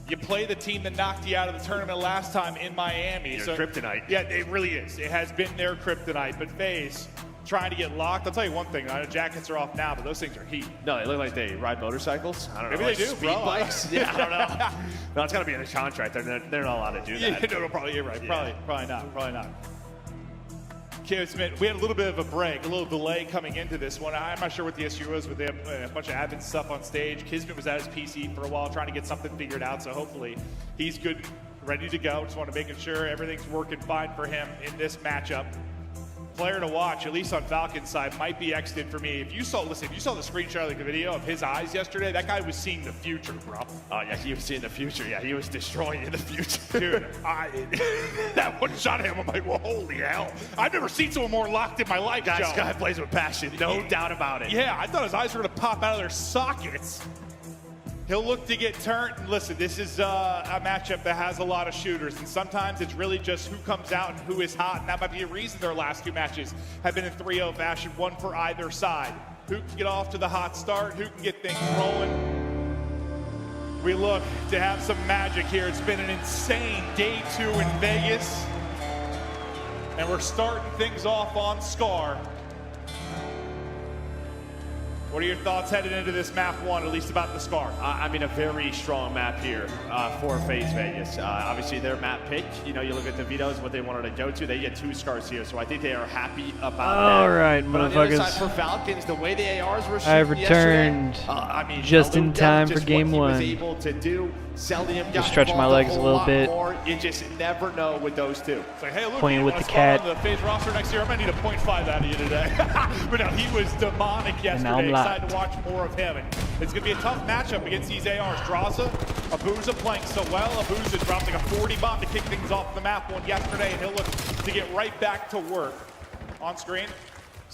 you play the team that knocked you out of the tournament last time in Miami. Your kryptonite. Yeah, it really is. It has been their kryptonite. But FaZe trying to get locked. I'll tell you one thing. I know jackets are off now, but those things are heat. No, they look like they ride motorcycles. I don't know. Maybe like they do, speed bro. bikes. Yeah, I don't know. No, it's got to be in a contract. They're not allowed to do that. Yeah, no, probably you're right. Yeah. Probably not. Kismet, we had a little bit of a break, a little delay coming into this one. I'm not sure what the issue was with them. A bunch of admin stuff on stage. Kismet was at his PC for a while trying to get something figured out, so hopefully he's good, ready to go. Just want to make sure everything's working fine for him in this matchup. Player to watch, at least on Falcon's side, might be Exnid for me. If you saw the screenshot of the video of his eyes yesterday, that guy was seeing the future, bro. Oh, yeah, he was seeing the future. Yeah, he was destroying the future. Dude, that one shot at him, I'm like, well, holy hell. I've never seen someone more locked in my life, Joe. This guy plays with passion, no doubt about it. Yeah, I thought his eyes were going to pop out of their sockets. He'll look to get turned. And listen, this is a matchup that has a lot of shooters, and sometimes it's really just who comes out and who is hot, and that might be a reason their last 2 matches have been in 3-0 fashion, one for either side. Who can get off to the hot start? Who can get things rolling? We look to have some magic here. It's been an insane day 2 in Vegas, and we're starting things off on Scar. What are your thoughts headed into this map 1, at least about the Scar? I mean, a very strong map here for FaZe Vegas. Obviously, their map pick, you know, you look at the Vito's, what they wanted to go to, they get 2 Scars here, so I think they are happy about that. All right, but on the other side motherfuckers. for Falcons, the way the ARs were shooting I've returned I mean, just in Aluka, time for just game what 1. he was able to do. Cellium Just stretch my legs a little bit. More. You just never know with those two. It's like, hey, look, Playing you with wanna the spot cat. on the FaZe roster next year. I might need a 0.5 out of you today. But no, he was demonic now I'm yesterday. Excited locked. to watch more of him. And it's going to be a tough matchup against these ARs. Draza, Abuza playing so well. Abuza dropped like a 40 bomb to kick things off the map 1 yesterday, and he'll look to get right back to work. On screen.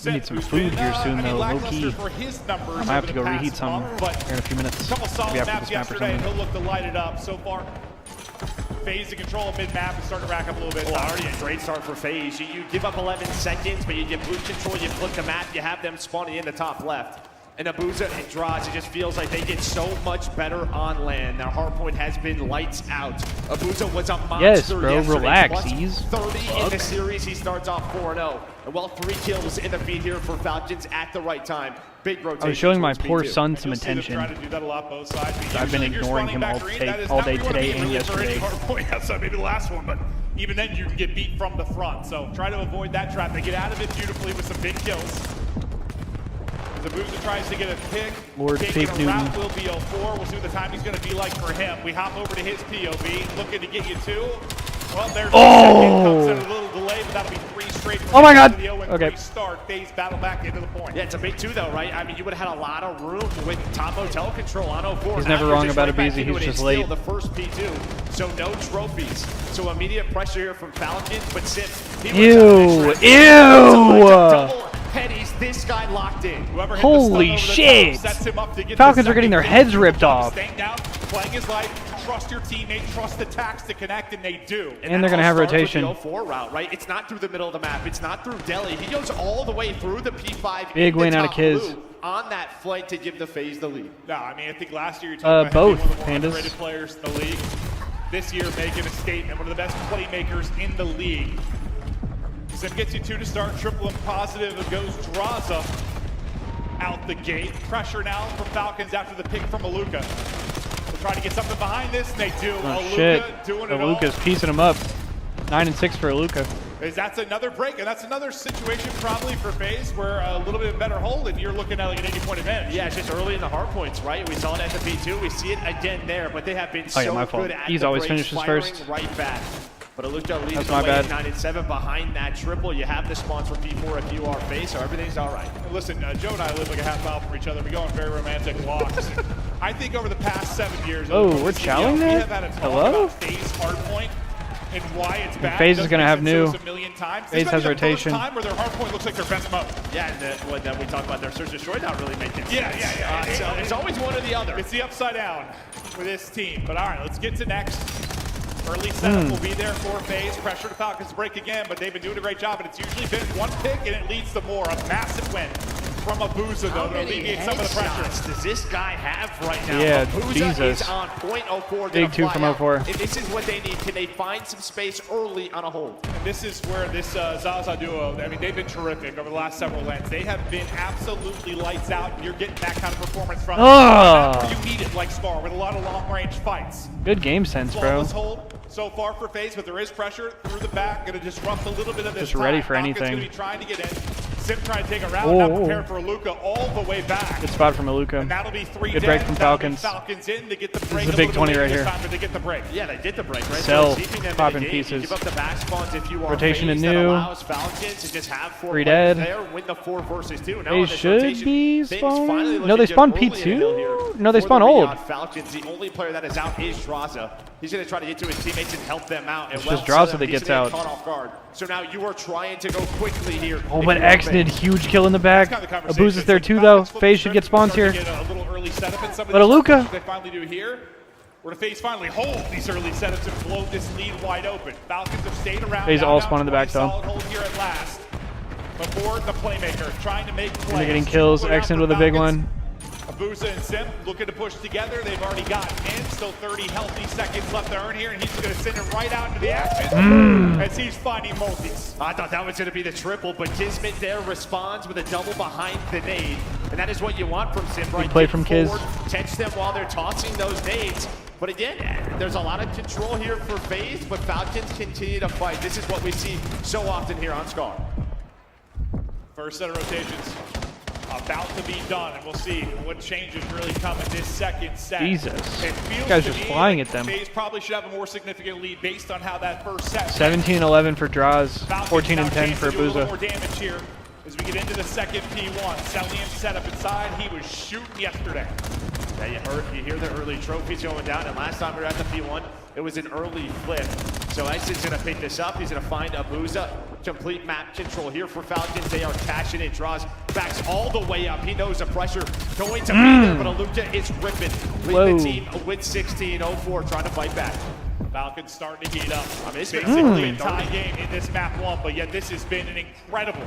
We need some food here soon, though, low-key. For his numbers I might have to go over the reheat past some month, but here in a few minutes. a couple solid Maybe after maps this map or yesterday, and something. he'll look to light it up. So far, FaZe in control of mid-map and starting to rack up a little bit. Well, already a great start for FaZe. You give up 11 seconds, but you get blue control, you flip the map, you have them spawning in the top left. And Abuza and Draz, it just feels like they get so much better on land. Their hardpoint has been lights out. Abuza was a monster Yes, bro, yesterday. relax, Plus he's 30 in the series, he starts off 4-0. And well, 3 kills in the feed here for Falcons at the right time. Big rotation. I was showing my towards poor B2. son some You'll see them attention. try to do that a lot both sides. But I've been usually if you're ignoring spawning him back all green, day- that is all not day where you wanna today be and really for any yesterday. hard point outside maybe the last one, but even then you can get beat from the front. So try to avoid that trap. They get out of it beautifully with some big kills. Abuza tries to get a pick. Lord Taking Fake a route Newton. will be 04. We'll see what the timing's going to be like for him. We hop over to his POV, looking to get you 2. Well, there's Oh! comes in a little delay, but that'll be 3 straight. Oh my God! The 0-3 Okay. start. FaZe battle back into the point. Yeah, it's a big 2 though, right? I mean, you would have had a lot of room with top hotel control on 04. He's Now never you're wrong just about right back Abuza, into he's it. just It's late. Still the first P2, so no trophies. So immediate pressure here from Falcons, but Sim, he Ew! was Ew! double pennies. This guy locked in. Whoever hit the Holy stun over the shit! top sets him up to get Falcons the are getting their second heads kill. ripped off. Staying down, playing his life. Trust your teammate, trust the tax to connect, and they do. And they're gonna have rotation. The 04 route, right? It's not through the middle of the map. It's not through Delhi. He goes all the way through the P5. Big in the win out of top Kiz. blue on that flight to give the FaZe the lead. No, I mean, I think last year you're talking about both, him being one of the more Pandas. underrated players in the league. This year making a statement, one of the best playmakers in the league. Sim gets you 2 to start, triple and positive. It goes Draza out the gate. Pressure now for Falcons after the pick from Aluka. They'll try to get something behind this, and they do. Oh Aluka shit! doing it all. Aluka's piecing him up. 9 and 6 for Aluka. That's another break, and that's another situation probably for FaZe where a little bit of better hold, and you're looking at like an 80-point advantage. Yeah, it's just early in the hard points, right? We saw it at the P2. We see it again there, but they have been Oh, yeah, so my fault. good at He's the always breaks, finishes firing first. right back. But Aluka leads That's the my way bad. at 9 and 7 behind that triple. You have the spawns for P4 if you are FaZe, so everything's all right. Listen, Joe and I live like a half mile from each other. We go on very romantic walks. I think over the past 7 years, Oh, over we're the chowing we that? have had a talk Hello? about FaZe hardpoint and why it's bad. FaZe is gonna have new. A million times. FaZe This has might be the first rotation. time where their hardpoint looks like their best mode. Yeah, and when we talk about their Search and Destroy not really making sense. Yeah. So it's always one or the other. It's the upside down for this team. But all right, let's get to next. Early setup will be there for FaZe. Pressure to Falcons break again, but they've been doing a great job, and it's usually been one pick, and it leads to more. A massive win from Abuza, though, to alleviate some of the pressure. Does this guy have right now? Yeah, Abuza Jesus. is on point. 04 Big 2 from 04. And this is what they need. Can they find some space early on a hold? And this is where this Zaza duo, I mean, they've been terrific over the last several lanes. They have been absolutely lights out, and you're getting that kind of performance from them. Oh. You need it like Scar with a lot of long-range fights. Good game sense, bro. Flawless hold so far for FaZe, but there is pressure through the back. Going to disrupt a little bit of this. Just ready time. for Falcons anything. Going to be trying to get in. Sim trying to take a route, not prepared for Luka all the way back. Good spot from Aluka. And that'll be 3 Good dead. break from That'll be Falcons. Falcons in to get the break. This is a big 20 right here. Time to get the break. Yeah, they did the break, right? Sell, So keeping them in popping the game. You pieces. give up the back spawns if you are Rotation FaZe to that new. allows Falcons to just have 4 Three players dead. there, win the 4 versus 2. Now They on this should rotation, be things spawn. finally No, looking they good spawn early in the hill here P2. No, they for spawn the old. Riyadh Falcons. The only player that is out is Draza. He's going to try to get to his teammates and help them out. And It's well, just Draza Sim, that he's gets gonna out. get caught off guard. So now you are trying to go quickly here. Oh, if but you are X did FaZe. huge kill in the back. Kind of the conversation. Abuza's there It's too, like though. Falcons flip FaZe the should get script, spawns start here. to get a little early setup in some of But these Aluka. situations they finally do here. Where the FaZe finally hold these early setups and blow this lead wide open. Falcons have stayed around. FaZe now all down spawn in the back, 20 though. solid hold here at last. Before the playmaker trying to make plays. And they're getting kills. Two around X in for with a big Falcons. one. Abuza and Sim looking to push together. They've already gotten in. Still 30 healthy seconds left to earn here, and he's going to send it right out into the action as he's finding multis. I thought that was going to be the triple, but Kismet there responds with a double behind the nade. And that is what you want from Sim, right? Good play from Kiz. Catch them while they're tossing those nades. But again, there's a lot of control here for FaZe, but Falcons continue to fight. This is what we see so often here on Scar. First set of rotations about to be done, and we'll see what changes really come in this second set. Jesus. It feels This guy's to just me flying like at them. FaZe probably should have a more significant lead based on how that first set 17-11 for Draws, Falcons 14 now and 10 chance for to do a little Abuza. more damage here as we get into the second P1. Cellium set up inside. He was shooting yesterday. Yeah, you hear the early trophies going down, and last time we were at the P1, it was an early flip. So Exit's gonna pick this up. He's gonna find Abuza. Complete map control here for Falcons. They are cashing it. Draws, backs all the way up. He knows the pressure going to be there, but Aluka is ripping. Lead the team with 16-04, trying to fight back. Falcons starting to heat up. I mean, it's basically a tie game in this map 1, but yet this has been an incredible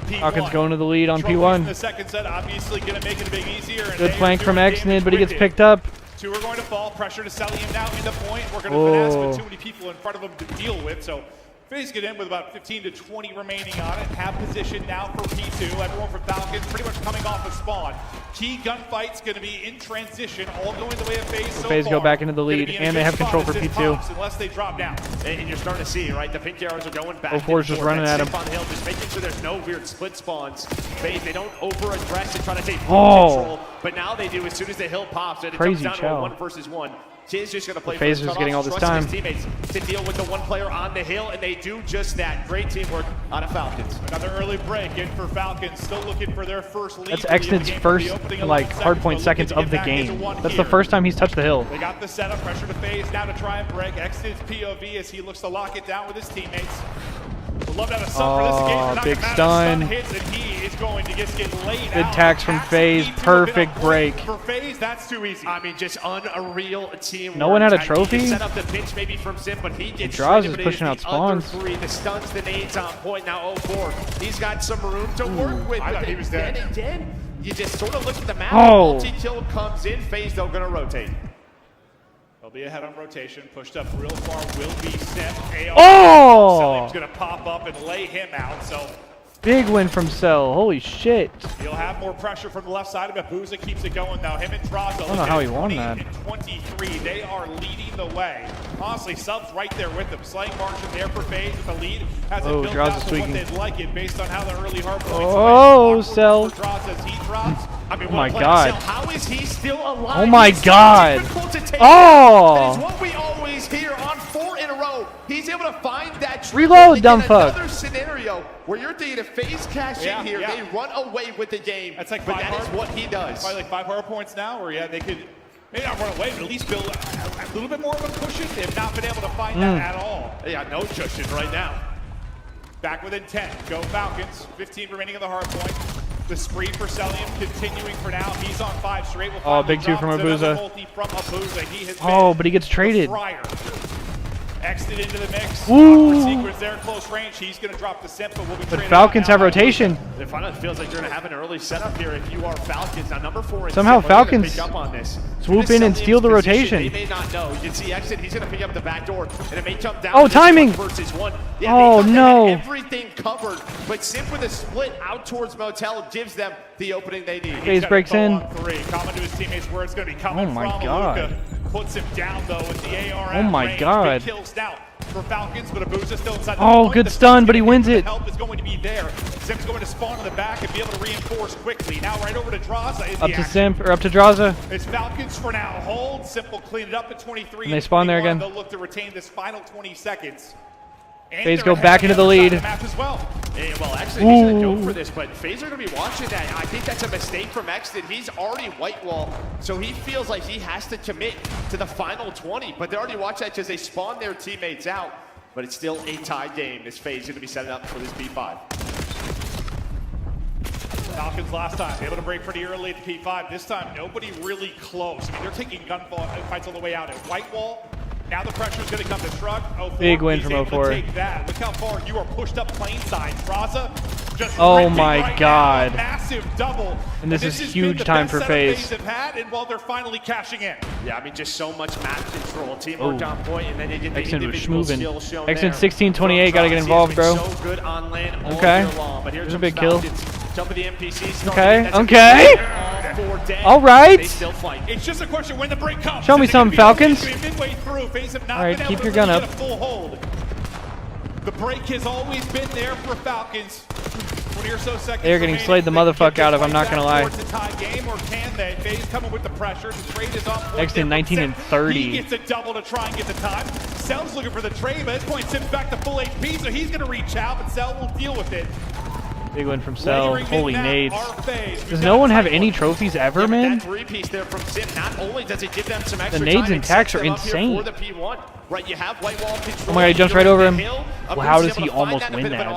P1. Falcons going to the lead on Trophies P1. in the second set, obviously going to make it a bit easier. Good flank from Exnid, but he gets picked up. Two are going to fall. Pressure to Cellium now in the point. We're going to finesse with too many people in front of him to deal with. So FaZe get in with about 15 to 20 remaining on it. Have position now for P2. Everyone from Falcons pretty much coming off a spawn. Key gunfight's going to be in transition, all going the way of FaZe so FaZe far. go back into the lead, and they have control for P2. Unless they drop down. And you're starting to see, right, the pink arrows are going back. 04 is just running at him. On hill, just making sure there's no weird split spawns. They don't over-aggress and try to take Oh. control, but now they do as soon as the hill pops. And it Crazy comes down chow. to a 1 versus 1. Kiz just going to play FaZe for is getting all this trusting time. his teammates to deal with the one player on the hill, and they do just that. Great teamwork out of Falcons. Another early break in for Falcons, still looking for their first lead. That's Exnid's first like hardpoint seconds of the game. That's the first time he's touched the hill. They got the setup, pressure to FaZe now to try and break. Exnid's POV as he looks to lock it down with his teammates. Would love to have a stun for this game. They're not big gonna stun. Hits, and he is going to just get laid Good out. tax from FaZe, perfect break. For FaZe, that's too easy. I mean, just unreal teamwork. No one had a trophy? He set up the pitch maybe from Sim, but he gets Draws shredded, is but it pushing out the other spawns. three. The stuns, the nades on point. Now 04. He's got some room to work with. I thought he was dead. And again, you just sort of look at the map. Oh. Multi-kill comes in. FaZe, though, going to rotate. They'll be ahead on rotation. Pushed up real far will be Sim. Oh! Cellium's going to pop up and lay him out. So Big win from Cell. Holy shit. he'll have more pressure from the left side of it. Booza keeps it going now. Him and Draza. I don't know how he won that. 23. They are leading the way. Honestly, Sub's right there with them. Slaying margin there for FaZe with the lead. Has it built Draza's out to what tweaking. they'd like it based on how the early hard points Oh, Cell. for Draza as he drops. I mean, Oh my what a play. God. Cell, how is he still alive? Oh my He's so God. difficult to take Oh. down. That is what we always hear on 4 in a row. He's able to find that triple. Reload, In dumb fuck. Another scenario where you're thinking if FaZe cash in here, they run away with the game. That's like but five that is hard- what he does. Probably like 5 hard points now, or yeah, they could maybe not run away, but at least build a little bit more of a cushion. They have not been able to find that at all. They got no cushion right now. Back within 10. Go Falcons. 15 remaining of the hard point. The spree for Cellium continuing for now. He's on 5 straight. We'll Oh, finally big two drop from to another Abuza. multi from Abuza. He has Oh, been but he gets traded. the fryer. Exited into the mix. Ooh. Awkward sequence there, close range. He's going to drop the simp, but we'll be But traded Falcons out have now. rotation. It finally feels like you're going to have an early setup here if you are Falcons. Now, number 4 and Somehow Sim are gonna Falcons pick up on this. swoop This in and Cellium's steal the position, rotation. They may not know. You can see Exit. He's going to pick up the back door, and it may come down Oh, to this timing. 1 versus 1. Yeah, Oh, they thought they no. had everything covered, but Sim with a split out towards Motel gives them the opening they need. FaZe breaks in. 3. Common to his teammates where it's going to be coming Oh my from. God. Aluka puts him down though with the AR. Oh my range. God. Big kills now for Falcons, but Abuza still inside the Oh, point. good The stun, Sim's but he gonna wins get it. The help is going to be there. Sim's going to spawn in the back and be able to reinforce quickly. Now right over to Draza is Up the to action. Simp, or up to Draza. It's Falcons for now. Hold. Simple clean it up at 23. And they spawn there 21. again. They'll look to retain this final 20 seconds. And FaZe they're go back ahead into on the other side lead. of map as well. Well, actually, he's going to Ooh. go for this, but FaZe are going to be watching that. I think that's a mistake from Exton. He's already white wall, so he feels like he has to commit to the final 20. But they already watch that because they spawn their teammates out. But it's still a tie game. This FaZe is going to be setting up for this B5. Falcons last time, able to break pretty early at the P5. This time, nobody really close. I mean, they're taking gunfights on the way out at White Wall. Now the pressure is going to come to Shrug. 04, Big win he's from able to 04. Take that. Look how far you are pushed up plane side. Draza just Oh ripping my right God. now. Massive double. And this is has huge been the time best for setup FaZe. have had, and while they're finally cashing in. Yeah, I mean, just so much map control. Teamwork Oh. on point, and then you get the Exton was individual schmoving. skills shown Exton there. 16-28, gotta get From involved, Draza. He's bro. been so good on land all Okay. year long, but here There's a comes big kill. Falcons Jump of the NPC. Okay, okay. All right. They still fight. It's just a question when the break comes. Show me some, Falcons. Midway through, FaZe have not All right, been keep able your to gun really up. get a full hold. The break has always been there for Falcons. 20 or so seconds. They're getting slayed the motherfuck out of, I'm not gonna lie. Game, or can they? FaZe coming with the pressure. The trade is off. Next in 19 and 30. He gets a double to try and get the time. Cell's looking for the trade, but at this point Sim's back to full HP, so he's gonna reach out, but Cell will deal with it. Big win from Cell. Holy nades. Does no one have any trophies ever, man? That three-piece there from Sim, not only does it give them some extra The nades time, and tacks are insane. for the P1. Right, you have white wall control. Oh my god, he jumps right over him. Well, how does he almost win that?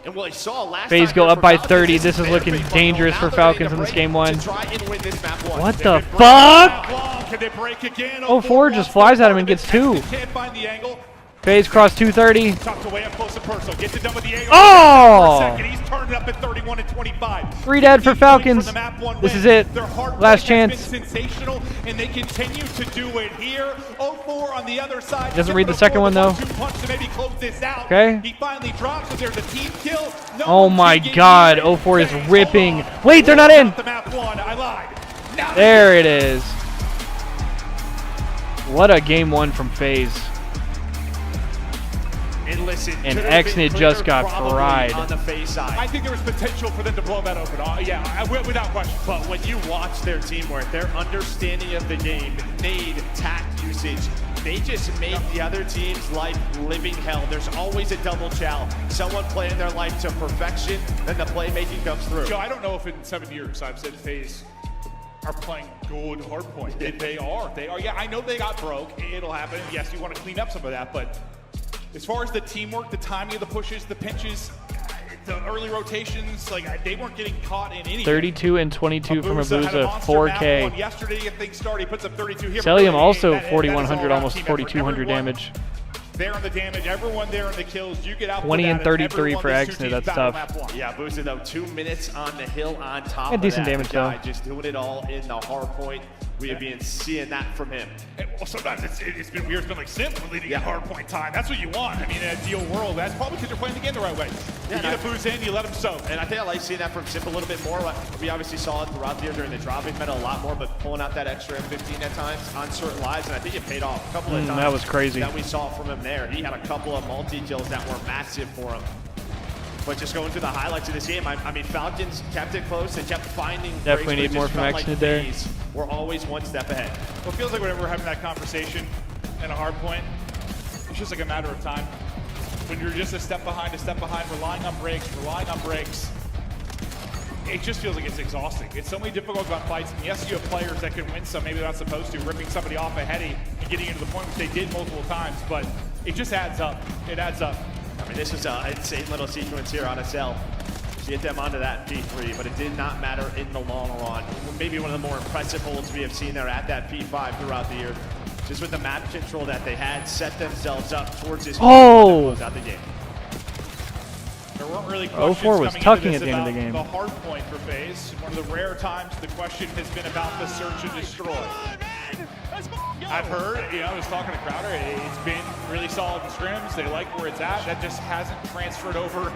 And what I saw last FaZe time go here up for by Falcons 30. is This is looking very dangerous for vulnerable. Now Falcons they're in this ready game to 1. try and win this map 1. What They the could break fuck? Can they break again? 04 just flies at him and gets 2. Can't find the angle. FaZe cross 230. Tucked away up close to Perso. Gets it done with the angle. Oh! For a second. He's turned it up at 31 and 25. 3 dead for 15 Falcons. from the map 1 This win. is it. Their hard Last play has chance. been sensational, and they continue to do it here. 04 on the other side. Doesn't read the second one though. Punch to maybe close this out. Okay. He finally drops, so there's a team kill. No Oh one my can get god, you. 04 is ripping. Wait, they're not in. The map 1. I lied. Now There it is. What a game 1 from FaZe. And listen, And could have been Exnid clearer just got probably fried. on the FaZe side. I think there was potential for them to blow that open. Without question. But when you watch their teamwork, their understanding of the game, nade, tact usage, they just make the other team's life living hell. There's always a double chow. Someone playing their life to perfection, then the playmaking comes through. Joe, I don't know if in 7 years I've said FaZe are playing good hardpoint. They are. Yeah, I know they got broke. It'll happen. Yes, you want to clean up some of that, but as far as the teamwork, the timing of the pushes, the pinches, the early rotations, like they weren't getting caught in any. 32 and 22 from Abusa had a Abusa. monster map 4K. one yesterday, if things started, he puts up 32 here. Celium also That is 4100, all almost team effort. 4200 Everyone damage. there on the damage, everyone there on the kills. You get out 20 and 33 for Exnid, that's tough. Yeah, Booster though, 2 minutes on the hill on top Yeah, of decent that. damage, The guy though. just doing it all in the hard point. We have been seeing that from him. Well, sometimes it's been weird. It's been like simple leading in hard point time. That's what you want. I mean, in a deal world, that's probably because you're playing the game the right way. Yeah, You get a boost in, you let them soak. And I think I like seeing that from Simp a little bit more. We obviously saw it throughout the year during the drop. We've met a lot more, but pulling out that extra M15 at times on certain lives, and I think it paid off a couple of times. That was crazy. That we saw from him there. He had a couple of multi-kills that were massive for him. But just going through the highlights of this game, I mean, Falcons kept it close. They kept finding Definitely breaks, need more from like Exnid there. FaZe We're always one step ahead. Well, it feels like whenever we're having that conversation in a hard point, it's just like a matter of time. When you're just a step behind, relying on breaks, it just feels like it's exhausting. It's so many difficult gunfights, and yes, you have players that can win some, maybe they're not supposed to, ripping somebody off a heady and getting into the point, which they did multiple times, but it just adds up. It adds up. I mean, this is an insane little sequence here on SL. To get them onto that P3, but it did not matter in the long run. Maybe one of the more impressive holds we have seen there at that P5 throughout the year. Just with the map control that they had, set themselves up towards this close out the game. There weren't really questions 04 was coming tucking into at the end of this the game. about the hard point for FaZe. One of the rare times the question has been about the search and destroy. I've heard, I was talking to Crowder, it's been really solid in scrims. They like where it's at. That just hasn't transferred over.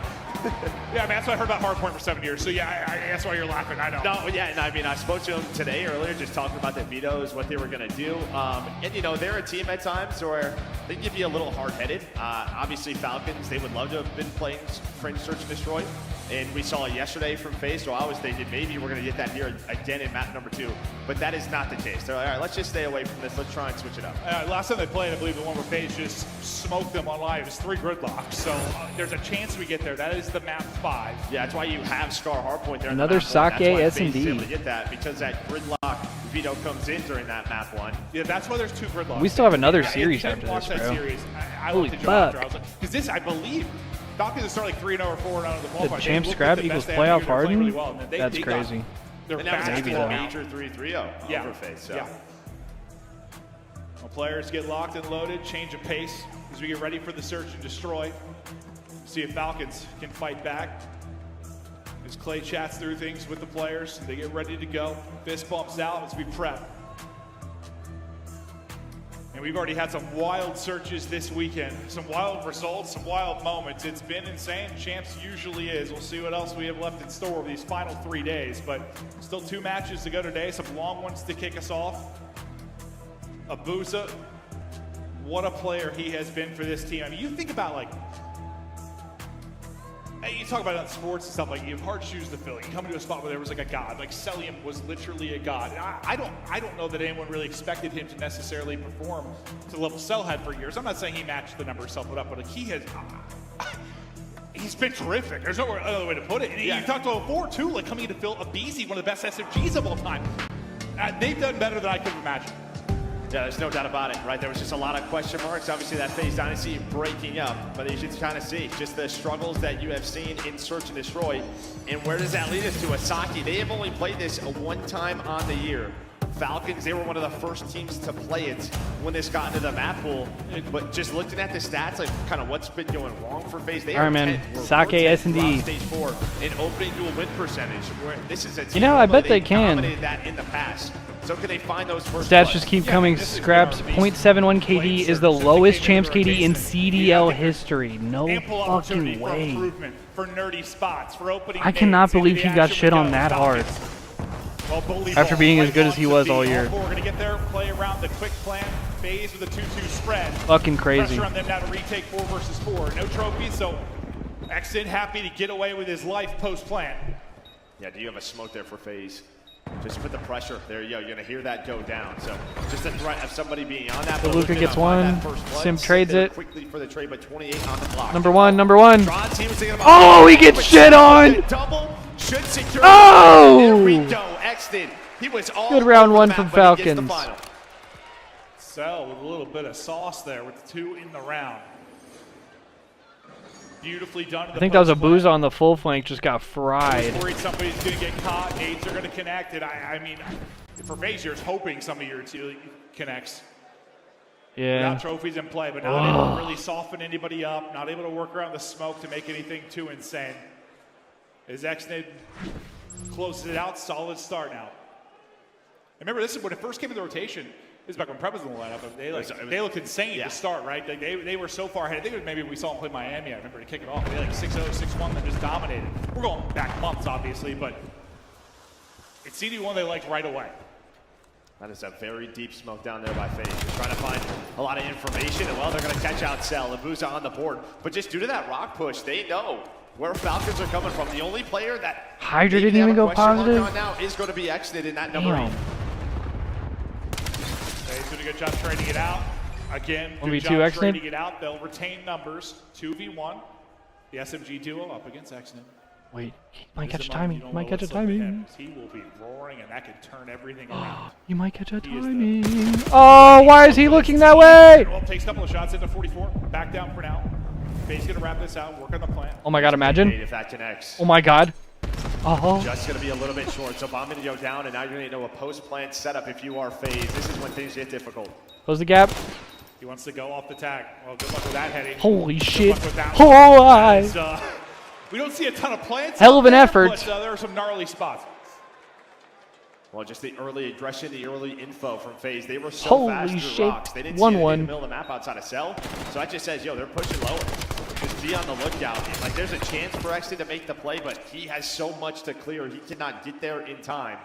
Yeah, I mean, that's what I heard about hardpoint for 7 years. So yeah, that's why you're laughing. I know. No, yeah, and I mean, I spoke to him today earlier, just talking about the vetoes, what they were going to do. And they're a team at times where they can be a little hard-headed. Obviously, Falcons, they would love to have been playing Fringe Search and Destroy. And we saw it yesterday from FaZe, so I was thinking maybe we're going to get that here again in map number 2. But that is not the case. They're like, all right, let's just stay away from this. Let's try and switch it up. Last time they played, I believe the one where FaZe just smoked them on live. It was 3 gridlocks. So there's a chance we get there. That is the map 5. Yeah, that's why you have Scar Hardpoint there. Another Sake S&D. Able to get that because that gridlock veto comes in during that map 1. Yeah, that's why there's 2 gridlocks. We still have another Yeah, series if you after watch this, that bro. Series, I Holy looked at Joe fuck. after. I was like, because this, I believe, Falcons start like 3-0 or 4-0 in the qualifier. champ They looked scrap like the equals best they have. playoff They're playing harden? really well. And then That's they crazy. They're And that was back actually in a the major 3-3-0 over FaZe. So. Yeah. Well, players get locked and loaded, change of pace as we get ready for the search and destroy. See if Falcons can fight back. As Clay chats through things with the players, they get ready to go. Fist bumps out as we prep. And we've already had some wild searches this weekend, some wild results, some wild moments. It's been insane. Champs usually is. We'll see what else we have left in store over these final 3 days, but still 2 matches to go today, some long ones to kick us off. Abuza, what a player he has been for this team. I mean, you think about like, you talk about it on sports and stuff, like you have hard shoes to fill. You come into a spot where there was like a god, like Celium was literally a god. And I don't know that anyone really expected him to necessarily perform to the level Cell had for years. I'm not saying he matched the numbers Cell put up, but like he has, he's been terrific. There's no other way to put it. And you talked about before too, like coming in to fill Abizi, one of the best SMGs of all time. They've done better than I could imagine. Yeah, there's no doubt about it, right? There was just a lot of question marks. Obviously, that FaZe Dynasty breaking up, but you should kind of see just the struggles that you have seen in Search and Destroy. And where does that lead us to? Asaki, they have only played this one time on the year. Falcons, they were one of the first teams to play it when this got into the map pool. But just looking at the stats, like kind of what's been going wrong for FaZe, they are 10. Sake S&D. Stage 4 in opening dual win percentage. Where this is a team, you know, I bet they can. dominated that in the past. So can they find those first Stats just keep coming. Scraps 0.71 KD is the lowest champs KD in CDL history. No fucking way. For nerdy spots, for opening I cannot believe he got shit on that hard. After being as good as he was all year. We're going to get there, play around the quick plan, FaZe with a 2-2 spread. Fucking crazy. Pressure on them now to retake 4 versus 4. No trophies, so Exton happy to get away with his life post-plan. Yeah, do you have a smoke there for FaZe? Just put the pressure. There you go. You're going to hear that go down. So just the threat of somebody being on that. So Luka gets one. Simp trades it. Quickly for the trade, but 28 on the clock. Number one. Oh, he gets shit on. Double should secure. Oh! There we go. Exton. He was all good round one from Falcons. So with a little bit of sauce there with 2 in the round. Beautifully done. I think that was Abuza on the full flank, just got fried. I was worried somebody's going to get caught. Nades are going to connect. And I mean, for FaZe, you're hoping some of your team connects. Yeah. Without trophies in play, but not able to really soften anybody up. Not able to work around the smoke to make anything too insane. As Exnid closes it out, solid start now. Remember, this is when it first came in the rotation. This is back when Prep was in the lineup. They looked insane to start, right? They were so far ahead. I think it was maybe we saw them play Miami. I remember to kick it off. They had like 6-0, 6-1 that just dominated. We're going back months, obviously, but it's CD1 they liked right away. That is a very deep smoke down there by FaZe. They're trying to find a lot of information, and well, they're going to catch out Cell. Abuza on the board. But just due to that rock push, they know where Falcons are coming from. The only player that Hydra didn't even go positive now is going to be Exnid in that number 8. He's doing a good job trading it out. Again, good 1v2 job Exnid. trading it out. They'll retain numbers. 2v1. The SMG duo up against Exnid. Wait, he might catch a timing. He might catch a timing. He will be roaring, and that could turn everything around. You might catch a timing. Oh, why is he looking that way? Well, takes a couple of shots into 44. Back down for now. FaZe going to wrap this out, work on the plan. Oh my god, imagine. If that connects. Oh my god. Just going to be a little bit short. So bomb video down, and now you're going to know a post-plant setup if you are FaZe. This is when things get difficult. Close the gap. He wants to go off the tag. Well, good luck with that heading. Holy shit. Oh, we don't see a ton of plants. Hell of an effort. But there are some gnarly spots. Well, just the early aggression, the early info from FaZe. They were so fast through rocks. They didn't see anything in the middle of the map outside of Cell. So that just says, yo, they're pushing lower. Just be on the lookout. Like, there's a chance for Exton to make the play, but he has so much to clear. He cannot get there in time.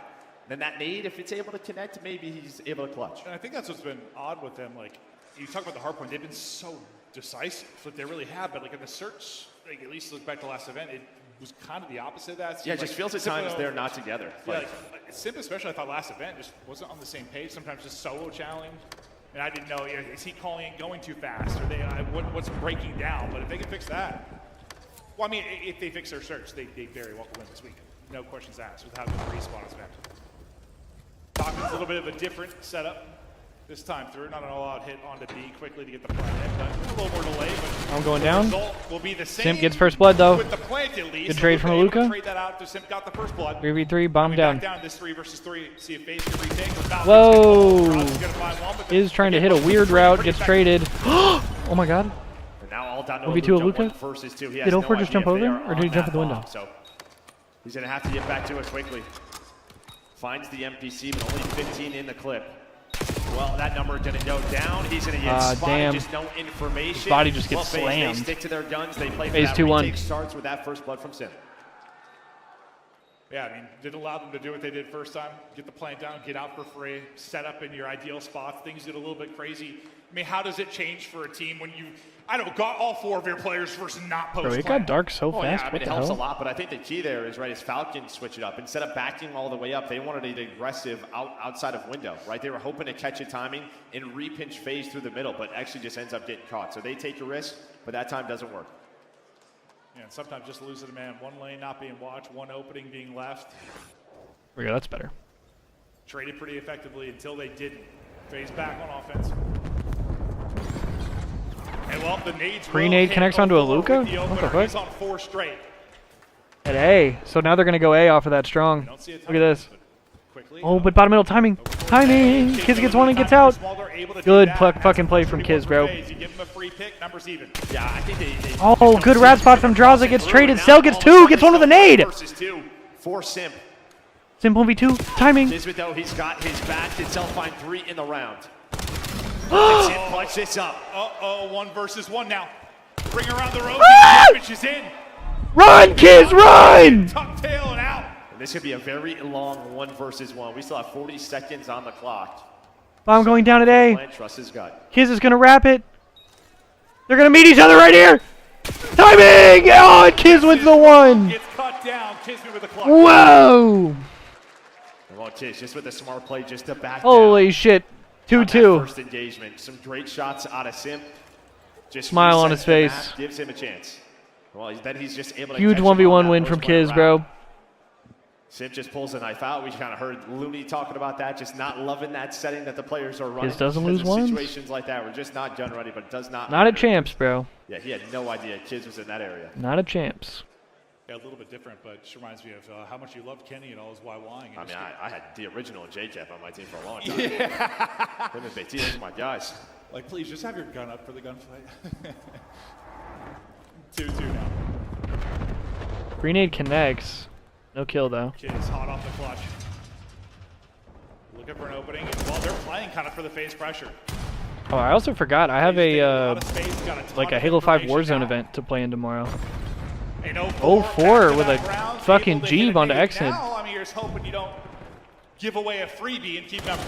Then that nade, if it's able to connect, maybe he's able to clutch. And I think that's what's been odd with them. Like, you talk about the hard point, they've been so decisive. Like, they really have. But, like, in the search, like, at least look back to last event, it was kind of the opposite of that. Yeah, it just feels at times they're not together. Yeah, like Simp especially, I thought last event just wasn't on the same page. Sometimes just solo challenge. And I didn't know, is he calling it going too fast? Or what's breaking down? But if they can fix that, well, I mean, if they fix their search, they very well can win this weekend. No questions asked with how good the respawn is back. Falcons a little bit of a different setup this time through. Not an all-out hit onto B quickly to get the plant in, but a little more delay. But I'm going down. Will be the same. Simp gets first blood though. With the plant at least. Good trade from Luka. Trade that out. Simp got the first blood. 3v3, bomb down. Back down this 3 versus 3. See if FaZe can retake. Whoa! Is trying to hit a weird route. Gets traded. Oh my god. And now all down to 1v2 Luka. Versus 2. Did Ofer just jump over, or did he jump at the window? So he's gonna have to get back to it quickly. Finds the NPC, but only 15 in the clip. Well, that number didn't go down. He's going to get spotted. Damn. Just no information. His body just gets FaZe, slammed. They stick to their guns. They play for FaZe that 2-1. retake. Starts with that first blood from Sim. Yeah, I mean, didn't allow them to do what they did first time. Get the plant down, get out for free, set up in your ideal spots. Things get a little bit crazy. I mean, how does it change for a team when you, I don't know, got all 4 of your players versus not post? Bro, it got dark so fast. Yeah, I mean, What it the helps hell? a lot, but I think the key there is, right, is Falcons switch it up. Instead of backing all the way up, they wanted it aggressive outside of window, right? They were hoping to catch a timing and re-pinch FaZe through the middle, but actually just ends up getting caught. So they take a risk, but that time doesn't work. Yeah, and sometimes just losing a man. One lane not being watched, one opening being left. There we go, that's better. Traded pretty effectively until they didn't. FaZe back on offense. And well, the nades Pre-nade connects onto a Luka? What the fuck? He's on 4 straight. At A. So now they're going to go A off of that strong. Look at this. Oh, but bottom middle timing. Timing! Kiz gets one and gets out. Good fucking play from Kiz, bro. You give him a free pick, numbers even. Yeah, I think they Oh, good rat spot from Draza. Gets traded. Cell gets 2. Gets one with a nade. Versus 2 for Simp. Simp 1v2. Timing. Nisbet, though, he's got his back. Did Cell find 3 in the round? Simp clutch this up. Uh-oh, 1 versus 1 now. Bring around the rope. Which is in. Run, Kiz, run! Tuck tail and out. And this could be a very long 1 versus 1. We still have 40 seconds on the clock. Bomb going down at A. Trust his gut. Kiz is going to wrap it. They're going to meet each other right here. Timing! Oh, and Kiz wins the 1. Gets cut down. Kiz with the clock. Whoa! Well, Kiz just with a smart play just to back Holy down. shit. On that 2-2. first engagement. Some great shots out of Simp. Just Smile on resets his the face. map, gives him a chance. Well, then he's just able to Huge catch him on 1v1 that win first from play Kiz, round. bro. Simp just pulls a knife out. We kind of heard Looney talking about that, just not loving that setting that the players are running. Kiz doesn't Because lose in ones? situations like that, we're just not gun ready, but it does not Not at matter. champs, bro. Yeah, he had no idea Kiz was in that area. Not at champs. Yeah, a little bit different, but it just reminds me of how much you loved Kenny and all his YYing. I mean, I had the original JCap on my team for a long time. Yeah. Him and Betis, those are my guys. Like, please, just have your gun up for the gunfight. 2-2 now. Grenade connects. No kill, though. Kiz hot off the clutch. Looking for an opening. Well, they're playing kind of for the FaZe pressure. Oh, I also forgot. I have a like a Halo 5 Warzone event to play in tomorrow. 0-4 with a fucking Jeeve onto Exnid. Now, I mean, you're just hoping you don't give away a freebie and keep numbers.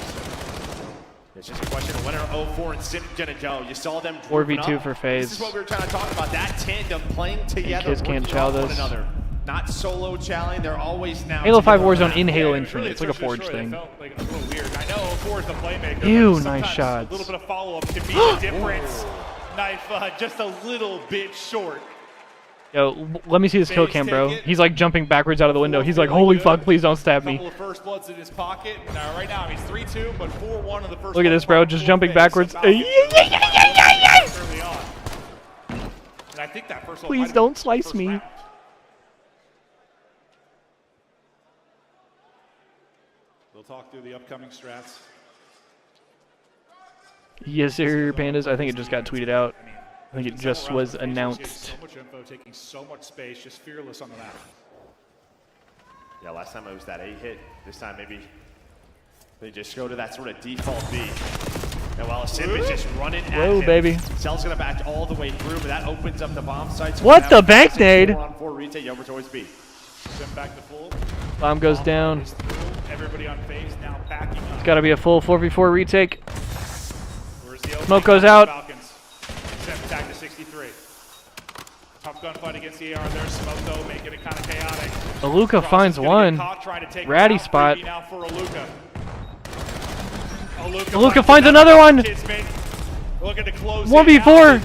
It's just a question of when are 0-4 and Simp gonna go. You saw them 4v2 for FaZe. This is what we were trying to talk about. That tandem playing together, Kiz can't working chow off one this. another. Not solo chowing. They're always now. Halo 5 together. Warzone in Halo Yeah, Infinite. really, It's like a Forge especially thing. It felt like a little weird. I know 0-4 is the playmaker. Ew, but nice sometimes shots. A little bit of follow-up can be the difference. Knife just a little bit short. Yo, let me see this kill cam, bro. He's like jumping backwards out of the window. He's like, holy fuck, please don't stab me. Couple of first bloods in his pocket. Right now he's 3-2, but 4-1 in the first. Look at this, bro. Just jumping backwards. Early on. And I think that first one Please don't slice me. We'll talk through the upcoming strats. Yes, sir, Pandas. I think it just got tweeted out. I think it just was announced. So much info, taking so much space, just fearless on the map. Yeah, last time it was that A hit. This time maybe they just go to that sort of default B. And while Simp is just running at Whoa, him, baby. Cell's gonna back all the way through, but that opens up the bomb site. So What now the bank nade? 4-on-4 retake over towards B. Simp back to full. Bomb goes down. Everybody on phase now backing up. It's got to be a full 4v4 retake. Where's the Smoke goes out. Falcons. Simp back to 63. Tough gunfight against the AR there. Smoke though, making it kind of chaotic. Aluka finds one. Ratty spot. Now for Aluka. Aluka finds another one. Looking to close 1v4.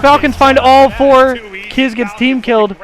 Falcons find all 4. Kiz gets team killed.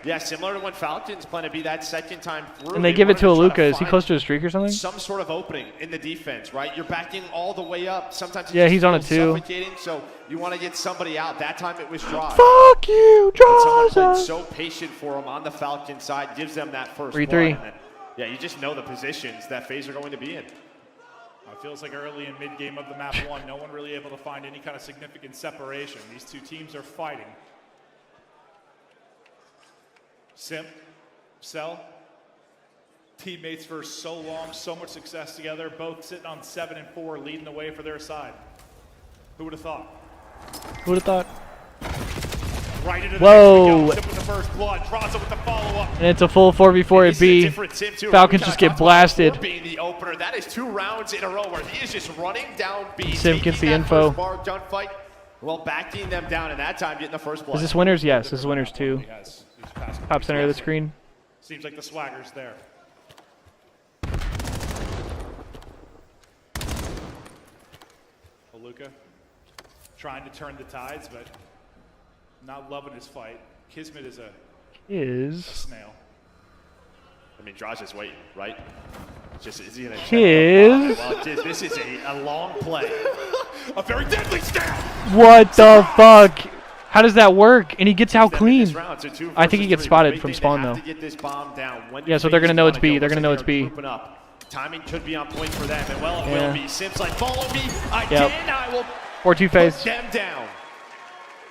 Yeah, similar to when Falcons plan to be that second time through. And they give it to Aluka. Is he close to a streak or something? Some sort of opening in the defense, right? You're backing all the way up. Sometimes Yeah, he's on it too. suffocating, so you want to get somebody out. That time it was Drive. Fuck you, Someone played Draza. so patient for him on the Falcon side, gives them that first 3-3. blood, and then, yeah, you just know the positions that FaZe are going to be in. It feels like early and mid-game of the map one, no one really able to find any kind of significant separation. These two teams are fighting. Simp, Cell. teammates for so long, so much success together, both sitting on 7 and 4, leading the way for their side. Who would have thought? Who would have thought? Right into the Whoa! Sip with the first blood, draws it with the follow-up. And it's a full 4v4 at B. Falcons just get blasted. Being the opener, that is 2 rounds in a row where he is just running down B. Sim gets the info. Gunfight, well, backing them down, and that time getting the first blood. Is this winners? Yes, this is winners too. Top center of the screen. Seems like the swagger's there. Luka trying to turn the tides, but not loving his fight. Kismet is a snail. I mean, Draj is waiting, right? Just is he gonna Well, this is a long play. A very deadly stab. What the fuck? How does that work? And he gets out clean. I think he gets spotted from spawn though. Yeah, so they're gonna know it's B. They're gonna know it's B. Timing could be on point for them, and well, it will be. Sim's like, follow me again. I will 4-2 phase. put them down.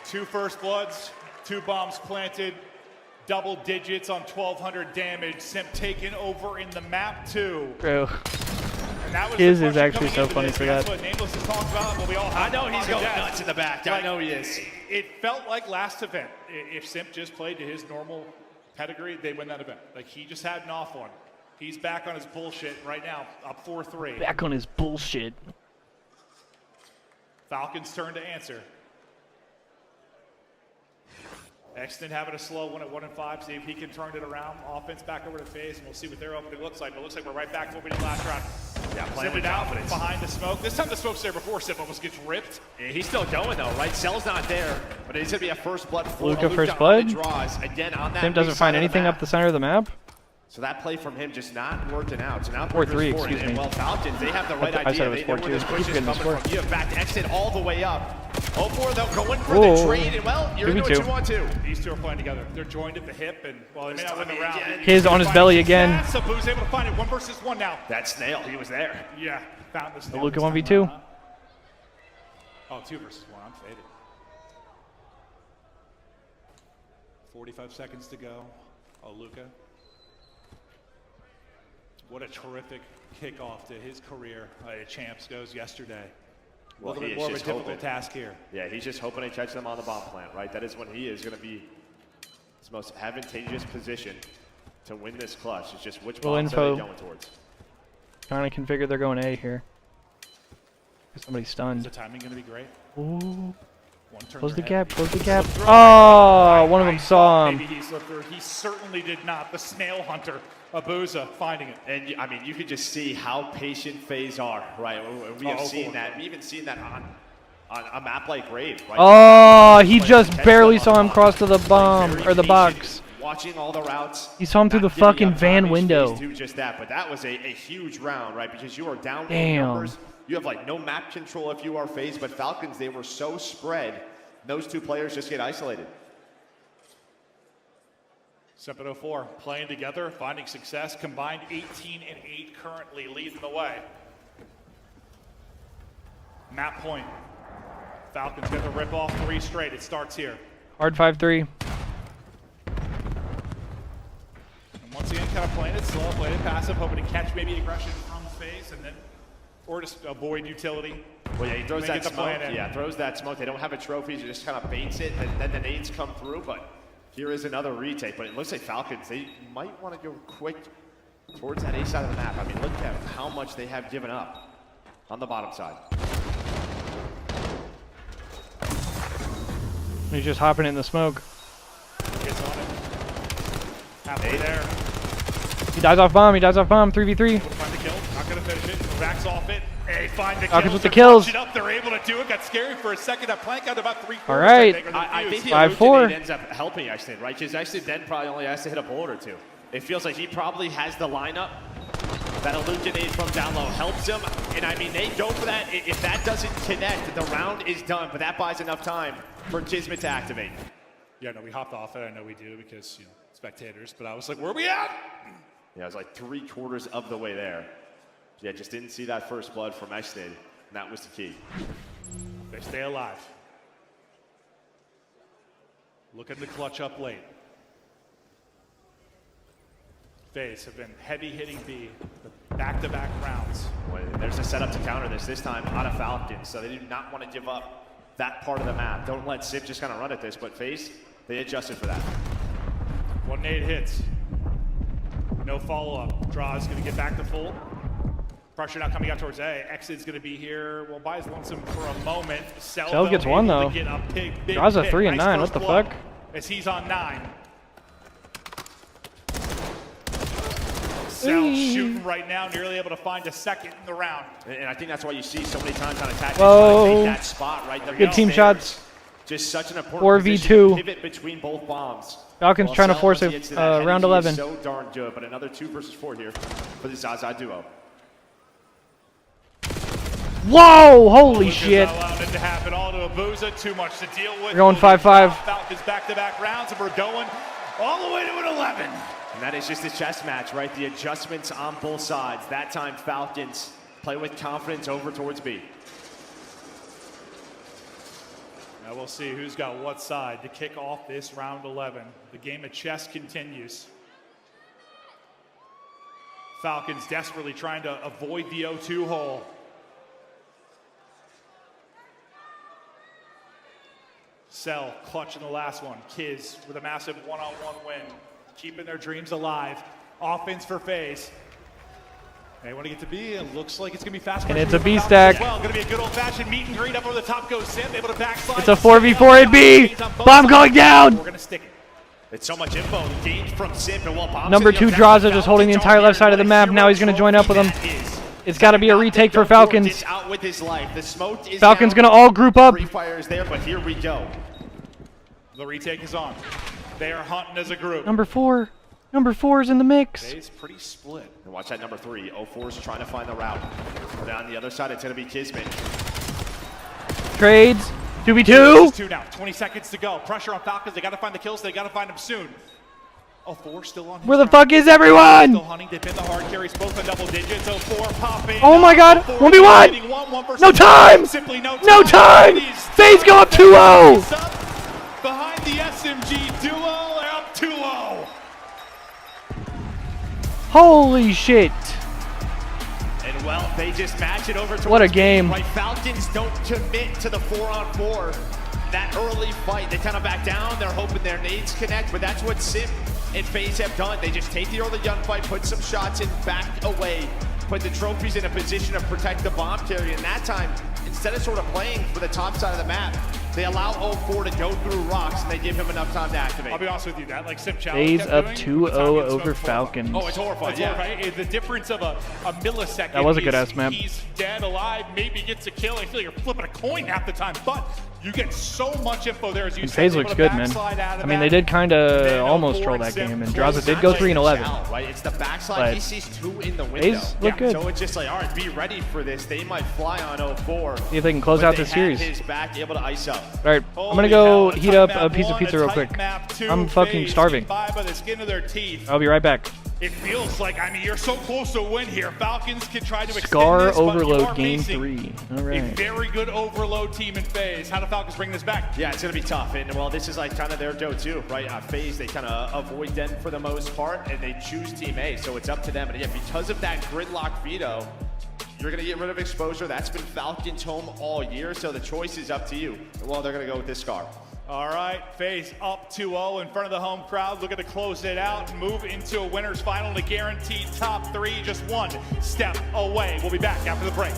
2 first bloods, 2 bombs planted, double digits on 1,200 damage. Simp taken over in the map too. Bro. And that was His is actually so funny for That's that. what Nameless is talking about. Well, we all I know he's going death. nuts in the back. Like, I know he is. It felt like last event. If Simp just played to his normal pedigree, they win that event. Like he just had an off one. He's back on his bullshit right now, up 4-3. Back on his bullshit. Falcons turn to answer. Exton having a slow one at 1 and 5. See if he can turn it around. Offense back over to phase, and we'll see what their opening looks like. But it looks like we're right back to what we did last round. Yeah, playing Zip with it out confidence. behind the smoke. This time the smoke's there before Sip almost gets ripped. Yeah, he's still going though, right? Cell's not there, but it's gonna be a first blood. Luka first blood. Draws again on that. Sim doesn't weak find side of anything map. up the center of the map. So that play from him just not working out. So now 4-3, Brewers excuse me. And well, Falcons, they have the right I said idea. it They was know where this 4-2. push is Keep getting coming this from. You have back exit all the way up. 0-4, they're going for Whoa. the trade, and well, you're doing what you want to. These two are playing together. They're joined at the hip, and while they may not win the round, His on his belly again. Sabu's able to find it 1 versus 1 now. That snail, he was there. Yeah, found the The snail. Luka this time 1v2. around, huh? Oh, 2 versus 1. I'm faded. 45 seconds to go. Oh, Luka. What a terrific kickoff to his career at Champs goes yesterday. A little bit more of a difficult task here. Yeah, he's just hoping to catch them on the bomb plant, right? That is when he is going to be his most advantageous position to win this clutch. It's just which bombs are they going towards. Trying to configure they're going A here. Somebody's Is stunned. the timing going to be great? Ooh. One turn Close the ahead. gap, close the gap. Oh, one of them saw him. Maybe he slipped through. He certainly did not. The snail hunter, Abuza, finding it. And I mean, you could just see how patient FaZe are, right? We have seen that. We even seen that on a map like Rave, right? Oh, he just barely saw him cross to the bomb or the box. Watching all the routes. He saw him through the fucking van window. Do just that, but that was a huge round, right? Because you are down Damn. numbers. You have like no map control if you are FaZe, but Falcons, they were so spread. Those two players just get isolated. 704 playing together, finding success. Combined 18 and 8 currently leading the way. Map point. Falcons get the rip off 3 straight. It starts here. Hard 5-3. And once again, kind of playing it slow, playing it passive, hoping to catch maybe aggression from FaZe and then, or just avoid utility. Well, yeah, he throws They that get the smoke. plan in. Yeah, throws that smoke. They don't have a trophy. He just kind of baits it, and then the nades come through. But here is another retake. But it looks like Falcons, they might want to go quick towards that A side of the map. I mean, look at how much they have given up on the bottom side. He's just hopping in the smoke. Gets on it. Halfway there. He dies off bomb. He dies off bomb. 3v3. Find the kill. Not going to finish it. Backs off it. They find the Falcons kills. with the They're kills. punching up. They're able to do it. Got scary for a second. That plank out about 3/4. All right. I think the 5-4. Illuminate ends up helping Exton, right? Because Exton then probably only has to hit a bullet or 2. It feels like he probably has the lineup. That Illuminate from down low helps him. And I mean, they go for that. If that doesn't connect, the round is done. But that buys enough time for Kismet to activate. Yeah, no, we hopped off it. I know we do because, spectators. But I was like, where are we at? Yeah, it was like 3/4 of the way there. Yeah, just didn't see that first blood from Exton, and that was the key. They stay alive. Look at the clutch up late. FaZe have been heavy hitting B, back-to-back rounds. Well, there's a setup to counter this time out of Falcons, so they do not want to give up that part of the map. Don't let Sip just kind of run at this, but FaZe, they adjusted for that. 1 nade hits. No follow-up. Draw is going to get back to full. Pressure now coming out towards A. Exit's going to be here. Well, Bias lonesome for a moment. Cell gets one, though. Draw's a 3 and 9. What the fuck? As he's on 9. Cell shooting right now, nearly able to find a second in the round. And I think that's why you see so many times on attack. Whoa. Take that spot right there. Good team shots. Just such an important 4v2. pivot between both bombs. Falcons trying to force a round 11. So darn good, but another 2 versus 4 here for the Zaza duo. Whoa! Holy shit! Allowed it to happen. All to Abuza. Too much to deal with. We're going 5-5. Falcons back-to-back rounds, and we're going all the way to an 11. And that is just a chess match, right? The adjustments on both sides. That time, Falcons play with confidence over towards B. Now we'll see who's got what side to kick off this round 11. The game of chess continues. Falcons desperately trying to avoid the 0-2 hole. Cell clutch in the last one. Kiz with a massive one-on-one win. Keeping their dreams alive. Offense for FaZe. They want to get to B, and looks like it's going to be fast. And it's a B stack. Well, going to be a good old-fashioned meet and greet. Up over the top goes Sim, able to backslide. It's a 4v4 at B. Bomb going down. We're going to stick it. It's so much info gained from Sim, and while Bomb's Number 2 Draza just holding the entire left side of the map. Now he's going to join up with him. It's got to be a retake for Falcons. Out with his life. The smoke is Falcons going to all group up. Free fire is there, but here we go. The retake is on. They are hunting as a group. Number 4 is in the mix. It's pretty split. And watch that number 3. 04 is trying to find the route. But on the other side, it's going to be Kismet. Trades. 2v2. 2 now. 20 seconds to go. Pressure on Falcons. They got to find the kills. They got to find them soon. 04 still on. Where the fuck is everyone? Still hunting. They've been the hard carries both in double digits. 04 popping. Oh my god. 1v1. No time. Simply no time. No time. FaZe go up 2-0. Behind the SMG duo. They're up 2-0. Holy shit. And well, they just match it over to what a game. Right, Falcons don't commit to the 4-on-4. That early fight, they kind of back down. They're hoping their nades connect, but that's what Sim and FaZe have done. They just take the early gunfight, put some shots in, back away, put the trophies in a position to protect the bomb carrier. And that time, instead of sort of playing for the top side of the map, they allow 04 to go through rocks, and they give him enough time to activate. I'll be honest with you, that like Sim Challenge FaZe up 2-0 over Falcons. Oh, it's horrifying. Yeah, right? The difference of a millisecond. That was a good ass map. He's dead, alive, maybe gets a kill. I feel like you're flipping a coin half the time, but you get so much info there as you said. FaZe looks good, man. I mean, they did kind of almost troll that game, and Draza did go 3-11. Right, it's the backslide. He sees 2 in the window. FaZe look good. So it's just like, all right, be ready for this. They might fly on 04. See if they can close out this series. His back, able to ice up. All right, I'm gonna go heat up a piece of pizza real quick. I'm fucking starving. I'll be right back. It feels like, I mean, you're so close to a win here. Falcons can try to extend Scar this, Overload game 3. All right. A very good Overload team in FaZe. How do Falcons bring this back? Yeah, it's going to be tough. And, well, this is like kind of their go-to, right? FaZe, they kind of avoid them for the most part, and they choose Team A. So it's up to them. And, again, because of that gridlock veto, you're going to get rid of exposure. That's been Falcons' home all year, so the choice is up to you. Well, they're going to go with this Scar. All right, FaZe up 2-0 in front of the home crowd, looking to close it out and move into a winner's final to guarantee top 3, just one step away. We'll be back after the break.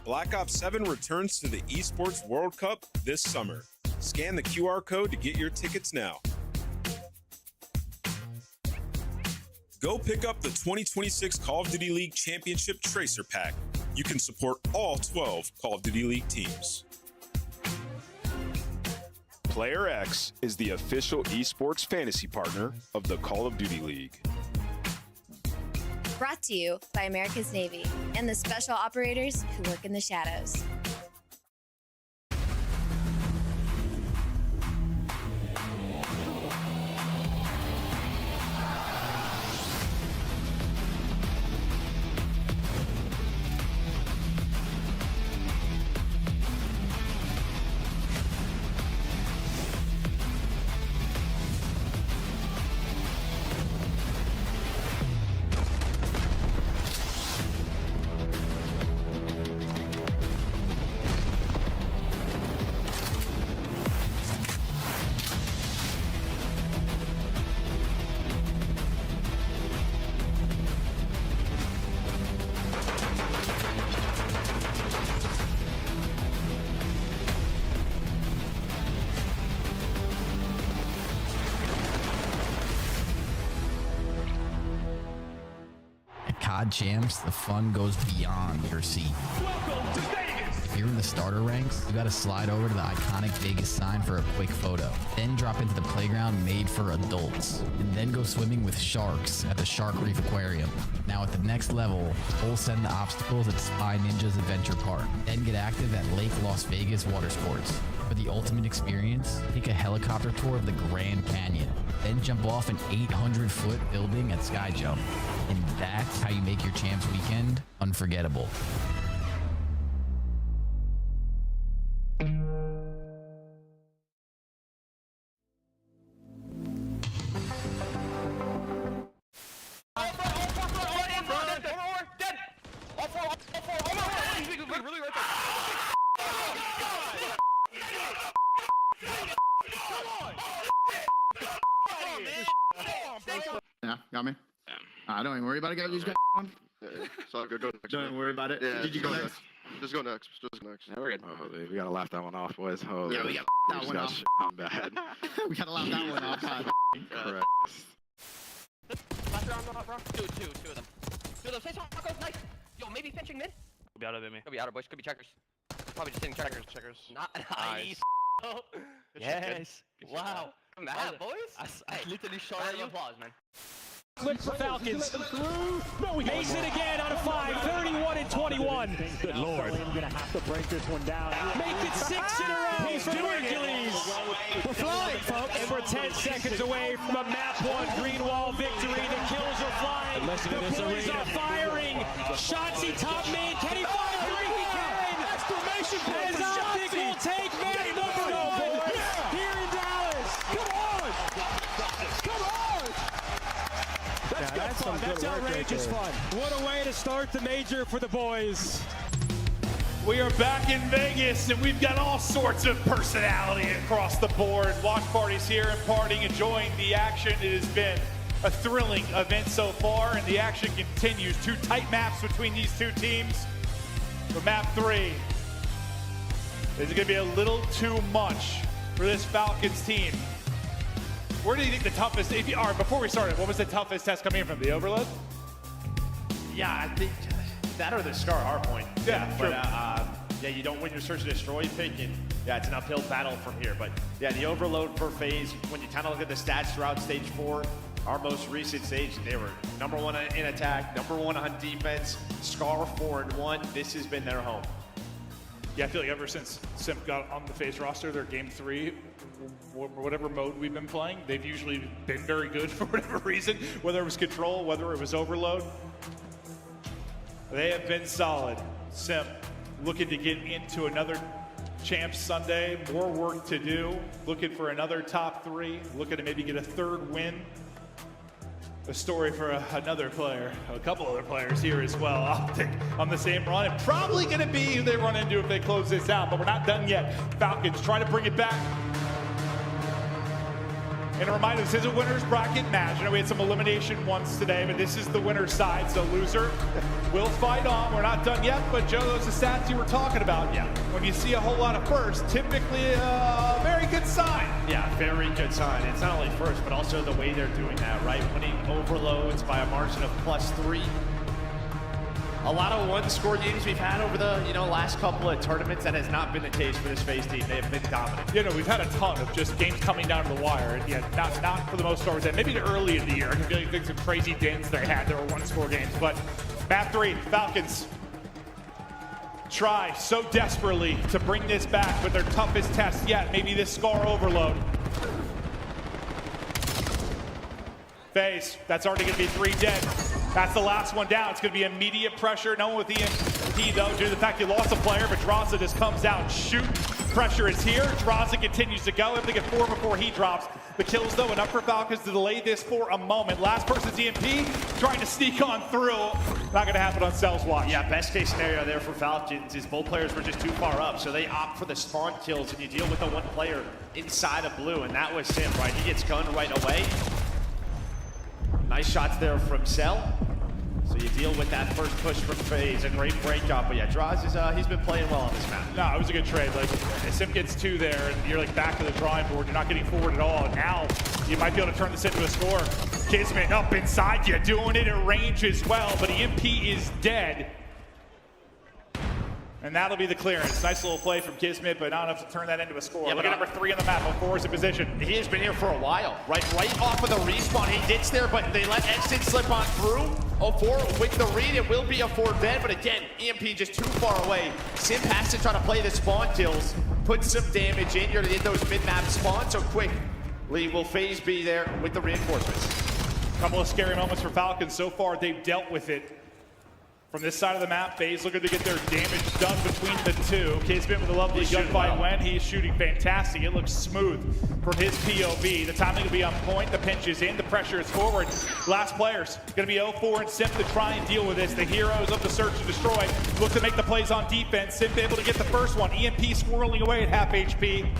Black Ops 7 returns to the Esports World Cup this summer. Scan the QR code to get your tickets now. Go pick up the 2026 Call of Duty League Championship Tracer Pack. You can support all 12 Call of Duty League teams. Player X is the official esports fantasy partner of the Call of Duty League. Brought to you by America's Navy and the special operators who work in the shadows. COD Champs, the fun goes beyond your seat. Welcome to Vegas! If you're in the starter ranks, you gotta slide over to the iconic Vegas sign for a quick photo. Then drop into the playground made for adults. And then go swimming with sharks at the Shark Reef Aquarium. Now at the next level, full send the obstacles at Spy Ninjas Adventure Park. Then get active at Lake Las Vegas Water Sports. For the ultimate experience, take a helicopter tour of the Grand Canyon. Then jump off an 800-foot building at Sky Jump. And that's how you make your Champs weekend unforgettable. Yeah, got me? Yeah. Don't even worry about it, guys. You just got one. So go next. Don't worry about it. Yeah, Did you go next? Just go next. Just go next. Yeah, we're good. Oh, we gotta laugh that one off, boys. Oh, Yeah, we got that one off. I'm bad. We gotta laugh that one off. Correct. Last round, bro. Two of them. Two of them. Say something, Marco. Nice. Yo, maybe pinching mid. Could be out of me. Could be out of boys. Could be checkers. Probably just hitting checkers. Not nice. Yes. Wow. Mad, boys. I literally shot at you. Applause, man. Flip for Falcons. Mason again on a 5, 31 and 21. Good Lord. I'm gonna have to break this one down. Make it 6 in a row for Hercules. We're flying, folks. And we're 10 seconds away from a map 1 green wall victory. The kills are flying. The boys are firing. Shotzzy top main. Can he fire 3? He can. Exclamation point. As Optic will take man number 1 here in Dallas. Come on. Come on. That's good fun. That's outrageous fun. What a way to start the major for the boys. We are back in Vegas, and we've got all sorts of personality across the board. Watch parties here and partying, enjoying the action. It has been a thrilling event so far, and the action continues. 2 tight maps between these 2 teams. For map 3, this is going to be a little too much for this Falcons team. Where do you think the toughest, before we started, what was the toughest test coming in from? The overload? Yeah, I think that or the Scar hardpoint. Yeah, but, true. yeah, you don't win your search and destroy pick, and yeah, it's an uphill battle from here. But yeah, the overload for FaZe, when you kind of look at the stats throughout stage 4, our most recent stage, they were number 1 in attack, number 1 on defense, Scar 4-1. This has been their home. Yeah, I feel like ever since Simp got on the FaZe roster, their game 3, whatever mode we've been playing, they've usually been very good for whatever reason, whether it was control, whether it was overload. They have been solid. Simp looking to get into another Champs Sunday, more work to do, looking for another top 3, looking to maybe get a 3rd win. A story for another player, a couple other players here as well. Optic on the same run, and probably going to be who they run into if they close this out, but we're not done yet. Falcons trying to bring it back. And a reminder, this is a winner's bracket match. I know we had some elimination ones today, but this is the winner's side, so loser will fight on. We're not done yet, but Joe, those are the stats you were talking about. Yeah. When you see a whole lot of firsts, typically a very good sign. Yeah, very good sign. It's not only first, but also the way they're doing that, right? Winning overloads by a margin of +3. A lot of one-score games we've had over the last couple of tournaments. That has not been the case for this FaZe team. They have been dominant. You know, we've had a ton of just games coming down to the wire. And yeah, not for the most part. Maybe early in the year. I can really think some crazy dins they had. There were one-score games. But map 3, Falcons try so desperately to bring this back with their toughest test yet. Maybe this Scar overload. FaZe, that's already going to be 3 dead. That's the last one down. It's going to be immediate pressure. No one with EMP, though, due to the fact you lost a player, but Drazah just comes out shooting. Pressure is here. Drazah continues to go. If they get 4 before he drops. The kills, though, enough for Falcons to delay this for a moment. Last person's EMP, trying to sneak on through. Not going to happen on Cell's watch. Yeah, best case scenario there for Falcons is both players were just too far up, so they opt for the spawn kills, and you deal with the one player inside of blue, and that was him, right? He gets gunned right away. Nice shots there from Cell. So you deal with that first push from FaZe, a great breakout. But yeah, Draz he's been playing well on this map. No, it was a good trade. Like, Sim gets 2 there, and you're like back to the drawing board. You're not getting forward at all. Now you might be able to turn this into a score. Kismet up inside you, doing it at range as well. But EMP is dead. And that'll be the clearance. Nice little play from Kismet, but not enough to turn that into a score. Yeah, look at number 3 on the map. 4 is in position. He has been here for a while. Right off of the respawn. He ditched there, but they let Exit slip on through. 04 with the read. It will be a 4 dead, but again, EMP just too far away. Sim has to try to play the spawn kills, put some damage in. You're gonna get those mid-map spawns, so quickly will FaZe be there with the reinforcements. Couple of scary moments for Falcons. So far, they've dealt with it. From this side of the map, FaZe looking to get their damage done between the two. Kismet with a lovely gunfight when he's shooting fantastic. It looks smooth from his POV. The timing will be on point. The pinch is in. The pressure is forward. Last players going to be 04 and Simp to try and deal with this. The heroes of the search and destroy look to make the plays on defense. Simp able to get the first one. EMP swirling away at half HP.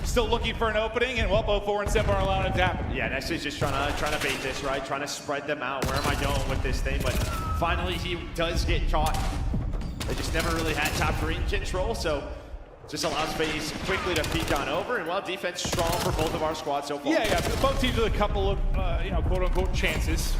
Still looking for an opening, and well, 04 and Simp are allowing it to happen. Yeah, Next is just trying to bait this, right? Trying to spread them out. Where am I going with this thing? But finally, he does get caught. They just never really had top green control, so just allows FaZe quickly to peek on over. And well, defense strong for both of our squads so far. Yeah. Both teams with a couple of, quote-unquote chances.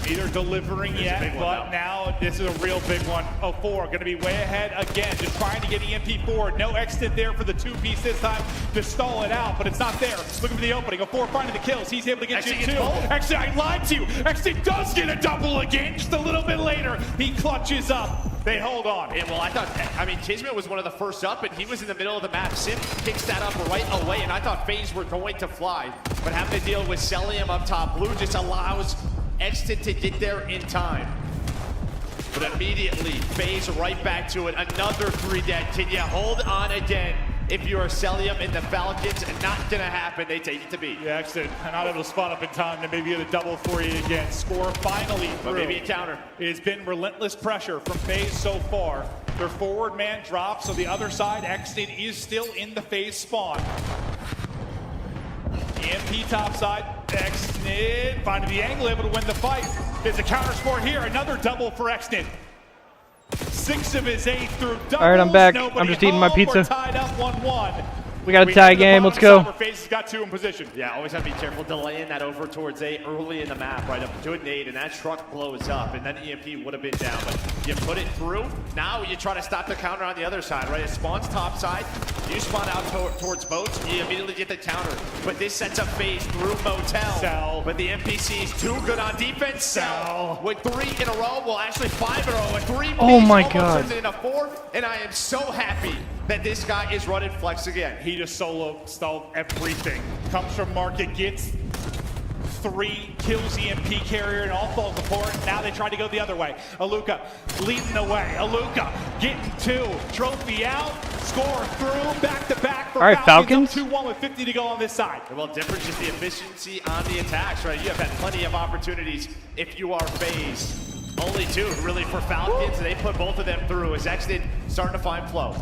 Either delivering yet, but now this is a real big one. 04 going to be way ahead again, just trying to get EMP forward. No exit there for the 2-piece this time to stall it out, but it's not there. Looking for the opening. 04 finding the kills. He's able to get you 2. Actually, I lied to you. Actually does get a double again just a little bit later. He clutches up. They hold on. Yeah, well, Kismet was one of the first up, and he was in the middle of the map. Sim kicks that up right away, and I thought FaZe were going to fly, but having to deal with Cellium up top. Blue just allows Exit to get there in time. But immediately, FaZe right back to it. Another 3 dead. Can you hold on again? If you are Cellium and the Falcons, not gonna happen. They take it to beat. Yeah, Exit not able to spot up in time to maybe get a double for you again. Score finally through. But maybe a counter. It has been relentless pressure from FaZe so far. Their forward man drops, so the other side, Exit is still in the FaZe spawn. EMP topside, Exnid finding the angle, able to win the fight. There's a counter score here, another double for Exnid. 6 of his 8 through doubles. All right, I'm back. Nobody I'm just eating my home. pizza. We're tied up 1-1. We got a tie game. Let's go. FaZe has got 2 in position. Yeah, always have to be careful delaying that over towards A early in the map, right? A good nade, and that truck blows up, and then EMP would have been down. But you put it through. Now you try to stop the counter on the other side, right? It spawns top side. You spawn out towards boats. You immediately get the counter. But this sets up FaZe through Motel. Cell. But the NPC's too good on defense. Cell with 3 in a row. Well, actually 5 in a row. A 3 Oh my almost God. turns it into 4. And I am so happy that this guy is running flex again. He just solo stalled everything. Comes from Market, gets 3, kills EMP carrier, and all falls apart. Now they try to go the other way. Aluka leading the way. Aluka getting 2. Trophy out. Score through. Back to back for all right, Falcons. 2-1 with 50 to go on this side. Well, difference is the efficiency on the attacks, right? You have had plenty of opportunities if you are FaZe. Only 2 really for Falcons. They put both of them through as Exit starting to find flow.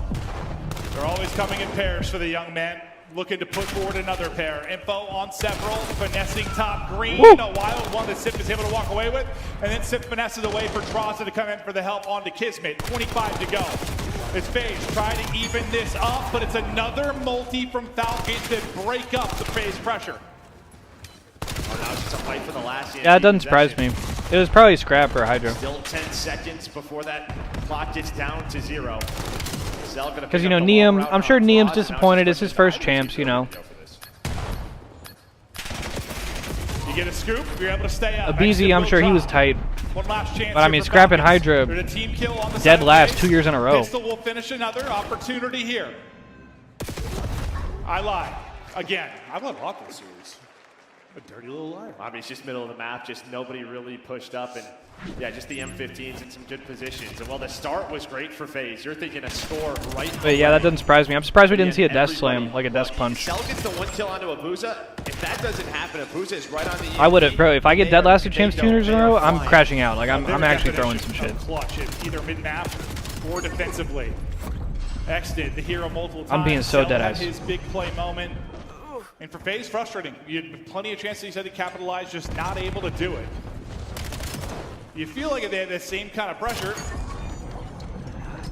They're always coming in pairs for the young man. Looking to put forward another pair. Info on several. Finessing top green. Woo! A wild one that Sip is able to walk away with. And then Sip finesses away for Drazah to come in for the help onto Kismet. 25 to go. It's FaZe trying to even this up, but it's another multi from Falcons that break up the FaZe pressure. Oh, now it's just a fight for the last. Yeah, it doesn't surprise me. It was probably Scrap or Hydra. Still 10 seconds before that clock gets down to 0. Because, you know, Neum, I'm sure Neum's disappointed. It's his first champs, you know. You get a scoop, you're able to stay up. Abizi, I'm sure he was tight. One last chance. But I mean, Scrap and Hydra dead last 2 years in a row. Pistol will finish another opportunity here. I lied. Again, I went off this series. A dirty little liar. I mean, it's just middle of the map, just nobody really pushed up, and yeah, just the M15s in some good positions. And while the start was great for FaZe, you're thinking a score right. But yeah, that doesn't surprise me. I'm surprised we didn't see a desk slam, like a desk punch. Cell gets the 1 kill onto Abuza. If that doesn't happen, Abuza is right on the. I would have, bro. If I get dead last 2 champs 2 years in a row, I'm crashing out. Like I'm actually throwing some shit. Clutch it, either mid map or defensively. Exted the hero multiple times. I'm being so Cell dead had ass. his big play moment. And for FaZe, frustrating. You had plenty of chances he said to capitalize, just not able to do it. You feel like they had the same kind of pressure.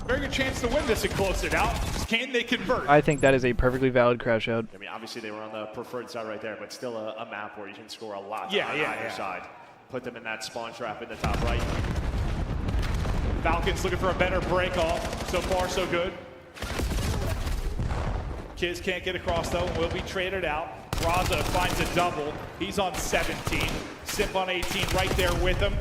Very good chance to win this and close it out. Can they convert? I think that is a perfectly valid crash out. I mean, obviously they were on the preferred side right there, but still a map where you can score a lot on either side. Put them in that spawn trap in the top right. Falcons looking for a better break off. So far, so good. Kids can't get across though, will be traded out. Raza finds a double. He's on 17. Simp on 18 right there with him.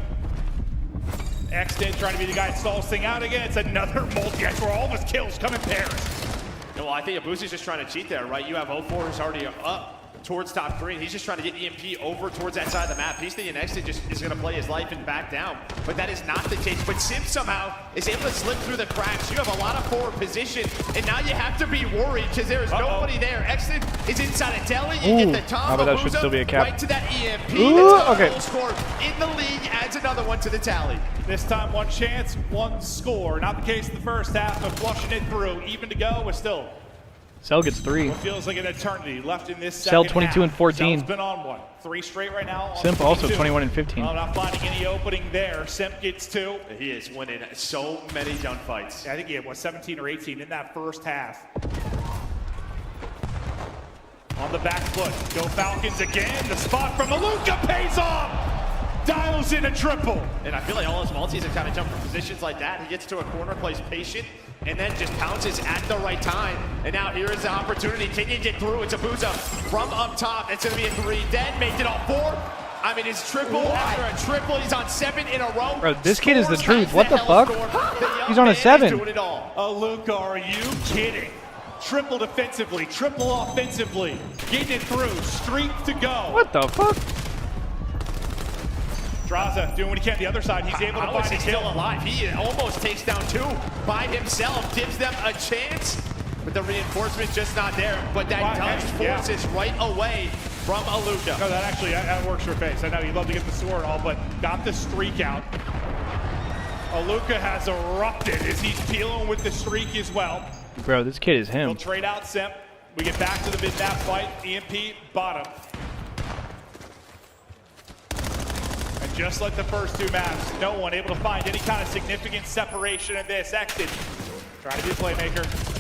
Exted trying to be the guy that stalls thing out again. It's another multi-X where all of his kills come in pairs. Well, I think Abuzi's just trying to cheat there, right? You have 0-4 who's already up towards top 3. He's just trying to get EMP over towards that side of the map. He's thinking Exted just is going to play his life and back down. But that is not the case. But Simp somehow is able to slip through the cracks. You have a lot of forward position, and now you have to be worried because there is nobody there. Exted is inside a deli. You get the top but that should still be a cap. right to that EMP. Ooh, okay. Goal score in the league adds another one to the tally. This time, 1 chance, 1 score. Not the case in the first half, but flushing it through. Even to go, but still. Cell gets 3. What feels like an eternity left in this Cell second 22 and 14. Cell's been on 1. 3 straight right now. On Simp also 22. 21 and 15. Oh, not finding any opening there. Simp gets 2. He is winning so many gunfights. I think he had, 17 or 18 in that first half. On the back foot, go Falcons again. The spot from Aluka pays off. Dials in a triple. And I feel like all his multis have kind of jumped from positions like that. He gets to a corner, plays patient, and then just pounces at the right time. And now here is the opportunity. Can you get through? It's Abuza from up top. It's going to be a 3. Then make it all 4. I mean, it's triple after a triple. He's on 7 in a row. Bro, this kid is the truth. What the fuck? He's on a 7. Doing it all. Aluka, are you kidding? Triple defensively, triple offensively. Getting it through. Streak to go. What the fuck? Draza doing what he can the other side. He's able to How is find he a still kill. alive? He almost takes down 2 by himself, gives them a chance, but the reinforcement's just not there. But that does force us right away from Aluka. No, that actually that works for FaZe. I know you'd love to get the sword all, but got the streak out. Aluka has erupted as he's peeling with the streak as well. Bro, this kid is him. We'll trade out Simp. We get back to the mid-map fight. EMP, bottom. And just like the first 2 maps, no one able to find any kind of significant separation in this. Exted, trying to be a playmaker.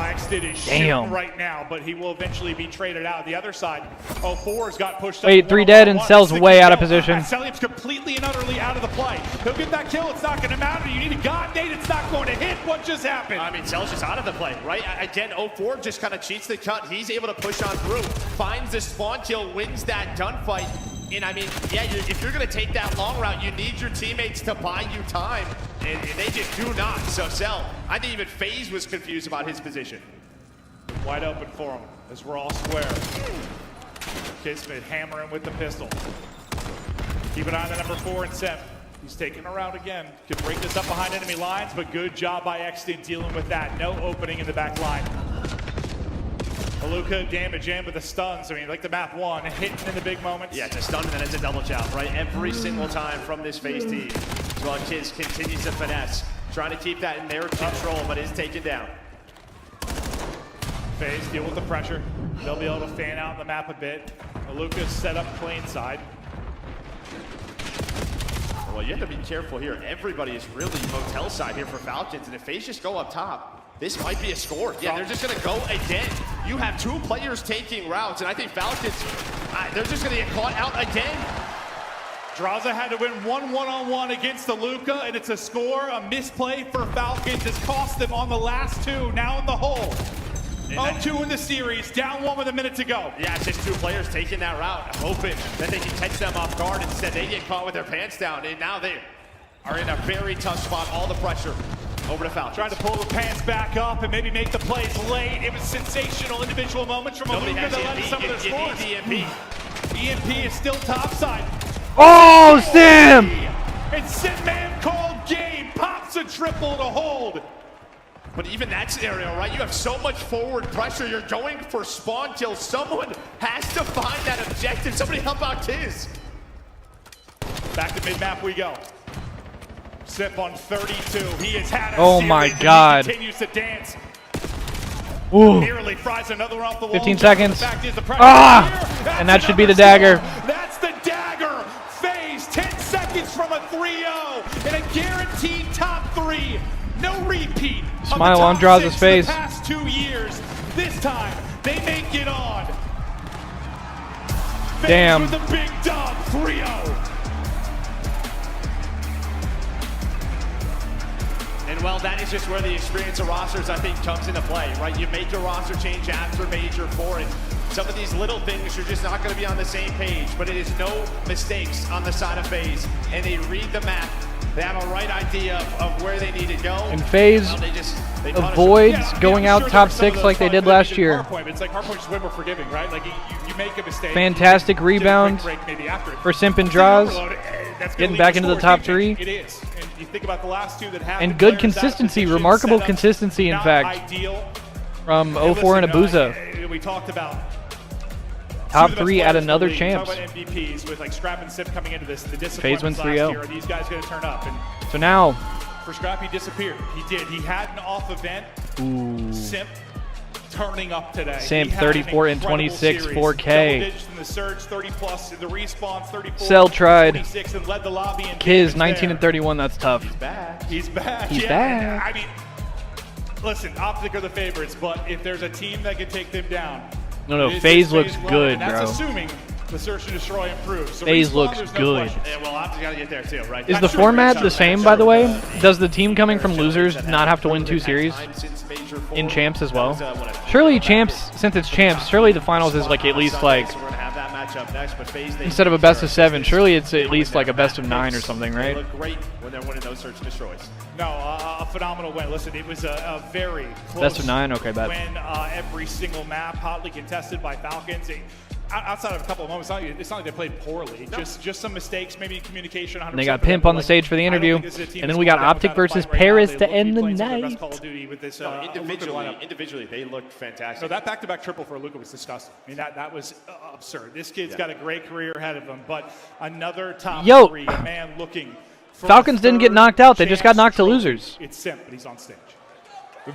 Exted is shooting right now, but he will eventually be traded out. The other side, 0-4's got pushed up. Wait, 3 dead and Cell's way out of position. Cell's completely and utterly out of the play. He'll get that kill. It's not going to matter. You need a god nade. It's not going to hit. What just happened? I mean, Cell's just out of the play, right? Again, 0-4 just kind of cheats the cut. He's able to push on through, finds the spawn kill, wins that gunfight. And I mean, yeah, if you're going to take that long route, you need your teammates to buy you time. And they just do not. So Cell, I think even FaZe was confused about his position. Wide open for him as we're all square. Kismet hammering with the pistol. Keep an eye on the number 4 and Simp. He's taking her out again. Could break this up behind enemy lines, but good job by Exted dealing with that. No opening in the back line. Aluka damage in with the stuns. I mean, like the map 1, hitting in the big moments. Yeah, it's a stun and then it's a double chop, right? Every single time from this FaZe team. Well, Kiz continues to finesse, trying to keep that in their control, but is taken down. FaZe deal with the pressure. They'll be able to fan out the map a bit. Aluka's set up plain side. Well, you have to be careful here. Everybody is really motel side here for Falcons, and if FaZe just go up top, this might be a score. Yeah, they're just going to go again. You have 2 players taking routes, and I think Falcons, they're just going to get caught out again. Draza had to win one-on-one against the Luka, and it's a score. A misplay for Falcons has cost them on the last two, now in the hole. 0-2 in the series, down 1 with a minute to go. Yeah, it's just 2 players taking that route, hoping that they can catch them off guard. Instead, they get caught with their pants down, and now they are in a very tough spot. All the pressure over to Falcons. Trying to pull the pants back up and maybe make the plays late. It was sensational individual moments from Luka that led to some of their scores. EMP is still topside. Oh, Sim! And Sim man called game, pops a triple to hold. But even that scenario, right? You have so much forward pressure. You're going for spawn kills. Someone has to find that objective. Somebody help out Tiz. Back to mid-map we go. Sip on 32. He has had a Oh series, my and God. He continues to dance. Ooh. Nearly fries another off the wall. 15 seconds. The fact is the And that should be the dagger. That's the dagger. FaZe 10 seconds from a 3-0 and a guaranteed top 3. No repeat. Smile on Draza's face. The past 2 years. This time they make it on. FaZe Damn. with the big dub 3-0. And well, that is just where the experience of rosters, I think, comes into play, right? You make a roster change after Major 4, and some of these little things are just not going to be on the same page, but it is no mistakes on the side of FaZe, and they read the map. They have a right idea of where they need to go. And FaZe avoids going out top 6 like they did last year. It's like Hardpoint just way more forgiving, right? Like you make a mistake. Fantastic rebound for Simp and Draz. Getting back into the top 3. It is. And you think about the last 2 that have. And good consistency, remarkable consistency, in fact, from 04 and Abuza. We talked about top 3 at another champs. Talk about MVPs with like Scrap and Sip coming into this. The FaZe wins disappointments last year. 3-0. Are these guys going to turn up? And So now, for Scrap, he disappeared. He did. He had an off event. Simp turning up today. Simp He had 34 an and incredible 26, series. 4K. Double digits in the surge, 30 plus in the respawn, 34. Cell tried. 26 and led the lobby. And Kiz 19 and 31. That's tough. He's back. He's back. He's yeah. back. I mean, listen, Optic are the favorites, but if there's a team that can take them down, No, it is FaZe FaZe looks Live, good, and that's bro. assuming the search and destroy improves. So FaZe respawn, looks there's no good. question. Yeah, well, Optic's got to get there too, right? Is the format the same, by the way? Does the team coming from losers not have to win 2 series in champs as well? Surely champs, since it's champs, surely the finals is like at least like, So we're going to have that matchup next, but FaZe, they instead of a best of 7, surely it's at least like a best of 9 or something, They right? look great when they're winning those search and destroys. No, a phenomenal win. Listen, it was a very close Best of 9, okay, bet. win. Every single map, hotly contested by Falcons. Outside of a couple of moments, it's not like they played poorly. Just some mistakes, maybe communication. 100%. And they got Pimp on the stage for the interview. And then we got Optic versus Paris to end the night. Individually, they looked fantastic. So that back-to-back triple for Luka was disgusting. I mean, that was absurd. This kid's got a great career ahead of him, but another top 3, a man looking for Falcons didn't get knocked out. They just got knocked to losers. It's Simp, but he's on stage.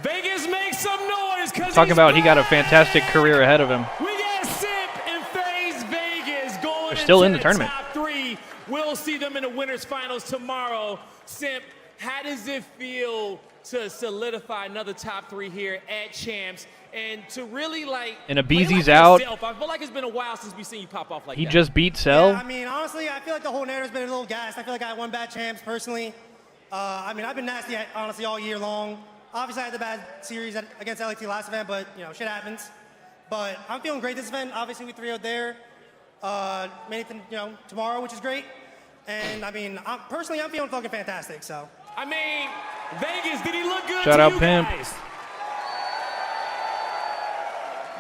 Vegas, make some noise, cause Talking about he got a fantastic career ahead of him. we got Simp and FaZe Vegas going. They're still in into the tournament. Top 3. We'll see them in the winners finals tomorrow. Simp, how does it feel to solidify another top 3 here at champs and to really like? And play Abeezy's like out. yourself? I feel like it's been a while since we've seen you pop off like He that. just beat Cell. Yeah, I mean, honestly, I feel like the whole narrative's been a little gassed. I feel like I had 1 bad champs personally. I mean, I've been nasty, honestly, all year long. Obviously, I had the bad series against LAT last event, but, you know, shit happens. But I'm feeling great this event. Obviously, we 3-0'd there. Nathan, you know, tomorrow, which is great. And, I mean, personally, I'm feeling fucking fantastic, so. I mean, Vegas, did he look good Shout to out you Pimp. guys?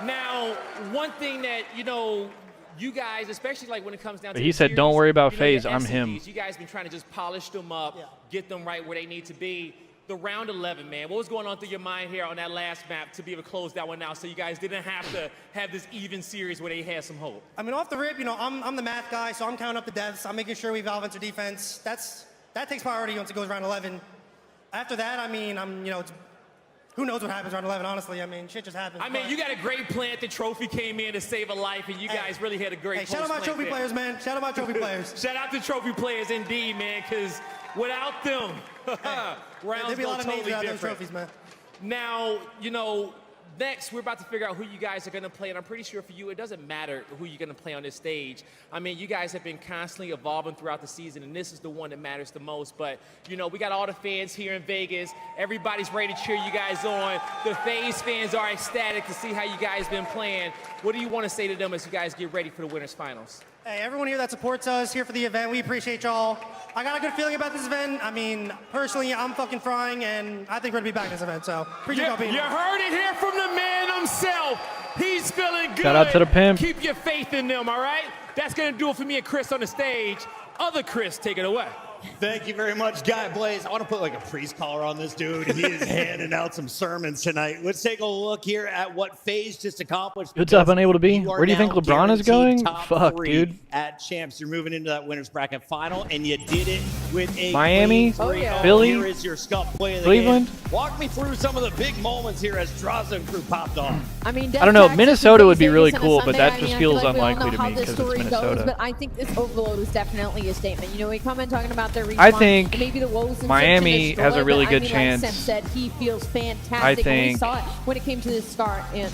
Now, one thing that, you know, you guys, especially like when it comes down But to he the said, series, "Don't worry about you know, your FaZe, I'm him." SCVs, you guys been trying to just polish them up, get them right where they need to be. The round 11, man, what was going on through your mind here on that last map to be able to close that one out so you guys didn't have to have this even series where they had some hope? I mean, off the rip, you know, I'm the math guy, so I'm counting up the deaths. I'm making sure we valve into defense. That takes priority once it goes round 11. After that, I mean, you know, who knows what happens round 11, honestly. I mean, shit just happens. I mean, you got a great plan. The trophy came in to save a life, and you guys really had a great shout out my trophy players, man. Shout out my trophy players. Shout out to trophy players, indeed, man, because without them, rounds There'd be a go lot of names totally without those different. trophies, man. Now, you know, next, we're about to figure out who you guys are going to play, and I'm pretty sure for you, it doesn't matter who you're going to play on this stage. I mean, you guys have been constantly evolving throughout the season, and this is the one that matters the most. But, you know, we got all the fans here in Vegas. Everybody's ready to cheer you guys on. The FaZe fans are ecstatic to see how you guys been playing. What do you want to say to them as you guys get ready for the Winners Finals? Hey, everyone here that supports us here for the event, we appreciate y'all. I got a good feeling about this event. I mean, personally, I'm fucking frying, and I think we're gonna be back at this event, so appreciate y'all being here. You heard it here from the man himself. He's feeling good. Shout out to the pimp. Keep your faith in them, all right? That's gonna do it for me and Chris on the stage. Other Chris, take it away. Thank you very much, Guy Blaze. I want to put like a priest collar on this dude. He is handing out some sermons tonight. Let's take a look here at what FaZe just accomplished. Good job, unable to be. Where do you think LeBron is going? Fuck, dude. At champs, you're moving into that winners bracket final, and you did it with a Miami, clean Philly, Here is your scuff play of the Cleveland. game. Walk me through some of the big moments here as Draza and crew popped off. I mean, I don't know. Minnesota would be really Vegas cool, on a but Sunday. that I just mean, feels I feel like we all unlikely know to how me this because it's story Minnesota. goes, but I think this overload was definitely a statement. You know, we come in talking about their response. I think maybe the woes and Miami Simpson has a destroy, really but good I mean, chance. Like Sim said, he feels fantastic. I And we think saw it when it came to this start. And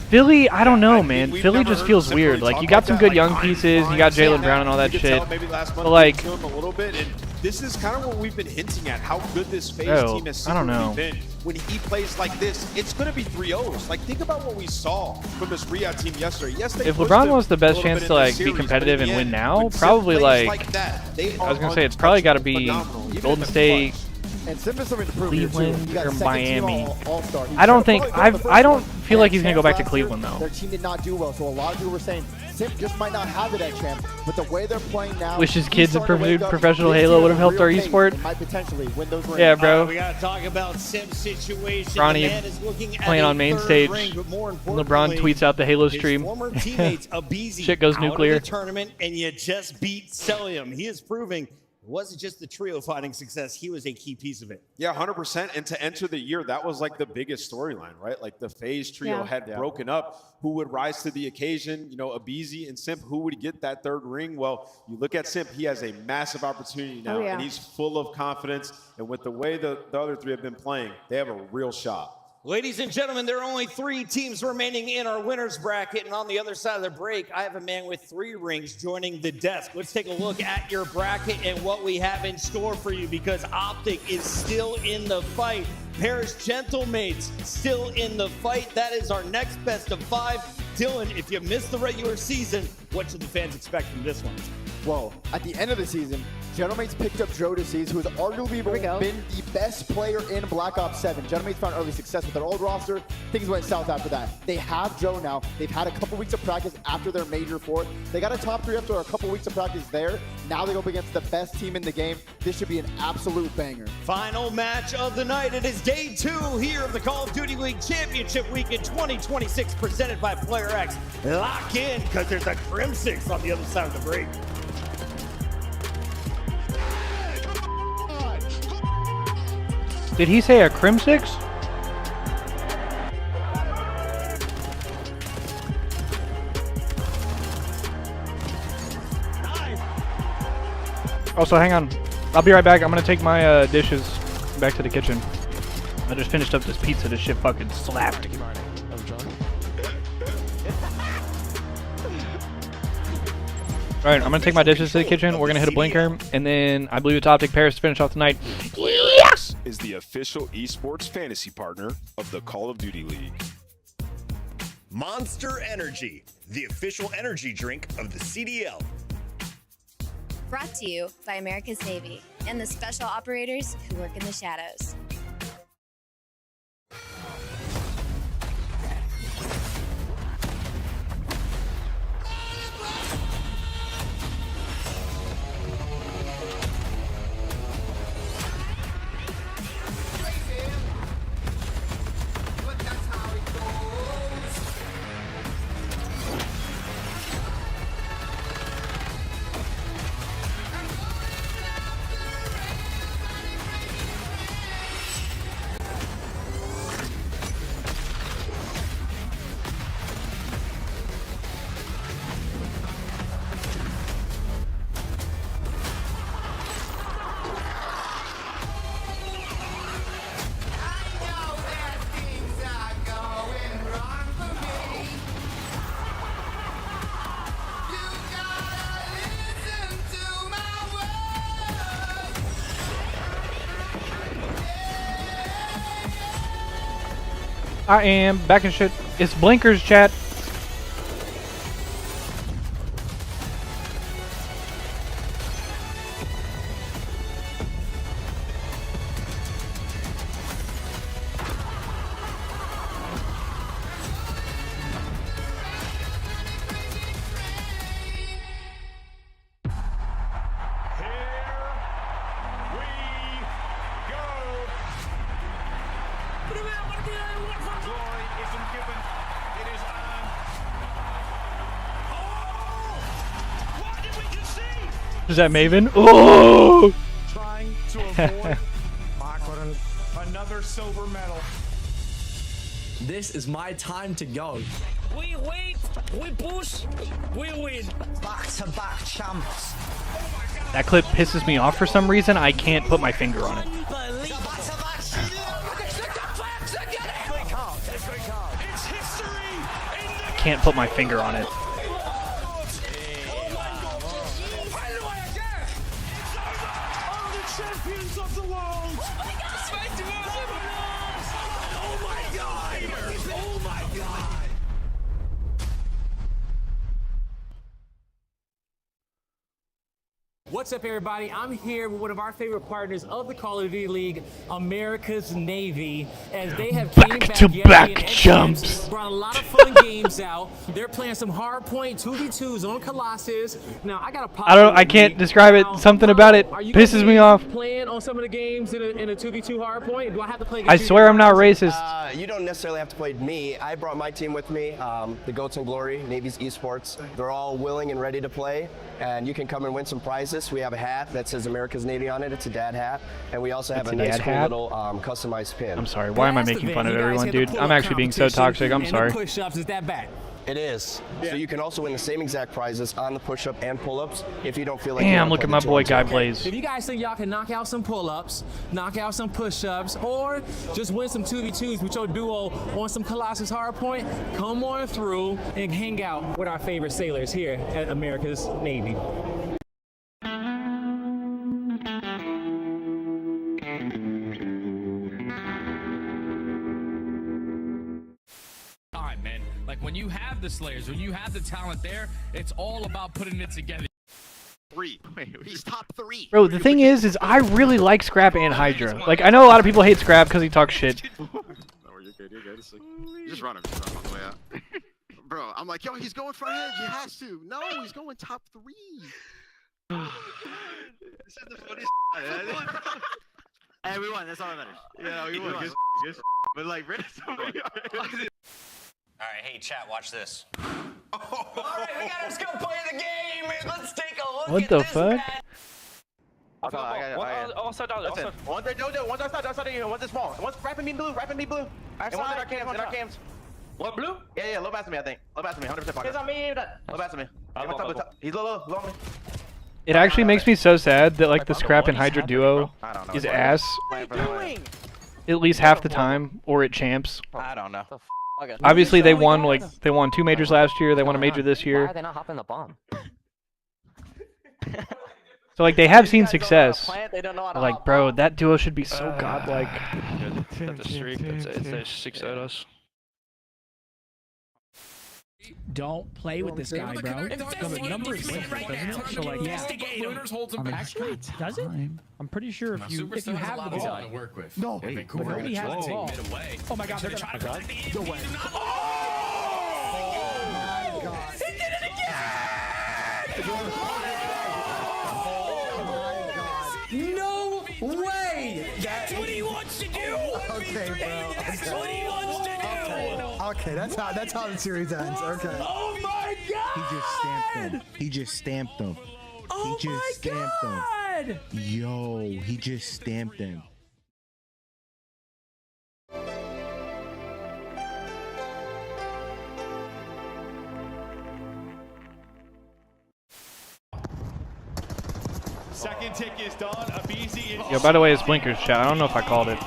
Philly, I don't know, man. Philly just feels weird. Like, you got some good young pieces, you got Jaylen Brown and all that shit. Maybe last month But, like, we killed him a little bit, and this is kind of what we've been hinting at, how good this FaZe Bro, team has I don't know. secretly been. When he plays like this, it's going to be 3-0s. Like, think about what we saw from this Riyadh team yesterday. Yes, they if pushed LeBron him wants the best a little chance bit to in the like be series, competitive but in and the win end, now, when Sim probably plays like that, they I was gonna are say it's probably got to be phenomenal, even Golden in the State, clutch. And Sim has something to prove here, too. Cleveland, You got or second team Miami. All-Star. He's I don't think probably the first I don't one. feel like he's gonna go back to Last year, Cleveland though. Their team did not do well, so a lot of people were saying Sim just might not have it at champ. But the way they're playing now, Wish his he's kids had starting to wake pursued up. professional This Halo team would have is helped real our pace esport. and might potentially win those rings. Yeah, bro. We got to talk about Sim's situation. Ronnie The man is looking at playing a on main third stage. ring, but more LeBron importantly, tweets out the Halo his stream. former teammates, Abizi, Shit goes out nuclear. of the tournament, and you just beat Celium. He is proving it wasn't just the trio finding success. He was a key piece of it. Yeah, 100%. And to enter the year, that was like the biggest storyline, right? Like the FaZe trio had broken up. Who would rise to the occasion? You know, Abizi and Simp, who would get that third ring? Well, you look at Simp, he has a massive opportunity now, and he's full of confidence. And with the way the other three have been playing, they have a real shot. Ladies and gentlemen, there are only 3 teams remaining in our winners bracket, and on the other side of the break, I have a man with 3 rings joining the desk. Let's take a look at your bracket and what we have in store for you, because Optic is still in the fight. Paris Gentlemates still in the fight. That is our next best of 5. Dylan, if you missed the regular season, what should the fans expect from this one? Well, at the end of the season, Gentlemates picked up Jodeci, who has arguably been the best player in Black Ops 7. Gentlemates found early success with their old roster. Things went south after that. They have Joe now. They've had a couple weeks of practice after their major 4. They got a top 3 after a couple weeks of practice there. Now they go up against the best team in the game. This should be an absolute banger. Final match of the night. It is day 2 here of the Call of Duty League Championship Weekend 2026 presented by Player X. Lock in, because there's a Crim6 on the other side of the break. Did he say a Crim6? Also, hang on. I'll be right back. I'm gonna take my dishes back to the kitchen. I just finished up this pizza. This shit fucking slapped. Alright, I'm gonna take my dishes to the kitchen. We're gonna hit a blinker, and then I believe it's Optic Paris to finish off tonight. Player X is the official esports fantasy partner of the Call of Duty League. Monster Energy, the official energy drink of the CDL. Brought to you by America's Navy and the special operators who work in the shadows. I am back in shit. It's Blinkers, chat. Is that Maven? Oh! Trying to avoid another silver medal. This is my time to go. We wait, we push, we win. Back-to-back champs. That clip pisses me off for some reason. I can't put my finger on it. I can't put my finger on it. Champions of the world! Oh my god! Oh my god! Oh my god! What's up, everybody? I'm here with one of our favorite partners of the Call of Duty League, America's Navy, as they have came back Back-to-back jumps. Brought a lot of fun games out. They're playing some hardpoint 2v2s on Colossus. Now I got a I can't describe it. Something about it pisses me off. Playing on some of the games in a 2v2 hardpoint. Do I have to play? I swear I'm not racist. You don't necessarily have to play me. I brought my team with me, the Goats and Glory, Navy's Esports. They're all willing and ready to play, and you can come and win some prizes. We have a hat that says America's Navy on it. It's a dad hat, and we also have a nice cool little customized pin. I'm sorry. Why am I making fun of everyone, dude? I'm actually being so toxic. I'm sorry. Push-ups, is that bad? It is. Yeah. So you can also win the same exact prizes on the push-up and pull-ups if you don't feel like. Damn, look at my boy Guy Blaze. If you guys think y'all can knock out some pull-ups, knock out some push-ups, or just win some 2v2s with your duo on some Colossus hardpoint, come on through and hang out with our favorite sailors here at America's Navy. When you have the Slayers, when you have the talent there, it's all about putting it together. Wait, he's top 3. Bro, the thing is I really like Scrap and Hydra. Like, I know a lot of people hate Scrap because he talks shit. No, you're good, you're good. Just run him on the way out. Bro, I'm like, yo, he's going front edge, he has to. No, he's going top 3. This is the funniest. Hey, we won, that's all that matters. Yeah, we won. Good. But like, Alright, hey chat, watch this. Alright, we gotta just go play the game. Let's take a look What at the this fuck? match. One's outside here, one's small. One's rapping me blue, And one's in our cams, What, blue? Yeah, low pass to me, I think. Low pass to me, 100% pocket. Low pass to me. He's low on me. It actually makes me so sad that like the Scrap and Hydra duo is ass at least half the time, or it champs. I don't know. Obviously they won 2 majors last year, they won a major this year. Why are they not hopping the bomb? So like they have seen success. They don't know how to Like, hop bro, that duo should be so godlike. That's a streak. It's 6 at us. Don't play with this guy, bro. The number is different, doesn't it? So like, yeah. Actually, does it? I'm pretty sure if you have the ball. No, but he has the ball. Oh my god, they're gonna. No way. Oh my god. He did it again! No way! That's what he wants to do! Okay, bro. That's what he wants to do! Okay, that's how the series ends. Okay. Oh my god! He just stamped them. He just stamped them. Oh he just stamped god! them. Yo, he just stamped them. Second tick is done. Abizi is. Yo, by the way, it's Blinkers, chat. I don't know if I called it.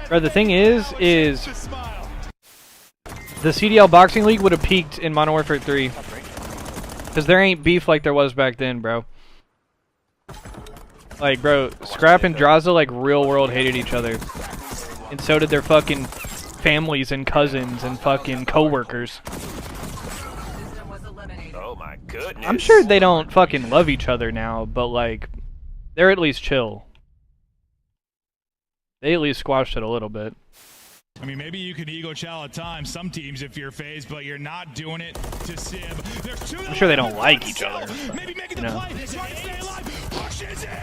Bro, the thing is the CDL Boxing League would have peaked in Modern Warfare 3. Because there ain't beef like there was back then, bro. Like, bro, Scrap and Draza, like, real world hated each other. And so did their fucking families and cousins and fucking co-workers. Oh my goodness. I'm sure they don't fucking love each other now, but, like, they're at least chill. They at least squashed it a little bit. I mean, maybe you can ego chow at times, some teams if you're FaZe, but you're not doing it to Sib. I'm sure they don't like each other. You know?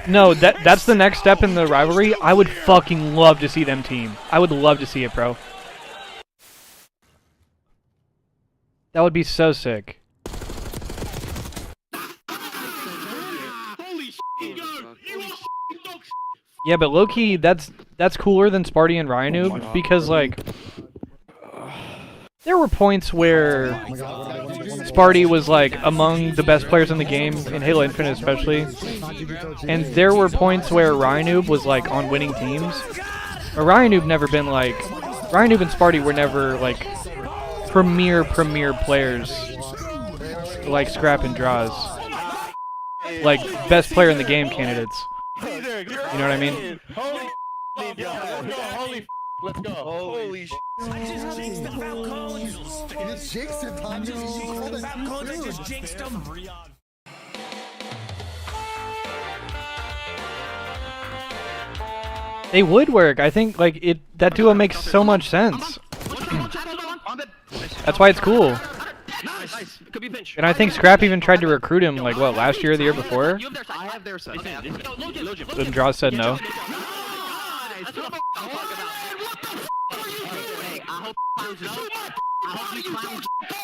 No, that's the next step in the rivalry. I would fucking love to see them team. I would love to see it, bro. That would be so sick. Yeah, but low-key, that's cooler than Sparty and Ryanoob because, like, there were points where Sparty was, like, among the best players in the game, in Halo Infinite especially, and there were points where Ryanoob was, like, on winning teams. But Ryanoob never been, like, Ryanoob and Sparty were never, like, premier players like Scrap and Draws. Like, best player in the game candidates. You know what I mean? Holy let's go. Holy shit. They would work. I think like that duo makes so much sense. That's why it's cool. And I think Scrap even tried to recruit him, like, what, last year or the year before? I have their side. And Draws said no.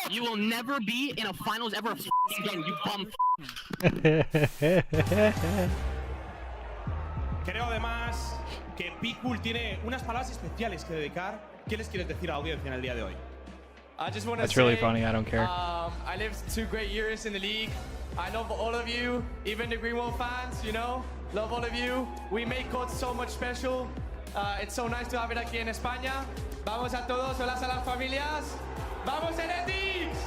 You will never be in a finals ever again, you bum. Creo además que P-Cool tiene unas palabras especiales que dedicar. ¿Qué les quieres decir a la audiencia en el día de hoy? That's really funny, I don't care. I lived 2 great years in the league. I love all of you, even the Greenwald fans, you know. Love all of you. We make COD so much special. It's so nice to have it aquí en España. Vamos a todos, hola a las familias. Vamos Heretics!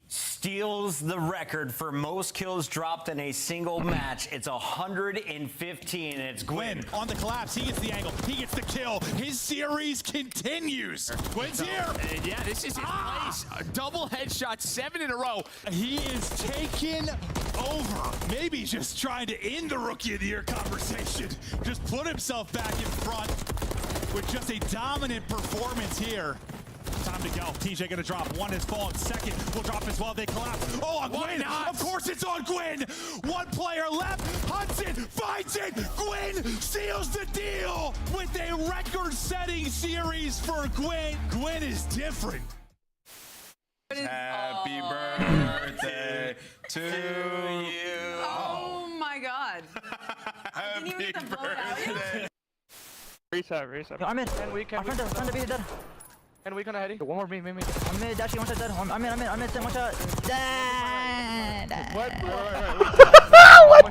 Steals the record for most kills dropped in a single match. It's 115, and it's Gwyn. On the collapse, he gets the angle, he gets the kill. His series continues. Gwyn's here. And yeah, this is his place. A double headshot, 7 in a row. He is taking over. Maybe just trying to end the Rookie of the Year conversation. Just put himself back in front with just a dominant performance here. Time to go. TJ gonna drop. One has fallen. Second will drop as well. They collapse. Oh, on Gwyn! Of course it's on Gwyn! One player left. Hudson finds it! Gwyn seals the deal with a record-setting series for Gwyn. Gwyn is different. Happy birthday to you. Oh my god. Happy birthday. Reset. I'm in. Front of me, dead. And we gonna head in. One more me. I'm in, dashing, one shot dead. I'm in, one shot. Dead. What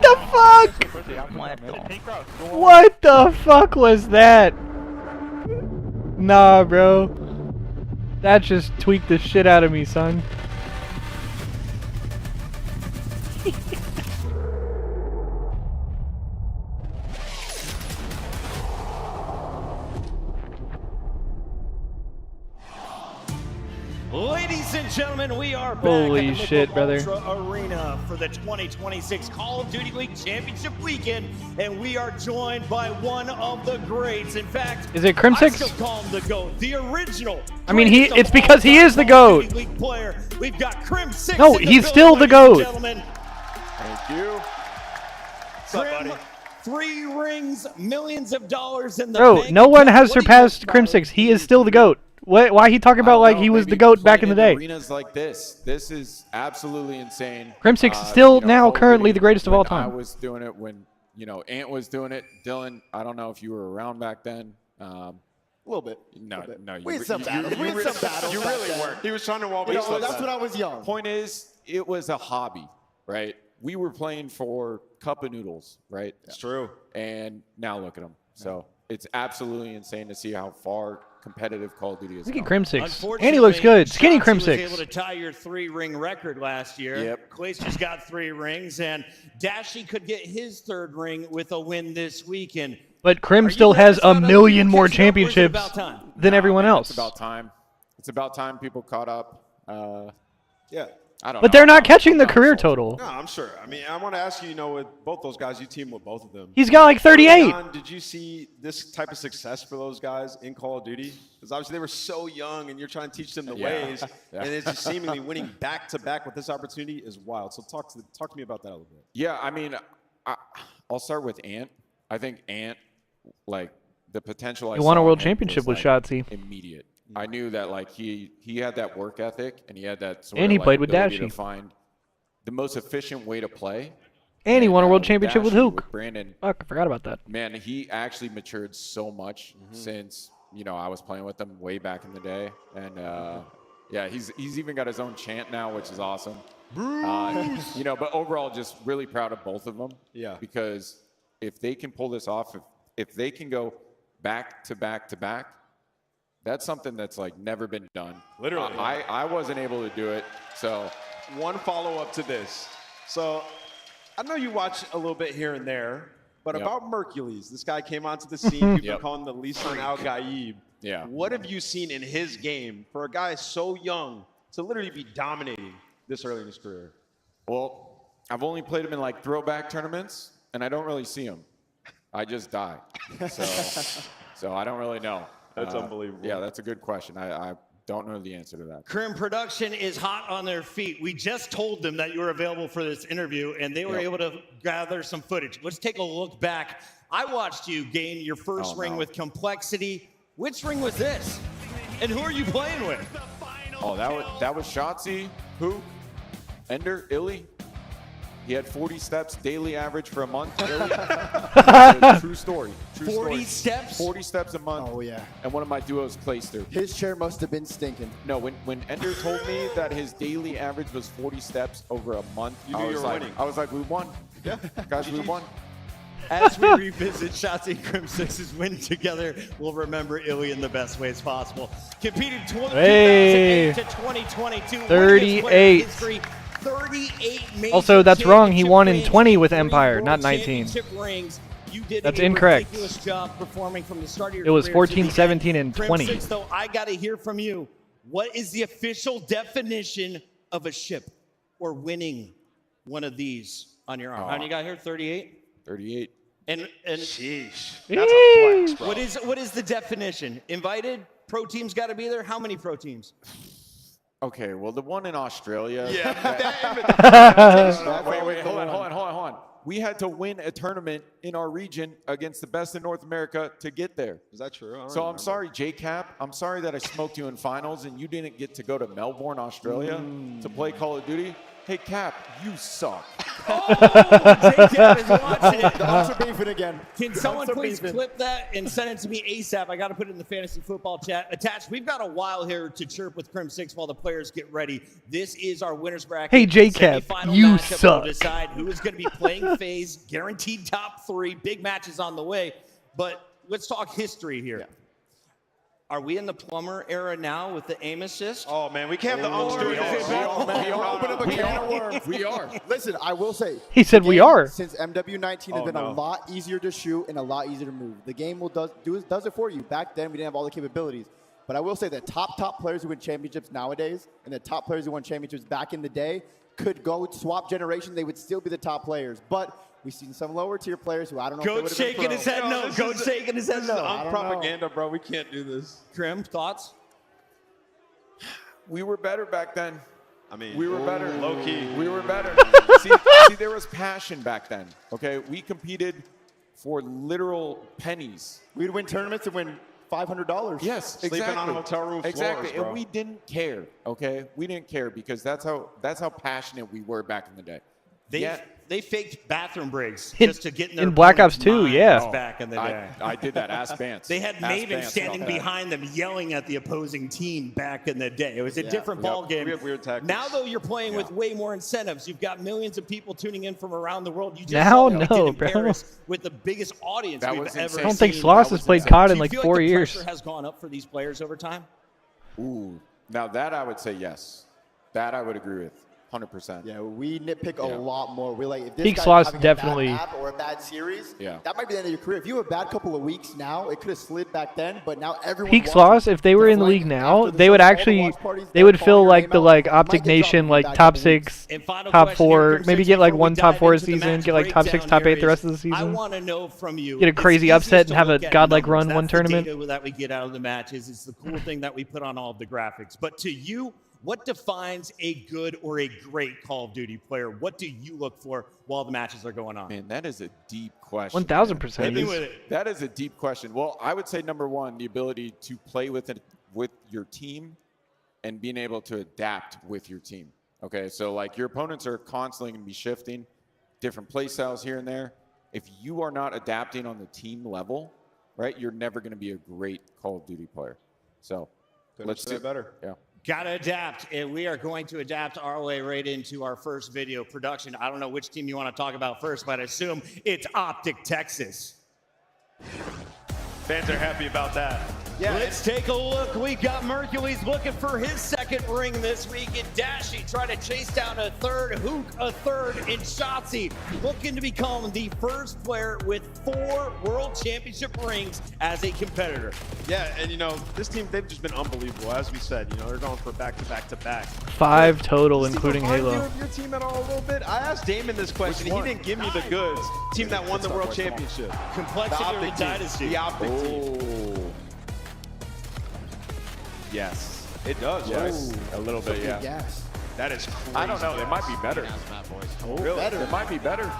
the fuck? What the fuck was that? Nah, bro. That just tweaked the shit out of me, son. Ladies and gentlemen, we are back Holy at the shit, brother. Ultra Arena for the 2026 Call of Duty League Championship weekend, and we are joined by one of the greats. In fact, is it Crimsix? I still call him the GOAT, the original. I mean, it's because he is the GOAT. League player. We've got Crimsix. No, he's still the GOAT. Thank you. What's up, buddy? 3 rings, millions of dollars in the Bro, bank. no one has surpassed Crimsix. He is still the GOAT. Why he talking about like he was the GOAT back in the day? Arenas like this is absolutely insane. Crimsix is still now currently the greatest of all time. I was doing it when Ant was doing it. Dylan, I don't know if you were around back then. A little bit. No. We had some battles. You really weren't. He was trying to wall me. That's when I was young. Point is, it was a hobby, right? We were playing for cup of noodles, right? It's true. And now look at them. So it's absolutely insane to see how far competitive Call of Duty as Look at well. Crimsix. And he looks good. Skinny Chauncey was Crimsix. able to tie your 3-ring record last year. Yep. Quace got 3 rings, and Dashy could get his 3rd ring with a win this weekend. But Crim still has a million more championships than everyone else. It's about time. It's about time people caught up. Yeah. I don't know. But they're not catching the career total. No, I'm sure. I mean, I want to ask you, with both those guys, you team with both of them. He's got like 38. John, did you see this type of success for those guys in Call of Duty? Because obviously they were so young, and you're trying to teach them the ways, Yeah. and it's just seemingly winning back-to-back with this opportunity is wild. So talk to me about that a little bit. Yeah, I mean, I'll start with Ant. I think Ant, like the potential. He won a world championship with Shotzi. Immediate. I knew that like he had that work ethic and he had that sort And of he played with ability Dashy. to find the most efficient way to play. And he won a world championship with Dashy, Hook. Brandon. Fuck, I forgot about that. Man, he actually matured so much since I was playing with him way back in the day, and yeah, he's even got his own chant now, which is awesome. But overall, just really proud of both of them. Yeah. Because if they can pull this off, if they can go back to back to back, that's something that's like never been done. Literally. I wasn't able to do it. So one follow-up to this. So I know you watch a little bit here and there, but about Mercules, this guy came onto the scene. People call him the Lisan Al-Gaib. Yeah. What have you seen in his game for a guy so young to literally be dominating this early in his career? Well, I've only played him in like throwback tournaments, and I don't really see him. I just die. So I don't really know. That's unbelievable. Yeah, that's a good question. I don't know the answer to that. Crim Production is hot on their feet. We just told them that you were available for this interview, and they were able to gather some footage. Let's take a look back. I watched you gain your first ring with Complexity. Which ring was this? And who are you playing with? Oh, that was Shotzi, who? Ender, Illy. He had 40 steps daily average for a month. Illy. True story. 40 steps? 40 steps a month. Oh, yeah. And one of my duos placed her. His chair must have been stinking. No, when Ender told me that his daily average was 40 steps over a month, You knew you were winning. I was like, we won. Yeah. Guys, we won. As we revisit Shotzi and Crimsix's win together, we'll remember Illy in the best ways possible. Competed 2008 to 2022. 38. 38 Also, that's wrong. He won in 20 with Empire, not 19. Rings. You did That's a incorrect. ridiculous job performing from the start of your It was career 14, to the 17, end. and 20. Crimsix, though, I got to hear from you. What is the official definition of a ship or winning one of these on your arm? How many you got here? 38? 38. And sheesh. That's a flex, bro. what is the definition? Invited? Pro teams got to be there? How many pro teams? Okay, well, the one in Australia. Yeah. Wait, hold on. We had to win a tournament in our region against the best in North America to get there. Is that true? So I'm sorry, J-Cap. I'm sorry that I smoked you in finals and you didn't get to go to Melbourne, Australia to play Call of Duty. Hey, Cap, you suck. J-Cap is watching it. The Hunts are beefing again. Can someone Hunts are please beefing. clip that and send it to me ASAP? I got to put it in the fantasy football chat. Attached, we've got a while here to chirp with Crim6 while the players get ready. This is our winners bracket. Hey, J-Cap, Semifinal you matchup suck. will decide who is going to be playing phase. Guaranteed top 3. Big matches on the way. But let's talk history here. Are we in the Plummer era now with the aim assist? Oh, man, we can't have the Unks doing this. Open up a can of worms. We are. Listen, I will say. He said we are. Since MW19 has been a lot easier to shoot and a lot easier to move. The game does it for you. Back then, we didn't have all the capabilities. But I will say that top players who win championships nowadays and the top players who won championships back in the day could go swap generation. They would still be the top players. But we've seen some lower tier players who I don't know Goat if they shaking his head no. Goat shaking his head no. I'm propaganda, bro. We can't do this. Crim, thoughts? We were better back then. I mean, we were better. Low key. We were better. see, there was passion back then. Okay, we competed for literal pennies. We'd win tournaments and win $500. Yes, Sleeping exactly. on hotel room exactly, floors, bro. and we didn't care. Okay, we didn't care because that's how passionate we were back in the day. They faked bathroom breaks just to get in their in Black Ops opponent's 2, yeah. minds back in the day. I did that. Ask Vance. They had Ask Maven Vance standing about that. behind them yelling at the opposing team back in the day. It was a different ball game. We have weird tactics. Now, though, you're playing with way more incentives. You've got millions of people tuning in from around the world. You just Now, saw what we did no, in bro. Paris with the biggest audience That we've was ever insane. I don't think seen. Sloss has played COD in like Do you 4 feel like years. the pressure has gone up for these players over time? Ooh, now that I would say yes. That I would agree with. 100%. Yeah, we nitpick a lot more. We're like, if this Peak guy's Sloss having definitely- a bad map or a bad series, Yeah. that might be the end of your career. If you have a bad couple of weeks now, it could have slid back then, but now everyone Peak watches Sloss, if they were in the league now, they would actually, they would fill like the like Optic Nation like top 6, top 4, maybe get like one top 4 a season, get like top 6, top 8 the rest of the I season. want to know from you. Get a it's crazy easiest upset to and have a look at godlike numbers. run one That's the tournament. data that we get out of the matches. It's the cool thing that we put on all of the graphics. But to you, what defines a good or a great Call of Duty player? What do you look for while the matches are going on? Man, that is a deep question. 1000%. Hit me with it. That is a deep question. Well, I would say number one, the ability to play with your team and being able to adapt with your team. Okay, so like your opponents are constantly going to be shifting, different play styles here and there. If you are not adapting on the team level, right, you're never going to be a great Call of Duty player. So let's do better. Yeah. Gotta adapt, and we are going to adapt our way right into our first video production. I don't know which team you want to talk about first, but I assume it's Optic Texas. Fans are happy about that. Yeah, let's take a look. We got Mercules looking for his second ring this week, and Dashy trying to chase down a third, Hook a third, and Shotzi looking to become the first player with 4 World Championship rings as a competitor. Yeah, and this team, they've just been unbelievable. As we said, they're going for back-to-back-to-back. 5 total, Does this including remind you Halo. of your team at all a little bit? I asked Damon this question. He didn't give me the goods. Team that won the World Championship. Complexity or the Dynasty? The Optic team. Yes, it does. Yes, a little bit, yeah. Yes. That is crazy. I don't know. They might be better. Really? Better. They might be better.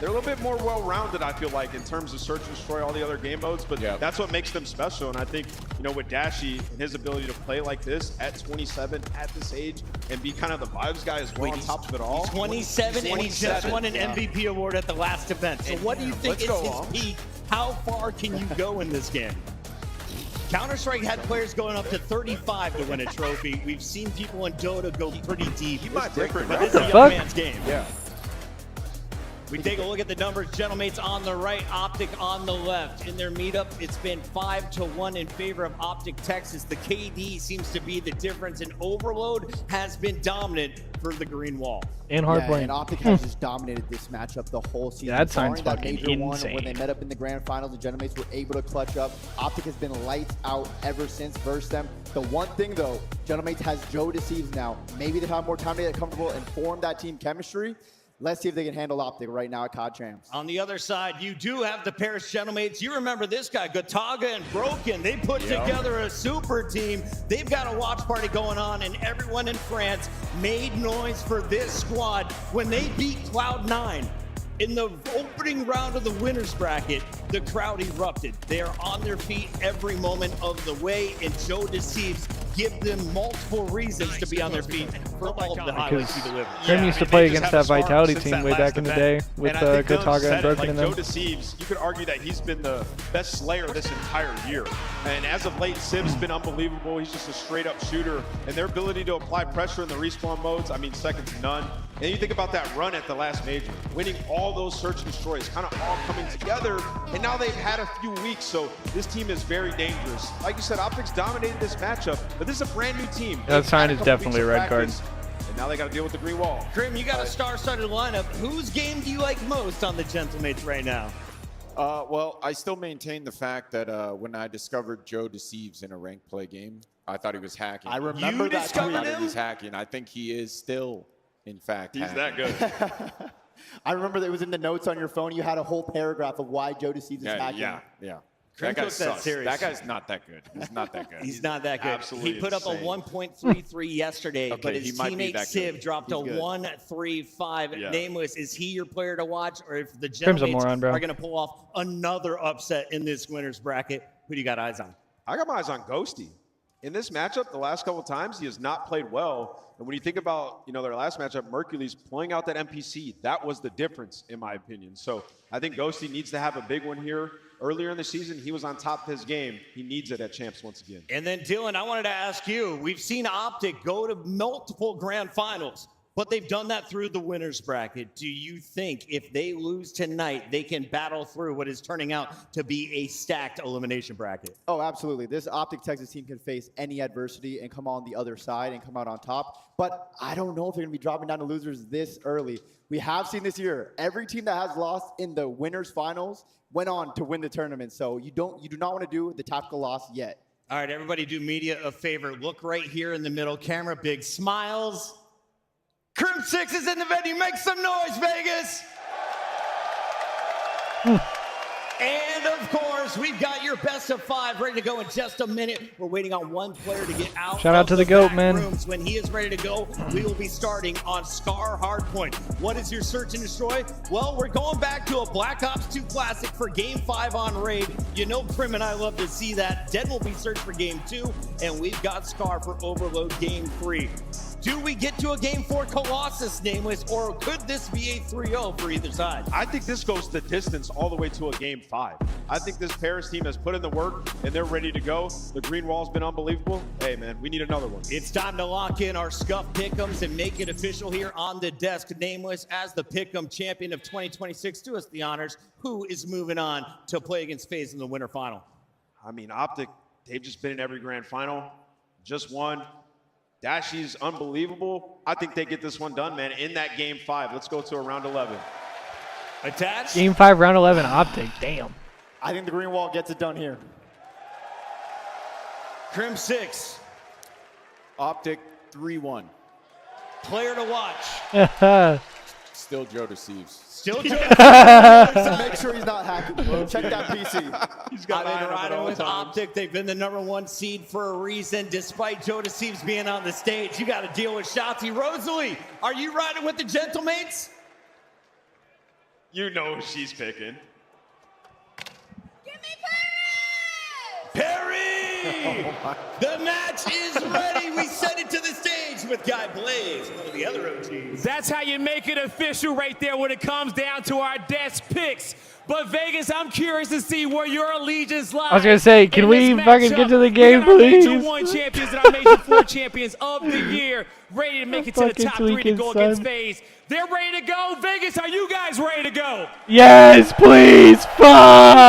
They're a little bit more well-rounded, I feel like, in terms of search and destroy, all the other game modes, but that's what makes them special. And I think, with Dashy and his ability to play like this at 27, at this age, and be kind of the vibes guy as well on top of it all. 27, and he just won an MVP award at the last event. So what do you think is his peak? How far can you go in this game? Counter-Strike had players going up to 35 to win a trophy. We've seen people in Dota go pretty deep. He might break but the this is a record. young man's game. Yeah. We take a look at the numbers. Gentleman's on the right, Optic on the left. In their meetup, it's been 5-1 in favor of Optic Texas. The KD seems to be the difference, and Overload has been dominant for the Green Wall. And Hardpoint. And Optic has just dominated this matchup the whole season. Yeah, that sign's Barring fucking major one insane. when they met up in the grand finals, the Gentlemen were able to clutch up. Optic has been lights out ever since versus them. The one thing though, Gentlemen has Joe Deceives now. Maybe they have more time to get comfortable and form that team chemistry. Let's see if they can handle Optic right now at COD Champs. On the other side, you do have the Paris Gentlemen. You remember this guy, Gataga and Broken. They put together a super team. They've got a watch party going on, and everyone in France made noise for this squad when they beat Cloud9. In the opening round of the winner's bracket, the crowd erupted. They are on their feet every moment of the way, and Joe Deceives give them multiple reasons to be on their feet for all of the highlights he delivered. Grim used to play against that Vitality team way back in the day with Gataga and Broken in them. Joe Deceives, you could argue that he's been the best slayer this entire year. And as of late, Siv's been unbelievable. He's just a straight-up shooter. And their ability to apply pressure in the respawn modes, second to none. And you think about that run at the last major, winning all those search and destroys, kind of all coming together. And now they've had a few weeks, so this team is very dangerous. Like you said, Optics dominated this matchup, but this is a brand new team. That sign is definitely a red card. And now they got to deal with the green wall. Grim, you got a star-studded lineup. Whose game do you like most on the Gentlemates right now? Well, I still maintain the fact that when I discovered Joe Deceives in a ranked play game, I thought he was hacking. I remember that. I thought he was hacking. I think he is still, in fact, He's hacking. that good. I remember that it was in the notes on your phone. You had a whole paragraph of why Joe Deceives is hacking. Yeah. Grim That guy took that sucks. serious. That guy's not that good. He's not that good. He's not that good. Absolutely he put up a insane. 1.33 yesterday, Okay, but he his might be teammate that Civ good. dropped a He's good. 1.35. Yeah. Nameless, is he your player to watch, or if the Grim's a Gentlemates moron, bro. are going to pull off another upset in this winner's bracket, who do you got eyes on? I got my eyes on Ghosty. In this matchup, the last couple of times, he has not played well. And when you think about, their last matchup, Mercules pulling out that NPC, that was the difference, in my opinion. So I think Ghosty needs to have a big one here. Earlier in the season, he was on top of his game. He needs it at Champs once again. And then, Dylan, I wanted to ask you, we've seen Optic go to multiple grand finals, but they've done that through the winners bracket. Do you think if they lose tonight, they can battle through what is turning out to be a stacked elimination bracket? Oh, absolutely. This Optic Texas team can face any adversity and come on the other side and come out on top. But I don't know if they're going to be dropping down to losers this early. We have seen this year, every team that has lost in the winners finals went on to win the tournament. So you do not want to do the tactical loss yet. All right, everybody do media a favor. Look right here in the middle. Camera, big smiles. Crim6 is in the venue. Make some noise, Vegas. And, of course, we've got your best of 5 ready to go in just a minute. We're waiting on one player to get out. Shout out to the GOAT, man. When he is ready to go, we will be starting on Scar Hardpoint. What is your search and destroy? Well, we're going back to a Black Ops 2 classic for Game 5 on Raid. You know Crim and I love to see that. Dead will be searched for Game 2, and we've got Scar for Overload Game 3. Do we get to a Game 4 Colossus, Nameless, or could this be a 3-0 for either side? I think this goes the distance all the way to a Game 5. I think this Paris team has put in the work, and they're ready to go. The green wall's been unbelievable. Hey, man, we need another one. It's time to lock in our Scuff Pick'ems and make it official here on the desk. Nameless, as the Pick'em champion of 2026, do us the honors. Who is moving on to play against FaZe in the winter final? I mean, Optic, they've just been in every grand final, just won. Dashy's unbelievable. I think they get this one done, man, in that Game 5. Let's go to a round 11. Attached. Game 5, round 11, Optic. Damn. I think the green wall gets it done here. Crim6. Optic 3-1. Player to watch. Still Joe Deceives. Still Joe Deceives. Make sure he's not hacking. Check that PC. He's got I've been riding with Optic. They've been the #1 seed for a reason, despite Joe Deceives being on the stage. You got to deal with Shotzi. Rosalie, are you riding with the Gentlemates? You know who she's picking. Give me Perry! The match is ready. We send it to the stage with Guy Blaze, one of the other OGs. That's how you make it official right there when it comes down to our desk picks. But Vegas, I'm curious to see where your allegiance lies. I was going to say, can we fucking get to the game, please? Major 1 champions and our Major 4 champions of the year ready to make it to the top 3 to go against FaZe. They're ready to go. Vegas, are you guys ready to go? Yes, please. Fuck.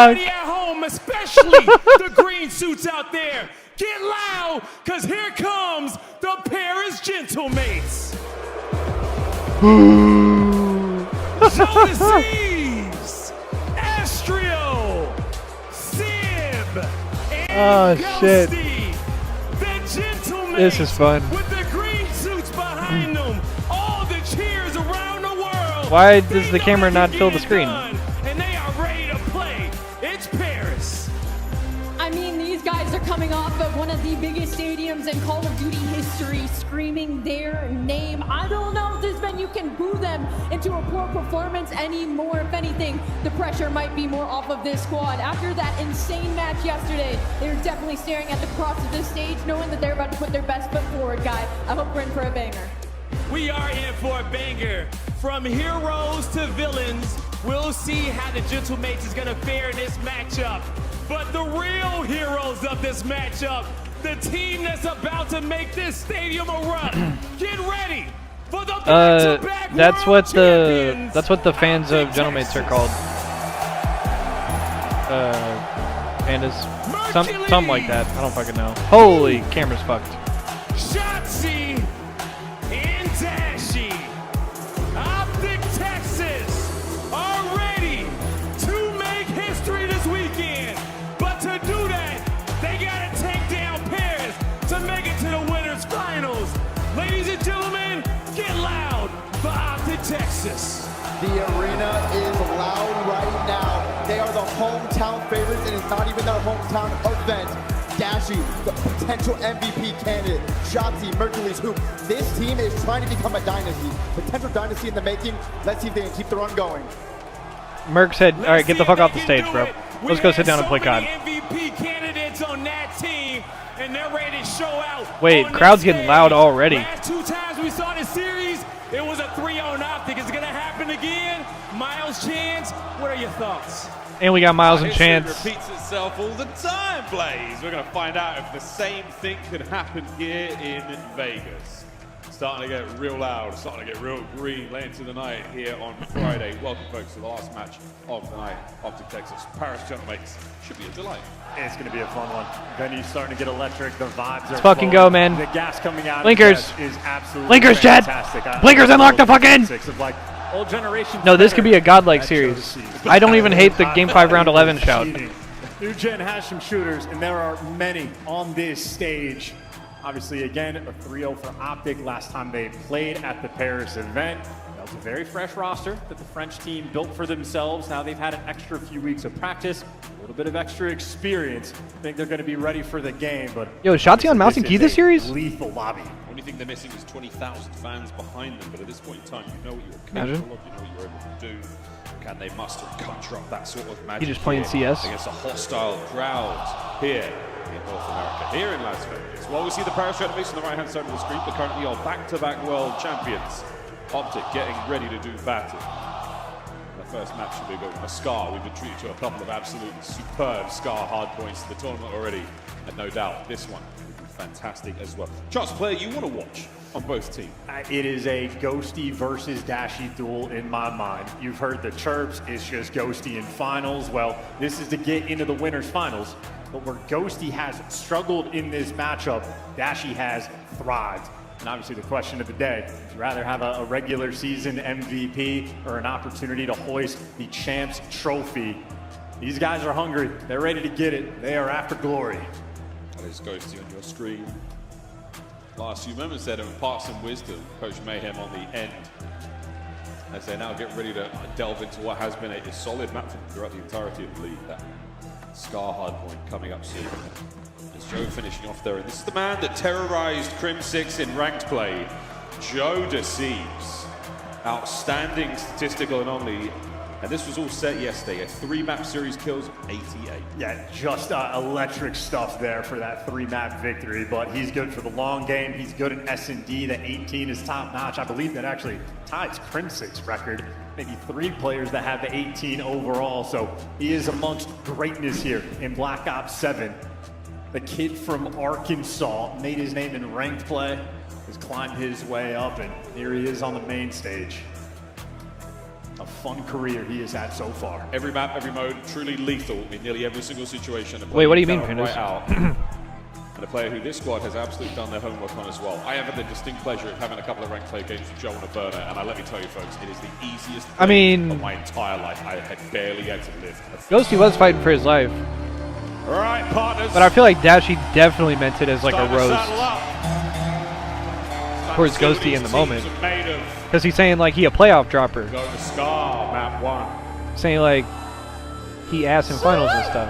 Everybody at home, especially the green suits out there, get loud, because here comes the Paris Gentlemates. Joe Deceives, Astrio, Sib, and Ghosty. The Gentlemates. This is fun. With the green suits behind them. All the cheers around the world. Why does the camera not fill the screen? And they are ready to play. It's Paris. I mean, these guys are coming off of one of the biggest stadiums in Call of Duty history, screaming their name. I don't know if this venue can boo them into a poor performance anymore. If anything, the pressure might be more off of this squad. After that insane match yesterday, they're definitely staring at the cross of this stage, knowing that they're about to put their best foot forward, guy. I hope we're in for a banger. We are in for a banger. From heroes to villains, we'll see how the Gentlemates is going to fare in this matchup. But the real heroes of this matchup, the team that's about to make this stadium a run, get ready for the back-to-back that's world what the fans of Gentlemates are called. Pandas. Something like that. I don't fucking know. Holy, camera's fucked. Shotzi and Dashy, Optic Texas are ready to make history this weekend. But to do that, they gotta take down Paris to make it to the winners finals. Ladies and gentlemen, get loud for Optic Texas. The arena is loud right now. They are the hometown favorites, and it's not even their hometown event. Dashy, the potential MVP candidate, Shotzi, Mercules Hoop. This team is trying to become a dynasty. Potential dynasty in the making. Let's see if they can keep the run going. Merc said, all right, get the fuck off the stage, bro. Let's go sit down and play COD. MVP candidates on that team. and they're ready to show out. Wait, crowd's getting loud already. Last 2 times we saw this series, it was a 3-0 Optic. Is it gonna happen again? Miles Chance, what are your thoughts? And we got Miles and History Chance. repeats itself all the time, Blaze. We're going to find out if the same thing can happen here in Vegas. Starting to get real loud, starting to get real green late into the night here on Friday. Welcome, folks, to the last match of the night. Optic Texas, Paris Gentlemakes. Should be a delight. It's going to be a fun one. Venue's starting to get electric. The vibes Let's are fucking flowing. go, man. The gas coming out Blinkers. is absolutely Blinkers, Chad. fantastic. Blinkers, unlock the fucking. Of like old generation. No, this could be a godlike series. I don't even hate the Game 5 Round 11 shout. New Gen has some shooters, and there are many on this stage. Obviously, again, a 3-0 for Optic. Last time they played at the Paris event. That was a very fresh roster that the French team built for themselves. Now they've had an extra few weeks of practice, a little bit of extra experience. I think they're going to be ready for the game. But Yo, is Shotzi on Mouse and Key this series? Lethal lobby. Only thing they're missing is 20,000 fans behind them, but at this point in time, you know what you're Imagine. capable of, you know what you're able to do. Can they muster and conjure up that sort of magic? He just playing here CS. against a hostile crowd here in North America, here in Las Vegas. Well, we see the Paris Gentlemakes on the right-hand side of the screen, but currently are back-to-back world champions. Optic getting ready to do battle. The first match should be good. A Scar. We've been treated to a couple of absolutely superb Scar hard points to the tournament already, and no doubt this one will be fantastic as well. Charles, player you want to watch on both teams? It is a Ghosty versus Dashy duel in my mind. You've heard the chirps, it's just Ghosty in finals. Well, this is to get into the winners finals. But where Ghosty has struggled in this matchup, Dashy has thrived. And obviously the question of the day, would you rather have a regular season MVP or an opportunity to hoist the Champs Trophy? These guys are hungry. They're ready to get it. They are after glory. That is Ghosty on your screen. Last few moments there to impart some wisdom. Coach Mayhem on the end. As they now get ready to delve into what has been a solid map for them throughout the entirety of the league. That Scar hardpoint coming up soon. As Joe finishing off there. And this is the man that terrorized Crim6 in ranked play. Joe Deceives. Outstanding statistical anomaly. And this was all set yesterday. A 3-map series kills 88. Yeah, just electric stuff there for that 3-map victory, but he's good for the long game. He's good in S&D. The 18 is top notch. I believe that actually ties Crim6's record. Maybe 3 players that have the 18 overall, so he is amongst greatness here in Black Ops 7. The kid from Arkansas made his name in ranked play, has climbed his way up, and here he is on the main stage. A fun career he has had so far. Every map, every mode, truly lethal in nearly every single situation. Wait, what do you mean, Pandas? Pandas? Right out. And a player who this squad has absolutely done their homework on as well. I have had the distinct pleasure of having a couple of ranked play games with Joe on a burner, and let me tell you folks, it is the easiest I mean, of my entire life. I had barely had to live. Ghosty was fighting for his life. All right, partners. But I feel like Dashy definitely meant it as like a Time to roast saddle up. towards Time to see what Ghosty these in the teams moment. are made of. Because he's saying like he a playoff dropper. Go to Scar, map 1. Saying like he ass in finals and stuff.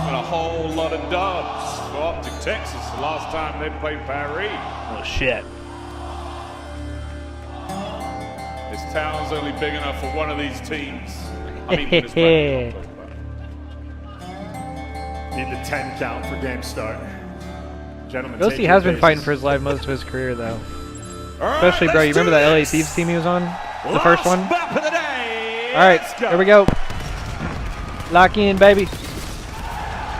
And a whole lot of dubs for Optic Texas the last time they played Paris. Oh shit. This town's only big enough for one of these teams. I mean, Winners Bracket, I'm talking about. Need the 10 count for game start. Gentlemen, Ghosty has been fighting for his life most of his career though. Especially, bro, you remember that LA Thieves team he was on? The first one? Alright, here we go. Lock in, baby.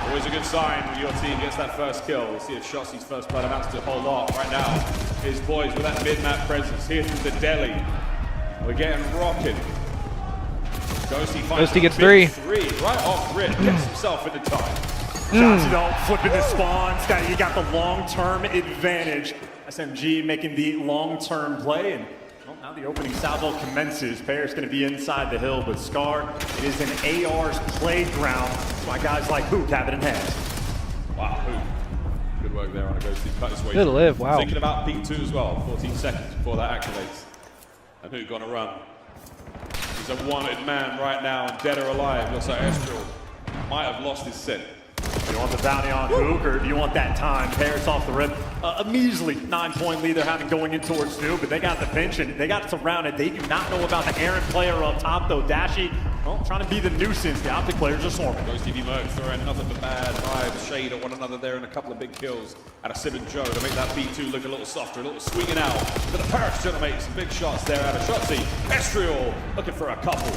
Always a good sign when your team gets that first kill. We'll see if Shotzi's first blood amounts to a whole lot. Right now, his boys with that mid-map presence here through the deli. We're getting rocking. Ghosty gets 3. Right off rip, gets himself into time. Shots don't flipping the spawns. You got the long-term advantage. SMG making the long-term play, and well, now the opening salvo commences. Paris going to be inside the hill with Scar. It is an AR's playground. That's why guys like Hook have it in hand. Wow, Hook. Good work there on a Ghosty. Cut his way. Good live, wow. Thinking about P2 as well. 14 seconds before that activates. And Hook gonna run. He's a wanted man right now, and dead or alive. Looks like Estral might have lost his scent. Do you want the bounty on Hook, or do you want that time? Paris off the rip. A measly 9-point lead they're having going in towards Noob, but they got the pinch and they got surrounded. They do not know about the errant player up top, though. Dashy Well, trying to be the nuisance. The Optic players are swarming. Ghosty v Merc throwing nothing but bad vibes, shade at one another there, and a couple of big kills out of Sib and Joe to make that B2 look a little softer, a little swinging out. To the Paris Gentlemates, some big shots there out of Shotzzy. Estriel looking for a couple.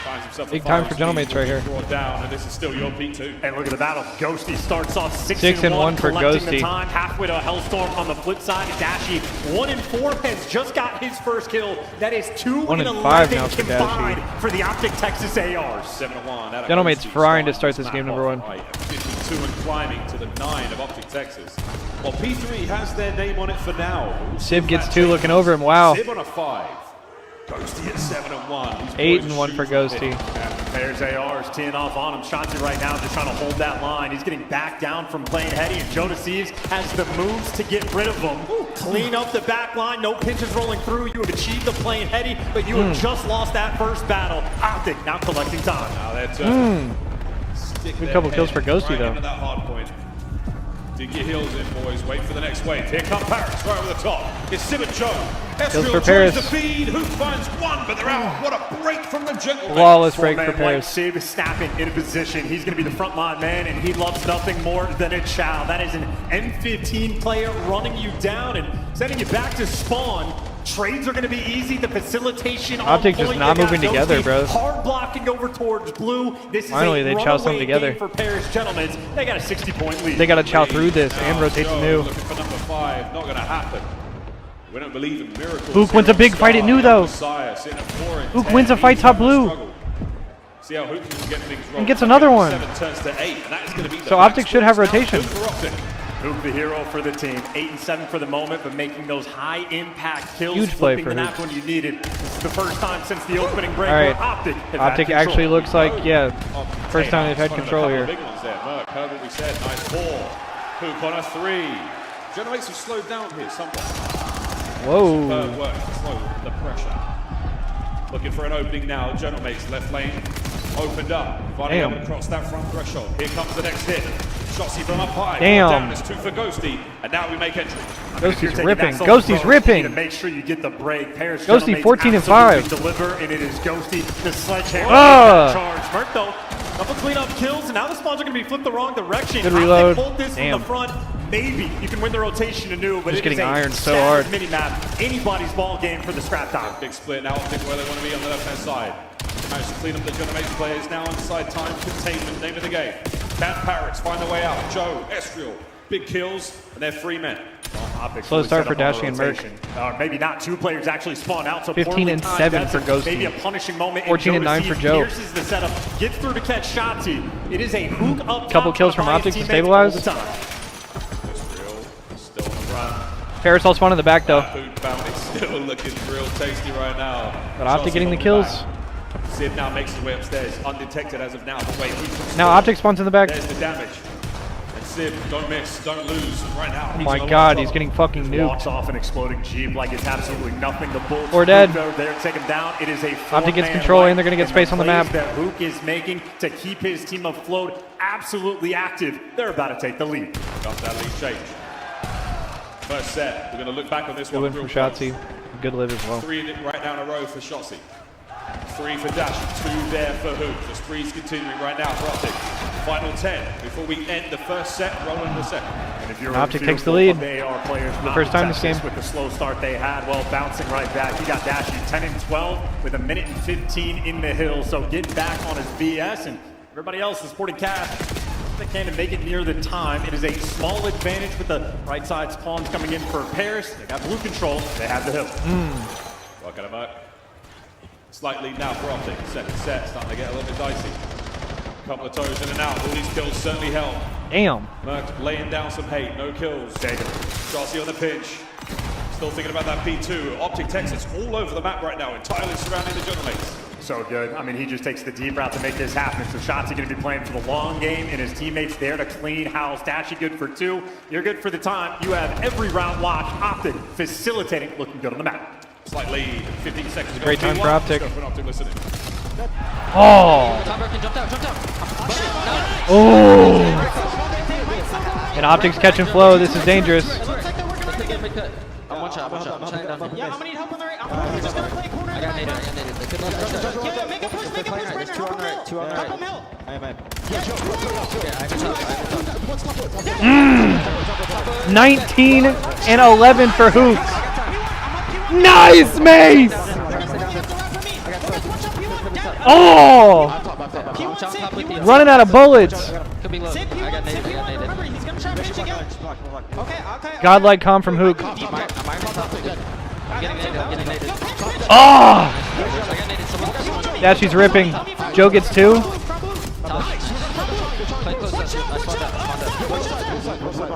Finds himself Big time for Gentlemates right here. Brought down, and this is still your P2. And look at the battle. Ghosty starts off 6-1 for collecting the Ghosty. time, halfway to a Hellstorm. On the flip side, Dashy 1-4 has just got his first kill. That is 2-5 now for combined for the Optic Texas ARs. 7-1. Gentlemates frying to start this game number 1. Right, 52 and climbing to the 9 of Optic Texas. Well, P3 has their name on it for now. Sib gets 2 looking over him. Wow. Sib on a 5. Ghosty at 7-1. 8-1 for Ghosty. There's ARs teeing off on him. Shotzzy right now just trying to hold that line. He's getting back down from playing heady, and Joe Deceives has the moves to get rid of him. Clean up the back line. No pinches rolling through. You have achieved the playing heady, but you have just lost that first battle. Optic now collecting time. Now that's Good couple kills for Ghosty, though. Into that hard point. Dig your heels in, boys. Wait for the next wave. Here come Paris, right over the top. It's Sib and Joe. Kills for Estriel Paris. tries to feed. Who finds one, but they're out. What a break from the Gentlemen. Flawless break for Four-man Paris. white Sib is snapping in a position. He's going to be the frontline man, and he loves nothing more than a chow. That is an M15 player running you down and sending you back to spawn. Trades are going to be easy. The facilitation Optic on just point. not They got moving together, Ghosty bro. Hard blocking over towards blue. This Finally, is a they chow something runaway together. game for Paris Gentlemen. They got a 60-point lead. They got to chow through this and rotate to new. Looking for number 5. Not going to happen. We don't believe in miracles. Hook wins a big fight at new, though. Hook wins a fight top blue. See how Hook can get things wrong. And gets another one. 7 turns to 8, and that is going to be the So Optic should have backstory. rotation. Good for Optic. Hook the hero for the team. 8-7 for the moment, but making those high impact kills. Huge play flipping for the map Hook. when you need it. This is the first time since the opening break All right. where Optic have had Optic control. actually looks like, yeah, first time they've had One of a control couple of here. big ones there. Merc heard what we said. Nice 4. Hook on a 3. Generates have slowed down here somewhat. Whoa. Superb work to slow the pressure. Looking for an opening now. Gentlemates left lane opened up. Finally Damn. able to cross that front threshold. Here comes the next hit. Shotzzy from up high. Damn. Down is 2 for Ghosty. And now we make entry. Ghosty's ripping. Ghosty's ripping. To make sure you get the break. Paris Ghosty Gentlemates 14 and absolutely 5. Deliver, and it is Ghosty the sledgehammer. Ah. Charge. Merc though, couple cleanup kills, and now the spawns are going to be flipped the wrong direction. Good Optic reload. hold this Damn. from the front. Maybe you can win the rotation anew, but Just it is getting a ironed so standard hard. mini-map. Anybody's ball game for the scrap time. Big split now. Optic where they want to be on the left-hand side. Managed to clean up the Gentlemates players now on side time. Containment, name of the game. Can Paris find a way out? Joe, Estriel, big kills, and they're 3 men. Optic Slow really start set for up on the Dashy and Merc. rotation. Maybe not 2 players actually spawn out. So 15 poorly and timed. 7 That's for Ghosty. Maybe a punishing moment. 14 and 9 for Joe. Pierces the setup, gets through to catch Shotzzy. It is a Hook up top. Couple kills from trying to Optic to find his teammates stabilize. all the time. Estriel still on the run. Paris all spawn in the back, though. Food bounty still looking real tasty right now. But Optic Shotzzy getting on the kills. back. Sib now makes his way upstairs, undetected as of now. But wait, Now Optic spawns in the back. There's the damage. And Sib, don't miss, don't lose. Right now. Oh he's my in a god, lot he's of getting fucking Walks nuked. off an exploding Jeep like it's absolutely nothing. The bullets We're dead. are there to take him down. It is a Optic gets four-man control, fight, and they're gonna get space on the plays map. that Hook is making to keep his team afloat absolutely active. They're about to take the lead. Got that lead change. First set, we're going to look back on this Good one. win real from close. Shotzzy. Good live as well. 3 right down a row for Shotzzy. 3 for Dash, 2 there for Hook. The spree's continuing right now for Optic. Final 10 before we end the first set, roll into the second. And if you're Optic in takes the field lead. goal, they are players The not first time this Texas game. with the slow start they had. Well, bouncing right back. You got Dashy 10 and 12 with 1:15 in the hill. So get back on his BS, and everybody else is sporting cash. They can to make it near the time. It is a small advantage with the right side spawns coming in for Paris. They got blue control. They have the hill. Welcome him up. Slight lead now for Optic. Second set starting to get a little bit dicey. Couple of toes in and out. All these kills certainly help. Damn. Merc laying down some hate. No kills. Shotzzy on the pinch. Still thinking about that P2. Optic Texas all over the map right now, entirely surrounding the Gentlemates. So good. I mean, he just takes the deep route to make this happen. So Shotzzy going to be playing for the long game, and his teammates there to clean house. Dashy good for 2. You're good for the time. You have every round locked. Optic facilitating, looking good on the map. Slight lead. 15 seconds ago. Great time for Optic. Let's go for Optic listening. Oh. Oh. And Optic's catching flow. This is dangerous. one shot. I'm shining down. Yeah, I'm gonna need help on the right. He's just gonna play corner. I got naded. They couldn't have Yeah, make a push, Brenner. Help him hill. Two on the right. Help him hill. I am. Yeah, I can top. 19 and 11 for Hoops. Nice, Mace! Oh! Running out of bullets. Could be low. I got naded. He's gonna try to pinch again. Okay. Godlike calm from Hook. I'm getting naded. Oh! Dashy's ripping. Joe gets 2. Play close. I spawned out.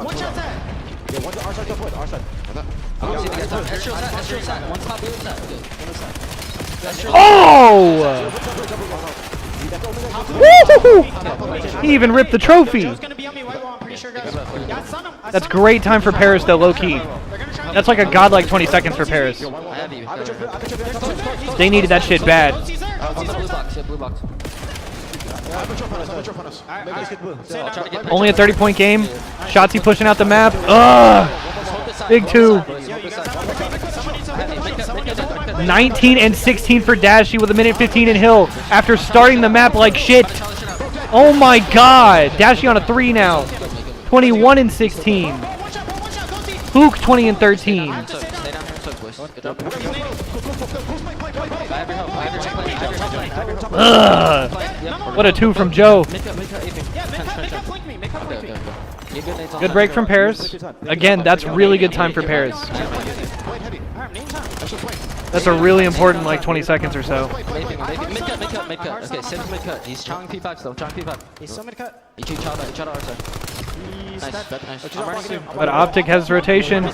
One shot there. Yeah, one's our side, our side. I'm gonna see the guys top. Astro side. One's top, the other side. Good. Oh! Woo! He even ripped the trophy. That's great time for Paris, though, low key. That's like a godlike 20 seconds for Paris. I have you. They needed that shit bad. Blue box. Only a 30-point game. Shotzi pushing out the map. Ugh! Big 2. 19 and 16 for Dashy with 1:15 in Hill after starting the map like shit. Oh my god. Dashy on a 3 now. 21 and 16. Hook 20 and 13. Ugh. What a 2 from Joe. Good break from Paris. Again, that's really good time for Paris. That's a really important like 20 seconds or so. Mid-cut. Okay, Sim's mid-cut. He's chowing P5 still. He's so mid-cut. He chowed our side. Nice. But Optic has rotation.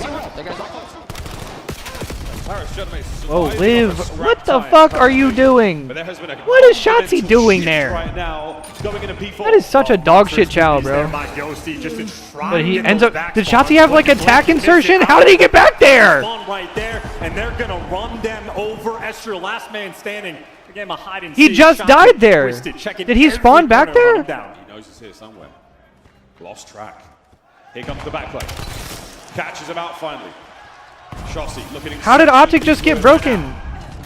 Oh, Liv, what the fuck are you doing? What is Shotzi doing there? That is such a dog shit chow, bro. But he ends up. Did Shotzi have like attack insertion? How did he get back there? Right there, and they're gonna run them over. Esther, last man standing. Again, a hide and He seek. just Shotzi died there. twisted, checking Did he every spawn back corner, there? run him down. He knows he's here somewhere. Lost track. Here comes the backplay. Catches him out finally. Shotzi looking. How did Optic just get broken?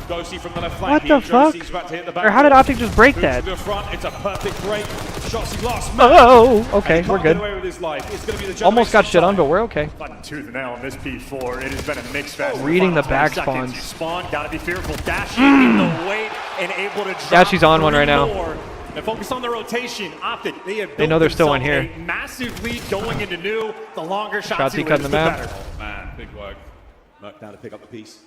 Ghosty from the left flank. What the fuck? Or how did Optic just break that? To the front. It's a perfect break. Shotzi lost. Oh, okay, we're good. Away with his life. It's going to be the Almost got shit on, but we're okay. Tooth and nail on this P4. It has been a mixed fest. Reading the back spawns. spawns. Spawn, gotta be fearful. Dashy in the weight and able to drop Dashy's on one right now. more. And focus on the rotation. Optic, They know they're still in here. A massive lead going into new. The longer shots Shotzi cutting the map. better. Oh, man, big work. Merc down to pick up the piece.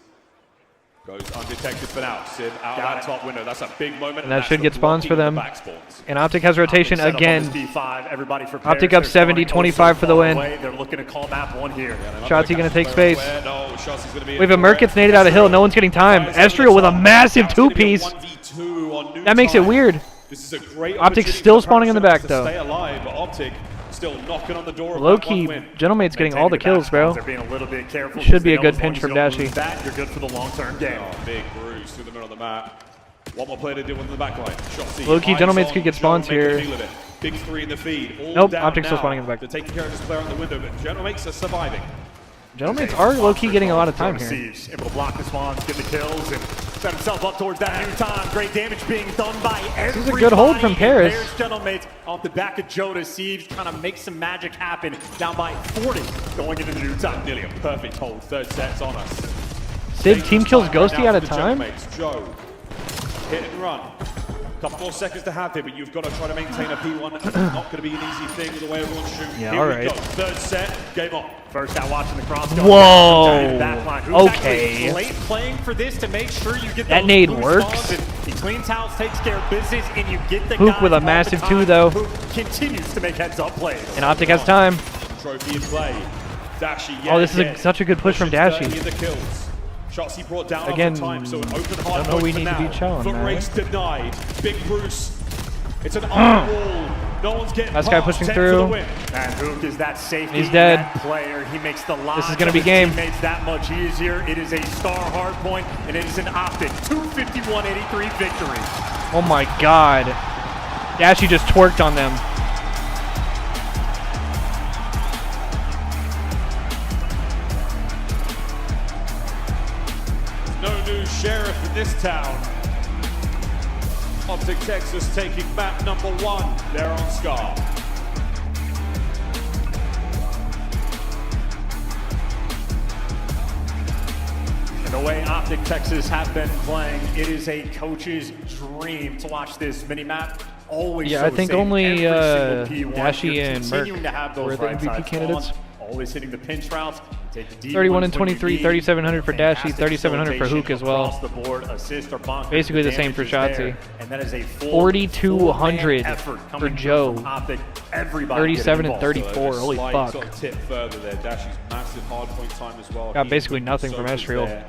Goes undetected for now. Sid out of that top window. That's a big moment. And that should get spawns for them. And Optic has rotation again. Everybody for Optic up 70, 25 for the win. They're looking to call map 1 here. Shotzi gonna take space. No, Shotzi's going to be We have a Merc gets naded out of Hill. No one's getting time. Estriel with a massive 2-piece. That makes it weird. This is a great Optic's still spawning in the back, though. Stay alive, but Optic still knocking on the door. Low-key, Gentlemate's getting all the kills, bro. They're being a little bit careful. Should be a good pinch from Dashy. You're good for the long-term game. Oh, big bruise through the middle of the map. One more player to deal with in the back line. Shotzi. Low-key, Gentlemates could get spawns here. Big 3 in the feed. All Nope, down Optic's still now. spawning in the back. They're taking care of this player on the window, but Gentlemates are surviving. Gentlemates are low-key getting a lot of time here. Able to block the spawns, get the kills, and set himself up towards that new time. Great damage being done by everybody. This is a good hold from Paris. Gentlemates off the back of Joda. Sieves trying to make some magic happen. Down by 40 going into the new time. Nearly a perfect hold. Third set's on us. Sid team kills Ghosty out of time? Joe, hit and run. Couple more seconds to have here, but you've got to try to maintain a P1. Not going to be an easy thing with the way everyone's shooting. Yeah, Here all we right. go. Third set, game on. First out watching the cross. Whoa. Who's Okay. late playing for this to make sure you get That those nade boost works. spawns, and he cleans house, takes care of business, and you get the Hook guys with a all the massive time 2, though. who continues to make heads-up plays. And Optic has time. Trophy in play. Dashy, Oh, this is such a good push from Dashy. In the kills. Shotzi brought down Again, off the time, so an open don't hard know point we for need to now. beat Chow on Foot that. race denied. Big Bruce. It's an iron wall. No one's getting Last guy past. pushing 10 through. for the win. And Hook is that safety He's dead. net player. He makes the lives This is gonna of be his game. teammates that much easier. It is a star hard point, and it is an Optic 251-83 victory. Oh my god. Dashy just twerked on them. sheriff in this town. Optic Texas taking map number 1 there on Scar. And the way Optic Texas have been playing, it is a coach's dream to watch this mini-map. Always yeah, so I think safe. only Every single P1, Dashi you're and continuing to have Merc those were the right MVP sides candidates. on, always hitting the pinch routes. Take the deep 31 ones and when you 23, need. 3,700 for Dashi, Fantastic 3,700 for Hook as well. across the board, assist or bunker. Basically the same for damage is Shotzi. there, and that is a full 4,200 effort for coming Joe. from Optic. Everybody 37 and getting involved. 34. Holy Slight fuck. sort of tip further there. Dashi's massive hardpoint time as well. Got He basically put nothing the from socials Ezreal. there.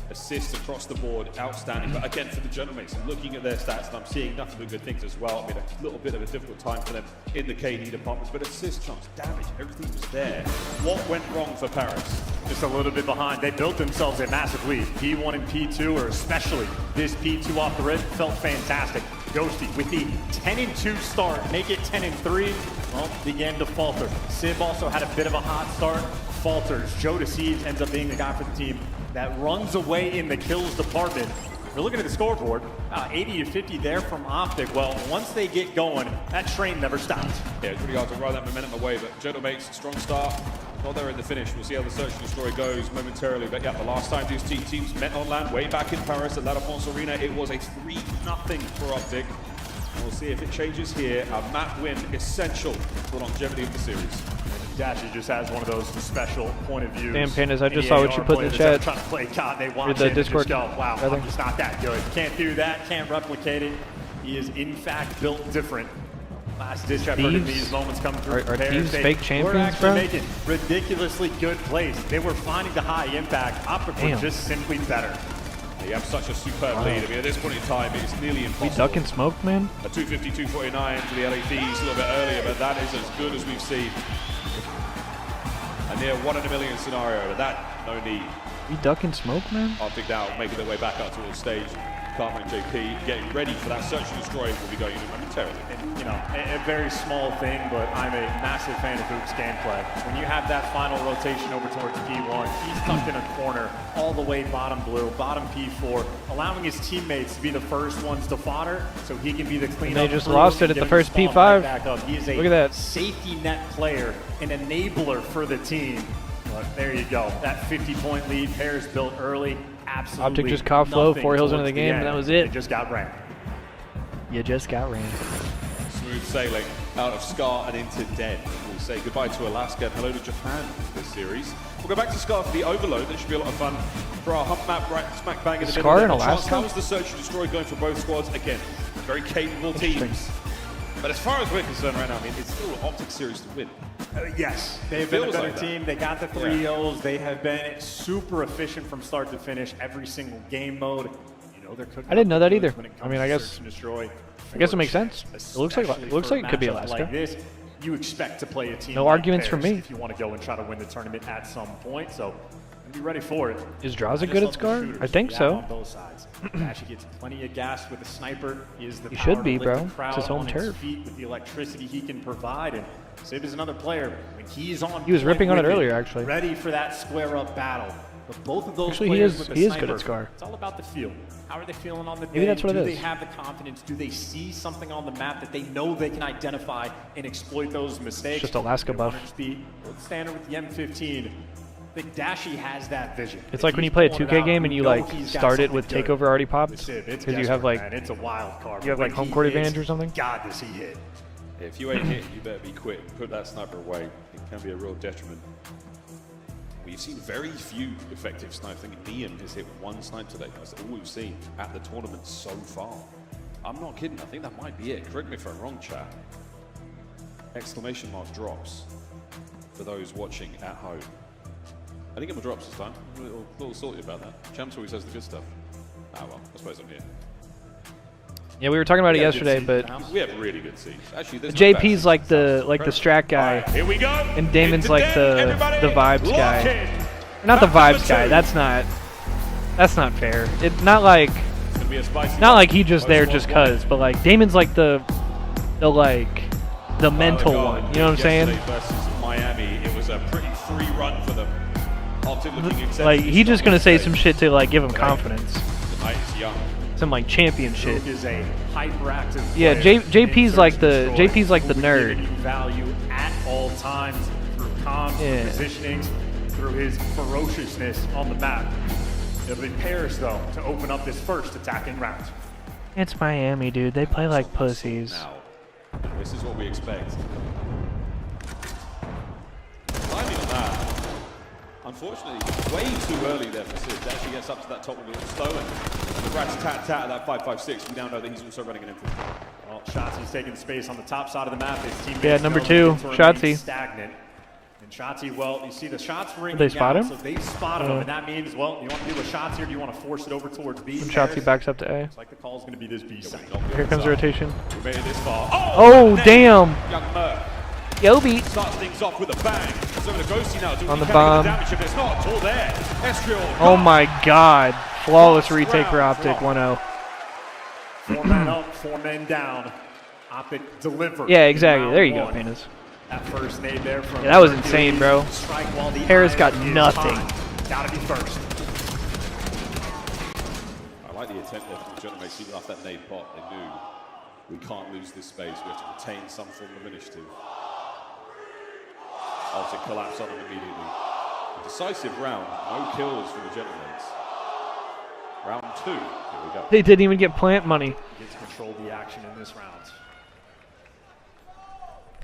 Assists across the board, outstanding. But again, for the Genomics, I'm looking at their stats and I'm seeing nothing but good things as well. I mean, a little bit of a difficult time for them in the KD departments, but assist chance, damage, everything was there. What went wrong for Paris? Just a little bit behind. They built themselves a massive lead. P1 and P2, or especially this P2 off the rip, felt fantastic. Ghosty with the 10-2 start, make it 10-3, well, began to falter. Sib also had a bit of a hot start, falters. Joe DeSeed ends up being the guy for the team that runs away in the kills department. We're looking at the scoreboard, 80 to 50 there from Optic. Well, once they get going, that train never stops. Yeah, it's really hard to ride that momentum away, but Jodo makes a strong start. Well, they're in the finish. We'll see how the search and destroy goes momentarily. But yeah, the last time these two teams met on land, way back in Paris at La Défense Arena, it was a 3-0 for Optic. And we'll see if it changes here. A map win essential for the longevity of the series. Dashi just has one of those special point of views. Damn, Pandas, I just saw what you put in the chat. Trying to play COD, they watch the him and Discord, just go, wow, rather. I'm just not that good. Can't do that, can't replicate it. He is in fact built different. Last ditch effort in these moments come through. Are Thieves fake champions, We're actually bro? making ridiculously good plays. They were finding the high impact. Optic were Damn. just simply better. You have such a superb lead. I mean, at this point in time, it's nearly impossible. We duck and smoke, man. A 250-249 for the LA Thieves a little bit earlier, but that is as good as we've seen. A near 1 in a million scenario, but that, no need. We duck and smoke, man. Optic now making their way back up towards stage. Carmen and JP getting ready for that search and destroy. Will be going in momentarily. You know, a very small thing, but I'm a massive fan of Hook's gameplay. When you have that final rotation over towards P1, he's tucked in a corner all the way bottom blue, bottom P4, allowing his teammates to be the first ones to fodder so he can be the cleanup. They just lost it at the first P5. He is a Look at that. safety net player, an enabler for the team. But there you go. That 50-point lead, Pairs built early. Absolutely. Optic just coughed low, nothing 4 hills into towards the game, and end. that was it. They just got ran. You just got ran. Smooth sailing out of Scar and into Dead. We'll say goodbye to Alaska and hello to Japan this series. We'll go back to Scar for the Overload. That should be a lot of fun for our hump map right smack bang in the Scar middle. and Alaska? How is the search and destroy going for both squads? Again, very capable teams. But as far as we're concerned right now, I mean, it's still an Optic series to win. Yes, they've been a Feels better like that. team. They got the 3 O's. They have been super efficient from start to finish, every single game mode. You know, they're cooking I didn't know that up the either. goods when it I comes mean, to I guess- search and destroy. I guess it makes sense. It looks like Especially it could be for a matchup Alaska. Like this, you expect to play a team. No like arguments from Pairs me. if you want to go and try to win the tournament at some point. So be ready for it. Is Draza I good just at love the Scar? shooters. I think Yeah, so. on both sides. Actually gets plenty of gas with the sniper. He is the He power should be, to lift bro. the crowd It's his home on turf. feet with the electricity he can provide. And Sib is another player. When he's on, He was point ripping on it with earlier, actually. Ready for that square up battle. But both of those Actually, he players is- with the he is good sniper, at Scar. It's all about the feel. How are they feeling on the day? Maybe that's what Do it they is. have the confidence? Do they see something on the map that they know they can identify and exploit those mistakes? Just Alaska They wanna buff. just be standard with the M15. I think Dashi has that vision. It's If like when he's you play a pulling it 2K out, game and you know like he's got start it with something good. takeover already popped It's you have because like it's a wild card. you have But like when home he court hits, advantage or something. God, does he hit? If you ain't hit, you better be quick. Put that sniper away. It can be a real detriment. We've seen very few effective snipes. I think Liam has hit 1 snipe today. That's all we've seen at the tournament so far. I'm not kidding. I think that might be it. Correct me if I'm wrong, chat. Exclamation mark drops for those watching at home. I didn't get my drops this time. I'm a little salty about that. Champs always says the good stuff. Ah, well, I suppose I'm here. Yeah, we were talking about it We have yesterday, good but seats. We have really good seats. Actually, there's no bad JP's seats. like the strat guy, Here we go. and Damon's Into like Dead. the Everybody vibes lock guy. in. Not the Map number vibes guy. 2. That's not fair. It's not like It's gonna be a spicy not one. like he just there Most just welcome. cuz, but like Damon's like the mental one. You know what I'm saying? Yesterday versus Miami, it was a pretty free run for them. Optic looking Like exceptionally he's just strong gonna say today. some shit to like give him confidence. some like champion shit. Is a hyperactive Yeah, player. JP's like the nerd. Value at all times through comms, positionings, through his ferociousness on the map. It'll be Paris though to open up this first attacking round. It's Miami, dude. They play like pussies. Now, this is what we expect. Timing on that, unfortunately, way too early there for Sid. Actually gets up to that top of the slow, and the rat-tat-tat at that 5.56. We now know that he's also running an infantry. Well, Shotzzy's taking space on the top side of the map. His teammates Yeah, number know two, that it's Shotzzy. stagnant. And Shotzzy, well, you see the shots ringing Did they spot out, him? so they've spotted him, and that means, well, you want to do a Shotzzy or do you want to force it over towards B? Shotzzy backs up to A. It's like the call's going to be this B side. Here comes the rotation. We made it this far. Oh, damn! Young Merc Yo, beat. starts things off with a bang. It's over to Ghosty now. On the bomb. Damage if it's not all there. Estriel. Oh my god. Flawless retake for Optic 1-0. 4 men up, 4 men down. Optic delivered. Yeah, exactly. There you go, Round one. Panas. That first nade there from Yeah, that was Hercules. insane, bro. Strike while the Paris got iron is nothing. hot. Gotta be first. I like the attempt there from the Genomates. Even after that nade pot, they knew we can't lose this space. We have to retain some form of initiative. Optic collapse on them immediately. A decisive round. No kills for the Genomates. Round 2. Here we go. They didn't even get plant money. Gets to control the action in this round.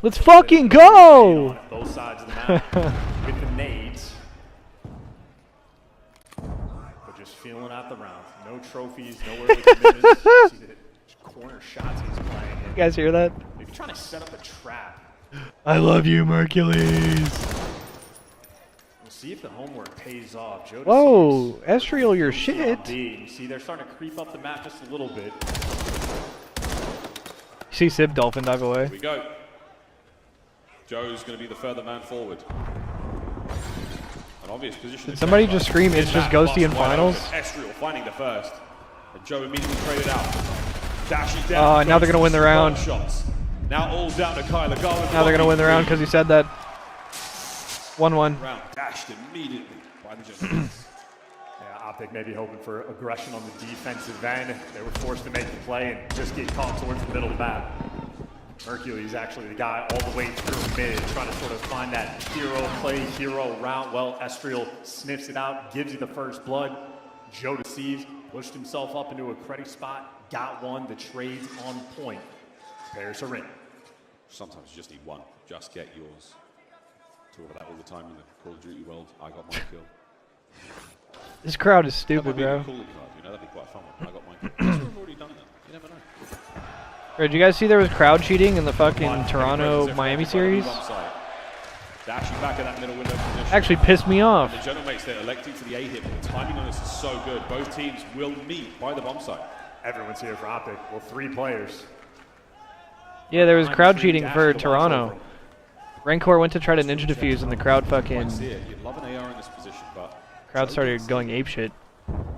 Let's fucking go! Both sides of the map with the nades. But just feeling out the round. No trophies, no early commitments. See the corner shots he's playing. You guys hear that? Maybe trying to set up a trap. I love you, Hercules. We'll see if the homework pays off. Joe Whoa, Estriel, your shit. You see they're starting to creep up the map just a little bit. See Sib Dolphin dive away. Here we go. Joe's going to be the further man forward. An obvious position. Did somebody just scream, it's just Ghosty in finals? Estriel finding the first. And Joe immediately traded out. Dashing down. Oh, now they're going to win the round. Shots. Now all down to Kyler Garland. Now they're going to win the round because he said that. 1-1. Round dashed immediately by the Genomates. Yeah, Optic maybe hoping for aggression on the defensive end. They were forced to make the play and just get caught towards the middle of the map. Hercules actually the guy all the way through mid, trying to sort of find that hero play, hero route. Well, Estriel sniffs it out, gives you the first blood. Joe deceives, pushed himself up into a credit spot, got one. The trade's on point. Pairs are in. Sometimes you just need one. Just get yours. Talk about that all the time in the Call of Duty world. I got my kill. This crowd is That stupid, might be bro. a cooler card, you know, that'd be quite fun. I got my kill. We've already done that. You never know. Bro, did you guys see there was crowd cheating in the fucking Toronto-Miami series? Dashing back at that middle window position. Actually pissed me off. And the Genomates, they're electing for the A hit, but the timing on this is so good. Both teams will meet by the bomb site. Everyone's here for Optic. Well, 3 players. Yeah, there was crowd cheating for Toronto. Rancor went to try to ninja defuse and the crowd fucking... You'd love an AR in this position, but... Crowd started going apeshit.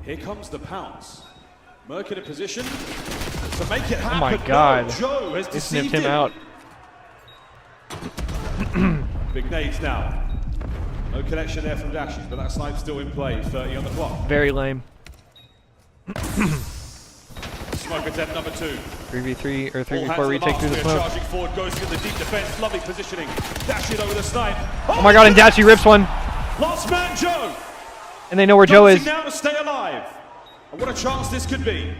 Here comes the pounce. Merc in a position to make it happen. Oh my god. No, Joe has They sniffed deceived him out. Big nades now. No connection there from Dashes, but that snipe's still in play. 30 on the clock. Very lame. Smoke attempt number 2. 3v3 or All hands 3v4 on the retake mark. through the We're smoke. charging forward, goes in the deep defense. Lovely positioning. Dash it over the snipe. Oh my god, and Dachi rips one. Last man, Joe. And they know where Joe is. Dancing now to stay alive. And what a chance this could be.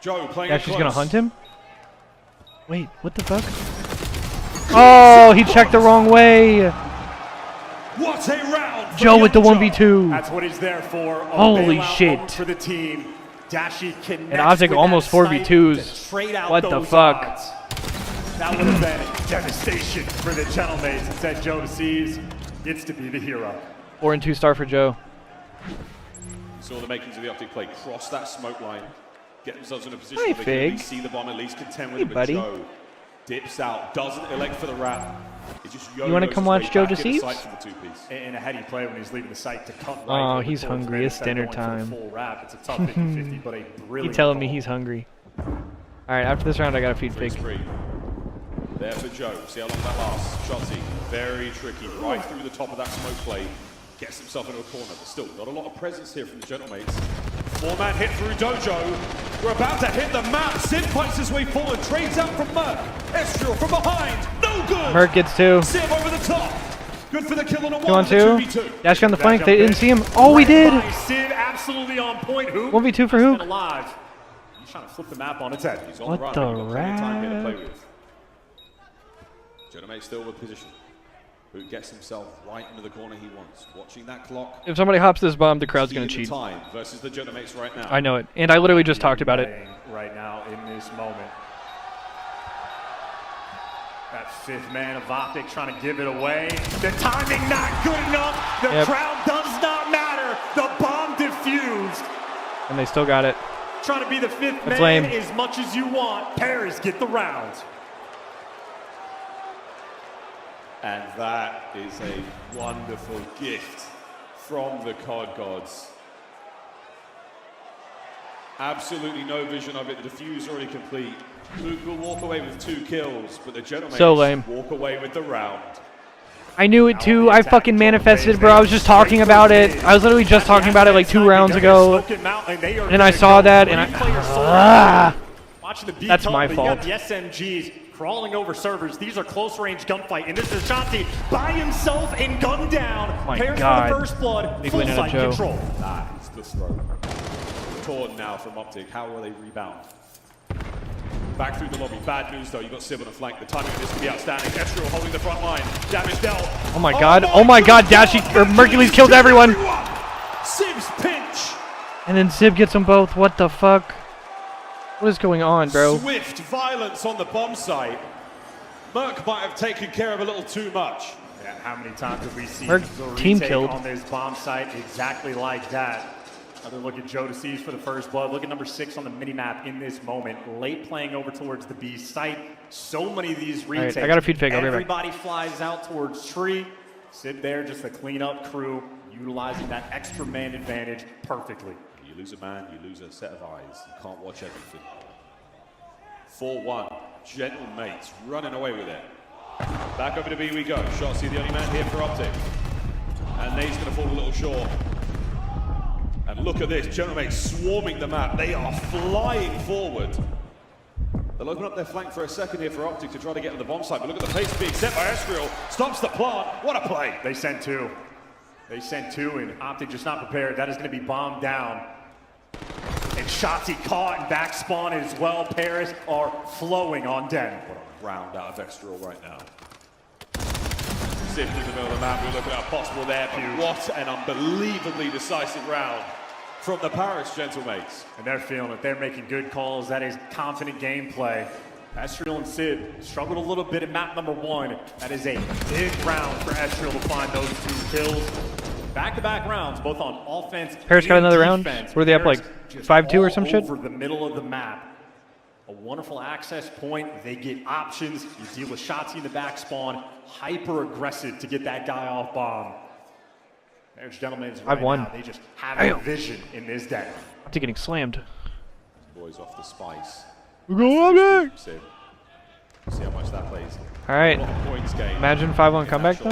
Joe playing it Dachi's close. gonna hunt him? Wait, what the fuck? Oh, he checked the wrong way. What a round. for Joe with the young 1v2. That's what he's there for. A Holy bailout shit. moment for the team. Dashi connects And Optic with almost that snipe 4v2s. to trade out What the those fuck? odds. That would have been devastation for the Genomates. Instead, Joe deceives, gets to be the hero. 4 and 2 star for Joe. Saw the makings of the Optic play. Cross that smoke line. Get themselves in a position Hi, where they can at Fig. least see the bomb, at least contend with Hey, it. But buddy. Joe dips out, doesn't elect for the wrap. It just You wanna yo-yos come his watch way Joe back into deceives? sight for the 2-piece. And a heady play when he's leaving the site to cut right. Oh, over he's towards hungry. mid It's instead of dinner going for the time. full wrap. It's a tough 50-50, but a He brilliant telling me call. he's hungry. Alright, after this round I gotta feed Fig. Free. There for Joe. See how long that lasts. Shotzzy, very tricky. Right through the top of that smoke play. Gets himself into a corner, but still not a lot of presence here from the Genomates. Four-man hit through Dojo. We're about to hit the map. Sid fights his way forward, trades out from Merc. Estriel from behind, no good. Merc gets 2. Sid over the top. Good for the kill on a 2 on 2. 2v2. Dash on the flank. They didn't see him. Oh, we did. Sid absolutely on point. Hook. 1v2 for Hook. Alive. He's trying to flip the map on its head. He's on What the run. the He's got plenty of time here to play rat? with. Genomate still with position. Who gets himself right into the corner he wants. Watching that clock. If somebody hops this bomb, the crowd's going to Speed cheat. of the time versus the Genomates right now. I know it. And I literally just talked about it. Right now in this moment. That fifth man of Optic trying to give it away. The timing not good enough. The crowd does not matter. The bomb diffused. And they still got it. Trying to be the fifth That's man lame. as much as you want. Paris get the round. And that is a wonderful gift from the COD gods. Absolutely no vision of it. The defuse already complete. Luke will walk away with 2 kills, but the Genomates So lame. walk away with the round. I knew it too. I fucking manifested it, bro. I was just talking about it. I was literally just talking about it like 2 rounds ago. And I saw that and that's my fault. You got the SMGs crawling over servers. These are close-range gunfight, and this is Shanti by himself and gunned down. My Pairs God. for the first blood. Big Full win out of site Joe. control. Nice, the throw. Torn now from Optic. How will they rebound? Back through the lobby. Bad news though. You've got Sib on the flank. The timing of this could be outstanding. Estriel holding the front line. Damage dealt. Oh my god. Oh my god. Dashi or Mercules killed everyone. Sib's pinch. And then Sib gets them both. What the fuck? What is going on, bro? Swift violence on the bomb site. Merc might have taken care of a little too much. Yeah, how many times have we seen Merc the team retake killed. on this bomb site exactly like that? Another look at Joe DeCease for the first blood. Look at number 6 on the minimap in this moment. Late playing over towards the B site. So many of these retakes. I got a feed fake. I'll be right back. Everybody flies out towards tree. Sit there, just a cleanup crew, utilizing that extra man advantage perfectly. You lose a man, you lose a set of eyes. You can't watch everything. 4-1. Gentle mates running away with it. Back over to B we go. Shotzi the only man here for Optic. And Nate's going to fall a little short. And look at this, Genomates swarming the map. They are flying forward. They'll open up their flank for a second here for Optic to try to get to the bomb site. But look at the pace being set by Estriel. Stops the plant. What a play. They sent 2. They sent 2, and Optic just not prepared. That is going to be bombed down. And Shotzi caught and back spawn as well. Paris are flowing on Den. What a round out of Estriel right now. Sift in the middle of the map. We're looking at possible there. But what an unbelievably decisive round from the Paris Gentlemates. And they're feeling it. They're making good calls. That is confident gameplay. Estriel and Sid struggled a little bit at map number 1. That is a big round for Estriel to find those 2 kills. Back-to-back rounds, both on offense Paris got and another round? defense. What are they up, Paris like, just 5-2 or all some shit? over the middle of the map. A wonderful access point. They get options. You deal with Shotzi in the back spawn. Hyper-aggressive to get that guy off bomb. There's gentlemen right I've won. now. They just have a vision in this den. Optic getting slammed. Boys off the spice. We're going Optic! See how much that plays. All right. A lot of points gained. Imagine 5-1 comeback though.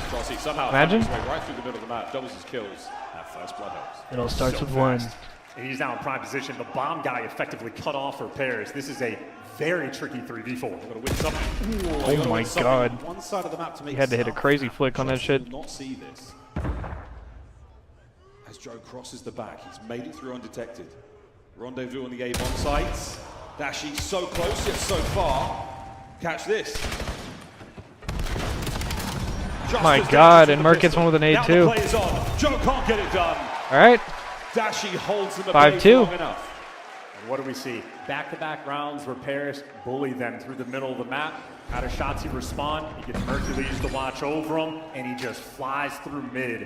Chelsea somehow Imagine. finds his way right through the middle of the map, doubles his kills. That first blood helps. It all starts So with 1. fast. And he's now in prime position. The bomb guy effectively cut off for Paris. This is a very tricky 3v4. Got to win something. Oh my god. One side of the map to make He had to hit a crazy flick on that shit. Will not see this. As Joe crosses the back, he's made it through undetected. Rendezvous on the A bomb sites. Dashi so close yet so far. Catch this. My god, and Merc gets one with an Now the 8-2. play is on. Joe can't get it done. All right. Dashi holds him 5-2. long enough. And what do we see? Back-to-back rounds where Paris bully them through the middle of the map. How does Shotzi respond? He gets Mercules to watch over him, and he just flies through mid.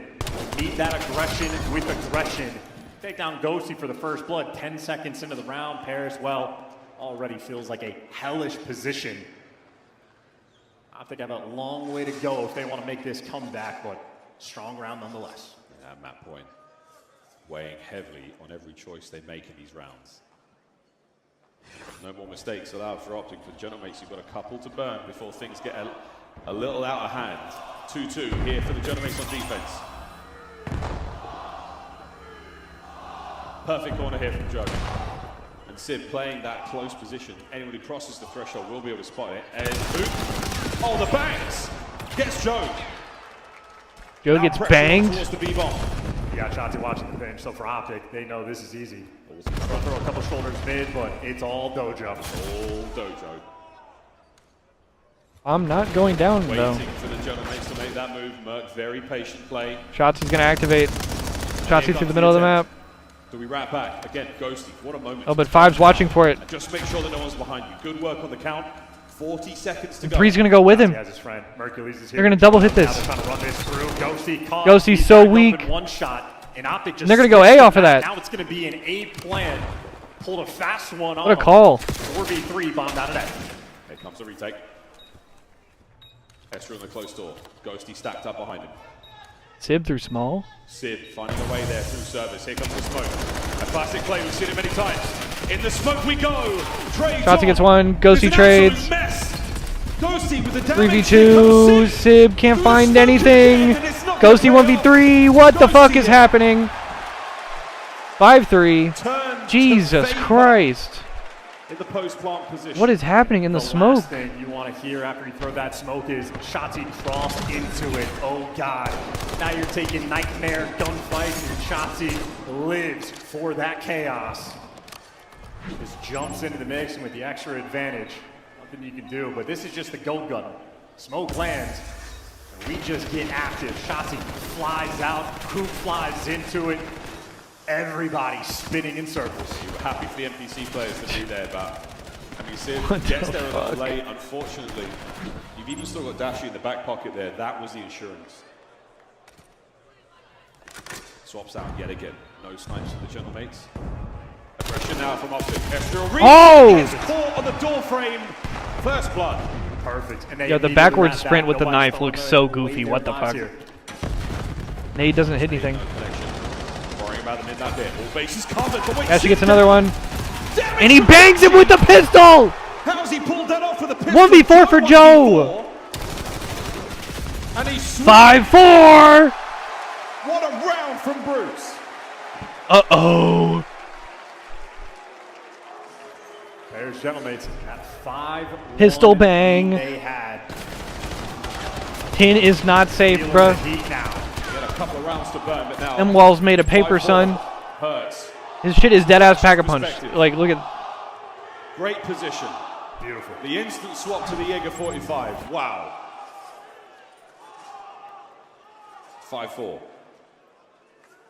Meet that aggression with aggression. Take down Ghosty for the first blood. 10 seconds into the round, Paris, well, already feels like a hellish position. I think I have a long way to go if they want to make this comeback, but strong round nonetheless. At that point, weighing heavily on every choice they make in these rounds. No more mistakes allowed for Optic. For Genomates, you've got a couple to burn before things get a little out of hand. 2-2 here for the Genomates on defense. Perfect corner here from Joe. And Sid playing that close position. Anyone who crosses the threshold will be able to spot it. And boop. Oh, the bangs! Gets Joe. Joe Now gets pressure banged. towards the B-bomb. You got Shotzi watching the bench, so for Optic, they know this is easy. They'll throw a couple shoulders mid, but it's all Dojo. All Dojo. I'm not going down, Waiting though. for the Genomates to make that move. Merc, very patient play. Shotzi's going to activate. Shotzi through the middle of the map. Do we wrap back? Again, Ghosty, what a moment. Oh, but 5's watching for it. And just make sure that no one's behind you. Good work on the count. 40 seconds to go. 3's going to go with him. He has his friend. Mercules is here. They're going to double hit Now this. they're trying to run this through. Ghosty caught. Ghosty's He's so backed up weak. in one shot, and Optic just And they're gonna go A off of that. Now it's going to be an A plan. Pulled a fast one on. What a call. 4v3 bombed out of that. Here comes the retake. Esther in the close door. Ghosty stacked up behind him. Sib through small. Sib finding a way there through service. Here comes the smoke. A classic play, we've seen it many times. In the smoke we go. Trades Shotzi on. gets one. It's Ghosty an trades. absolute mess. Ghosty with the damage. 3v2. Sib can't find anything. Ghosty 1v3. What the fuck is happening? 5-3. Jesus Christ. In the post-plant position. What is happening in the smoke? Last thing you want to hear after you throw that smoke is Shotzi crossed into it. Oh God. Now you're taking nightmare gunfights and Shotzi lives for that chaos. Just jumps into the mix and with the extra advantage. Nothing you can do, but this is just the go gun. Smoke lands, and we just get active. Shotzi flies out, Coop flies into it. Everybody spinning in circles. You were happy for the NPC players to be there, but I mean, Sid What gets the there a little fuck? late, unfortunately. You've even still got Dashi in the back pocket there. That was the insurance. Swaps out yet again. No snipes for the Gentle Mates. Aggression now from Optic. Extra reach. Oh! Gets caught on the door frame. First blood. Perfect. And they Yo, the immediately backward wrap sprint that. with the Nobody's knife throwing looks away so their goofy. What the lives fuck? here. Nade doesn't hit anything. Worrying about them in that bit. All bases covered. But wait, Dashi Sid gets another one. Damage And he from bangs him Dashi. with the pistol! How's he pulled that off with a pistol? 1v4 for Joe! 1v4. And he 5-4! What a round from Bruce. Uh-oh. There's Gentlemates at 5. Pistol bang. They had. Tin is not safe, Feeling bruh. the heat now. Got a couple of rounds to burn, but now Them walls made of paper, 5-4 son. Hurts. His shit is dead-ass Pack-a-Punch. Perspective. Like, look at... Great position. Beautiful. The instant swap to the Jaeger 45. Wow. 5-4.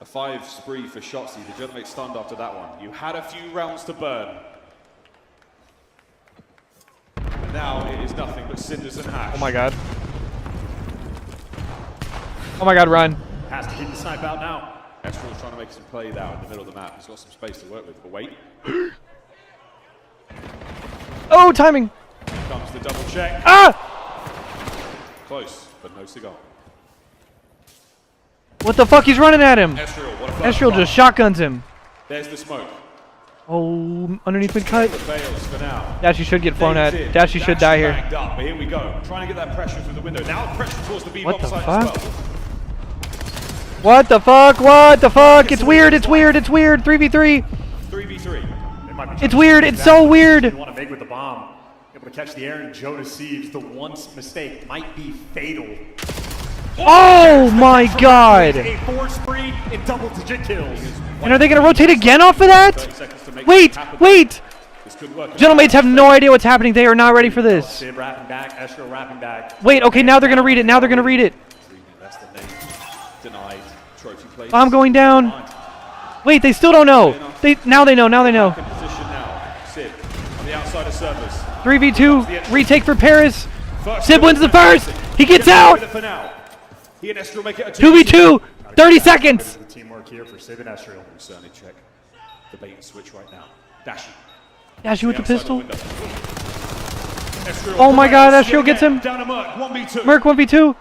A 5 spree for Shotzi. The Gentlemates stunned after that one. You had a few rounds to burn. And now it is nothing but cinders and hash. Oh my god. Oh my god, run. Has to keep the snipe out now. Estrel's trying to make some play now in the middle of the map. He's got some space to work with, but wait. Oh, timing. Here comes the double check. Ah! Close, but no cigar. What the fuck? He's running at him. Estrel, what a first Estrel blood. just shotguns him. There's the smoke. Oh, underneath mid cut. Fails for now. Dashi should get flown at. Names in. Dashi should die here. Backed up, but here we go. Trying to get that pressure through the window. Now pressure towards the What B-bomb the side fuck? as well. What the fuck? What the fuck? It's weird. It's weird. It's weird. 3v3. 3v3. They might be It's trying to weird. do It's that. so weird. You want to make with the bomb. Able to catch the air and Joe deceives. The one mistake might be fatal. Oh my god. A 4 spree in double-digit kills. And are they going to rotate again off of that? Wait, wait. This could work. Gentlemates have no idea what's happening. They are not ready for this. Sid wrapping back, Estrel wrapping back. Wait, okay, now they're going to read it. Now they're going to read it. That's the name. Denied. Trophy place. I'm going down. Wait, they still don't know. Now they know. Now they know. Back in position now. Sid on the outside of service. 3v2. Retake for Paris. First Sib wins the first. He gets out. For now. He and Estrel make it a 2v2. 30 seconds. The teamwork here for Sib and Estrel. We certainly check the bait and switch right now. Dashi. Dashi with the pistol. Estrel Oh my god, prevails Estrel yet gets again. him. Down to Merc. 1v2. Merc 1v2.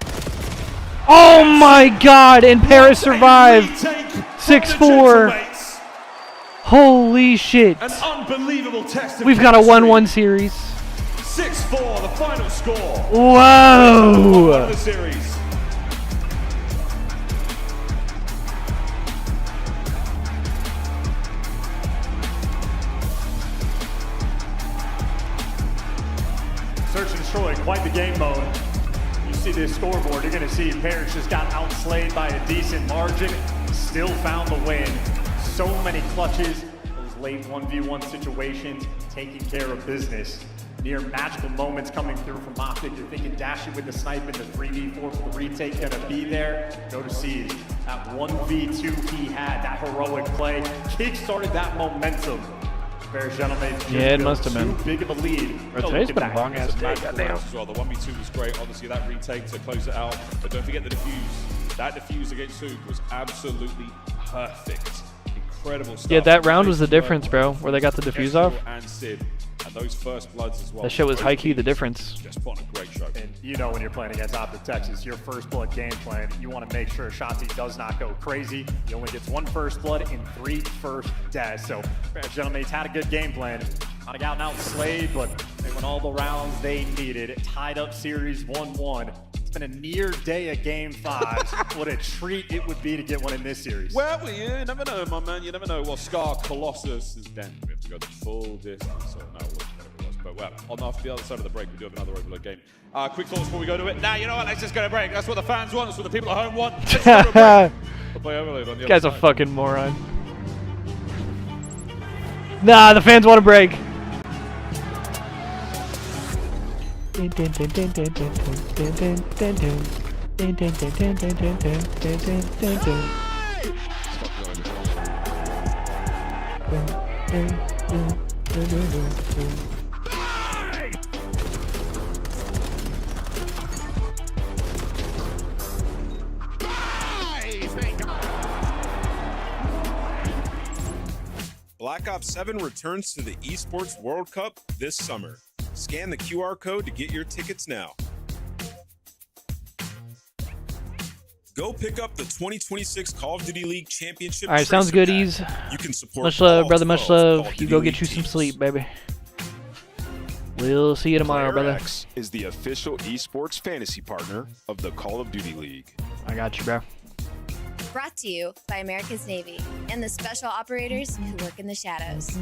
Oh my god, and Paris survived. 6-4. Holy shit. An unbelievable test of We've got a chemistry. 1-1 series. 6-4, the final score. Whoa. Of the series. Troy, quite the game mode. You see this scoreboard, you're gonna see Parrish just got outslayed by a decent margin, still found the win. So many clutches, those late 1v1 situations, taking care of business. Near magical moments coming through from Optic. You're thinking Dashy with the snipe and the 3v4 for the retake gonna be there. Go to see that 1v2 he had, that heroic play, kick-started that momentum. Fair gentlemen. Yeah, it must have been. Too big of a lead. Bro, today's been a long ass day, goddamn. As well. The 1v2 was great. Obviously, that retake to close it out. But don't forget the defuse. That defuse against Sook was absolutely perfect. Incredible stuff. Yeah, that round was the difference, bro, where they got the defuse off. And Sid. And those first bloods as well. That shit was high key the difference. Just put on a great show. And you know when you're playing against Optic Texas, your first blood game plan, you want to make sure Shotzi does not go crazy. He only gets 1 first blood and 3 first deaths. So, gentlemen, he's had a good game plan. Not a out and out slayed, but they went all the rounds they needed. Tied up series 1-1. It's been a near day of game 5. What a treat it would be to get one in this series. Well, you never know, my man. You never know. Well, Scar Colossus is then. We have to go the full distance. So, no, whatever it was. But, well, on the other side of the break, we do have another overload game. Quick thoughts before we go to it. Nah, you know what? Let's just go to break. That's what the fans want. That's what the people at home want. Let's go to break. We'll play overload on the This guy's other a side. fucking moron. Nah, the fans want a break. Black Ops 7 returns to the Esports World Cup this summer. Scan the QR code to get your tickets now. Go pick up the 2026 Call of Duty League Championship. All right, sounds good. Ease. You can support much love, all brother. Much 12 Call love. of You Duty go League get you some teams. sleep, baby. We'll see you tomorrow, brother. PlayerX is the official esports fantasy partner of the Call of Duty League. I got you, bro. Brought to you by America's Navy and the special operators who work in the shadows.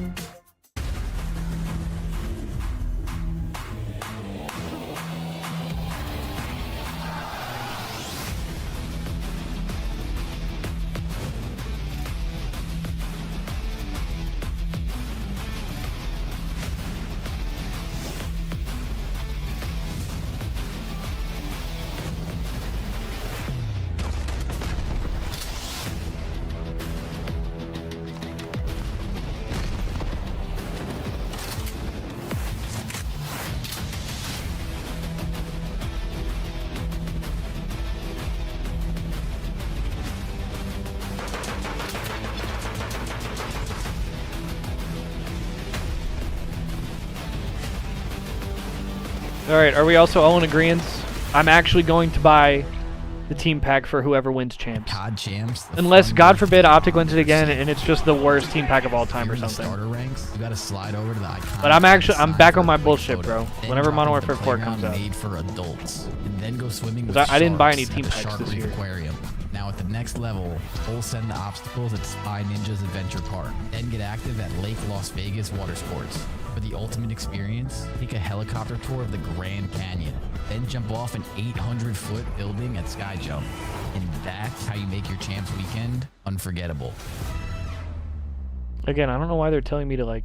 All right, are we also all in agreement? I'm actually going to buy the team pack for whoever wins champs. COD champs. Unless, God forbid, Optic wins it again and it's just the worst team pack of all time or something. Starter ranks. You gotta slide over to the icon. But I'm back on my bullshit, bro. Whenever Modern Warfare 4 comes out. Made for adults, and then go swimming with 'Cause I didn't buy any sharks team at the packs Shark this Reef year. Aquarium. Now at the next level, full send the obstacles at Spy Ninjas Adventure Park. Then get active at Lake Las Vegas Water Sports. For the ultimate experience, take a helicopter tour of the Grand Canyon. Then jump off an 800-foot building at Sky Jump. And that's how you make your champs weekend unforgettable. Again, I don't know why they're telling me to, like,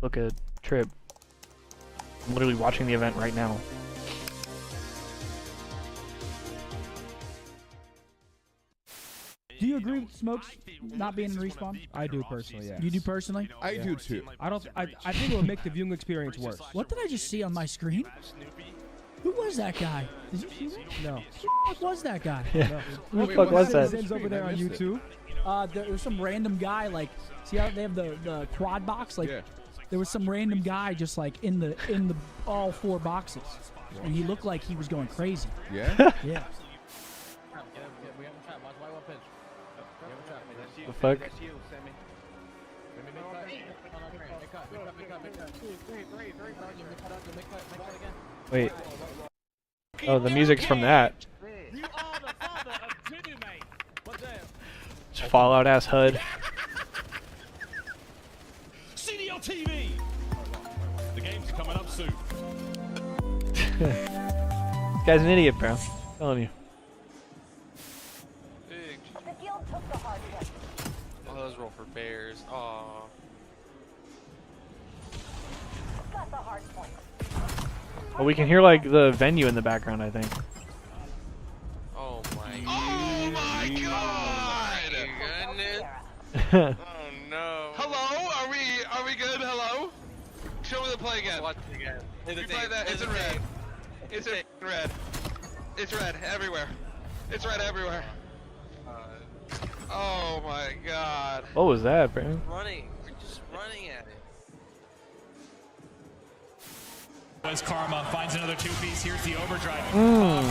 book a trip. I'm literally watching the event right now. Do you agree with Smokes not being in Respawn? I do personally, yeah. You do personally? I do too. I think it would make the viewing experience worse. What did I just see on my screen? Who was that guy? Did you see that? No. Who the fuck was that guy? Yeah. Who the fuck was that? Zen's over there on YouTube. There was some random guy, like, see how they have the quad box? Like, there was some random guy just like in the all 4 boxes, and he looked like he was going crazy. Yeah. Yeah. The fuck? Wait. Oh, the music's from that. Just Fallout ass HUD. CDL TV. The game's coming up soon. This guy's an idiot, bro. I'm telling you. Oh, those roll for bears. Aw. Oh, we can hear like the venue in the background, I think. Oh my. Oh my God! Goodness. Oh no. Hello? Are we good? Hello? Show me the play again. Watch it again. You play that. It's in red. It's in red. It's red everywhere. It's red everywhere. Oh my God. What was that, bro? Running. We're just running at it. As Karma finds another two-piece, here's the overdrive.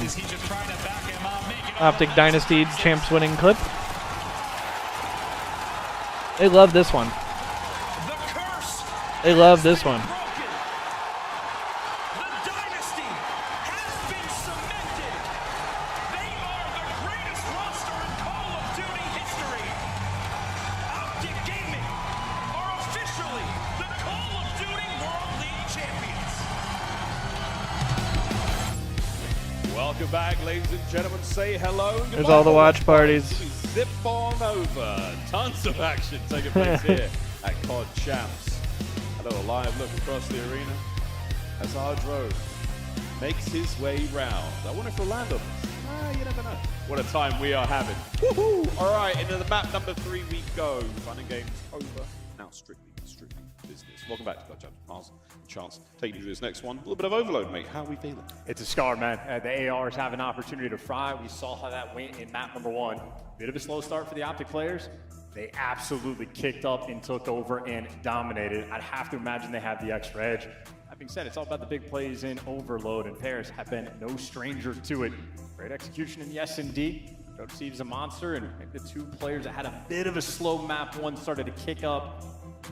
Is he just trying to back him up, make it Optic Dynasty champs winning clip. They love this one. They love this one. Welcome back, ladies and gentlemen. Say hello. And There's all the watch parties. Zip on over. Tons of action taking place here at COD Champs. A little live look across the arena as Hardro makes his way round. I wonder if he'll land on this. You never know. What a time we are having. Woohoo! All right, into the map number 3 we go. Fun and games over. Now strictly business. Welcome back to COD Champs. Miles, Chance, taking you to this next one. A little bit of overload, mate. How are we feeling? It's a scar, man. The ARs have an opportunity to fry. We saw how that went in map number 1. Bit of a slow start for the Optic players. They absolutely kicked up and took over and dominated. I'd have to imagine they have the extra edge. That being said, it's all about the big plays in overload, and Paris have been no stranger to it. Great execution in the S&D. Coach Steve's a monster, and the two players that had a bit of a slow map 1 started to kick up,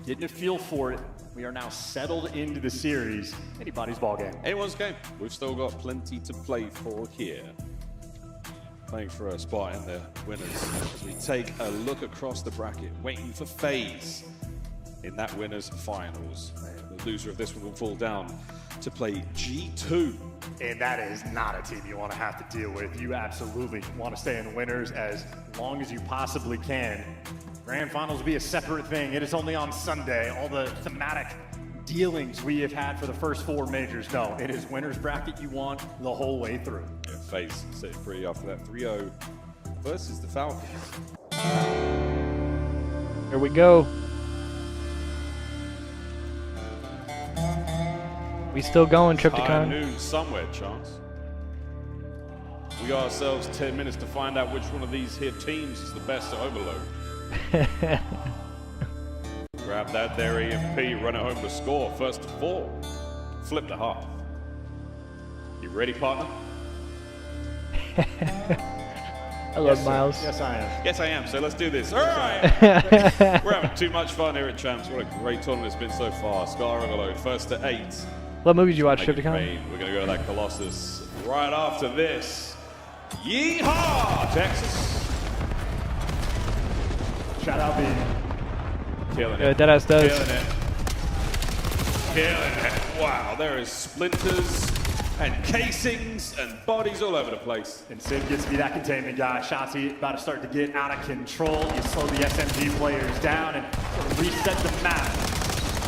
getting a feel for it. We are now settled into the series. Anybody's ball game. Anyone's game. We've still got plenty to play for here. Playing for a spot in the winners as we take a look across the bracket, waiting for FaZe in that winners finals. The loser of this one will fall down to play G2. And that is not a team you want to have to deal with. You absolutely want to stay in winners as long as you possibly can. Grand Finals will be a separate thing. It is only on Sunday. All the thematic dealings we have had for the first 4 majors. No, it is winners bracket you want the whole way through. Yeah, FaZe set free after that 3-0 versus the Falcons. Here we go. We still going, High Triptychon. noon somewhere, Chance. We got ourselves 10 minutes to find out which one of these here teams is the best at overload. Grab that there, EMP, run it home to score. First to 4. Flip to half. You ready, partner? I love Miles. Yes, I am. Yes, I am. So let's do this. All right. We're having too much fun here at Champs. What a great tournament it's been so far. Scar overload, first to 8. What movies you watch, Make it Triptychon? rain. We're going to go to that Colossus right after this. Yeehaw, Texas. Shout out, B. Killing Yeah, it. Deadass does. Killing it. Killing it. Wow, there is splinters and casings and bodies all over the place. And Sid gets to be that containment guy. Shotzzy about to start to get out of control. You slow the SMG players down and sort of reset the map.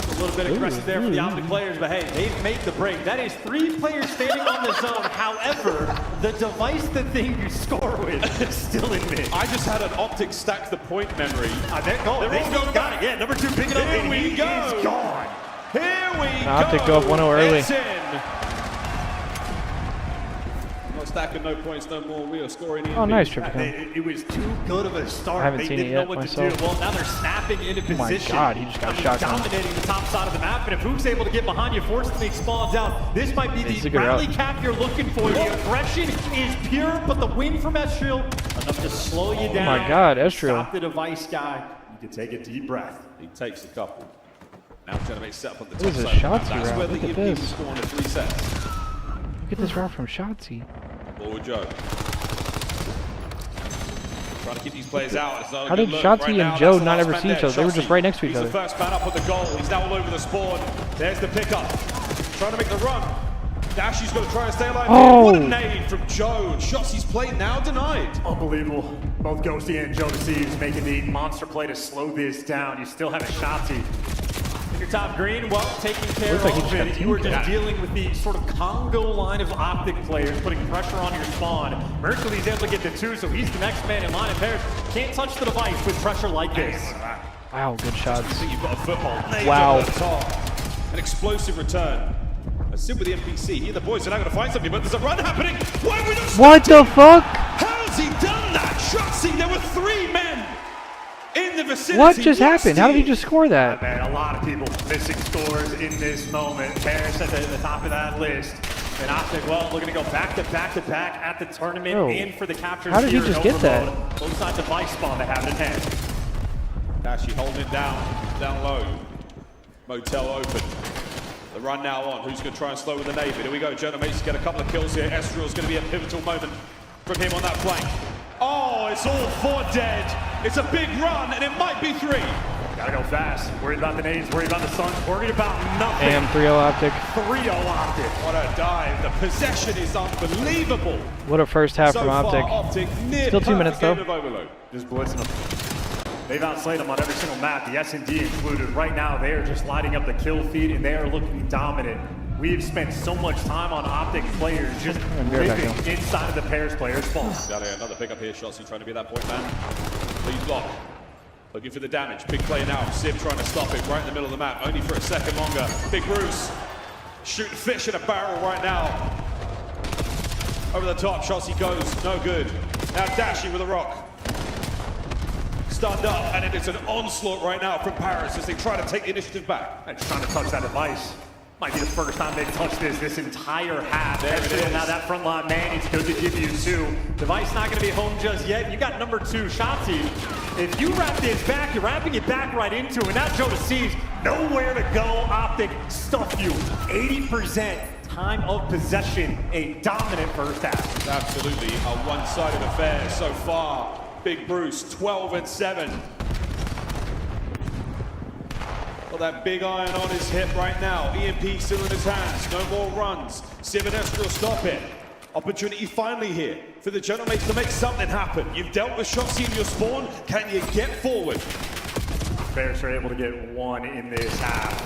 A little bit aggressive there for the Optic players, but hey, they've made the break. That is 3 players standing on the zone. However, the device, the thing you score with, is still in mid. I just had an Optic stack the point memory. They still got it. Yeah, number 2 picking up, and he is gone. Here we go. Optic go up 1-0 early. It's in. Not stacking no points no more. We are scoring in. Oh, nice, Triptychon. It was too good of a start. I haven't They seen didn't it know yet what myself. to do. Well, now they're snapping into Oh my position. God, he just got shotgun. Dominating the top side of the map, and if Hook's able to get behind you, forcing the spawn down, this might be This is the a good rally route. cap you're looking for. The aggression is pure, but the win from Estriel, enough to slow you down. Oh my God, Estriel. Stop the device guy. You can take a deep breath. He takes a couple. Now trying to make set up on the What top is side. this of the map. Shotzzy That's route? where the Look at EMP this. was scoring in 3 sets. Look at this route from Shotzzy. Ball with Joe. Trying to keep these players out. It's not a How good did look. Shotzzy Right and now, Joe that's the not last ever man see each there. other? They were just Shotzzy, right next to each he's other. the first man up on the goal. He's now all over the spawn. There's the pickup. Trying to make the run. Dashy's going to try and stay alive. Oh. What a nade from Joe. Shots he's played now denied. Unbelievable. Both Ghosty and Joe Deceives making the monster play to slow this down. You still have a Shotzi. Your top green, well, taking care Looks like he of just got it. You were just teamed. dealing with the sort of Congo line of Optic players, putting pressure on your spawn. Mercury's able to get the 2, so he's the next man in line. And Paris can't touch the device with pressure like this. Wow, good shots. I think you've got a foothold. Wow. Over the top. An explosive return. A sim with the NPC. Here the boys are now going to find something, but there's a run happening. Why are we not What the fuck? How's he done that? Shotzi, there were 3 men in the vicinity. What just happened? How did he Rusty. just score that? Man, a lot of people missing scores in this moment. Paris at the top of that list. And Optic, well, looking to go back to back to back at the tournament Bro, and for the captures how did he here in just get that? Overload. Both sides of Vice spawn they have it in hand. Dashy holding it down low. Motel open. The run now on. Who's going to try and slow with the navy? Here we go. Jonah Mason get a couple of kills here. Estriel's going to be a pivotal moment from him on that flank. Oh, it's all 4 dead. It's a big run, and it might be 3. Gotta go fast. Worried about the nades, worried about the Suns, worried about nothing. Damn, 3-0 Optic. 3-0 Optic. What a dive. The possession is unbelievable. What a first half So from far, Optic. Optic near Still 2 minutes perfect though. game of Overload. Just blitzing them. They've outslayed them on every single map, the S&D included. Right now, they are just lighting up the kill feed, and they are looking dominant. We've spent so much time on Optic players just living inside of the Paris players' spawn. Another pickup here. Shotzi trying to be that point man. Lead block. Looking for the damage. Big play now. Sim trying to stop it right in the middle of the map. Only for a second longer. Big Bruce shooting fish in a barrel right now. Over the top. Shotzi goes. No good. Now Dashy with a rock. Stunned up. And it is an onslaught right now from Paris as they try to take the initiative back. And just trying to touch that device. Might be the first time they've touched this entire half. There it is. Now that front line man, he's good to give you 2. Device not going to be home just yet. You got number 2, Shotzi. If you wrap this back, you're wrapping it back right into it. Now Joe Deceives, nowhere to go. Optic stuff you. 80% time of possession. A dominant first half. Absolutely a one-sided affair so far. Big Bruce, 12 and 7. Got that big iron on his hip right now. EMP still in his hands. No more runs. Sim and Estriel stop it. Opportunity finally here for the Genomates to make something happen. You've dealt with Shotzi in your spawn. Can you get forward? Bears are able to get 1 in this half.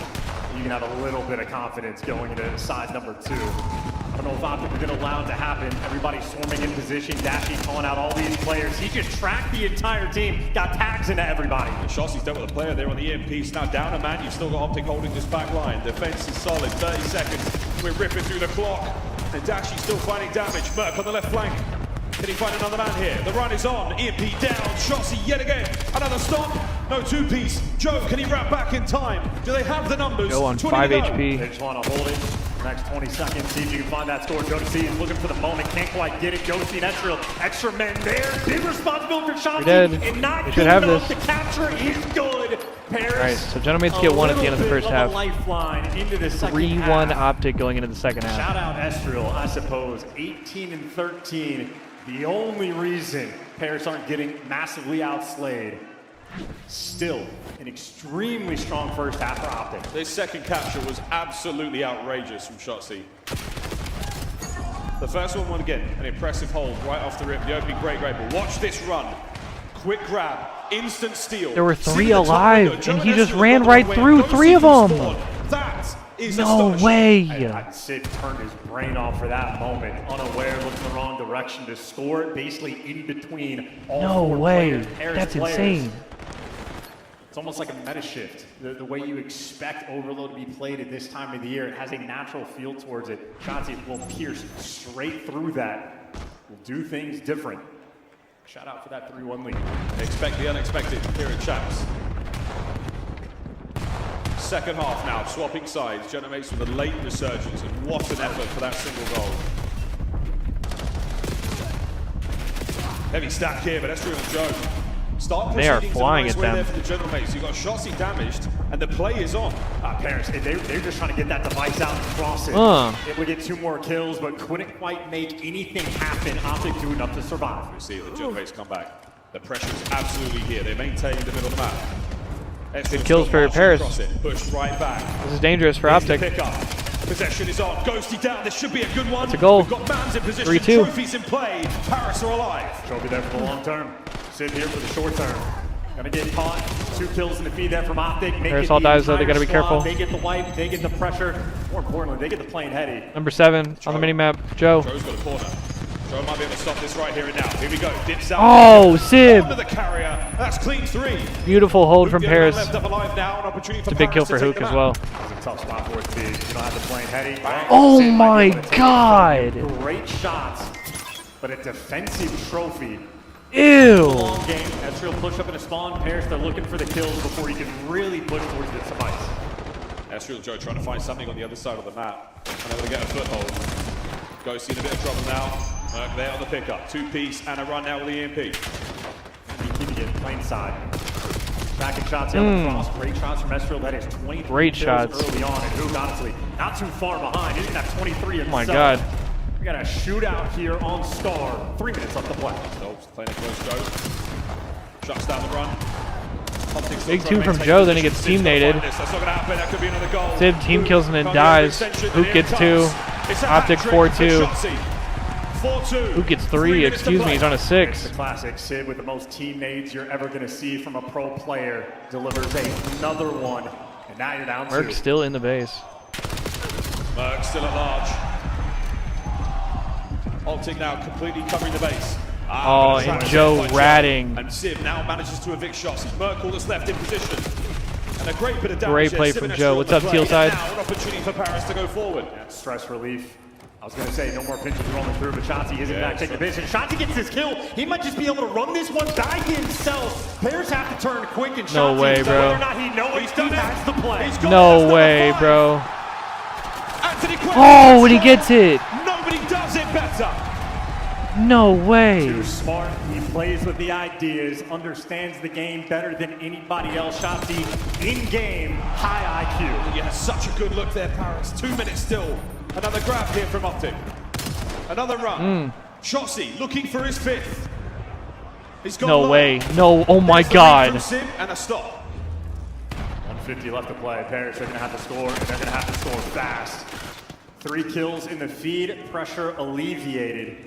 You can have a little bit of confidence going into side number 2. I don't know if Optic are going to allow it to happen. Everybody's swarming in position. Dashy calling out all these players. He just tracked the entire team, got tags into everybody. Shotzi's dealt with a player there on the EMP. Now down a man. You've still got Optic holding this back line. Defense is solid. 30 seconds. We're ripping through the clock. And Dashy still finding damage. Merc on the left flank. Can he find another man here? The run is on. EMP down. Shotzi yet again. Another stop. No 2-piece. Joe, can he wrap back in time? Do they have the numbers? Joe on 5 HP. They just want to hold it. Next 20 seconds, see if you can find that score. Joe Deceives is looking for the moment, can't quite get it. Ghosty and Estriel, extra men there. Big responsibility for Shotzi. And not We should have enough this. to capture is good. Paris. All right, so Genomates get 1 at the end of the first half. Lifeline into the second 3-1 half. Optic going into the second half. Shout out Estriel, I suppose. 18 and 13. The only reason Paris aren't getting massively outslayed. Still, an extremely strong first half for Optic. This second capture was absolutely outrageous from Shotzi. The first one, again, an impressive hold right off the rip. The opening great, but watch this run. Quick grab, instant steal. There were Sit 3 in the top alive, window. and Joe he just Estriel ran got right Oh, away. through Go 3 of see the them. spawn. That is No astonishing. way. Sid turned his brain off for that moment, unaware, looking the wrong direction to score it, basically in between all No 4 way. players. Paris That's players. insane. It's almost like a meta shift. The way you expect Overload to be played at this time of the year, it has a natural feel towards it. Shotzi will pierce straight through that, will do things different. Shout out for that 3-1 lead. Expect the unexpected here at Chaps. Second half now, swapping sides. Genomates with a late resurgence, and what an effort for that single goal. Heavy stack here, but Estriel and Joe start They are proceeding to the flying nice at way them. there for the Genomates. You've got Shotzi damaged, and the play is on. Paris, they're just trying to get that device out and cross it. Able to get 2 more kills, but couldn't quite make anything happen. Optic doing enough to survive. We see the Genomates come back. The pressure is absolutely here. They maintain the middle of the map. Good kills for Paris. Pushed right back. This is dangerous for Here's the Optic. pickup. Possession is on. Ghosty down. This should be a good one. That's a goal. We've got Mans in position. 3-2. Trophies in play. Paris are alive. Trophy there for the long term. Sit here for the short term. Gonna get caught. 2 kills in the feed there from Optic. Paris all dies though. They gotta be careful. They get the wipe. They get the pressure. More importantly, they get the playing heady. Number 7 on the minimap. Joe. Joe's got a corner. Joe might be able to stop this right here and now. Here we go. Dips out. Oh, Sib. Onto the carrier. That's clean 3. Beautiful hold from Hook Paris. left up alive now. An opportunity for It's a big kill Paris for to take Hook them as out. well. It's a tough spot for it to be. You don't have the playing heady. Oh Sid my might be able to take it from God. you. Great shots, but a defensive trophy. Ew. Long game. Ezreal push up in a spawn. Paris, they're looking for the kills before he can really push towards the device. Ezreal Joe trying to find something on the other side of the map. Unable to get a foothold. Ghosty in a bit of trouble now. Merc there on the pickup. 2-piece and a run now with the EMP. Keeping it plain side. Backing shots out the cross. Great shots from Ezreal. That is 23 Great kills shots. early on. And Hook, honestly, not too far behind. He didn't have 23 himself. Oh my God. We got a shootout here on Star. 3 minutes left to play. Nope, playing it close, Joe. Shuts down the run. Optics Big still 2 trying from to Joe, maintain then he gets position. team Sid's gotta naded. find this. That's not gonna happen. That could be another goal. Sib team kills and then Can't get dies. the extension, Hook and gets here 2. it comes. It's a Optic hat-trick 4-2. for Shotzi. 4-2. Hook gets 3 3. minutes to Excuse me, play. he's on a It's 6. the classic. Sid with the most team nades you're ever going to see from a pro player delivers another one. And now you're down 2. Merc's still in the base. Merc still at large. Optic now completely covering the base. Oh, but a and trap Joe set by ratting. And Sib now manages to evict shots. It's Merc all that's left in position. And a great bit of damage. Great there. play Sib from and Joe. Ezreal What's on up, the play. Teal side? Now an opportunity for Paris to go forward. Yeah, stress relief. I was going to say no more pinches rolling through, but Shotzi isn't Yeah, back taking the base. And Shotzi gets this kill. He might just be able to run this one by himself. Players have to turn quick, and No Shotzi, way, so bro. whether or not he knows, he has the play. No way, bro. Anthony Quinn Oh, and he gets it. Nobody does it better. No way. Too smart. He plays with the ideas, understands the game better than anybody else. Shotzi in game, high IQ. Yeah, such a good look there, Paris. 2 minutes still. Another grab here from Optic. Another run. Shotzi looking for his 5th. He's got No low. way. No. Oh my There's the lead from God. Sim and a stop. 150 left to play. Paris are going to have to score, and they're going to have to score fast. 3 kills in the feed, pressure alleviated.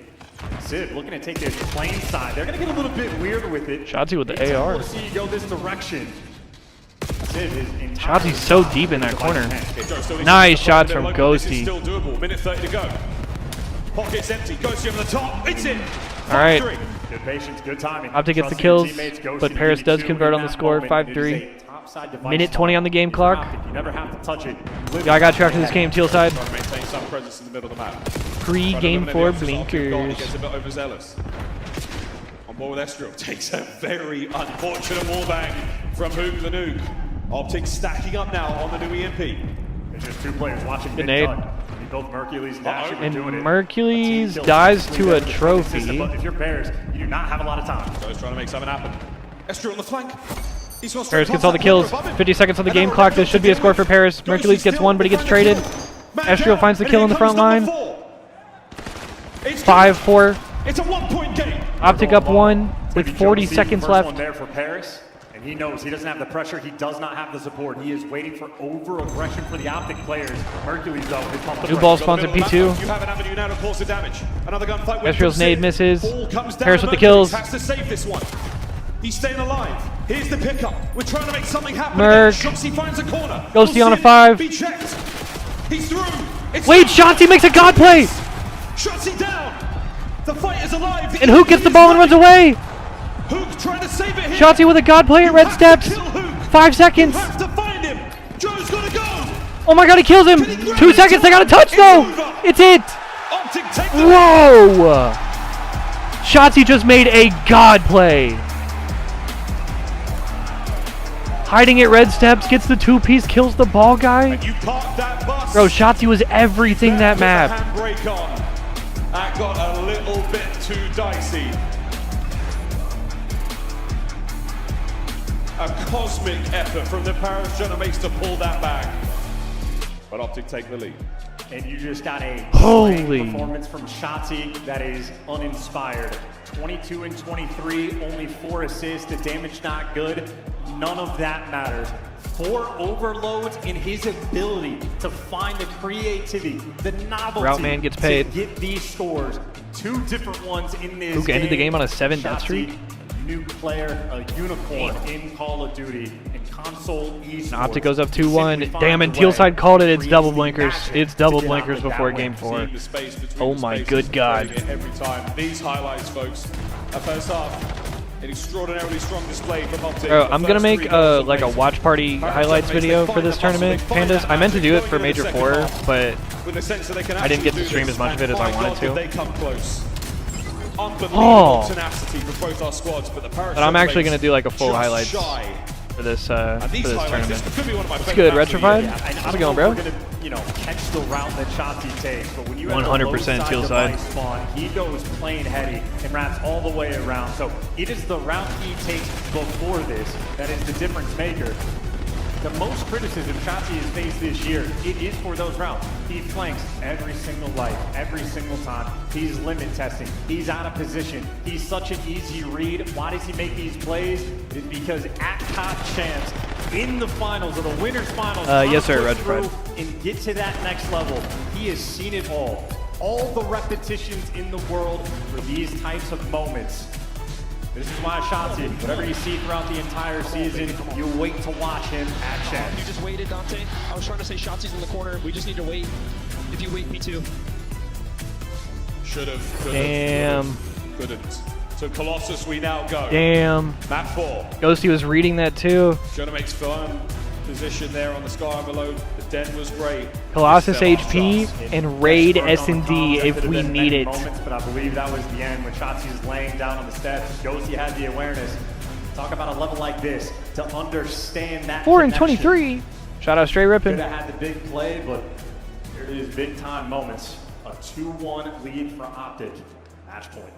Sid looking to take this plane side. They're going to get a little bit weird with it. Shotzi with the It's AR. cool to see you go this direction. Sid is entirely Shotzi's so deep in that corner. Okay, Joe still needs Nice to shots play from local. This is Ghosty. still doable. Minute 30 to go. Pockets empty. Ghosty over the top. It's in. All right. 5-3. Good patience, good timing. Optic gets the Trust your kills, teammates. Ghosty but to Paris give you does 2 convert in on the that score, moment. It is 5-3. a topside device Minute 20 on the game It's clock. Optic. You never have to touch it. Yeah, I got you after this game, Teal side. Trying to maintain some presence in the middle of the map. Pre-game Trying to for eliminate the option. He blinkers. gets a bit overzealous. On board with Ezreal. Takes a very unfortunate wallbang from Hook the Nuke. Optic stacking up now on the new EMP. It's just 2 players watching Good Big nade. Dud. Both Mercules and Dasher were And doing it. Mercules A team dies kills to a really consistent, trophy. But if you're Bears, you do not have a lot of time. Joe's trying to make something happen. Ezreal on the flank. He's got Paris gets all the kills. 50 seconds on the game clock. This should be a score for Paris. Mercules gets 1, but he gets traded. Ezreal finds the kill in the front line. 5-4. It's a 1-point game. Optic up 1 with 40 Joe seconds first left. One there for Paris, and he knows he doesn't have the pressure. He does not have the support. He is waiting for over-aggression for the Optic players. Mercules, though, is pumped the New pressure. ball spawns at P2. You have an avenue now to cause the damage. Another gunfight. Ezreal's nade misses. Ball comes down. Paris with the Mercules kills. has to save this one. He's staying alive. Here's the pickup. We're trying to make something happen. Merc. Shotzi finds a corner. Ghosty on a Sim 5. Be checked. He's through. It's Wait, done. Shotzi makes a god play! Shotzi down. The fight is alive. And Hook gets the ball and runs away! Hook trying to save it here. Shotzi with a god play at red steps. 5 seconds. You have to find him. Joe's got to go. Oh my god, he kills him! 2 seconds, they got a touch though! It's it! Optic take the Whoa! Shotzi just made a god play. Hiding at red steps, gets the 2-piece, kills the ball guy. You parked that bus. Bro, Shotzi was everything that was a map. handbrake on. That got a little bit too dicey. A cosmic effort from the Paris Genomates to pull that back. But Optic take the lead. And you just got a Holy. slaying performance from Shotzi that is uninspired. 22 and 23, only 4 assists. The damage not good. None of that matters. 4 overloads in his ability to find the creativity, the novelty. Route man gets paid. To get these scores. 2 different ones in this Luke ended the game on a 7-death streak. A new player, a unicorn in Call of Duty, and console esports. Optic goes up 2-1. Damn, and Tealside called it. It's double blinkers. It's double blinkers before game 4. Oh my good God. Every time. These highlights, folks. First half, an extraordinarily strong display from Optic. Bro, I'm gonna make like a watch party highlights video for this tournament, Pandas. I meant to do it for Major 4, but I didn't get to stream as much of it as I wanted to. They come close. Oh. Tenacity for both our squads, but But I'm actually gonna do like a full highlights for this tournament. It's good, Retrified. How's it going, bro? We're gonna, you know, catch the route that Shotzzy takes, but when you 100% Teal side. Spawn, he goes plain heady and wraps all the way around. So it is the route he takes before this that is the difference maker. The most criticism Shotzzy has faced this year, it is for those routes. He flanks every single life, every single time. He's limit testing. He's out of position. He's such an easy read. Why does he make these plays? It's because at top chance, in the finals, or the winner's finals, yes, sir, push Red through and get to that next level. He has seen it all. All the repetitions in the world for these types of moments. This is why Shotzzy, whatever you see throughout the entire season, you wait to watch him at chance. You just waited, Dante. I was trying to say Shotzi's in the corner. We just need to wait. If you wait, me too. Should have, could Damn. have, couldn't. So Colossus, we now go. Damn. Map 4. Ghosty was reading that too. Jonah makes firm position there on the sky envelope. The den was great. Colossus HP and Raid S&D if we need it. Moments, but I believe that was the end when Shotzzy was laying down on the steps. Ghosty had the awareness. Talk about a level like this to understand that. 4 and 23. Shout out Straight Rippin'. Could have had the big play, but here it is, big time moments. A 2-1 lead for Optic. Match point.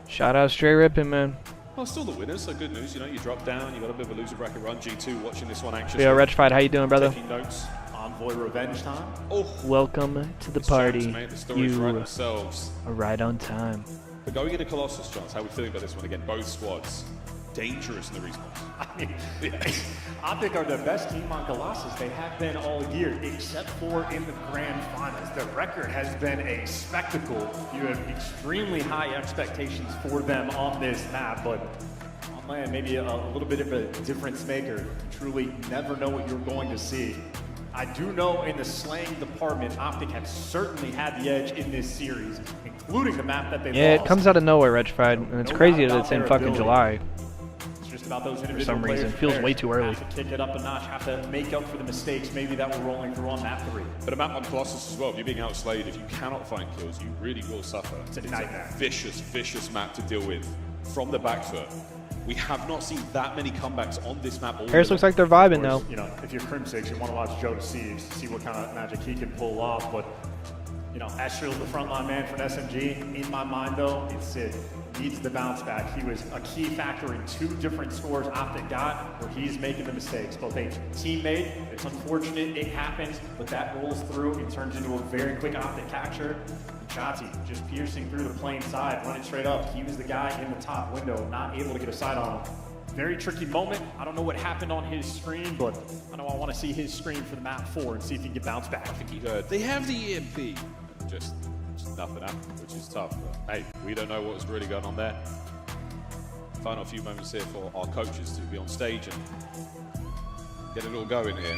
Shout out Straight Rippin', man. Well, still the winners, so good news. You know, you drop down, you got a bit of a loser bracket run. G2 watching this one anxiously. Yeah, Retrified, how you doing, brother? Taking notes. Envoy revenge time. Oh, welcome to the party. Mate, the stories You write themselves. are right on time. But going into Colossus, Chance, how are we feeling about this one again? Both squads dangerous in the response. I mean, Optic are the best team on Colossus. They have been all year, except for in the grand finals. The record has been a spectacle. You have extremely high expectations for them on this map, but on land, maybe a little bit of a difference maker. You truly never know what you're going to see. I do know in the slaying department, Optic have certainly had the edge in this series, including the map that they Yeah, lost. it comes out of nowhere, Retrified, and it's crazy that it's in fucking July. Just about those For some reason, it feels way too early. Have to kick it up a notch, have to make up for the mistakes maybe that were rolling through on map 3. But a map on Colossus as well, if you're being outslayed, if you cannot find kills, you really will suffer. It's a nightmare. Vicious, vicious map to deal with from the back foot. We have not seen that many comebacks on this map. Harris looks like they're vibing though. You know, if you're Crimsix, you want to watch Joe Deceives, see what kind of magic he can pull off. But, you know, Astril's the frontline man for an SMG. In my mind, though, it's Sid. Needs the bounce back. He was a key factor in 2 different scores Optic got where he's making the mistakes. Both a teammate, it's unfortunate, it happens, but that rolls through. It turns into a very quick Optic capture. And Shotzzy just piercing through the plane side, running straight up. He was the guy in the top window, not able to get a sight on him. Very tricky moment. I don't know what happened on his screen, but I know I want to see his screen for the map 4 and see if he can bounce back. I think he heard, they have the EMP. Just nothing happened, which is tough. But, hey, we don't know what's really going on there. Final few moments here for our coaches to be on stage and get it all going here.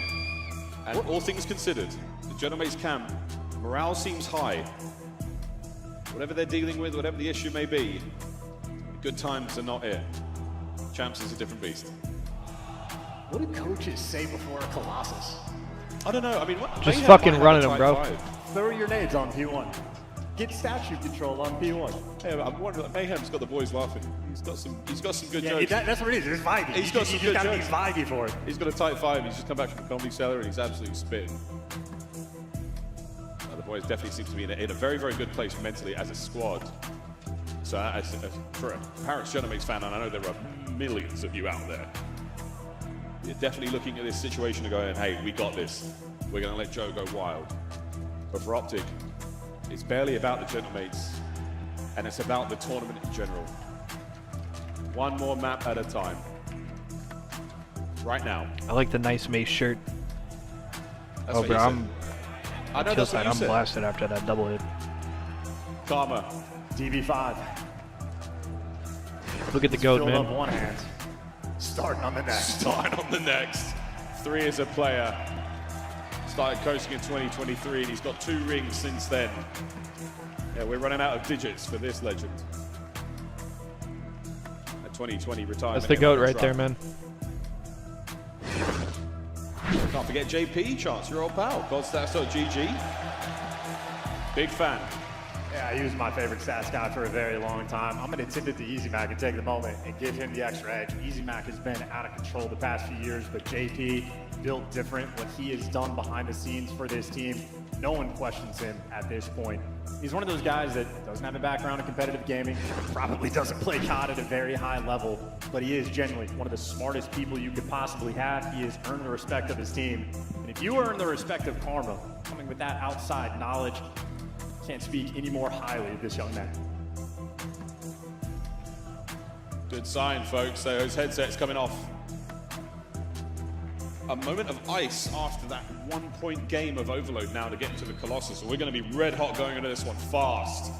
And all things considered, the Genomates camp, morale seems high. Whatever they're dealing with, whatever the issue may be, good times are not here. Champs is a different beast. What do coaches say before a Colossus? I don't know. I mean, just fucking running them, bro. Throw your nades on P1. Get statue control on P1. Hey, I'm wondering, Mayhem's got the boys laughing. He's got some good jokes. That's what it is. It's vibey. He's got some good jokes. jokes. Be vibey for it. He's got a tight 5. He's just come back from the Comedy Cellar and he's absolutely spitting. The boys definitely seem to be in a very, very good place mentally as a squad. So for a Paris Genomates fan, and I know there are millions of you out there, you're definitely looking at this situation and going, hey, we got this. We're going to let Joe go wild. But for Optic, it's barely about the Genomates, and it's about the tournament in general. One more map at a time. right now. I like the nice Mace shirt. That's Oh, what bro, he said. I'm I know kill that's what side. you I'm said. blasted after that double hit. Karma. DB5. Look at the goat, Filled man. up one hand. Starting on the next. Starting on the next. 3 as a player. Started coaching in 2023 and he's got 2 rings since then. Yeah, we're running out of digits for this legend. A 2020 retirement. That's the goat right there, man. Can't forget JP, Chance, your old pal. Godstats.gg. Big fan. Yeah, he was my favorite stats guy for a very long time. I'm going to tip it to Easy Mac and take the moment and give him the extra edge. Easy Mac has been out of control the past few years, but JP built different. What he has done behind the scenes for this team, no one questions him at this point. He's one of those guys that doesn't have a background in competitive gaming, probably doesn't play COD at a very high level, but he is genuinely one of the smartest people you could possibly have. He has earned the respect of his team. And if you earn the respect of Karma, coming with that outside knowledge, can't speak any more highly of this young man. Good sign, folks. So his headset's coming off. A moment of ice after that 1-point game of overload now to get into the Colossus. So we're going to be red hot going into this one fast.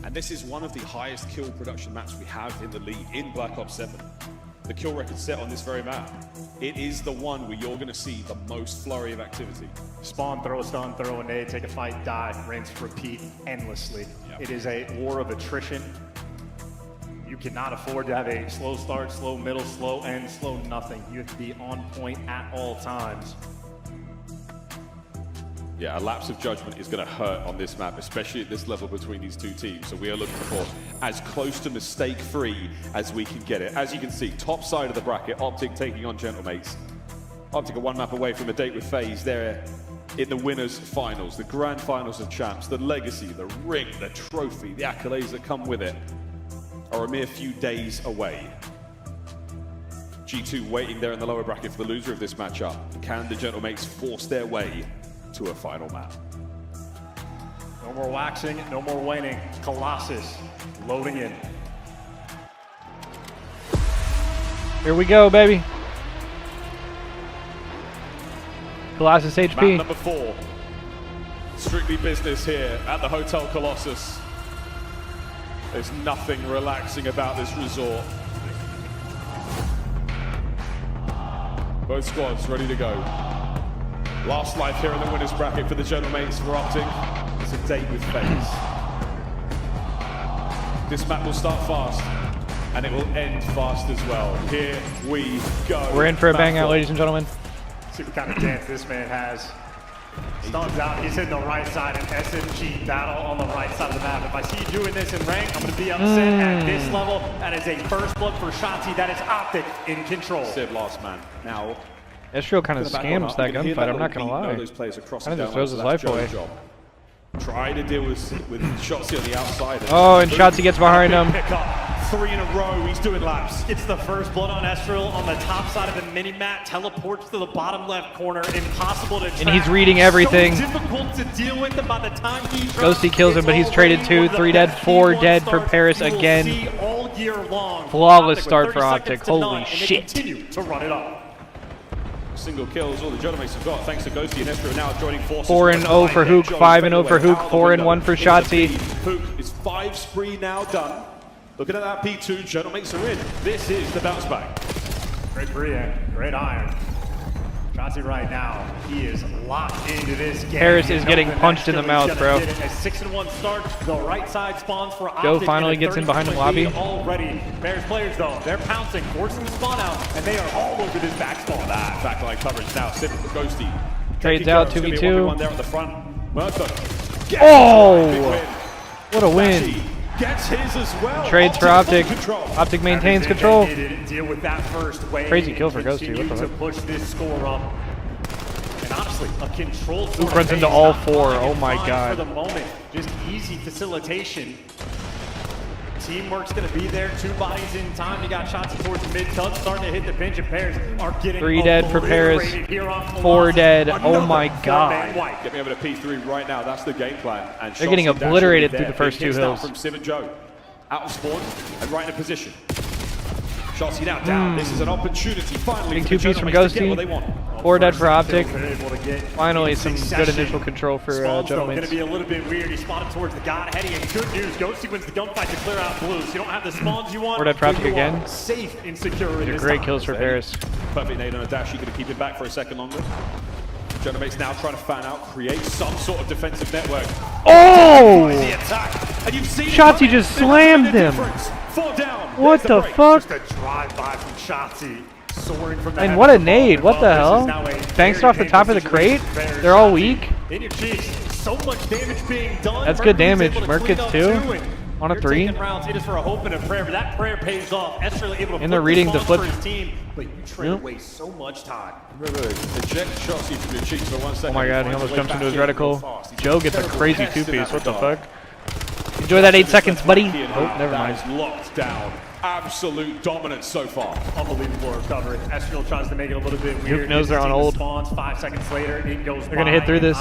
And this is one of the highest kill production maps we have in the league in Black Ops 7. The kill record set on this very map. It is the one where you're going to see the most flurry of activity. Spawn, throw a stun, throw a nade, take a fight, die, rinse, repeat endlessly. Yep. It is a war of attrition. You cannot afford to have a slow start, slow middle, slow end, slow nothing. You have to be on point at all times. Yeah, a lapse of judgment is going to hurt on this map, especially at this level between these two teams. So we are looking for as close to mistake-free as we can get it. As you can see, top side of the bracket, Optic taking on Gentlemates. Optic are 1 map away from a date with FaZe. They're in the winners' finals, the grand finals of champs, the legacy, the ring, the trophy, the accolades that come with it are a mere few days away. G2 waiting there in the lower bracket for the loser of this matchup. Can the Gentlemates force their way to a final map? No more waxing, no more waning. Colossus loading in. Here we go, baby. Colossus HP. Map number 4. Strictly business here at the Hotel Colossus. There's nothing relaxing about this resort. Both squads ready to go. Last life here in the winners bracket for the Gentlemates for Optic. It's a date with FaZe. This map will start fast and it will end fast as well. Here we go. We're in for a bang out, ladies and gentlemen. See what kind of dance this man has. Stuns out, he's in the right side, an SMG battle on the right side of the map. If I see you doing this in rank, I'm going to be upset at this level. That is a first blood for Shotzzy. That is Optic in control. Civ last man. Now, Ezreal kind of scams that gunfight, I'm not going to lie. Those players are crossing Kind of just down throws his lots, life so that's away. Joe's job. Try to deal with Shotzzy on the outside. Oh, and Shotzzy gets behind him. Pick up 3 in a row, he's doing laps. It's the first blood on Ezreal on the top side of the mini-map. Teleports to the bottom left corner, impossible to track. And he's reading everything. So difficult to deal with, and by the time he Ghosty kills him, but he's traded 2, 3 dead, 4 dead for Paris again. All year long. Flawless Optic with start 30 for Optic. seconds to none, Holy and they shit. continue to run it up. Single kills, all the Gentlemates have got, thanks to Ghosty and Ezreal now joining forces. 4-0 for Hook, 5-0 for Hook, 4-1 for Shotzzy. Hook is 5 spree now done. Looking at that P2, Gentlemates are in. This is the bounce back. Great Brienne, great iron. Shotzzy right now, he is locked into this game. Paris is getting punched in the mouth, bro. A 6-1 start. The right side spawns for Optic. Joe finally gets in behind the lobby. Already, Paris players though, they're pouncing, forcing the spawn out, and they are all over this back spawn. That backline coverage now, sitting for Ghosty. Trades out, 2v2. One there at the front. Murtha. Oh! What a win. Gets his as well. Trades for Optic. Optic maintains control. Deal with that first wave. Crazy kill for Ghosty. What the to heck? push this score up. And honestly, a controlled Luke runs into all 4. Oh my god. For the moment, just easy facilitation. Teamwork's going to be there. 2 bodies in time. You got Shotzzy towards the mid-tuck, starting to hit the bench, and Paris are getting 3 dead for Paris. here on 4 dead. Oh my god. Get me over to P3 right now. That's the game plan. And They're getting Shotzzy obliterated Dash through the first Big 2 hits now hills. From Civ and Joe. Out of spawn and right in a position. Shotzi now down. This is an opportunity finally. Getting 2 piece from Ghosty. 4 dead for Optic. Finally, some good initial control for Gentlemen. Going to be a little bit weird. He spotted towards the god heading, and good news. Ghosty wins the gunfight to clear out blue. So you don't have the spawns you want. 4 dead for Optic again. Safe and secure. These are great kills for Paris. Perfect nade on a dash. You going to keep it back for a second longer. Gentlemate's now trying to fan out, create some sort of defensive network. Oh! The attack. And you've seen Shotzi just slammed him. 4 down. What the fuck? Just a drive-by from Shotzi. Soaring from the And what a nade. What the hell? Bounced off the top of the crate. They're all weak. In your cheeks. So much damage being done. That's good damage. Merc gets 2 on a 3. Rounds, it is for a hope and a prayer, but that prayer pays off. Ezreal able to And they're reading the flip. for his team, but you trade away so much time. Remember, eject Shotzi from your cheeks for 1 second. Oh my god, he almost jumps into his reticle. Joe gets a crazy 2-piece. What the fuck? Enjoy that 8 seconds, buddy. Oh, never mind. That is locked down. Absolute dominance so far. Unbelievable recovery. Ezreal tries to make it a little bit weird. Nuke knows they're on hold. Spawns 5 seconds later. It goes They're gonna hit through this.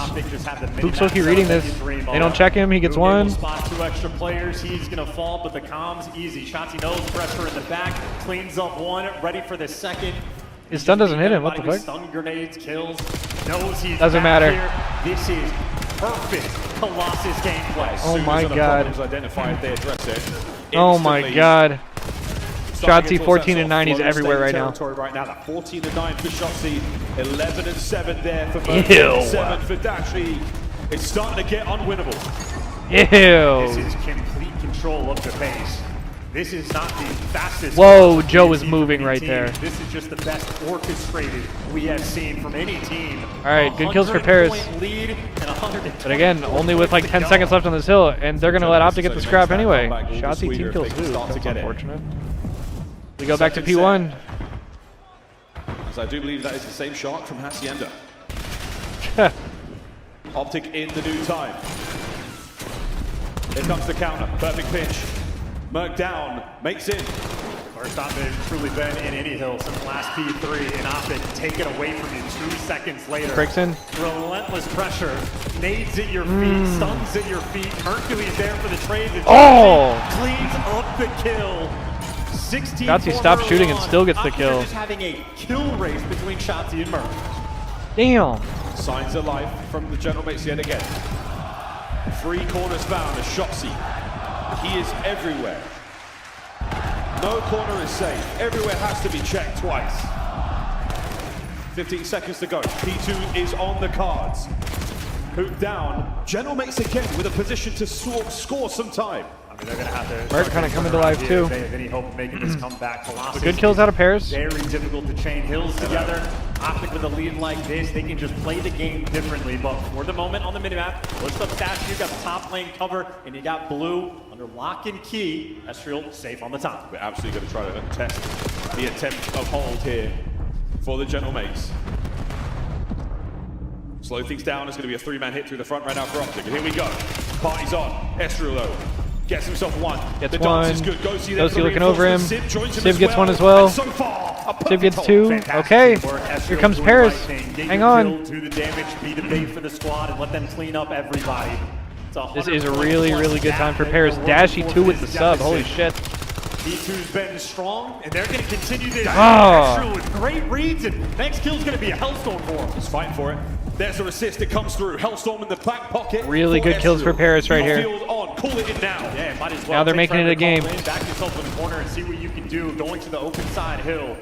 Luke's low-key reading this. They don't check him. He gets 1. Spot 2 extra players. He's gonna fall, but the comms easy. Shotzi knows pressure in the back. Cleans up 1. Ready for the second. His stun doesn't hit him. What the fuck? Stun grenades, kills. Knows he's doesn't back matter. Here. This is perfect Colossus gameplay. Oh my god. Identified, they address it. Oh my god. Shotzi 14-9, he's everywhere right now. Right now, that 14-9 for Shotzi, 11-7 there for Ew. 7 for Dashi. It's starting to get unwinnable. Ew. This is complete control of the pace. This is not the fastest. Whoa, Joe is moving right there. This is just the best orchestrated we have seen from any team. All right, good kills for Paris. But again, only with like 10 seconds left on this hill, and they're going to let Optic get the scrap anyway. Shotzi team kills too. That's unfortunate. We go back to P1. As I do believe that is the same shot from Hacienda. Optic in the new time. Here comes the counter. Perfect pitch. Merc down. Makes in. First time they've truly been in any hill since last P3, and Optic take it away from you 2 seconds later. Breaks in. Relentless pressure. Nades at your feet. Stuns at your feet. Hercules there for the trade. Cleans up the kill. 16. Shotzi stops shooting and still gets the kill. Just having a kill race between Shotzi and Merc. Damn. Signs of life from the General Mates yet again. 3 corners found as Shotzi. He is everywhere. No corner is safe. Everywhere has to be checked twice. 15 seconds to go. P2 is on the cards. Hoop down. General Mates again with a position to score some time. I mean, they're going to have to... Merc kind of coming to life too. They have any hope of making this comeback. Colossus. Good kills out of Paris. Very difficult to chain hills together. Optic with a lead like this, they can just play the game differently. But for the moment on the minimap, looks up Dash, you got the top lane cover, and you got blue under lock and key. Ezreal safe on the top. We're absolutely going to try to test the attempt of hold here for the General Mates. Slow things down. It's going to be a 3-man hit through the front right now for Optic. And here we go. Party's on. Ezreal though. Gets himself 1. Gets the 1. Dance is good. Ghosty looking over him. Civ gets 1 as well. So far, Civ gets 2. Okay. Here comes Paris. Hang on. Do the damage, be the bait for the squad, and let them clean up everybody. This is a really, really good time for Paris. Dashy 2 with the sub. Holy shit. D2's been strong, and they're going to continue this. Oh. With great reads, and next kill's going to be a Hellstorm for him. He's fighting for it. There's a assist that comes through. Hellstorm in the back pocket. Really good kills for Paris right here. On. Call it in now. Yeah, might as well. Now they're making it a game. Back yourself in the corner and see what you can do. Going to the open side hill.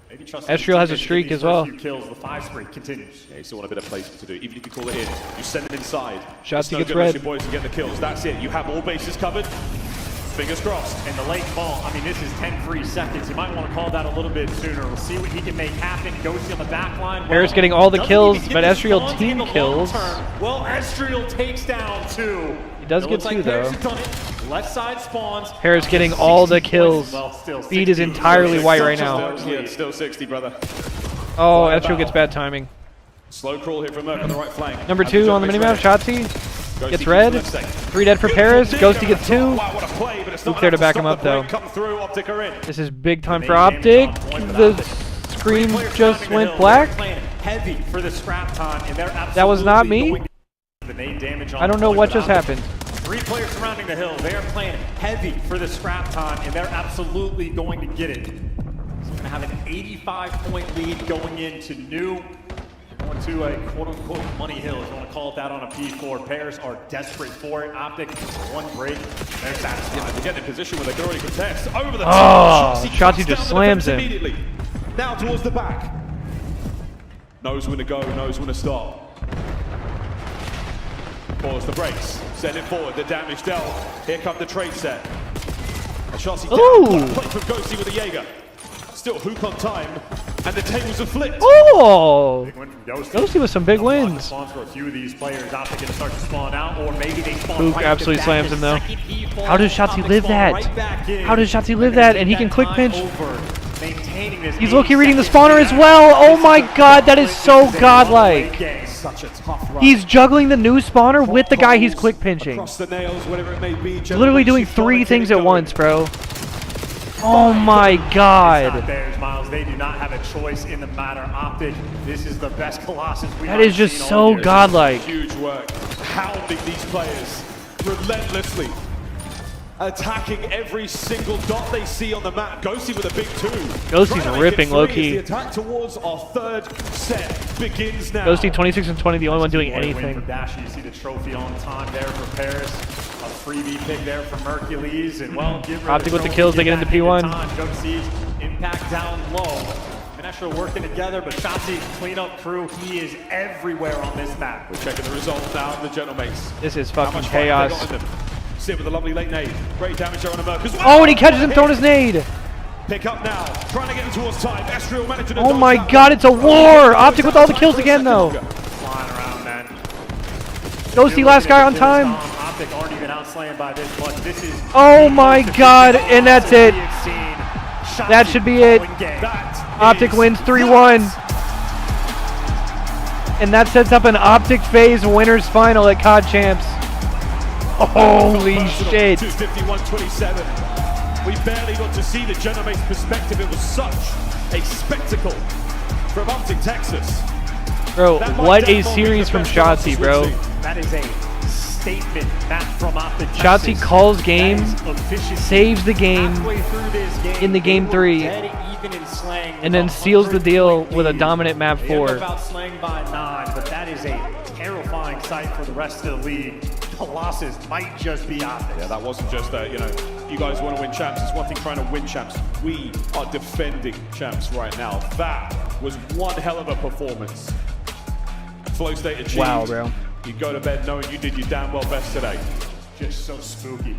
Maybe trust Ezreal has a streak as well. Kills, the 5 streak continues. Yeah, you still want a bit of placement to do. Even if you call it in, you send them inside. Shotzi gets red. red. Your boys to get the kills. That's it. You have all bases covered. Fingers crossed. And the late ball, I mean, this is 10 free seconds. You might want to call that a little bit sooner. We'll see what he can make happen. Ghosty on the back line. Paris getting all the kills, but Ezreal team kills. Well, Ezreal takes down 2. He does get 2 though. Left side spawns. Paris getting all the kills. Feed is entirely white right now. Yeah, still 60, brother. Oh, Ezreal gets bad timing. Slow crawl here from Merc on the right flank. Number 2 on the minimap, Shotzi. Gets red. 3 dead for Paris. Ghosty gets 2. Luke there to back him up though. This is big time for Optic. The screen just went black. Heavy for the scrap time, and that was not me. I don't know what just happened. 3 players surrounding the hill. They are playing heavy for the scrap time, and they're absolutely going to get it. Gonna have an 85-point lead going into new. Going to a quote-unquote money hill, if you want to call it that, on a P4. Pairs are desperate for it. Optic, one break, they're satisfied. Yeah, they get in a position where they can already contest. Over the Oh, top. Shotzzy just slams him. Immediately. Now towards the back. Knows when to go, knows when to stop. Pause the brakes. Send it forward. The damage dealt. Here come the trade set. A Shotzzy down. Play from Ghosty with a Jaeger. Still hook on time. And the tables have flipped. Oh! Big win from Ghosty. Ghosty with some big wins. Spawns for a few of these players. Optic going to start to spawn out, or maybe they spawn Hook right absolutely back slams to him though. second E4. How does Shotzzy Optic live spawn that? right back in. How does Shotzzy live And that? they And he take can click time pinch. over, maintaining this He's low-key reading the 80-second spawner as lead. well. Oh my god, that is so This is a godlike. one-way game. Such a tough run. He's juggling the new spawner with the guy he's click pinching. Across the nails, whatever it may be. He's literally doing 3 things at once, bro. Oh my It's not god. theirs, Miles. They do not have a choice in the matter. Optic, this is the best Colossus we've That is just seen all so year. godlike. Huge work. Hounding these players relentlessly. Attacking every single dot they see on the map. Ghosty with a big 2. Ghosty's Trying to make ripping it 3 low-key. as the attack towards our 3rd set begins now. Ghosty 26 and 20, the only one doing Win anything. from Dashy. You see the trophy on time there for Paris. A freebie pick there for Hercules. And well, give her Optic with the trophy, kills, they get back into P1. time. Ghosties impact down low. Finessher working together, but Shotzzy cleanup crew. He is everywhere on this map. We're checking the results now of the Gentlemates. This is How fucking much fight have they chaos. got in them? Sit with a lovely late nade. Great damage there on a Merc as well. Oh, and he catches him throwing his nade. Pick up now. Trying to get him towards time. Estriel managing to Oh dodge my that god, one. it's a war. Optic with all the kills again, though. Flying around, man. Ghosty last guy on time. Optic aren't even outslaying by this much. This is Oh my god, and that's it. That should be it. Optic wins 3-1. And that sets up an Optic phase winners final at COD Champs. Holy shit. 251-27. We barely got to see the Gentlemates' perspective. It was such a spectacle from Optic, Texas. Bro, That might what a therefore be series the from best Colossus Shotzzy, bro. we've seen. That is a statement back from Optic. Shotzzy Texas. calls game, That is efficiency. saves the game Halfway through this game, in the game they were 3, dead even in slaying and with then seals the deal 100-point with a lead. dominant map They end 4. up outslaying by 9, but that is a terrifying sight for the rest of the league. Colossus might just be Optic. Yeah, that wasn't just you guys want to win champs. It's one thing trying to win champs. We are defending champs right now. That was one hell of a performance. Flow state achieved. Wow, bro. You go to bed knowing you did your damn well best today. Just so spooky.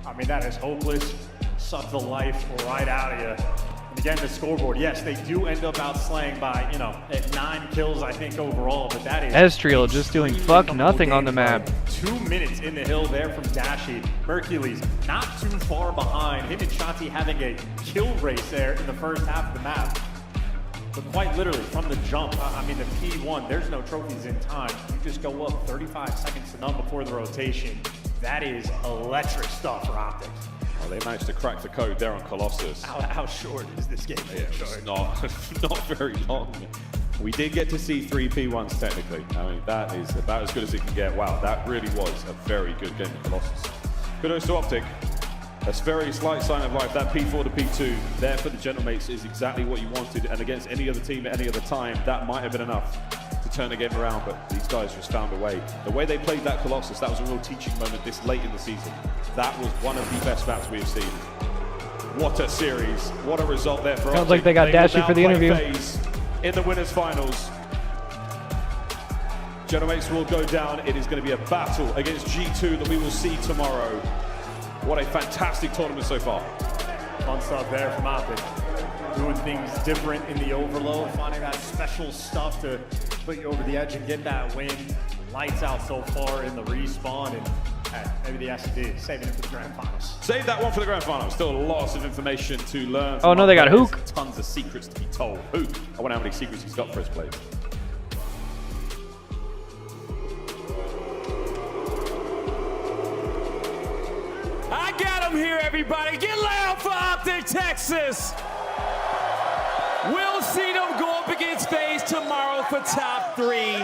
I mean, that is hopeless. Suck the life right out of you. And again, the scoreboard, yes, they do end up outslaying by, at 9 kills, I think, overall, but that is... Estriel just doing fuck comfortable nothing on the game, map. bro. 2 minutes in the hill there from Dashy. Hercules not too far behind. Him and Shotzzy having a kill race there in the first half of the map. But quite literally, from the jump, I mean, the P1, there's no trophies in time. You just go up 35 seconds to none before the rotation. That is electric stuff for Optic. Well, they managed to crack the code there on Colossus. How short is this game? Yeah, it's not very long. We did get to see 3 P1s technically. I mean, that is about as good as it can get. Wow, that really was a very good game of Colossus. Kudos to Optic. A very slight sign of life. That P4 to P2 there for the Gentlemates is exactly what you wanted. And against any other team at any other time, that might have been enough to turn the game around. But these guys just found a way. The way they played that Colossus, that was a real teaching moment this late in the season. That was one of the best maps we have seen. What a series. What a result there for Optic. Sounds like they got Dashy for the interview. FaZe in the winners finals. Gentlemates will go down. It is going to be a battle against G2 that we will see tomorrow. What a fantastic tournament so far. Fun stuff there from Optic. Doing things different in the overload, finding that special stuff to put you over the edge and get that win. Lights out so far in the respawn, and maybe the S&D saving it for the grand finals. Save that one for the grand finals. Still lots of information to learn. Oh, no, they got players. Hook. Tons of secrets to be told. Hook. I wonder how many secrets he's got for his players. I got him here, everybody. Get loud for Optic, Texas. We'll see them go up against FaZe tomorrow for top 3.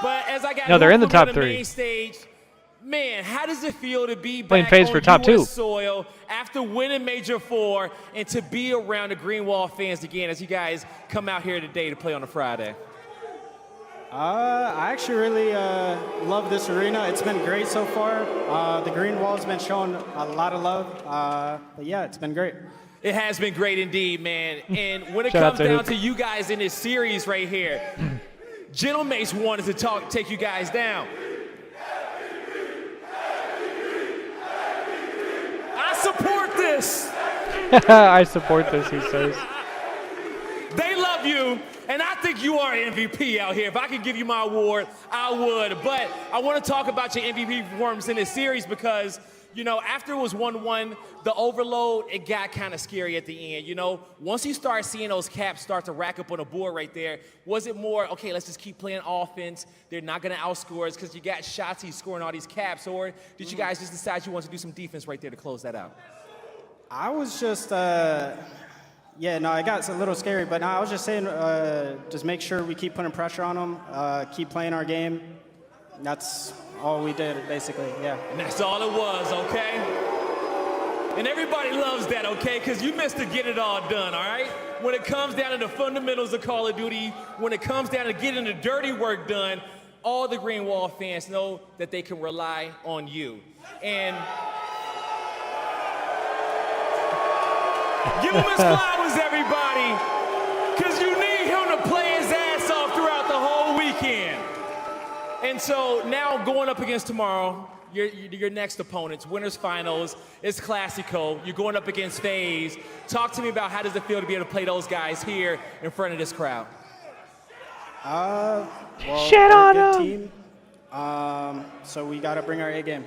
But as I got No, they're in the Hook on top 3. main stage, Man, how does it feel to be Playing back FaZe on for top US 2. soil after winning Major 4 and to be around the Greenwall fans again as you guys come out here today to play on a Friday? I actually really love this arena. It's been great so far. The green wall's been showing a lot of love. But yeah, it's been great. It has been great indeed, man. And when it Shout out comes to down Hoop. to you guys in this series right here, Gentlemates wanted to take you guys down. I support this. I support this, he says. They love you, and I think you are MVP out here. If I could give you my award, I would. But I want to talk about your MVP performance in this series because, you know, after it was 1-1, the overload, it got kind of scary at the end. You know, once you start seeing those caps start to rack up on the board right there, was it more, okay, let's just keep playing offense. They're not going to outscore us because you got Shotzi scoring all these caps, or did you guys just decide you want to do some defense right there to close that out? I was just, yeah, no, it got a little scary, but no, I was just saying, just make sure we keep putting pressure on them, keep playing our game. That's all we did, basically, yeah. And that's all it was, okay? And everybody loves that, okay? Because you missed to get it all done, all right? When it comes down to the fundamentals of Call of Duty, when it comes down to getting the dirty work done, all the Greenwall fans know that they can rely on you. And give him his flowers, everybody, because you need him to play his ass off throughout the whole weekend. And so now going up against tomorrow, your next opponents, winners finals, it's Classico. You're going up against FaZe. Talk to me about how does it feel to be able to play those guys here in front of this crowd? Well, Shit we're on a good him. team, so we got to bring our A game.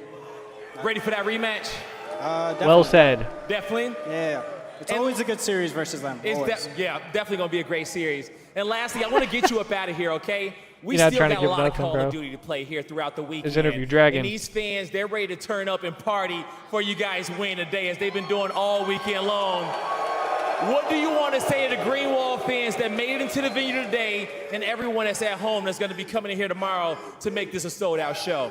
Ready for that rematch? Well said. Definitely? Yeah. It's always a good series versus them. It's always. yeah, definitely going to be a great series. And lastly, I want to get you up out of here, okay? We You're not still trying to got a give lot of nothing, Call bro. of Duty to play here throughout the weekend. This interview dragging. And these fans, they're ready to turn up and party for you guys win today, as they've been doing all weekend long. What do you want to say to the Greenwall fans that made it into the venue today and everyone that's at home that's going to be coming in here tomorrow to make this a sold-out show?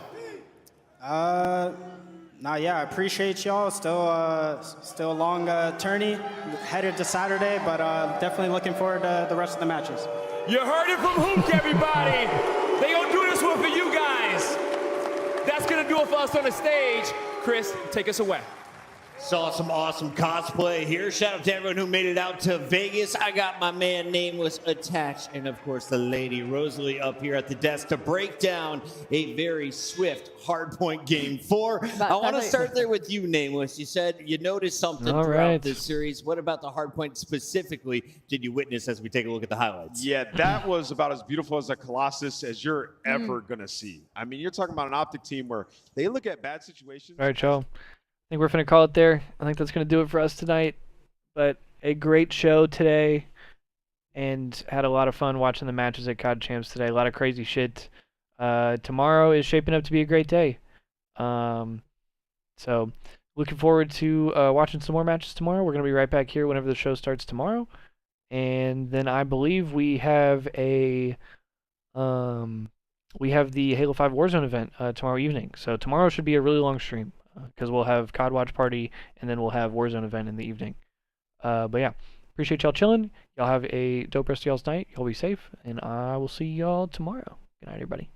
Nah, yeah, I appreciate y'all. Still a long tourney headed to Saturday, but definitely looking forward to the rest of the matches. You heard it from Hook, everybody. They gonna do this one for you guys. That's gonna do it for us on the stage. Chris, take us away. Saw some awesome cosplay here. Shout out to everyone who made it out to Vegas. I got my man Nameless attached, and of course the lady Rosalie up here at the desk to break down a very swift hardpoint game 4. I want to start there with you, Nameless. You said you noticed something All throughout right. this series. What about the hardpoint specifically did you witness as we take a look at the highlights? Yeah, that was about as beautiful as a Colossus as you're ever going to see. I mean, you're talking about an Optic team where they look at bad situations. All right, Joe. I think we're going to call it there. I think that's going to do it for us tonight. But a great show today, and had a lot of fun watching the matches at COD Champs today. A lot of crazy shit. Tomorrow is shaping up to be a great day. So looking forward to watching some more matches tomorrow. We're going to be right back here whenever the show starts tomorrow. And then I believe we have the Halo 5 Warzone event tomorrow evening. So tomorrow should be a really long stream, because we'll have COD Watch Party, and then we'll have Warzone event in the evening. But yeah, appreciate y'all chilling. Y'all have a dope rest of y'all's night. Y'all be safe, and I will see y'all tomorrow. Good night, everybody.